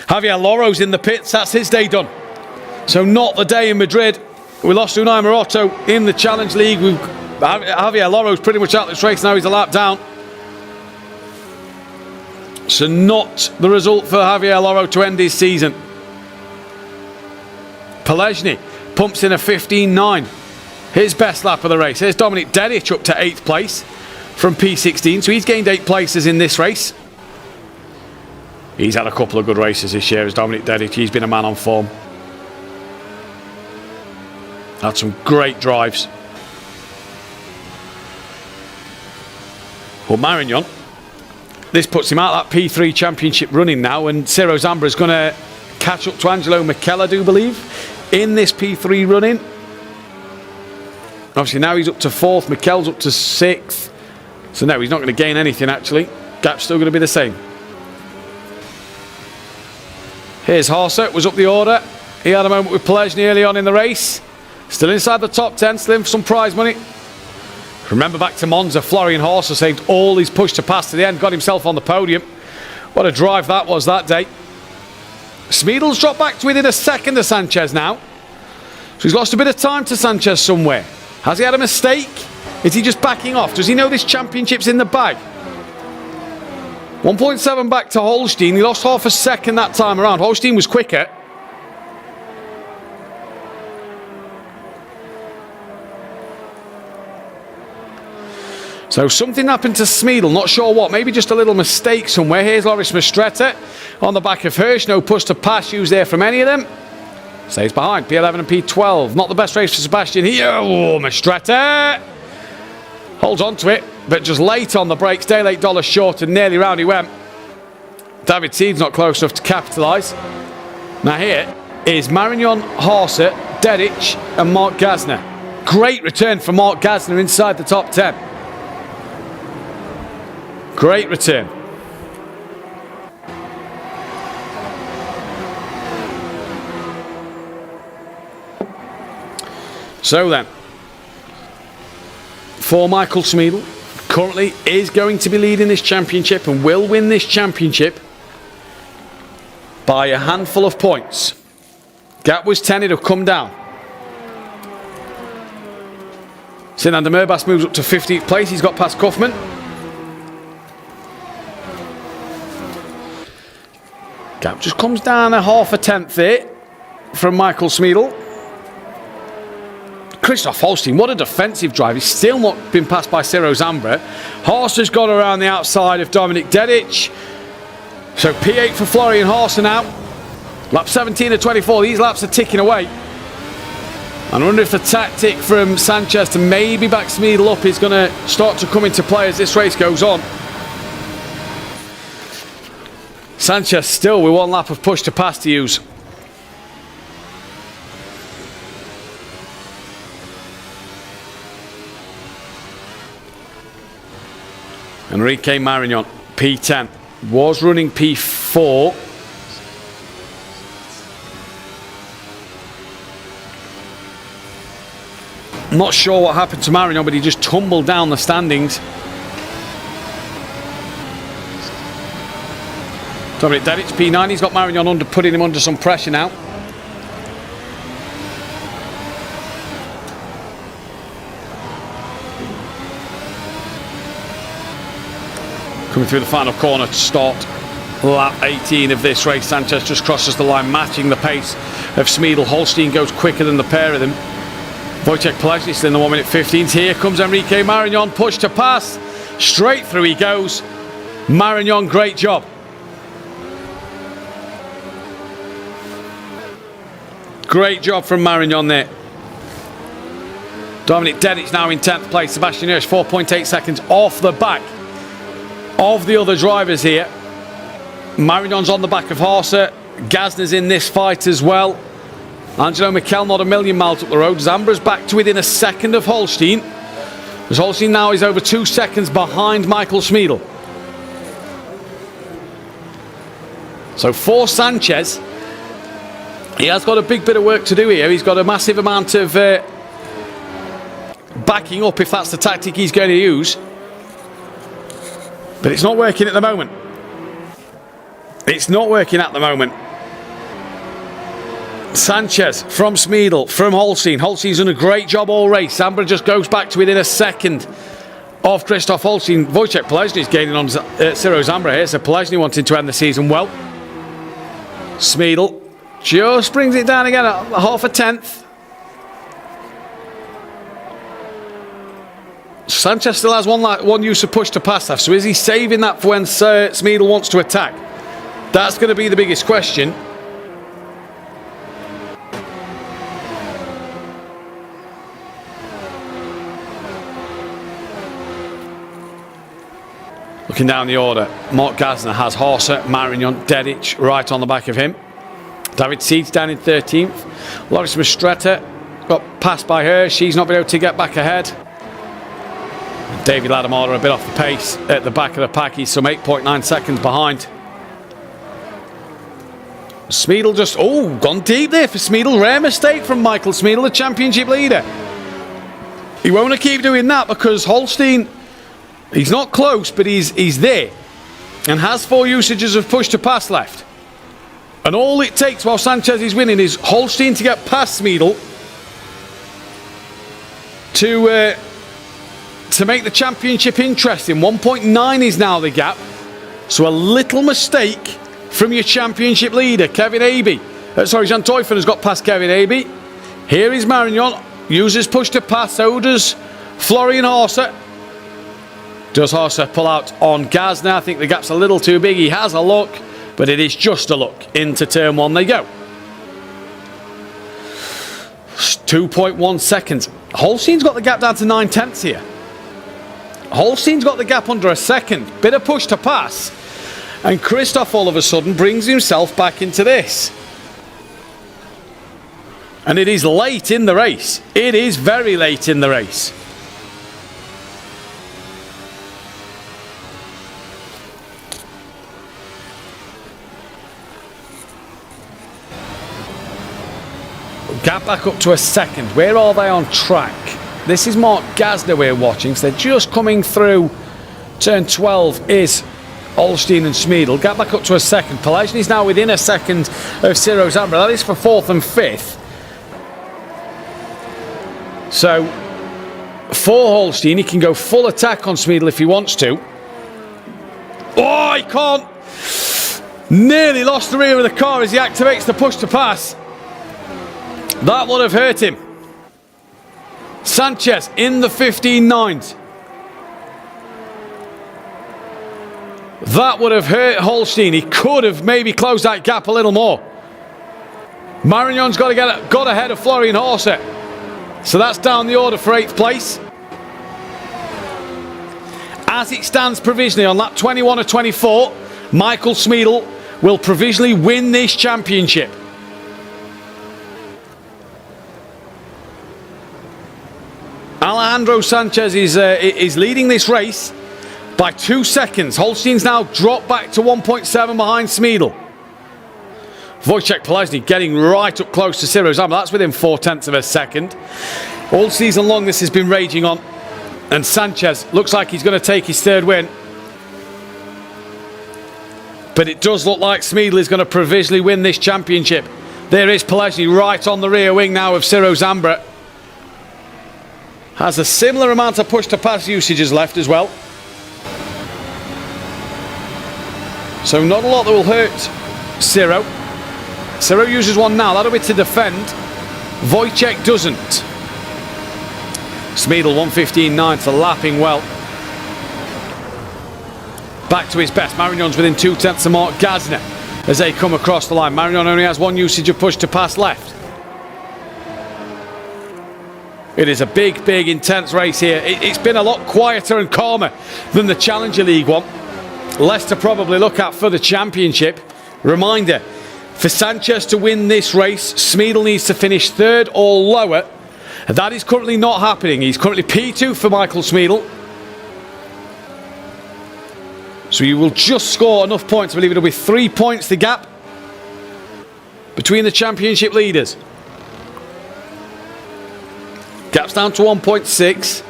Javier Loro's in the pits. That's his day done. So not the day in Madrid. We lost Unai Morotto in the Challenge League. Javier Loro's pretty much out of this race now. He's a lap down. So not the result for Javier Loro to end his season. Pelezny pumps in a 15.9. His best lap of the race. Here's Dominik Dedic up to 8th place from P16. So he's gained 8 places in this race. He's had a couple of good races this year as Dominik Dedic. He's been a man on form. Had some great drives. Well, Marignon, this puts him out that P3 championship running now, and Ciro Zambra is going to catch up to Angelo Michele, I do believe, in this P3 running. Obviously now he's up to 4th, Michele's up to 6th. So no, he's not going to gain anything actually. Gap's still going to be the same. Here's Horser, was up the order. He had a moment with Pelezny early on in the race. Still inside the top 10, still in for some prize money. Remember back to Monza, Florian Horser saved all his push to pass to the end, got himself on the podium. What a drive that was that day. Smeedle's dropped back to within a second of Sanchez now. So he's lost a bit of time to Sanchez somewhere. Has he had a mistake? Is he just backing off? Does he know this championship's in the bag? 1.7 back to Holstein. He lost half a second that time around. Holstein was quicker. So something happened to Smeedle, not sure what. Maybe just a little mistake somewhere. Here's Loris Mastretta on the back of Hirsch. No push to pass used there from any of them. Stays behind. P11 and P12. Not the best race for Sebastian here. Oh, Mastretta holds on to it, but just late on the brakes. Day late, dollar short, and nearly round he went. David Seed's not close enough to capitalise. Now here is Marignon, Haase, Dedic and Mark Gasner. Great return for Mark Gasner inside the top 10. Great return. So then, for Michael Smeedle, currently is going to be leading this championship and will win this championship by a handful of points. Gap was 10, it'll come down. Sinander Murbas moves up to 15th place, he's got past Kaufman. Gap just comes down a half a tenth there from Michael Smeedle. Christoph Holstein, what a defensive drive. He's still not been passed by Ciro Zambra. Haase has got around the outside of Dominik Dedic. So P8 for Florian Haase now. Lap 17 of 24. These laps are ticking away. And I wonder if the tactic from Sanchez to maybe back Smeedle up is going to start to come into play as this race goes on. Sanchez still with one lap of push to pass to use. Enrique Marignon, P10, was running P4. Not sure what happened to Marignon, but he just tumbled down the standings. Dominik Dedic, P9, he's got Marignon putting him under some pressure now. Coming through the final corner to start lap 18 of this race. Sanchez just crosses the line, matching the pace of Smeedle. Holstein goes quicker than the pair of them. Wojciech Polesny still in the 1 minute 15s. Here comes Enrique Marignon, push to pass. Straight through he goes. Marignon, great job. Great job from Marignon there. Dominik Dedic now in 10th place. Sebastian Hirsch 4.8 seconds off the back of the other drivers here. Marignon's on the back of Haase. Gasner's in this fight as well. Angelo Mikel not a million miles up the road. Zambra's back to within a second of Holstein. As Holstein now is over 2 seconds behind Michael Smeedle. So for Sanchez, he has got a big bit of work to do here. He's got a massive amount of backing up if that's the tactic he's going to use. But it's not working at the moment. It's not working at the moment. Sanchez from Smeedle, from Holstein. Holstein's done a great job all race. Zambra just goes back to within a second of Christoph Holstein. Wojciech Polesny is gaining on Ciro Zambra here, so Polesny wanting to end the season well. Smeedle just brings it down again at half a tenth. Sanchez still has one use of push to pass left, so is he saving that for when Smeedle wants to attack? That's going to be the biggest question. Looking down the order, Mark Gasner has Haase, Marignon, Dedic right on the back of him. David Seed's down in 13th. Loris Mastretta got passed by her. She's not been able to get back ahead. David Ladamada a bit off the pace at the back of the pack. He's some 8.9 seconds behind. Smeedle just, gone deep there for Smeedle. Rare mistake from Michael Smeedle, the championship leader. He won't keep doing that because Holstein, he's not close, but he's there and has 4 usages of push to pass left. And all it takes while Sanchez is winning is Holstein to get past Smeedle to make the championship interesting. 1.9 is now the gap. So a little mistake from your championship leader, Kevin Aby. Jan Teufel has got past Kevin Aby. Here is Marignon. Uses push to pass. So does Florian Horser. Does Horser pull out on Gazna? I think the gap's a little too big. He has a look, but it is just a look. Into turn one they go. 2.1 seconds. Holstein's got the gap down to 9/10 here. Holstein's got the gap under a second. Bit of push to pass. And Christoph all of a sudden brings himself back into this. And it is late in the race. It is very late in the race. Gap back up to a second. Where are they on track? This is Mark Gazda we're watching. So they're just coming through. Turn 12 is Holstein and Smeedle. Gap back up to a second. Pelagny is now within a second of Ciro Zambra. That is for 4th and 5th. So for Holstein, he can go full attack on Smeedle if he wants to. Oh, he can't. Nearly lost the rear of the car as he activates the push to pass. That would have hurt him. Sanchez in the 15.9s. That would have hurt Holstein. He could have maybe closed that gap a little more. Marignon's got ahead of Florian Horser. So that's down the order for 8th place. As it stands provisionally on lap 21 of 24, Michael Smeedle will provisionally win this championship. Alejandro Sanchez is leading this race by 2 seconds. Holstein's now dropped back to 1.7 behind Smeedle. Wojciech Pelagny getting right up close to Ciro Zambra. That's within 0.4 of a second. All season long this has been raging on. And Sanchez looks like he's going to take his 3rd win. But it does look like Smeedle is going to provisionally win this championship. There is Pelagny right on the rear wing now of Ciro Zambra. Has a similar amount of push to pass usages left as well. So not a lot that will hurt Ciro. Ciro uses one now. That'll be to defend. Wojciech doesn't. Smeedle 1:15.9 for lapping well. Back to his best. Marignon's within 0.2 of Mark Gazna as they come across the line. Marignon only has one usage of push to pass left. It is a big, intense race here. It's been a lot quieter and calmer than the Challenger League one. Less to probably look at for the championship. Reminder, for Sanchez to win this race, Smeedle needs to finish 3rd or lower. That is currently not happening. He's currently P2 for Michael Smeedle. So he will just score enough points. I believe it'll be 3 points the gap between the championship leaders. Gap's down to 1.6.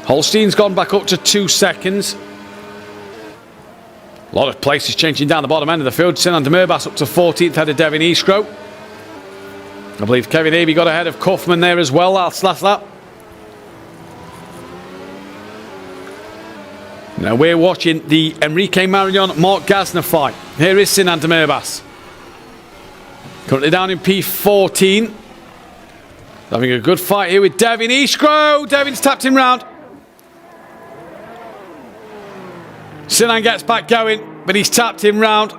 Holstein's gone back up to 2 seconds. A lot of places changing down the bottom end of the field. Sinan de Murbas up to 14th, ahead of Devin Iskro. I believe Kevin Aby got ahead of Kaufman there as well last lap. Now we're watching the Enrique Marignon-Mark Gazna fight. Here is Sinan de Murbas. Currently down in P14. Having a good fight here with Devin Iskro. Devin's tapped him round. Sinan gets back going, but he's tapped him round.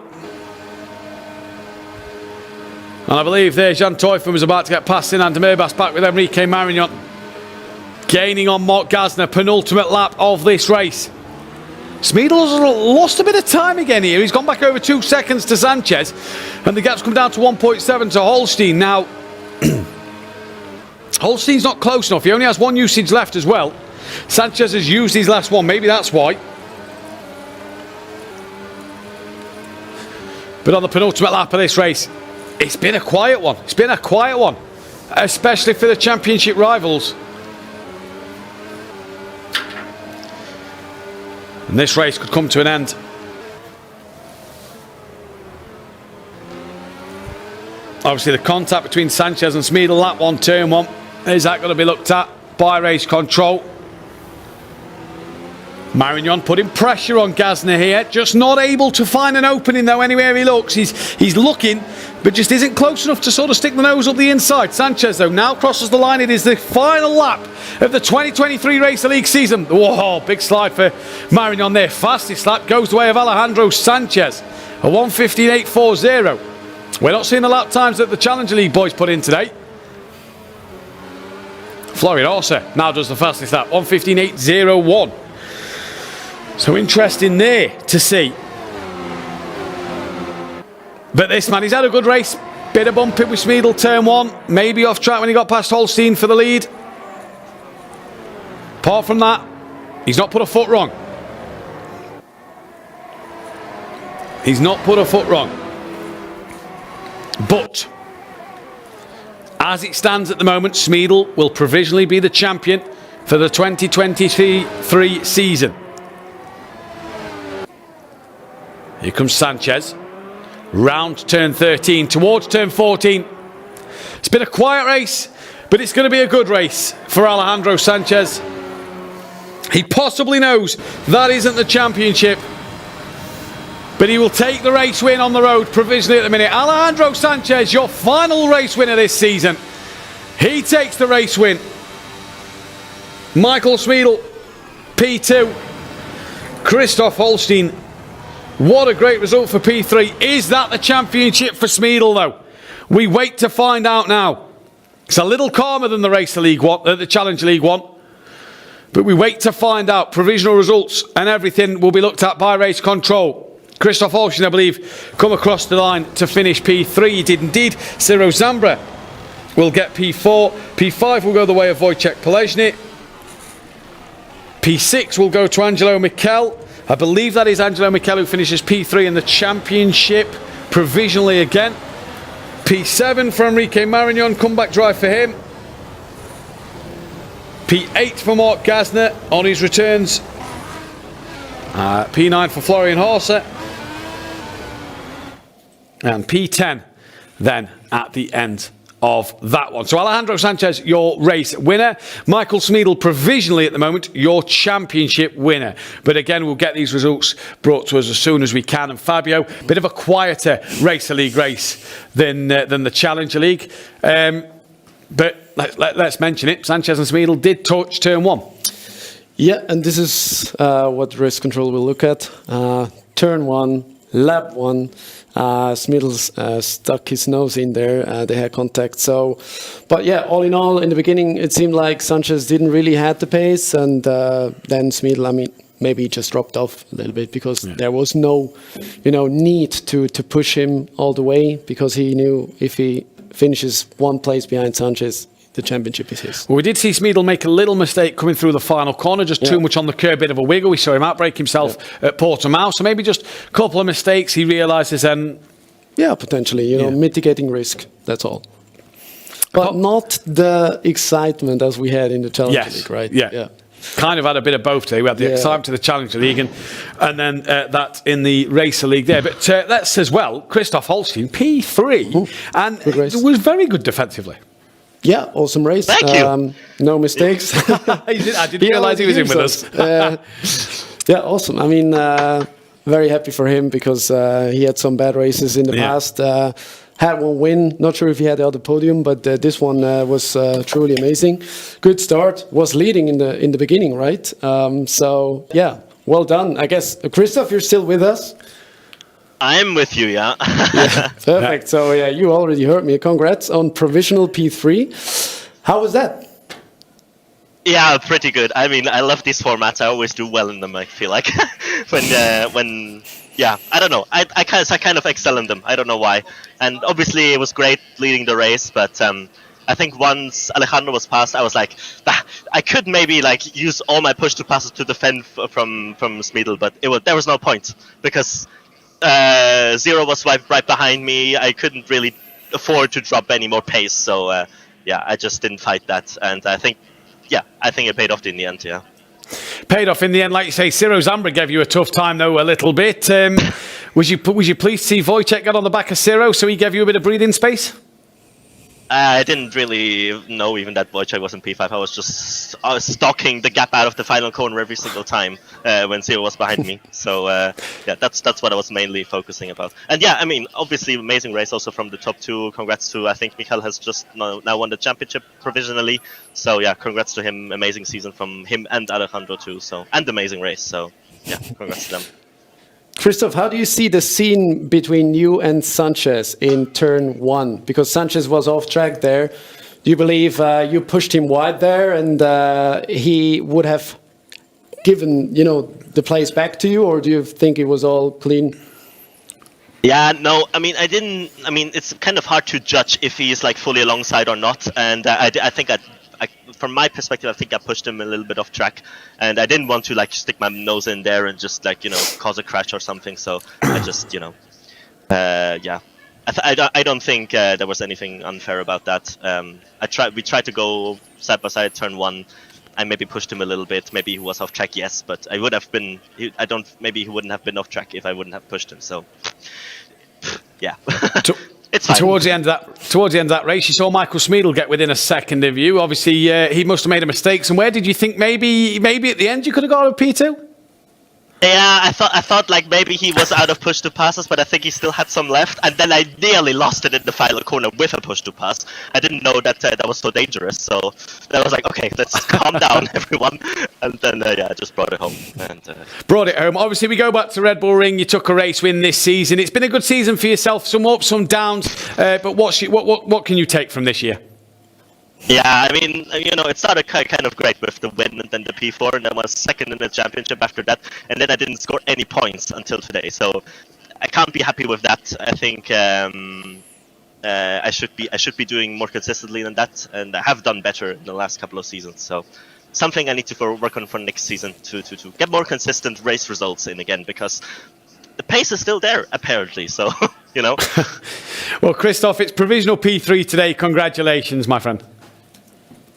And I believe there Jan Teufel was about to get past Sinan de Murbas, back with Enrique Marignon. Gaining on Mark Gazna, penultimate lap of this race. Smeedle's lost a bit of time again here. He's gone back over 2 seconds to Sanchez. And the gap's come down to 1.7 to Holstein. Now, Holstein's not close enough. He only has one usage left as well. Sanchez has used his last one. Maybe that's why. But on the penultimate lap of this race, it's been a quiet one. It's been a quiet one, especially for the championship rivals. And this race could come to an end. Obviously, the contact between Sanchez and Smeedle, that one, turn one. Is that going to be looked at by race control? Marignon putting pressure on Gasner here, just not able to find an opening though anywhere he looks. He's looking, but just isn't close enough to sort of stick the nose up the inside. Sanchez though now crosses the line. It is the final lap of the 2023 Racer League season. Whoa, big slide for Marignon there. Fastest lap goes the way of Alejandro Sanchez, a 1:15.840. We're not seeing the lap times that the Challenger League boys put in today. Florian Orsa now does the fastest lap, 1:15.801. So interesting there to see. But this man, he's had a good race. Bit of bumping with Smeedle, turn one. Maybe off track when he got past Holstein for the lead. Apart from that, he's not put a foot wrong. He's not put a foot wrong. But as it stands at the moment, Smeedle will provisionally be the champion for the 2023 season. Here comes Sanchez. Round turn 13 towards turn 14. It's been a quiet race, but it's going to be a good race for Alejandro Sanchez. He possibly knows that isn't the championship, but he will take the race win on the road provisionally at the minute. Alejandro Sanchez, your final race winner this season. He takes the race win. Michael Smeedle, P2. Christoph Holstein. What a great result for P3. Is that the championship for Smeedle though? We wait to find out now. It's a little calmer than the Racer League one, the Challenger League one. But we wait to find out. Provisional results and everything will be looked at by race control. Christoph Holstein, I believe, come across the line to finish P3. He did indeed. Ciro Zambra will get P4. P5 will go the way of Wojciech Polezny. P6 will go to Angelo Mikel. I believe that is Angelo Mikel who finishes P3 in the championship provisionally again. P7 for Enrique Marignon, comeback drive for him. P8 for Mark Gasner on his returns. P9 for Florian Horser. And P10 then at the end of that one. So Alejandro Sanchez, your race winner. Michael Smeedle, provisionally at the moment, your championship winner. But again, we'll get these results brought to us as soon as we can. And Fabio, bit of a quieter Racer League race than the Challenger League. But let's mention it. Sanchez and Smeedle did touch turn one. Yeah, and this is what race control will look at. Turn one, lap one. Smeedle stuck his nose in there. They had contact. So, but yeah, all in all, in the beginning, it seemed like Sanchez didn't really have the pace, and then Smeedle, I mean, maybe he just dropped off a little bit because there was no, need to push him all the way, because he knew if he finishes one place behind Sanchez, the championship is his. Well, we did see Smeedle make a little mistake coming through the final corner, just too much on the curb, bit of a wiggle. We saw him outbreak himself at Portimao, so maybe just a couple of mistakes he realises then. Yeah, potentially, mitigating risk, that's all. But not the excitement as we had in the Challenger League, right? Yeah. Kind of had a bit of both today. We had the excitement to the Challenger League and then that in the Racer League there. But that's as well, Christoph Holstein, P3, and it was very good defensively. Yeah, awesome race. Thank you. No mistakes. I didn't realise he was in with us. Yeah, awesome. I mean, very happy for him because he had some bad races in the past. Had one win. Not sure if he had the other podium, but this one was truly amazing. Good start. Was leading in the beginning, right? So yeah, well done. I guess Christoph, you're still with us. I'm with you, yeah. Perfect. So yeah, you already heard me. Congrats on provisional P3. How was that? Yeah, pretty good. I mean, I love these formats. I always do well in them, I feel like. when I don't know. I kind of excel in them. I don't know why. And obviously it was great leading the race, but I think once Alejandro was passed, I was like, I could maybe like use all my push to passes to defend from Smeedle, but there was no point because Zero was right behind me. I couldn't really afford to drop any more pace, so I just didn't fight that, and I think it paid off in the end. Yeah, paid off in the end, like you say. Ciro Zambra gave you a tough time though, a little bit. Was you pleased to see Wojciech get on the back of Ciro, so he gave you a bit of breathing space? I didn't really know even that Wojciech was in P5. I was stalking the gap out of the final corner every single time when Zero was behind me. So yeah, that's what I was mainly focusing about. And yeah, I mean, obviously amazing race also from the top two. Congrats to, I think Michael has just now won the championship provisionally. So yeah, congrats to him. Amazing season from him and Alejandro too. So, and amazing race. So yeah, congrats to them. Christoph, how do you see the scene between you and Sanchez in turn one? Because Sanchez was off track there. Do you believe you pushed him wide there and he would have given, the place back to you, or do you think it was all clean? Yeah, no, I mean, it's kind of hard to judge if he is like fully alongside or not. And I think from my perspective, I think I pushed him a little bit off track, and I didn't want to like stick my nose in there and just like cause a crash or something. So I just yeah, I don't think there was anything unfair about that. We tried to go side by side turn one. I maybe pushed him a little bit. Maybe he was off track, yes, but I would have been. Maybe he wouldn't have been off track if I wouldn't have pushed him. So yeah. It's fine. Towards the end of that race, you saw Michael Smeedle get within a second of you. Obviously, he must have made a mistake. And where did you think maybe at the end you could have got a P2? Yeah, I thought like maybe he was out of push to passes, but I think he still had some left, and then I nearly lost it in the final corner with a push to pass. I didn't know that that was so dangerous, so I was like, okay, let's calm down, everyone, and then yeah, I just brought it home. Brought it home. Obviously, we go back to Red Bull Ring. You took a race win this season. It's been a good season for yourself. Some ups, some downs. But what can you take from this year? Yeah, I mean, it started kind of great with the win and then the P4, and then was second in the championship after that, and then I didn't score any points until today, so I can't be happy with that. I think I should be doing more consistently than that, and I have done better in the last couple of seasons, so something I need to work on for next season to get more consistent race results in again, because the pace is still there, apparently, so, Well, Christoph, it's provisional P3 today. Congratulations, my friend.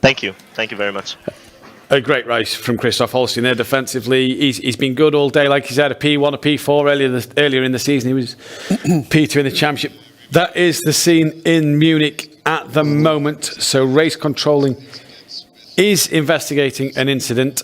Thank you very much. A great race from Christoph Holstein there defensively. He's been good all day, like he's had a P1, a P4 earlier in the season. He was P2 in the championship. That is the scene in Munich at the moment. So race controlling is investigating an incident,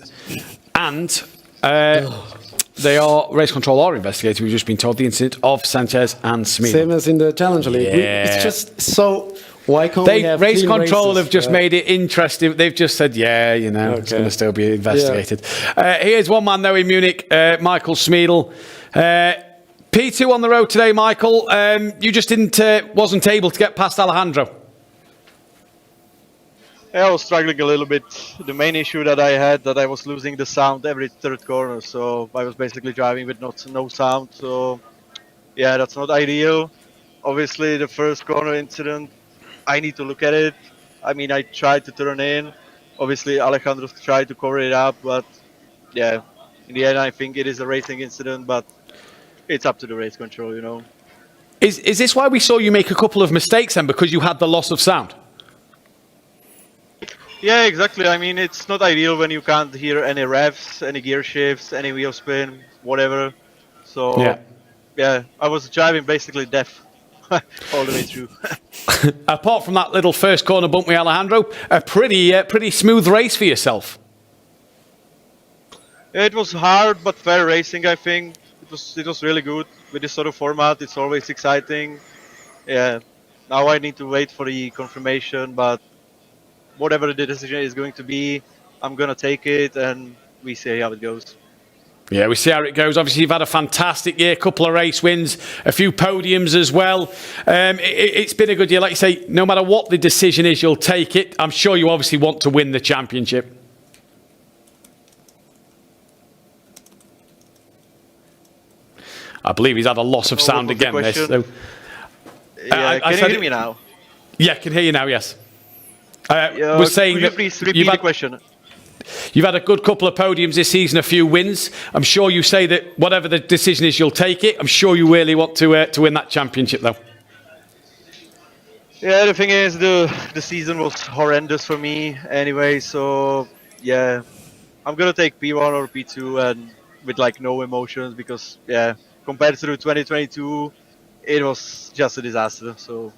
and race control are investigating. We've just been told the incident of Sanchez and Smeedle. Same as in the Challenger League. Yeah. It's just so. Why can't we have race control races? have just made it interesting. They've just said, it's going to still be investigated. Here's one man, though, in Munich, Michael Smeedle. P2 on the road today, Michael. You just wasn't able to get past Alejandro. Yeah, I was struggling a little bit. The main issue that I had, that I was losing the sound every third corner. So I was basically driving with no sound. So yeah, that's not ideal. Obviously, the first corner incident, I need to look at it. I mean, I tried to turn in. Obviously, Alejandro tried to cover it up, but yeah, in the end, I think it is a racing incident, but it's up to the race control, Is this why we saw you make a couple of mistakes then, because you had the loss of sound? Yeah, exactly. I mean, it's not ideal when you can't hear any revs, any gear shifts, any wheel spin, whatever. So yeah, I was driving basically deaf all the way through. Apart from that little first corner bump with Alejandro, a pretty smooth race for yourself. It was hard but fair racing, I think. It was really good. With this sort of format, it's always exciting. Yeah, now I need to wait for the confirmation, but whatever the decision is going to be, I'm going to take it, and we see how it goes. Yeah, we see how it goes. Obviously, you've had a fantastic year, a couple of race wins, a few podiums as well. It's been a good year. Like you say, no matter what the decision is, you'll take it. I'm sure you obviously want to win the championship. I believe he's had a loss of sound again. So, yeah, can you hear me now? Yeah, I can hear you now, yes. Was saying could you please repeat the question? You've had a good couple of podiums this season, a few wins. I'm sure you say that whatever the decision is, you'll take it. I'm sure you really want to win that championship, though. Yeah, the thing is, the season was horrendous for me anyway. So yeah, I'm gonna take P1 or P2 and with like no emotions, because yeah, compared to 2022, it was just a disaster. So.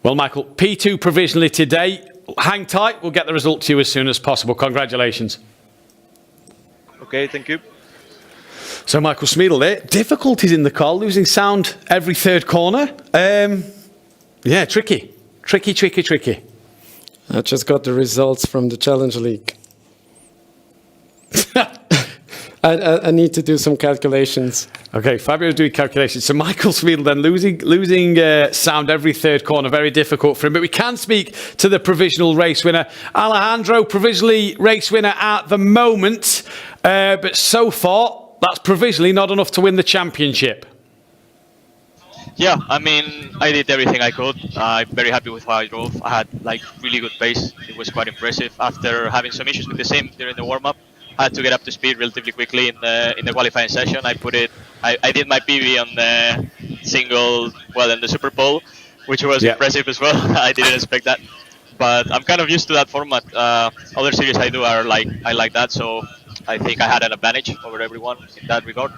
Well, Michael, P2 provisionally today. Hang tight. We'll get the result to you as soon as possible. Congratulations. Okay, thank you. So, Michael Smeedle there. Difficulties in the car, losing sound every third corner. Yeah, tricky. Tricky. I just got the results from the Challenge League. I need to do some calculations. Okay, Fabio's doing calculations. So Michael Smeedle then losing sound every third corner, very difficult for him. But we can speak to the provisional race winner. Alejandro, provisionally race winner at the moment. But so far, that's provisionally not enough to win the championship. Yeah, I mean, I did everything I could. I'm very happy with how I drove. I had really good pace. It was quite impressive. After having some issues with the sim during the warm-up, I had to get up to speed relatively quickly in the qualifying session. I did my PB on the single, in the Super Bowl, which was impressive as well. I didn't expect that, but I'm kind of used to that format. Other series I do are I like that, so I think I had an advantage over everyone in that regard.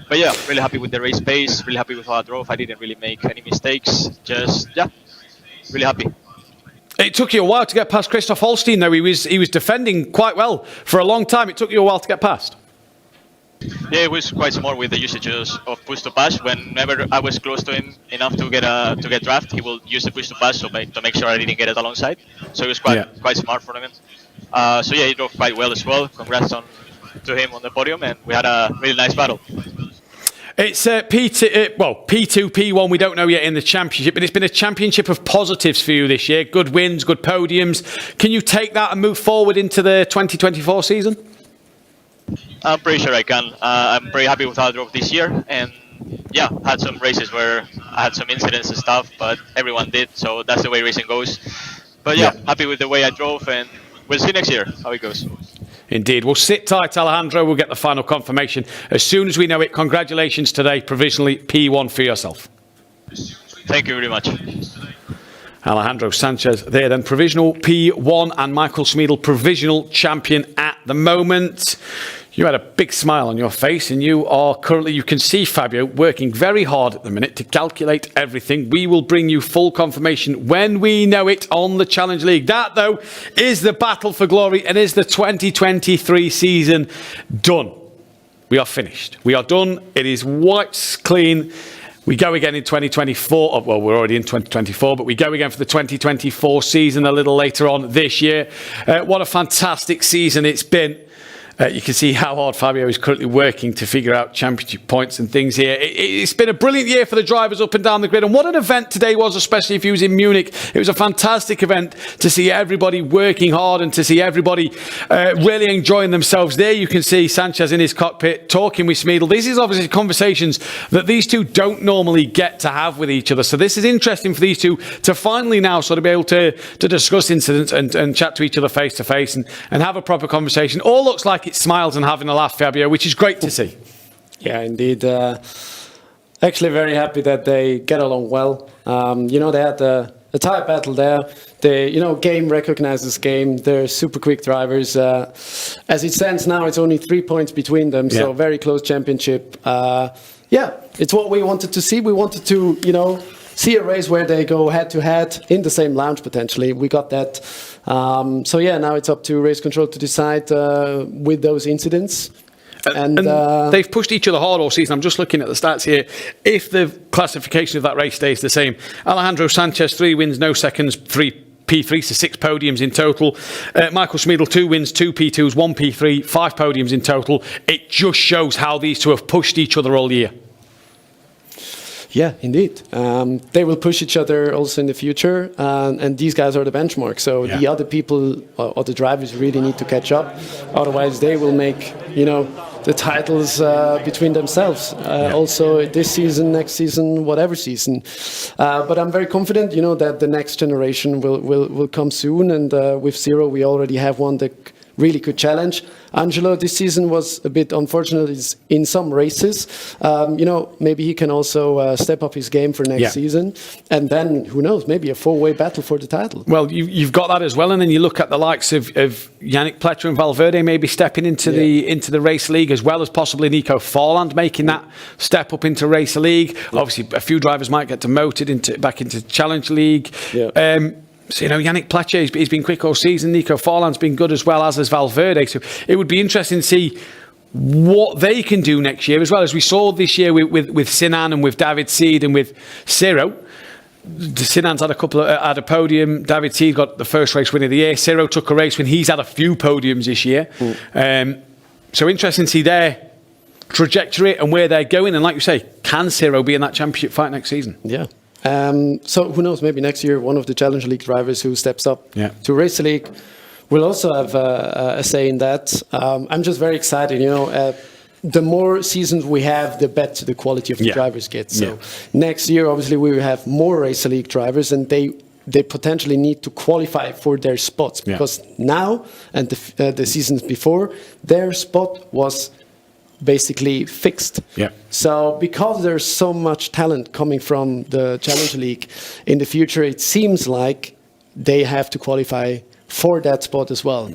But yeah, really happy with the race pace. Really happy with how I drove. I didn't really make any mistakes. Really happy. It took you a while to get past Christoph Holstein, though. He was defending quite well for a long time. It took you a while to get past. Yeah, it was quite smart with the usages of push to pass. Whenever I was close to him enough to get draft, he will use the push to pass to make sure I didn't get it alongside. So it was quite smart for him. So yeah, he drove quite well as well. Congrats to him on the podium, and we had a really nice battle. It's P2, P1, we don't know yet in the championship, but it's been a championship of positives for you this year. Good wins, good podiums. Can you take that and move forward into the 2024 season? I'm pretty sure I can. I'm very happy with how I drove this year, and yeah, had some races where I had some incidents and stuff, but everyone did, so that's the way racing goes. But yeah, happy with the way I drove, and we'll see next year how it goes. Indeed. Well, sit tight, Alejandro. We'll get the final confirmation as soon as we know it. Congratulations today. Provisionally P1 for yourself. Thank you very much. Alejandro Sanchez there then. Provisional P1 and Michael Smeedle provisional champion at the moment. You had a big smile on your face, and you are currently, you can see Fabio working very hard at the minute to calculate everything. We will bring you full confirmation when we know it on the Challenge League. That, though, is the battle for glory, and is the 2023 season done. We are finished. We are done. It is wipes clean. We go again in 2024. Well, we're already in 2024, but we go again for the 2024 season a little later on this year. What a fantastic season it's been. You can see how hard Fabio is currently working to figure out championship points and things here. It's been a brilliant year for the drivers up and down the grid. And what an event today was, especially if he was in Munich. It was a fantastic event to see everybody working hard and to see everybody really enjoying themselves. There you can see Sanchez in his cockpit talking with Smeedle. This is obviously conversations that these two don't normally get to have with each other. So this is interesting for these two to finally now sort of be able to discuss incidents and chat to each other face to face and have a proper conversation. All looks like it's smiles and having a laugh, Fabio, which is great to see. Yeah, indeed. Actually, very happy that they get along well. They had a tight battle there. Game recognizes game. They're super quick drivers. As it stands now, it's only 3 points between them, so very close championship. It's what we wanted to see. We wanted to, see a race where they go head-to-head in the same lounge, potentially. We got that. Now it's up to race control to decide with those incidents. And they've pushed each other hard all season. I'm just looking at the stats here. If the classification of that race stays the same, Alejandro Sanchez, 3 wins, no seconds, 3 P3s, so 6 podiums in total. Michael Smeedle, 2 wins, 2 P2s, 1 P3, 5 podiums in total. It just shows how these two have pushed each other all year. Yeah, indeed. They will push each other also in the future, and these guys are the benchmark. So the other people, or the drivers, really need to catch up. Otherwise, they will make, the titles between themselves. Also this season, next season, whatever season. But I'm very confident, that the next generation will come soon. And with Zero, we already have one that really could challenge. Angelo this season was a bit unfortunate in some races. Maybe he can also step up his game for next season. And then, who knows, maybe a four-way battle for the title. Well, you've got that as well. And then you look at the likes of Yannick Pletcher and Valverde maybe stepping into the race league, as well as possibly Nico Forland making that step up into race league. Obviously, a few drivers might get demoted back into Challenge League. So, Yannick Pletcher, he's been quick all season. Nico Forland's been good as well, as has Valverde. So it would be interesting to see what they can do next year, as well as we saw this year with Sinan and with David Seed and with Ciro. Sinan's had had a podium. David Seed got the first race win of the year. Ciro took a race when he's had a few podiums this year. So interesting to see their trajectory and where they're going. And like you say, can Ciro be in that championship fight next season? Yeah. So who knows, maybe next year one of the Challenge League drivers who steps up to Race League will also have a say in that. I'm just very excited, the more seasons we have, the better the quality of the drivers get. So next year, obviously, we will have more Race League drivers, and they potentially need to qualify for their spots, because now and the seasons before, their spot was basically fixed. So because there's so much talent coming from the Challenge League in the future, it seems like they have to qualify for that spot as well.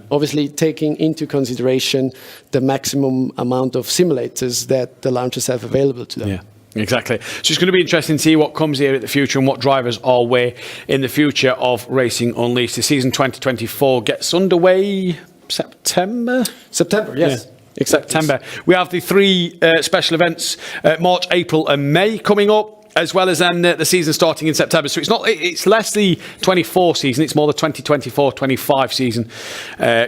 Obviously taking into consideration the maximum amount of simulators that the launchers have available to them. Exactly. So it's going to be interesting to see what comes here at the future and what drivers are where in the future of Racing Unleashed. The season 2024 gets underway September, yes. Exactly. September. We have the three special events, March, April and May coming up, as well as then the season starting in September. So it's less the 24 season, it's more the 2024-25 season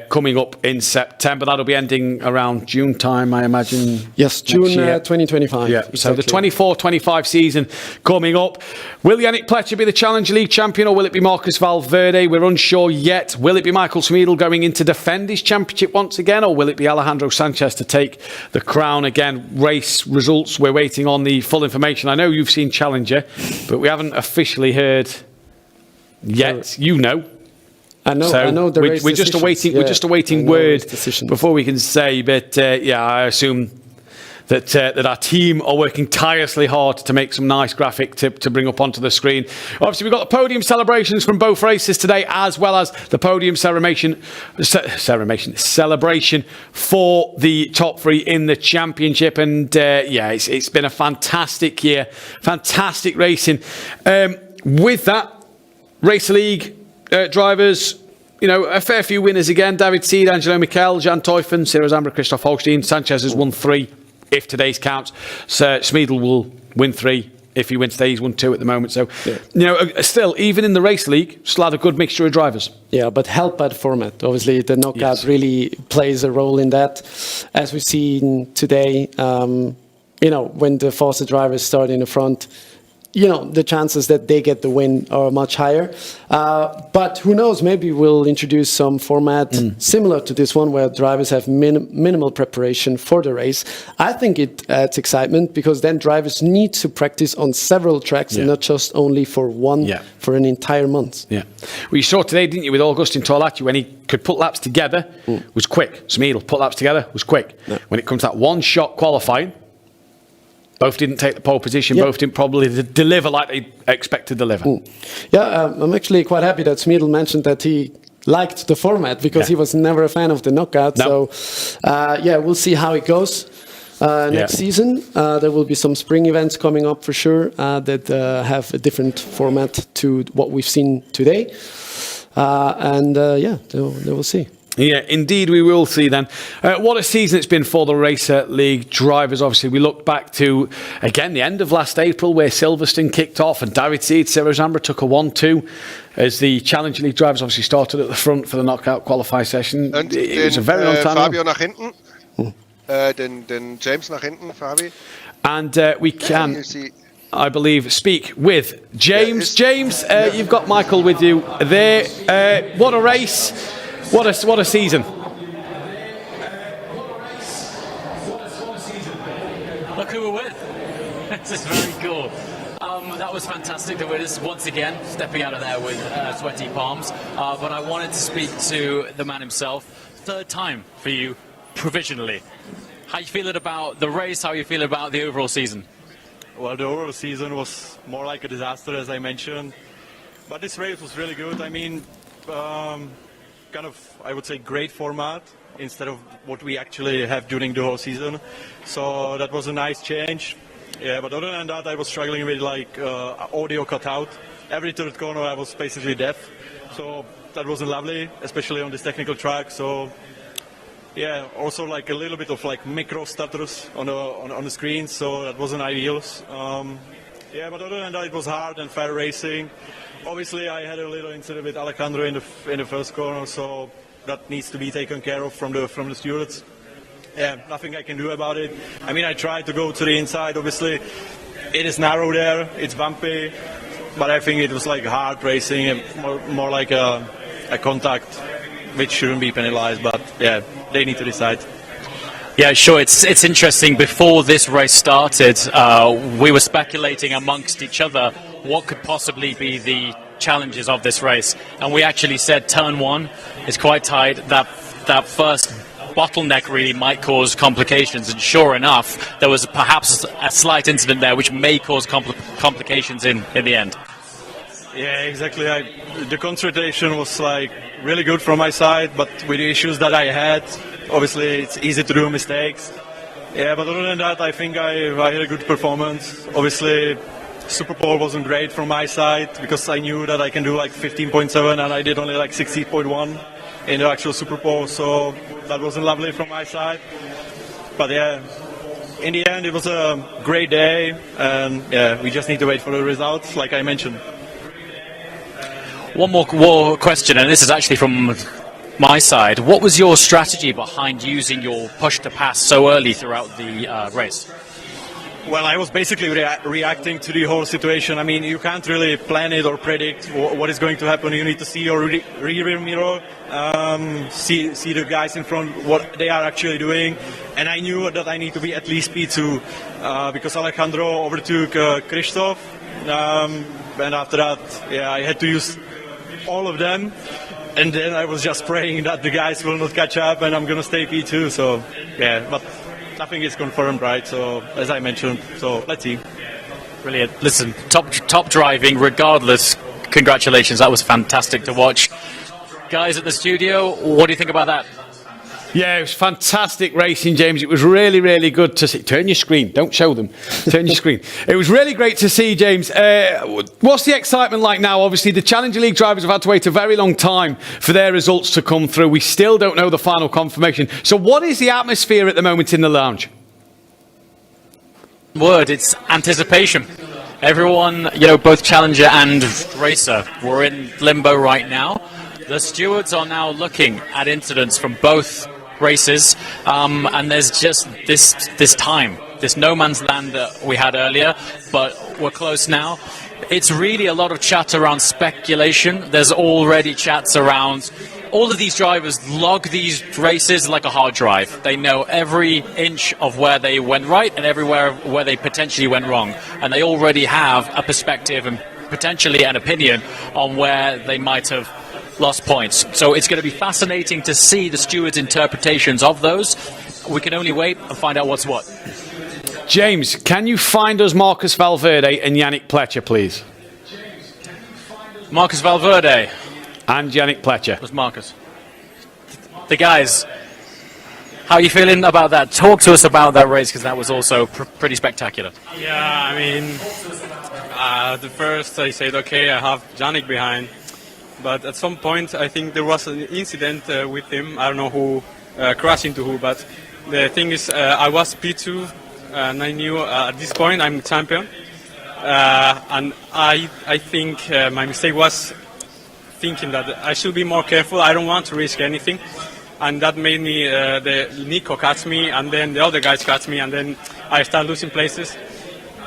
coming up in September. That'll be ending around June time, I imagine. Yes, June 2025. Yeah, exactly. So the 24-25 season coming up. Will Yannick Pletcher be the Challenge League champion, or will it be Marcus Valverde? We're unsure yet. Will it be Michael Smeedle going in to defend his championship once again, or will it be Alejandro Sanchez to take the crown again? Race results, we're waiting on the full information. I know you've seen Challenger, but we haven't officially heard yet. I know. We're just awaiting word before we can say. But I assume that our team are working tirelessly hard to make some nice graphic to bring up onto the screen. Obviously, we've got the podium celebrations from both races today, as well as the podium celebration for the top three in the championship. And it's been a fantastic year, fantastic racing. With that, Race League drivers, a fair few winners again. David Seed, Angelo Michel, Jan Teufen, Ciro Zambra, Christoph Holstein. Sanchez has won 3. If today's counts, Smeedle will win 3. If he wins today, he's won 2 at the moment. So, still, even in the Race League, still had a good mixture of drivers. Yeah, but helped by the format. Obviously, the knockout really plays a role in that. As we've seen today, when the faster drivers start in the front, the chances that they get the win are much higher. But who knows, maybe we'll introduce some format similar to this one, where drivers have minimal preparation for the race. I think it adds excitement, because then drivers need to practice on several tracks and not just only for one for an entire month. Well, you saw today, didn't you, with Augustin Torlacci, when he could put laps together, was quick. Smeedle put laps together, was quick. When it comes to that one-shot qualifying, both didn't take the pole position. Both didn't probably deliver like they expect to deliver. I'm actually quite happy that Smeedle mentioned that he liked the format, because he was never a fan of the knockout. So, we'll see how it goes next season. There will be some spring events coming up for sure that have a different format to what we've seen today. They will see. Yeah, indeed we will see then. What a season it's been for the Racer League drivers. Obviously, we look back to, again, the end of last April, where Silverstone kicked off and David Seed, Ciro Zambra took a 1-2 as the Challenge League drivers obviously started at the front for the knockout qualify session. It was a very long time. Fabio nach hinten. Den James nach hinten, Fabi. And we can, I believe, speak with James. James, you've got Michael with you there. What a race. What a season. Look who we're with. This is very cool. That was fantastic. The winners once again stepping out of there with sweaty palms. But I wanted to speak to the man himself. third time for you, provisionally. How you feeling about the race? How you feeling about the overall season? Well, the overall season was more like a disaster, as I mentioned. But this race was really good. I mean, kind of, I would say, great format instead of what we actually have during the whole season. So that was a nice change. Yeah, but other than that, I was struggling with like audio cut out. Every third corner I was basically deaf. So that wasn't lovely, especially on this technical track. So yeah, also like a little bit of like micro stutters on the screen. So that wasn't ideal. Yeah, but other than that, it was hard and fair racing. Obviously, I had a little incident with Alejandro in the first corner, so that needs to be taken care of from the stewards. Yeah, nothing I can do about it. I mean, I tried to go to the inside. Obviously, it is narrow there. It's bumpy, but I think it was like hard racing and more like a contact, which shouldn't be penalized. But yeah, they need to decide. Yeah, sure. It's interesting. Before this race started, we were speculating amongst each other what could possibly be the challenges of this race, and we actually said turn one is quite tight. That first bottleneck really might cause complications, and sure enough, there was perhaps a slight incident there which may cause complications in the end. Yeah, exactly. The concentration was like really good from my side, but with the issues that I had, obviously it's easy to do mistakes. Yeah, but other than that, I think I had a good performance. Obviously, Super Bowl wasn't great from my side because I knew that I can do like 15.7 and I did only like 60.1 in the actual Super Bowl, so that wasn't lovely from my side. But yeah, in the end, it was a great day, and yeah, we just need to wait for the results, like I mentioned. One more question, and this is actually from my side. What was your strategy behind using your push to pass so early throughout the race? Well, I was basically reacting to the whole situation. I mean, you can't really plan it or predict what is going to happen. You need to see your rear mirror, see the guys in front, what they are actually doing. And I knew that I need to be at least P2 because Alejandro overtook Christoph. And after that, yeah, I had to use all of them. And then I was just praying that the guys will not catch up and I'm going to stay P2. So, yeah, but nothing is confirmed, right? So, as I mentioned, so let's see. Brilliant. Listen, top driving, regardless. Congratulations, that was fantastic to watch. Guys at the studio, what do you think about that? Yeah, it was fantastic racing, James. It was really, really good to see. Turn your screen. Don't show them. Turn your screen. It was really great to see, James. What's the excitement like now? Obviously, the Challenger League drivers have had to wait a very long time for their results to come through. We still don't know the final confirmation. So what is the atmosphere at the moment in the lounge? Word, it's anticipation. Everyone, both Challenger and Racer, we're in limbo right now. The stewards are now looking at incidents from both races, and there's just this time, this no man's land that we had earlier, but we're close now. It's really a lot of chat around speculation. There's already chats around all of these drivers log these races like a hard drive. They know every inch of where they went right and everywhere where they potentially went wrong, and they already have a perspective and potentially an opinion on where they might have lost points. So it's going to be fascinating to see the stewards' interpretations of those. We can only wait and find out what's what. James, can you find us Marcus Valverde and Yannick Pletcher, please? Marcus Valverde. And Yannick Pletcher. Was Marcus. The guys, how are you feeling about that? Talk to us about that race, because that was also pretty spectacular. Yeah, I mean, the first I said, okay, I have Yannick behind. But at some point, I think there was an incident with him. I don't know who crashed into who, but the thing is, I was P2, and I knew at this point I'm champion. And I think my mistake was thinking that I should be more careful. I don't want to risk anything. And that made me, Nico catch me, and then the other guys catch me, and then I start losing places.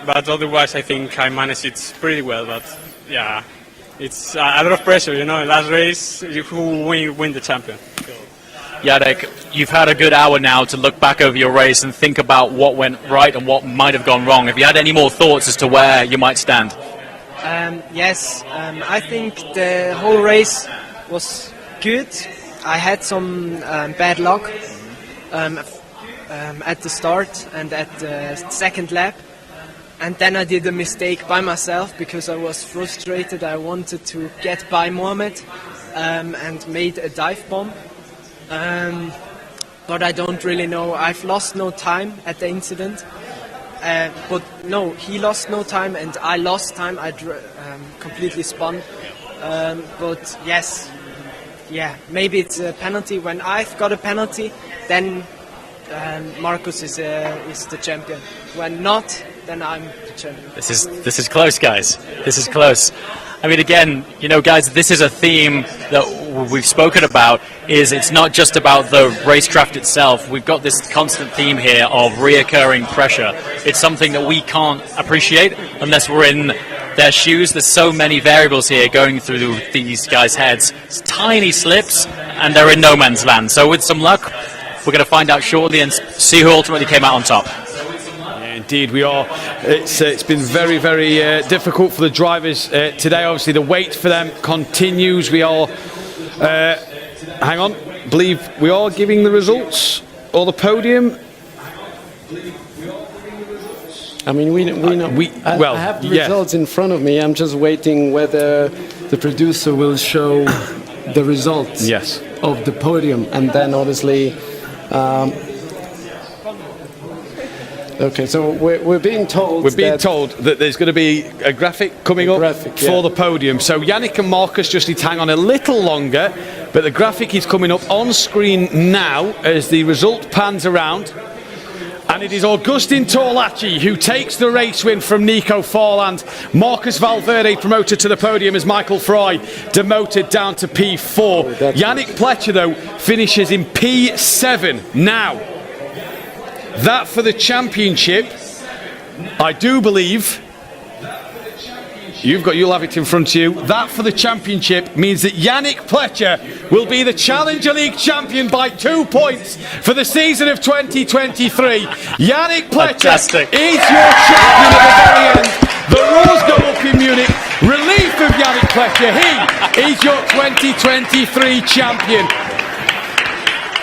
But otherwise, I think I managed it pretty well. But yeah. It's a lot of pressure, last race, who win the champion. Yannick, you've had a good hour now to look back over your race and think about what went right and what might have gone wrong. Have you had any more thoughts as to where you might stand? Yes, I think the whole race was good. I had some bad luck at the start and at the second lap. And then I did a mistake by myself because I was frustrated. I wanted to get by Mohamed and made a dive bomb. But I don't really know. I've lost no time at the incident. But no, he lost no time and I lost time. I completely spun. But yes, yeah, maybe it's a penalty. When I've got a penalty, then Marcus is the champion. When not, then I'm the champion. This is close, guys. This is close. I mean, again, you know, guys, this is a theme that we've spoken about. Is it's not just about the racecraft itself. We've got this constant theme here of reoccurring pressure. It's something that we can't appreciate unless we're in their shoes. There's so many variables here going through these guys' heads. It's tiny slips, and they're in no man's land. So with some luck, we're going to find out shortly and see who ultimately came out on top. Indeed, we are. It's been very, very difficult for the drivers today. Obviously, the wait for them continues. We are. Hang on, believe we are giving the results or the podium. I mean, we know. I have the results in front of me. I'm just waiting whether the producer will show the results of the podium, and then obviously. Okay, so we're being told. We're being told that there's going to be a graphic coming up for the podium. So Yannick and Marcus just need to hang on a little longer, but the graphic is coming up on screen now as the result pans around. And it is Augustin Torlacci who takes the race win from Nico Forland. Marcus Valverde promoted to the podium as Michael Fry demoted down to P4. Yannick Pletcher, though, finishes in P7 now. That for the championship, I do believe, you'll have it in front of you. That for the championship means that Yannick Pletcher will be the Challenger League champion by 2 points for the season of 2023. Yannick Pletcher is your champion at the very end. The Rose go up in Munich. Relief of Yannick Pletcher. He is your 2023 champion.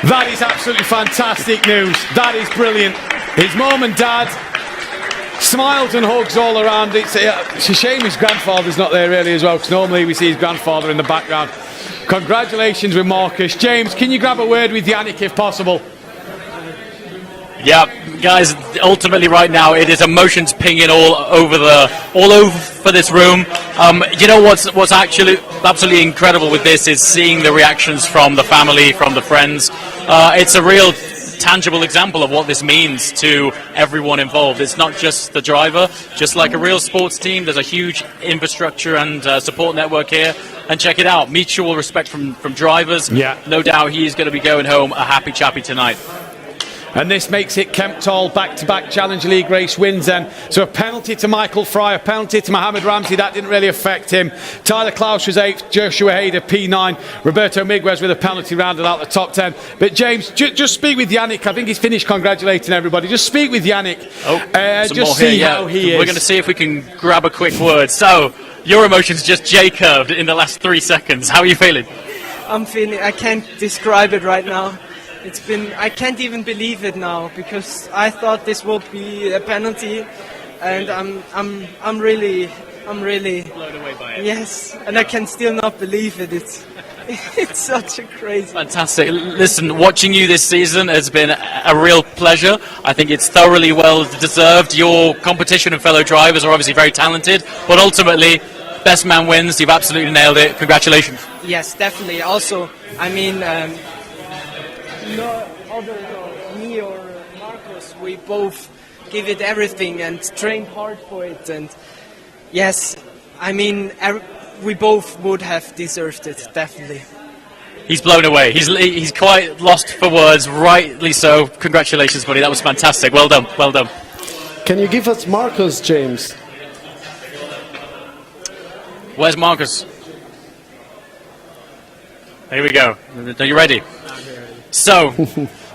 That is absolutely fantastic news. That is brilliant. His mum and dad, smiles and hugs all around. It's a shame his grandfather's not there really as well, because normally we see his grandfather in the background. Congratulations with Marcus. James, can you grab a word with Yannick if possible? Yeah, guys, ultimately right now it is emotions pinging all over for this room. You know what's actually absolutely incredible with this is seeing the reactions from the family, from the friends. It's a real tangible example of what this means to everyone involved. It's not just the driver. Just like a real sports team, there's a huge infrastructure and support network here. And check it out, mutual respect from drivers. Yeah. No doubt he's going to be going home a happy chappy tonight. And this makes it Kemptol back-to-back Challenger League race wins then. So a penalty to Michael Fry, a penalty to Mohamed Ramsey. That didn't really affect him. Tyler Klaus was 8th, Joshua Hader P9. Roberto Miguez with a penalty rounded out the top 10. But James, just speak with Yannick. I think he's finished congratulating everybody. Just speak with Yannick. Just see how he is. We're going to see if we can grab a quick word. So, your emotions just J-curved in the last 3 seconds. How are you feeling? I'm feeling, I can't describe it right now. I can't even believe it now, because I thought this would be a penalty, and I'm really blown away by it. Yes, and I can still not believe it. It's such a crazy. Fantastic. Listen, watching you this season has been a real pleasure. I think it's thoroughly well deserved. Your competition and fellow drivers are obviously very talented, but ultimately, best man wins. You've absolutely nailed it. Congratulations. Yes, definitely. Also, I mean. No other me or Marcos, we both give it everything and train hard for it, and yes, I mean we both would have deserved it, definitely. He's blown away. He's quite lost for words, rightly so. Congratulations, buddy. That was fantastic. Well done. Well done. Can you give us Marcos, James? Where's Marcos? Here we go. Are you ready? So,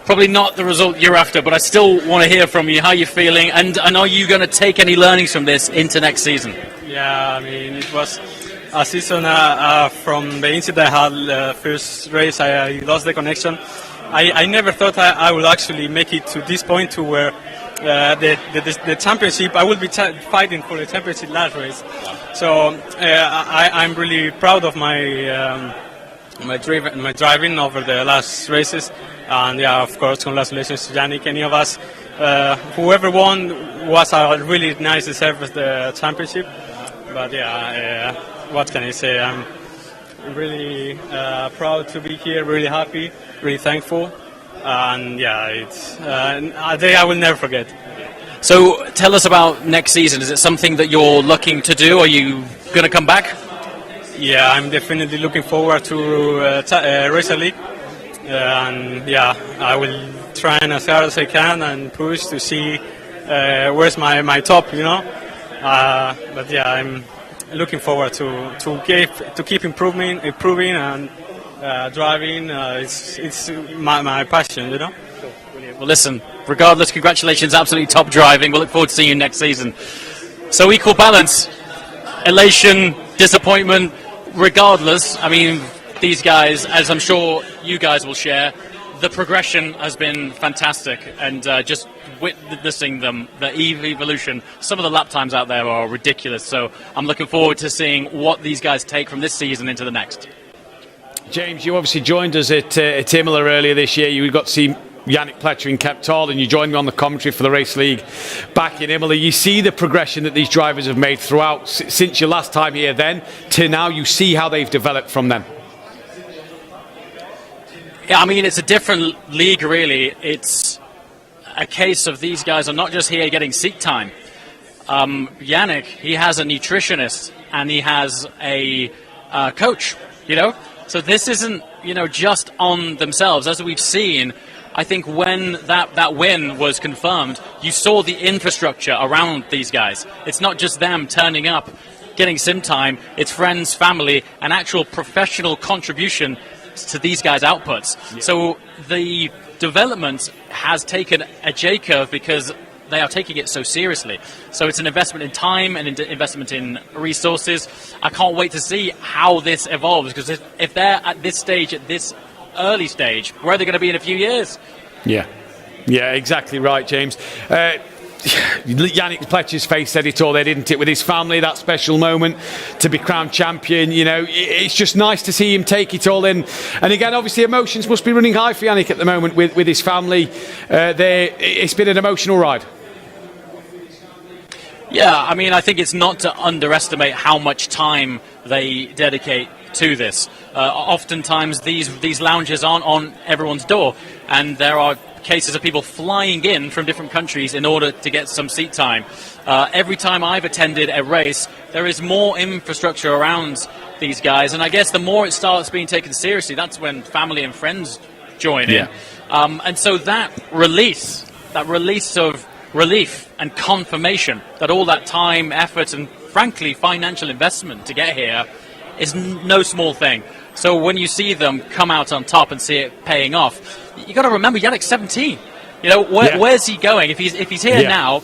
probably not the result you're after, but I still want to hear from you how you're feeling, and are you going to take any learnings from this into next season? Yeah, I mean, it was a season from the incident I had first race. I lost the connection. I never thought I would actually make it to this point to where the championship, I will be fighting for the championship last race. So I'm really proud of my driving over the last races. And yeah, of course, congratulations to Yannick. Any of us, whoever won was a really nice deserve of the championship. But yeah, what can I say? I'm really proud to be here, really happy, really thankful. And yeah, it's a day I will never forget. So tell us about next season. Is it something that you're looking to do? Are you going to come back? Yeah, I'm definitely looking forward to Race League. And yeah, I will try as hard as I can and push to see where's my top, you know. But yeah, I'm looking forward to keep improving and driving. It's my passion, you know. Well, listen, regardless, congratulations, absolutely top driving. We'll look forward to seeing you next season. So equal balance, elation, disappointment, regardless. I mean, these guys, as I'm sure you guys will share, the progression has been fantastic, and just witnessing them, the evolution, some of the lap times out there are ridiculous. So I'm looking forward to seeing what these guys take from this season into the next. James, you obviously joined us at Imola earlier this year. You got to see Yannick Pletcher in Cape Tall, and you joined me on the commentary for the Race League back in Imola. You see the progression that these drivers have made throughout, since your last time here then to now. You see how they've developed from them. Yeah, I mean, it's a different league, really. It's a case of these guys are not just here getting seat time. Yannick, he has a nutritionist and he has a coach, you know. So this isn't, you know, just on themselves. As we've seen, I think when that win was confirmed, you saw the infrastructure around these guys. It's not just them turning up, getting sim time. It's friends, family, and actual professional contribution to these guys' outputs. Yeah. So the development has taken a J-curve because they are taking it so seriously. So it's an investment in time and investment in resources. I can't wait to see how this evolves, because if they're at this stage, at this early stage, where are they going to be in a few years? Yeah, exactly right, James. Yannick Pletcher's face said it all there, didn't it? With his family, that special moment to be crowned champion, you know, it's just nice to see him take it all in. And again, obviously, emotions must be running high for Yannick at the moment with his family. It's been an emotional ride. Yeah, I mean, I think it's not to underestimate how much time they dedicate to this. Oftentimes, these lounges aren't on everyone's door, and there are cases of people flying in from different countries in order to get some seat time. Every time I've attended a race, there is more infrastructure around these guys, and I guess the more it starts being taken seriously, that's when family and friends join in. And so that release of relief and confirmation that all that time, effort, and frankly financial investment to get here is no small thing. So when you see them come out on top and see it paying off, you got to remember Yannick's 17. You know, where's he going? If he's here now,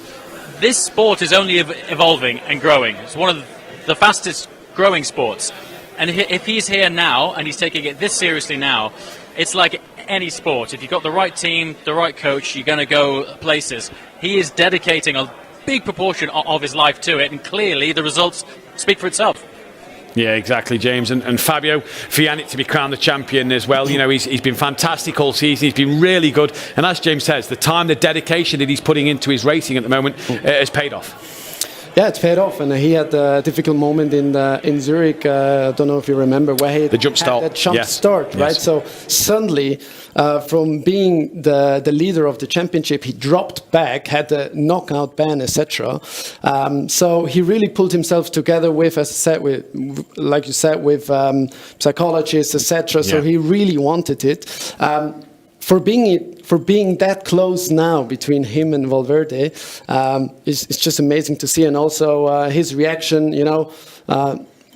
this sport is only evolving and growing. It's one of the fastest growing sports. And if he's here now and he's taking it this seriously now, it's like any sport. If you've got the right team, the right coach, you're going to go places. He is dedicating a big proportion of his life to it, and clearly the results speak for itself. Yeah, exactly, James. And Fabio, for Yannick to be crowned the champion as well, you know, he's been fantastic all season. He's been really good. And as James says, the time, the dedication that he's putting into his racing at the moment has paid off. Yeah, it's paid off, and he had a difficult moment in Zurich. I don't know if you remember, where he had that jump start, right? Yes. So suddenly, from being the leader of the championship, he dropped back, had a knockout ban, etc. So he really pulled himself together with, as I said, like you said, with psychologists, etc. So he really wanted it. For being that close now between him and Valverde, it's just amazing to see, and also his reaction, you know,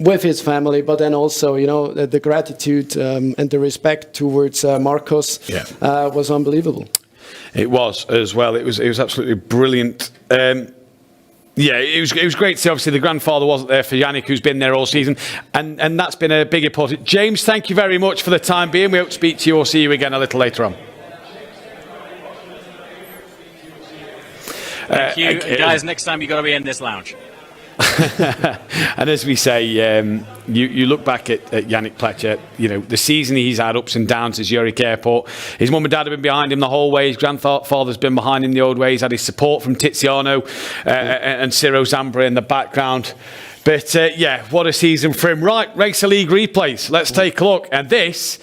with his family, but then also, you know, the gratitude and the respect towards Marcos was unbelievable. It was as well. It was absolutely brilliant. Yeah, it was great to see. Obviously, the grandfather wasn't there for Yannick, who's been there all season, and that's been a big important. James, thank you very much for the time being. We hope to speak to you or see you again a little later on. Thank you. Guys, next time you've got to be in this lounge. And as we say, you look back at Yannick Pletcher, the season he's had ups and downs at Zurich Airport. His mum and dad have been behind him the whole way. His grandfather's been behind him the old way. He's had his support from Tiziano and Ciro Zambra in the background. But what a season for him. Right, Racer League replays. Let's take a look. And this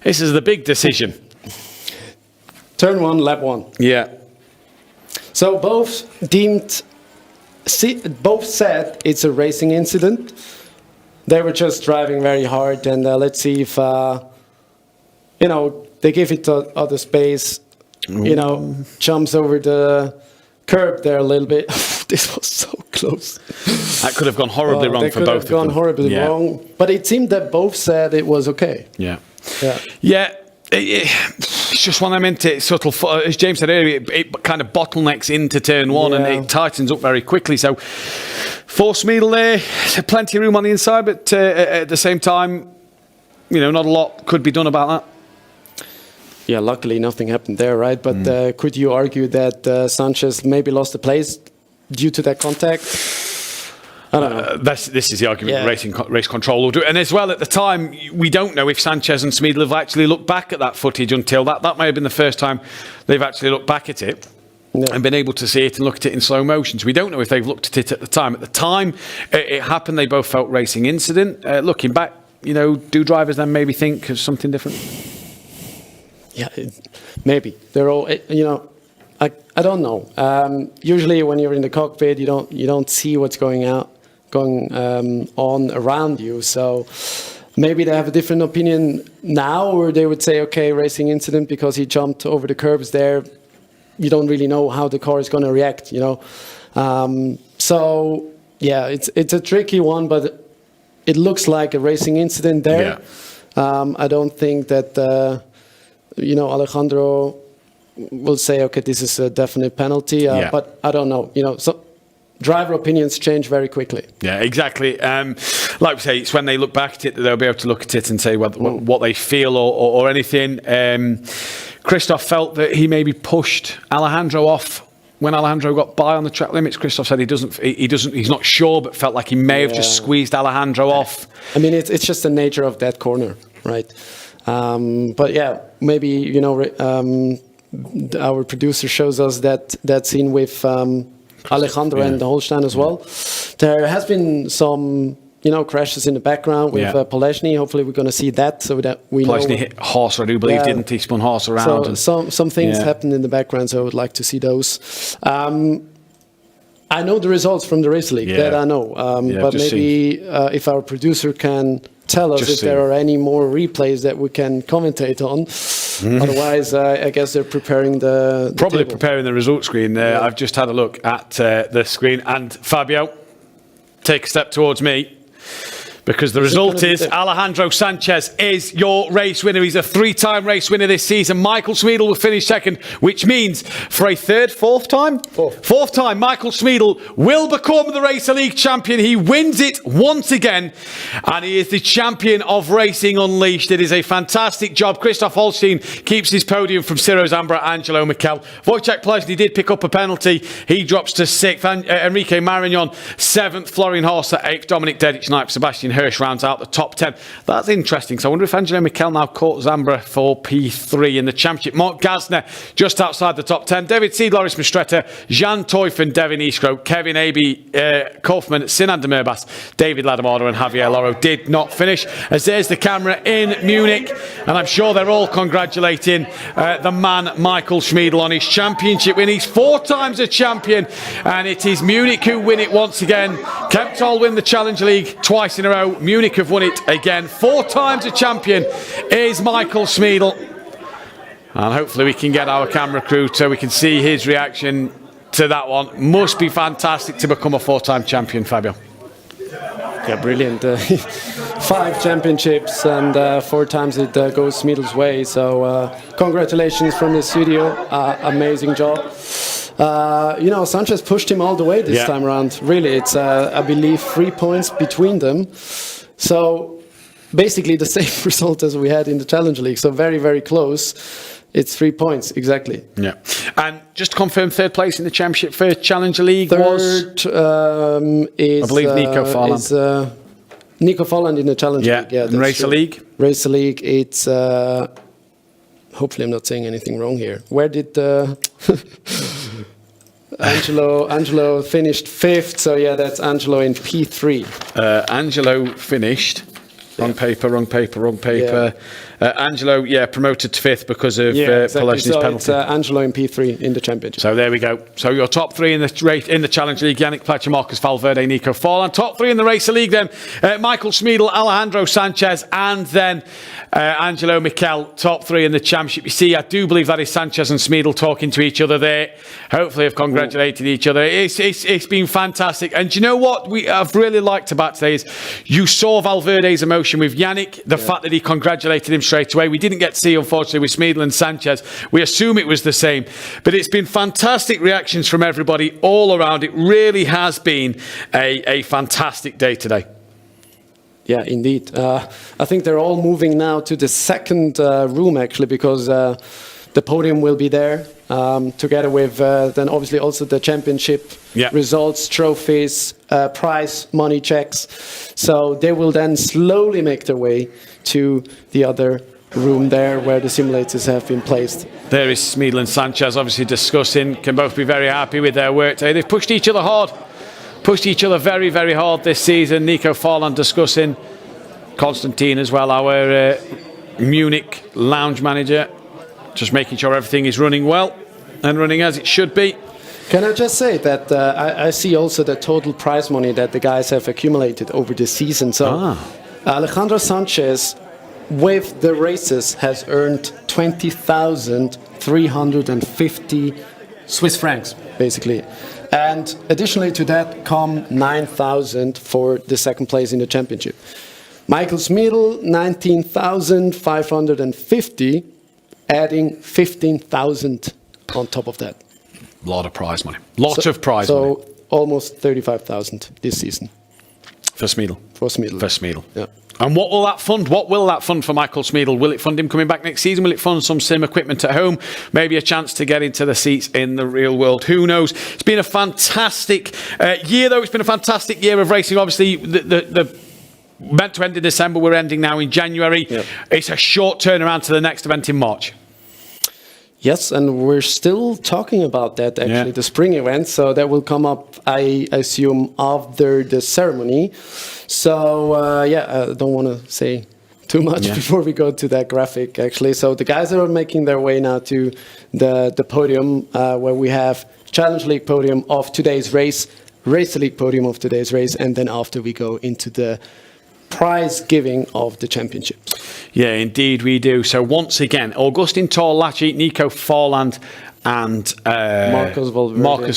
is the big decision. Turn 1, lap 1. Yeah. So both said it's a racing incident. They were just driving very hard, and let's see if they give it other space. Jumps over the curb there a little bit. This was so close. That could have gone horribly wrong for both of them. That could have gone horribly wrong. But it seemed that both said it was okay. Yeah. It's just one of them into subtle, as James said earlier, it kind of bottlenecks into turn 1 and it tightens up very quickly. So for Smeedle there, plenty of room on the inside, but at the same time, not a lot could be done about that. Yeah, luckily nothing happened there, right? But could you argue that Sanchez maybe lost the place due to that contact? I don't know. This is the argument race control will do. And as well, at the time, we don't know if Sanchez and Smeedle have actually looked back at that footage until that may have been the first time they've actually looked back at it and been able to see it and look at it in slow motion. So we don't know if they've looked at it at the time. At the time it happened, they both felt racing incident. Looking back, do drivers then maybe think of something different? Yeah, maybe. They're all, I don't know. Usually when you're in the cockpit, you don't see what's going on around you. So maybe they have a different opinion now, or they would say, okay, racing incident because he jumped over the curbs there. You don't really know how the car is going to react, So yeah, it's a tricky one, but it looks like a racing incident there. Yeah. I don't think that Alejandro will say, okay, this is a definite penalty. But I don't know. So driver opinions change very quickly. Yeah, exactly. Like we say, it's when they look back at it that they'll be able to look at it and say what they feel or anything. Christoph felt that he maybe pushed Alejandro off when Alejandro got by on the track limits. Christoph said he's not sure, but felt like he may have just squeezed Alejandro off. I mean, it's just the nature of that corner, right? But yeah, maybe our producer shows us that scene with Alejandro and Holstein as well. There has been some crashes in the background with Polesny. Hopefully we're going to see that so that we know. Polesny hit Horse, I do believe, didn't he? Spun Horse around. So some things happened in the background, so I would like to see those. I know the results from the race league, that I know. But maybe if our producer can tell us if there are any more replays that we can commentate on. Otherwise, I guess they're preparing the table. Preparing the result screen. I've just had a look at the screen, and Fabio, take a step towards me. Because the result is Alejandro Sanchez is your race winner. He's a 3-time race winner this season. Michael Smeedle will finish second, which means for a fourth time, Michael Smeedle will become the Racer League champion. He wins it once again, and he is the champion of Racing Unleashed. It is a fantastic job. Christoph Holstein keeps his podium from Ciro Zambra, Angelo Mikel. Wojciech Polesny did pick up a penalty. He drops to 6th. Enrique Marignon 7th. Florian Horst at 8th. Dominic Dedic 9th. Sebastian Hirsch rounds out the top 10. That's interesting. So I wonder if Angelo Mikel now caught Zambra for P3 in the championship. Mark Gasner just outside the top 10. David Seed, Loris Mistretta, Jan Teufen, Devin Eastgrow, Kevin Aby, Kaufman, Sinan de Mirbas, David Ladamada and Javier Loro did not finish. As there's the camera in Munich, and I'm sure they're all congratulating the man Michael Smeedle on his championship win. He's 4 times a champion, and it is Munich who win it once again. Kemptol win the Challenge League twice in a row. Munich have won it again. 4 times a champion is Michael Smeedle. And hopefully we can get our camera crew so we can see his reaction to that one. Must be fantastic to become a 4-time champion, Fabio. Yeah, brilliant. 5 championships and 4 times it goes Smeedle's way. So congratulations from the studio. Amazing job. Sanchez pushed him all the way this time around. Really, it's, I believe, 3 points between them. So basically the same result as we had in the Challenge League. So very, very close. It's 3 points, exactly. Yeah. And just to confirm, third place in the Championship for Challenger League was? Third is... I believe Nico Folland. Nico Folland in the Challenge League. Yeah, and Racer League? Racer League, it's... hopefully I'm not saying anything wrong here. Where did... Angelo finished 5th, so yeah, that's Angelo in P3. Angelo finished... Wrong paper. Yeah. Angelo, promoted to 5th because of Polesny's penalty. It's Angelo in P3 in the championship. So there we go. So your top 3 in the Challenge League: Yannick Pletcher, Marcus Valverde, Nico Folland. Top 3 in the Racer League then: Michael Schmiedl, Alejandro Sanchez, and then Angelo Mikel. Top 3 in the Championship. You see, I do believe that is Sanchez and Schmiedl talking to each other there. Hopefully, have congratulated each other. It's been fantastic. And do you know what I've really liked about today is you saw Valverde's emotion with Yannick. The fact that he congratulated him straight away. We didn't get to see, unfortunately, with Schmiedl and Sanchez. We assume it was the same. But it's been fantastic reactions from everybody all around. It really has been a fantastic day today. Yeah, indeed. I think they're all moving now to the second room, actually, because the podium will be there, together with then obviously also the championship results, trophies, prize money checks. So they will then slowly make their way to the other room there where the simulators have been placed. There is Schmiedl and Sanchez obviously discussing, can both be very happy with their work today. They've pushed each other hard, pushed each other very, very hard this season. Nico Folland discussing, Konstantin as well, our Munich lounge manager, just making sure everything is running well and running as it should be. Can I just say that I see also the total prize money that the guys have accumulated over the season. So Alejandro Sanchez, with the races, has earned 20,350 Swiss francs, basically. And additionally to that come 9,000 for the second place in the championship. Michael Schmiedl, 19,550, adding 15,000 on top of that. A lot of prize money. Lots of prize money. So almost 35,000 this season. For Schmiedl. For Schmiedl. Yeah. And what will that fund? What will that fund for Michael Schmiedl? Will it fund him coming back next season? Will it fund some sim equipment at home? Maybe a chance to get into the seats in the real world? Who knows? It's been a fantastic year, though. It's been a fantastic year of racing. Obviously, the meant to end in December. We're ending now in January. Yep. It's a short turnaround to the next event in March. Yes, and we're still talking about that, actually, the spring event. So that will come up, I assume, after the ceremony. So, I don't want to say too much before we go to that graphic, actually. So the guys are making their way now to the podium, where we have Challenge League podium of today's race, Racer League podium of today's race, and then after we go into the prize giving of the championships. Yeah, indeed we do. So once again, Augustin Torlacci, Nico Folland and Marcus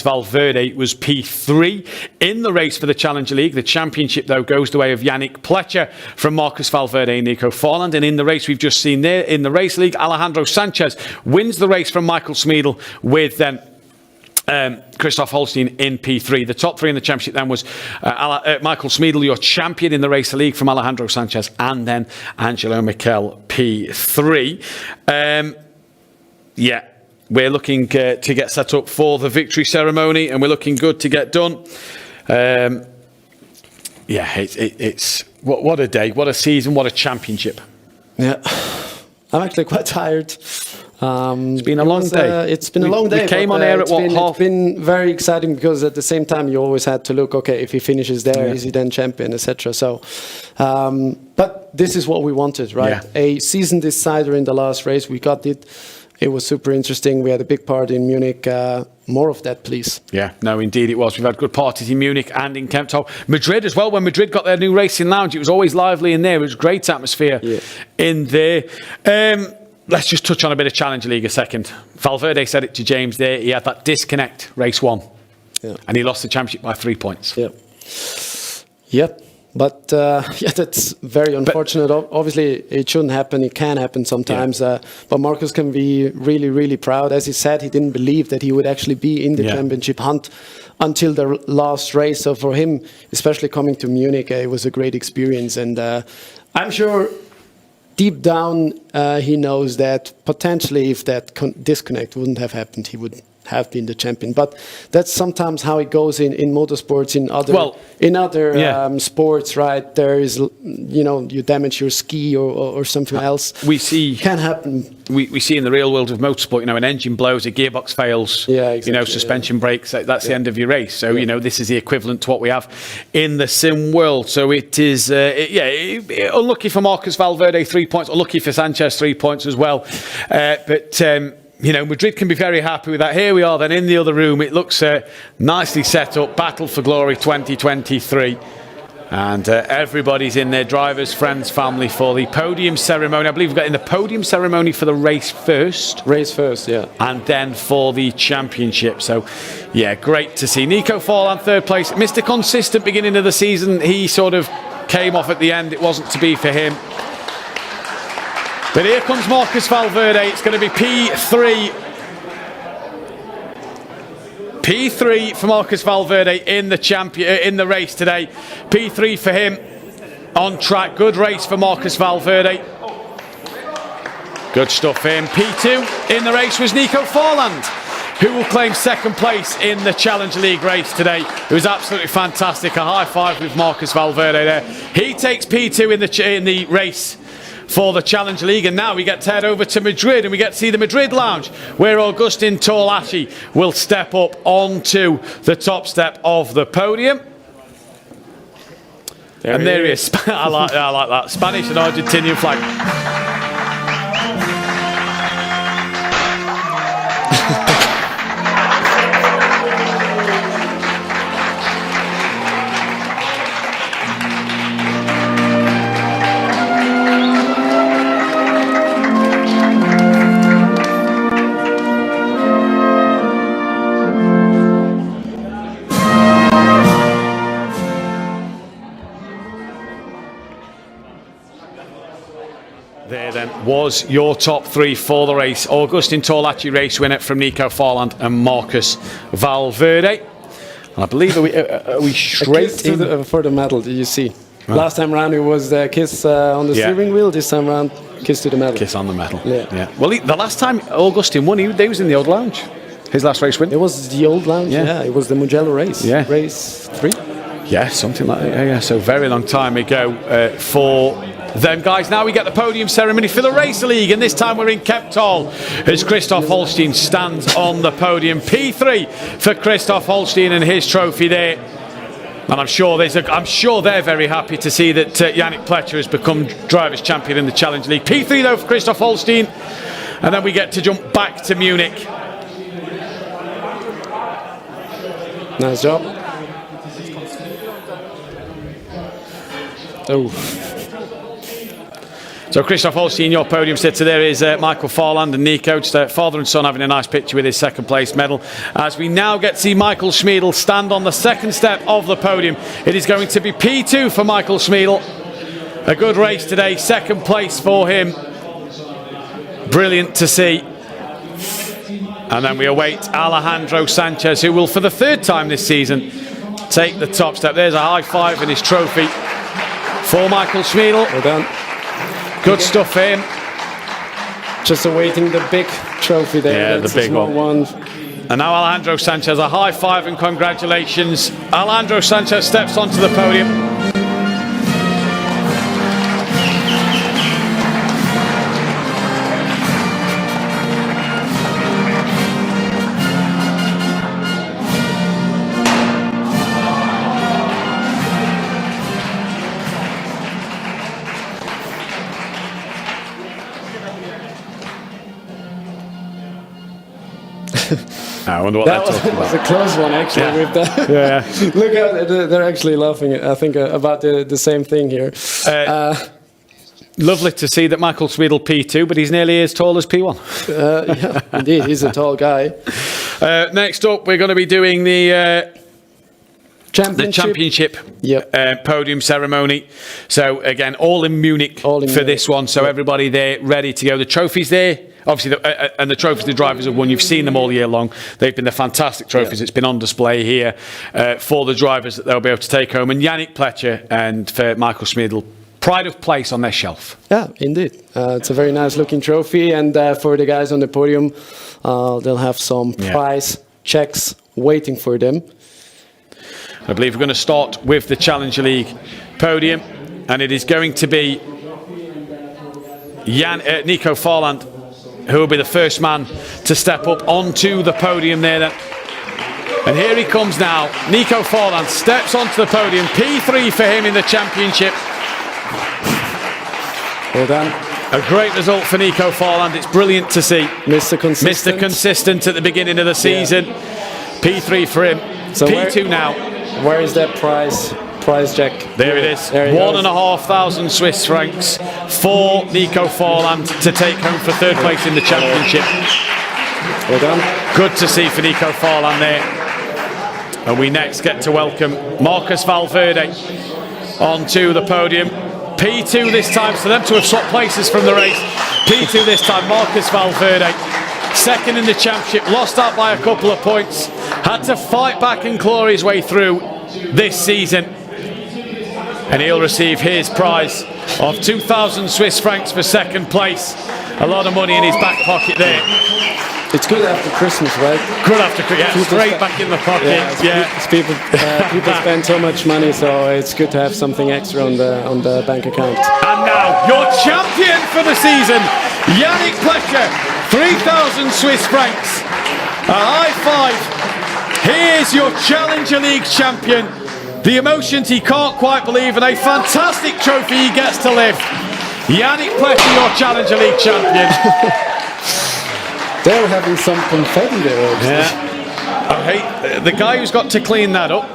Valverde was P3 in the race for the Challenger League. The championship, though, goes the way of Yannick Pletcher from Marcus Valverde and Nico Folland. And in the race we've just seen there, in the Race League, Alejandro Sanchez wins the race from Michael Schmiedl with then Christoph Holstein in P3. The top 3 in the championship then was Michael Schmiedl, your champion in the Racer League, from Alejandro Sanchez, and then Angelo Mikel, P3. We're looking to get set up for the victory ceremony, and we're looking good to get done. It's what a day, what a season, what a championship. Yeah, I'm actually quite tired. It's been a long day. It's been a long day. We came on air at half? It's been very exciting because at the same time you always had to look, okay, if he finishes there, is he then champion, etc. So, but this is what we wanted, right? Yeah. A season decider in the last race. We got it. It was super interesting. We had a big party in Munich. More of that, please. Yeah, no, indeed it was. We've had good parties in Munich and in Kempthof. Madrid as well. When Madrid got their new racing lounge, it was always lively in there. It was a great atmosphere in there. Let's just touch on a bit of Challenger League a second. Valverde said it to James there. He had that disconnect race 1. Yeah. And he lost the championship by 3 points. Yep. But yeah, that's very unfortunate. Obviously, it shouldn't happen. It can happen sometimes. But Marcus can be really, really proud. As he said, he didn't believe that he would actually be in the championship hunt until the last race. So for him, especially coming to Munich, it was a great experience. And I'm sure deep down, he knows that potentially if that disconnect wouldn't have happened, he would have been the champion. But that's sometimes how it goes in motorsports, in other sports, right? There is, you damage your ski or something else. We see can happen. We see in the real world of motorsport, an engine blows, a gearbox fails, suspension breaks. That's the end of your race. So this is the equivalent to what we have in the sim world. So it is unlucky for Marcus Valverde, 3 points. Unlucky for Sanchez, 3 points as well. Madrid can be very happy with that. Here we are then in the other room. It looks nicely set up. Battle for Glory 2023. And everybody's in there. Drivers, friends, family for the podium ceremony. I believe we've got in the podium ceremony for the race first. Yeah. And then for the championship. So, great to see. Nico Forlan, third place. Mr. Consistent beginning of the season. He sort of came off at the end. It wasn't to be for him. But here comes Marcus Valverde. It's going to be P3. P3 for Marcus Valverde in the race today. P3 for him on track. Good race for Marcus Valverde. Good stuff for him. P2 in the race was Nico Forland, who will claim second place in the Challenge League race today. It was absolutely fantastic. A high five with Marcus Valverde there. He takes P2 in the race for the Challenge League, and now we get to head over to Madrid and we get to see the Madrid Lounge where Agustin Torlachi will step up onto the top step of the podium. There he is. I like that. Spanish and Argentinian flag. There then was your top three for the race. Agustin Torlachi, race winner from Nico Forland and Marcus Valverde. And I believe are we straight in for the medal? Did you see? Right. Last time round it was kiss on the steering wheel. This time round, kiss to the medal. Kiss on the medal. Yeah. Well, the last time Agustin won, he was in the old lounge. His last race win. It was the old lounge. Yeah, it was the Mugello race. Yeah. Race 3. Yeah, something like that. Yeah. So very long time ago for them guys. Now we get the podium ceremony for the Race League, and this time we're in Kemptall as Christoph Holstein stands on the podium. P3 for Christoph Holstein and his trophy there. And I'm sure they're very happy to see that Yannick Pletcher has become drivers' champion in the Challenge League. P3 though for Christoph Holstein, and then we get to jump back to Munich. Nice job. Oh. So Christoph Holstein, your podium sitter there is Michael Forland and Nico, just father and son having a nice picture with his second place medal. As we now get to see Michael Schmiedel stand on the second step of the podium. It is going to be P2 for Michael Schmiedel. A good race today, second place for him. Brilliant to see. And then we await Alejandro Sanchez, who will for the third time this season take the top step. There's a high five and his trophy for Michael Schmiedel. Well done. Good stuff for him. Just awaiting the big trophy there. Yeah, the big one. And now Alejandro Sanchez, a high five and congratulations. Alejandro Sanchez steps onto the podium. I wonder what that was a close one, actually. Yeah. With that. Yeah. Look how they're actually laughing. I think about the same thing here. Lovely to see that Michael Schmiedel P2, but he's nearly as tall as P1. Yeah, indeed, he's a tall guy. Next up, we're going to be doing the championship podium ceremony. So again, all in Munich for this one. So everybody there ready to go. The trophies there. Obviously, and the trophies the drivers have won, you've seen them all year long. They've been the fantastic trophies. It's been on display here for the drivers that they'll be able to take home. And Yannick Pletcher and for Michael Schmidl, pride of place on their shelf. Yeah, indeed. It's a very nice looking trophy. And for the guys on the podium, they'll have some prize checks waiting for them. I believe we're going to start with the Challenger League podium. And it is going to be Nico Farland, who will be the first man to step up onto the podium there then. And here he comes now. Nico Farland steps onto the podium. P3 for him in the championship. Well done. A great result for Nico Farland. It's brilliant to see. Mr. Consistent. Mr. Consistent at the beginning of the season. P3 for him. So P2 now. Where is that prize check? There it is. 1,500 Swiss francs for Nico Farland to take home for third place in the championship. Well done. Good to see for Nico Farland there. And we next get to welcome Marcus Valverde onto the podium. P2 this time, so them to have swapped places from the race. P2 this time, Marcus Valverde. Second in the championship, lost out by a couple of points. Had to fight back and claw his way through this season. And he'll receive his prize of 2,000 Swiss francs for second place. A lot of money in his back pocket there. It's good after Christmas, right? Good after Christmas, yeah, straight back in the pocket. People spend so much money, so it's good to have something extra on the bank account. And now, your champion for the season, Yannick Pletcher, 3,000 Swiss francs. A high five. Here's your Challenger League champion. The emotions he can't quite believe, and a fantastic trophy he gets to lift. Yannick Pletcher, your Challenger League champion. They're having some confetti there. Yeah. Oh, hey, the guy who's got to clean that up.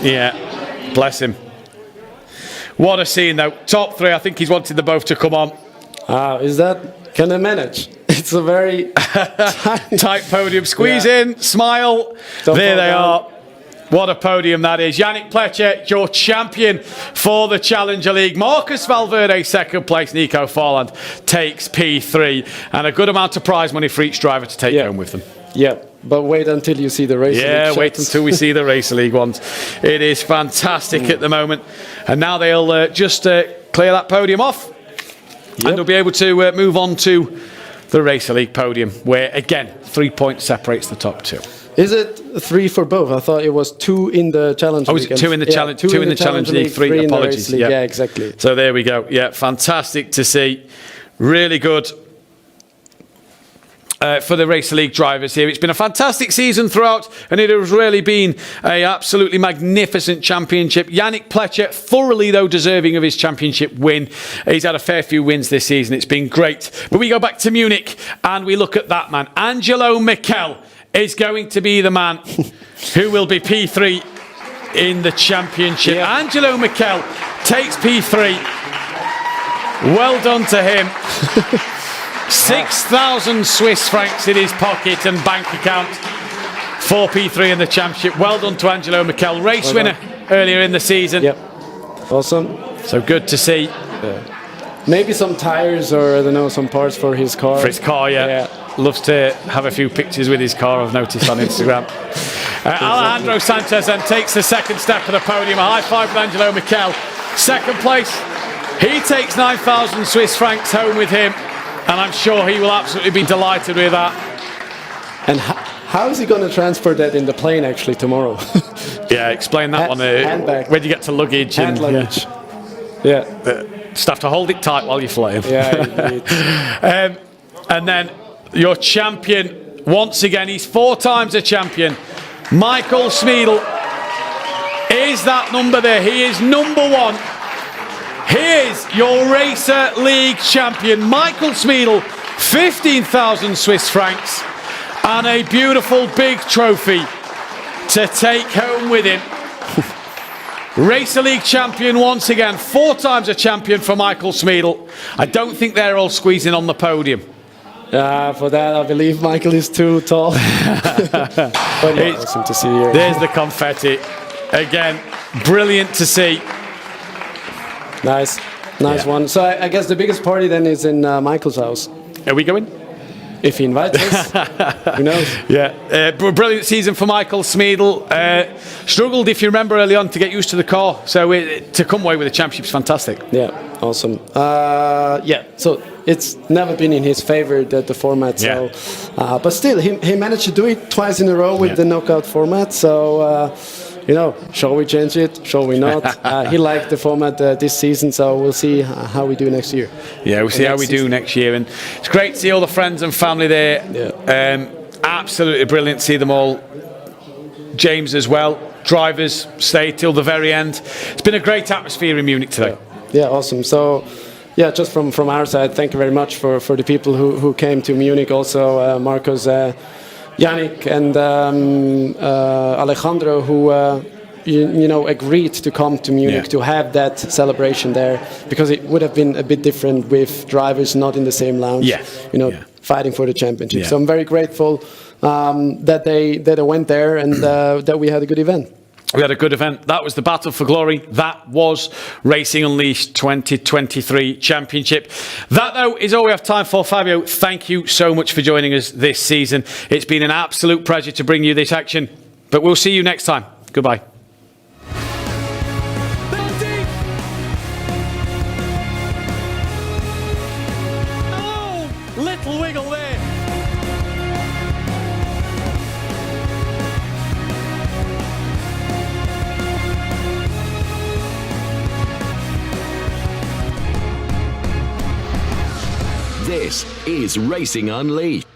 Yeah, bless him. What a scene, though. Top three, I think he's wanted them both to come on. Can they manage? It's a very tight podium. Squeeze in, smile. There they are. What a podium that is. Yannick Pletcher, your champion for the Challenger League. Marcus Valverde, second place. Nico Farland takes P3. And a good amount of prize money for each driver to take home with them. Yeah, but wait until you see the Race League. Yeah, wait until we see the Race League ones. It is fantastic at the moment. And now they'll just clear that podium off. And they'll be able to move on to the Race League podium, where, again, 3 points separates the top two. Is it 3 for both? I thought it was 2 in the Challenge League. Oh, is it 2 in the Challenge? 2 in the Challenge League, 3 apologies. Yeah, exactly. So there we go. Yeah, fantastic to see. Really good for the Race League drivers here. It's been a fantastic season throughout, and it has really been a absolutely magnificent championship. Yannick Pletcher, thoroughly though deserving of his championship win. He's had a fair few wins this season. It's been great. But we go back to Munich, and we look at that man. Angelo Michel is going to be the man who will be P3 in the championship. Angelo Michel takes P3. Well done to him. 6,000 Swiss francs in his pocket and bank account for P3 in the championship. Well done to Angelo Michel, race winner earlier in the season. Yep. Awesome. So good to see. Maybe some tires or, I don't know, some parts for his car. For his car, yeah. Loves to have a few pictures with his car, I've noticed on Instagram. Alejandro Sanchez then takes the second step of the podium. A high five with Angelo Michel. Second place. He takes 9,000 Swiss francs home with him. And I'm sure he will absolutely be delighted with that. And how is he going to transfer that in the plane actually tomorrow? Yeah, explain that one. Handbag. When you get to luggage. Hand luggage. Yeah. Just have to hold it tight while you're flying. Yeah, and then your champion, once again, he's 4 times a champion. Michael Schmidl is that number there. He is number 1. Here's your Racer League champion, Michael Schmidl, 15,000 Swiss francs and a beautiful big trophy to take home with him. Racer League champion once again, 4 times a champion for Michael Schmidl. I don't think they're all squeezing on the podium. For that, I believe Michael is too tall. But yeah, awesome to see you. There's the confetti. Again, brilliant to see. Nice one. So I guess the biggest party then is in Michael's house. Are we going? If he invites us, who knows? Yeah, brilliant season for Michael Smeedle. Struggled, if you remember, early on to get used to the car. So to come away with the championship is fantastic. Yeah, awesome. So it's never been in his favor, the format. So, but still, he managed to do it twice in a row with the knockout format. So. Shall we change it? Shall we not? He liked the format this season, so we'll see how we do next year. Yeah, we'll see how we do next year. And it's great to see all the friends and family there. Yeah. Absolutely brilliant to see them all. James as well. Drivers stayed till the very end. It's been a great atmosphere in Munich today. Yeah, awesome. So, yeah, just from our side, thank you very much for the people who came to Munich. Also, Marcos, Yannick and Alejandro, who agreed to come to Munich to have that celebration there, because it would have been a bit different with drivers not in the same lounge, fighting for the championship. So I'm very grateful that they went there and that we had a good event. We had a good event. That was the Battle for Glory. That was Racing Unleashed 2023 Championship. That, though, is all we have time for. Fabio, thank you so much for joining us this season. It's been an absolute pleasure to bring you this action. But we'll see you next time. Goodbye. Oh, little wiggle there. This is Racing Unleashed.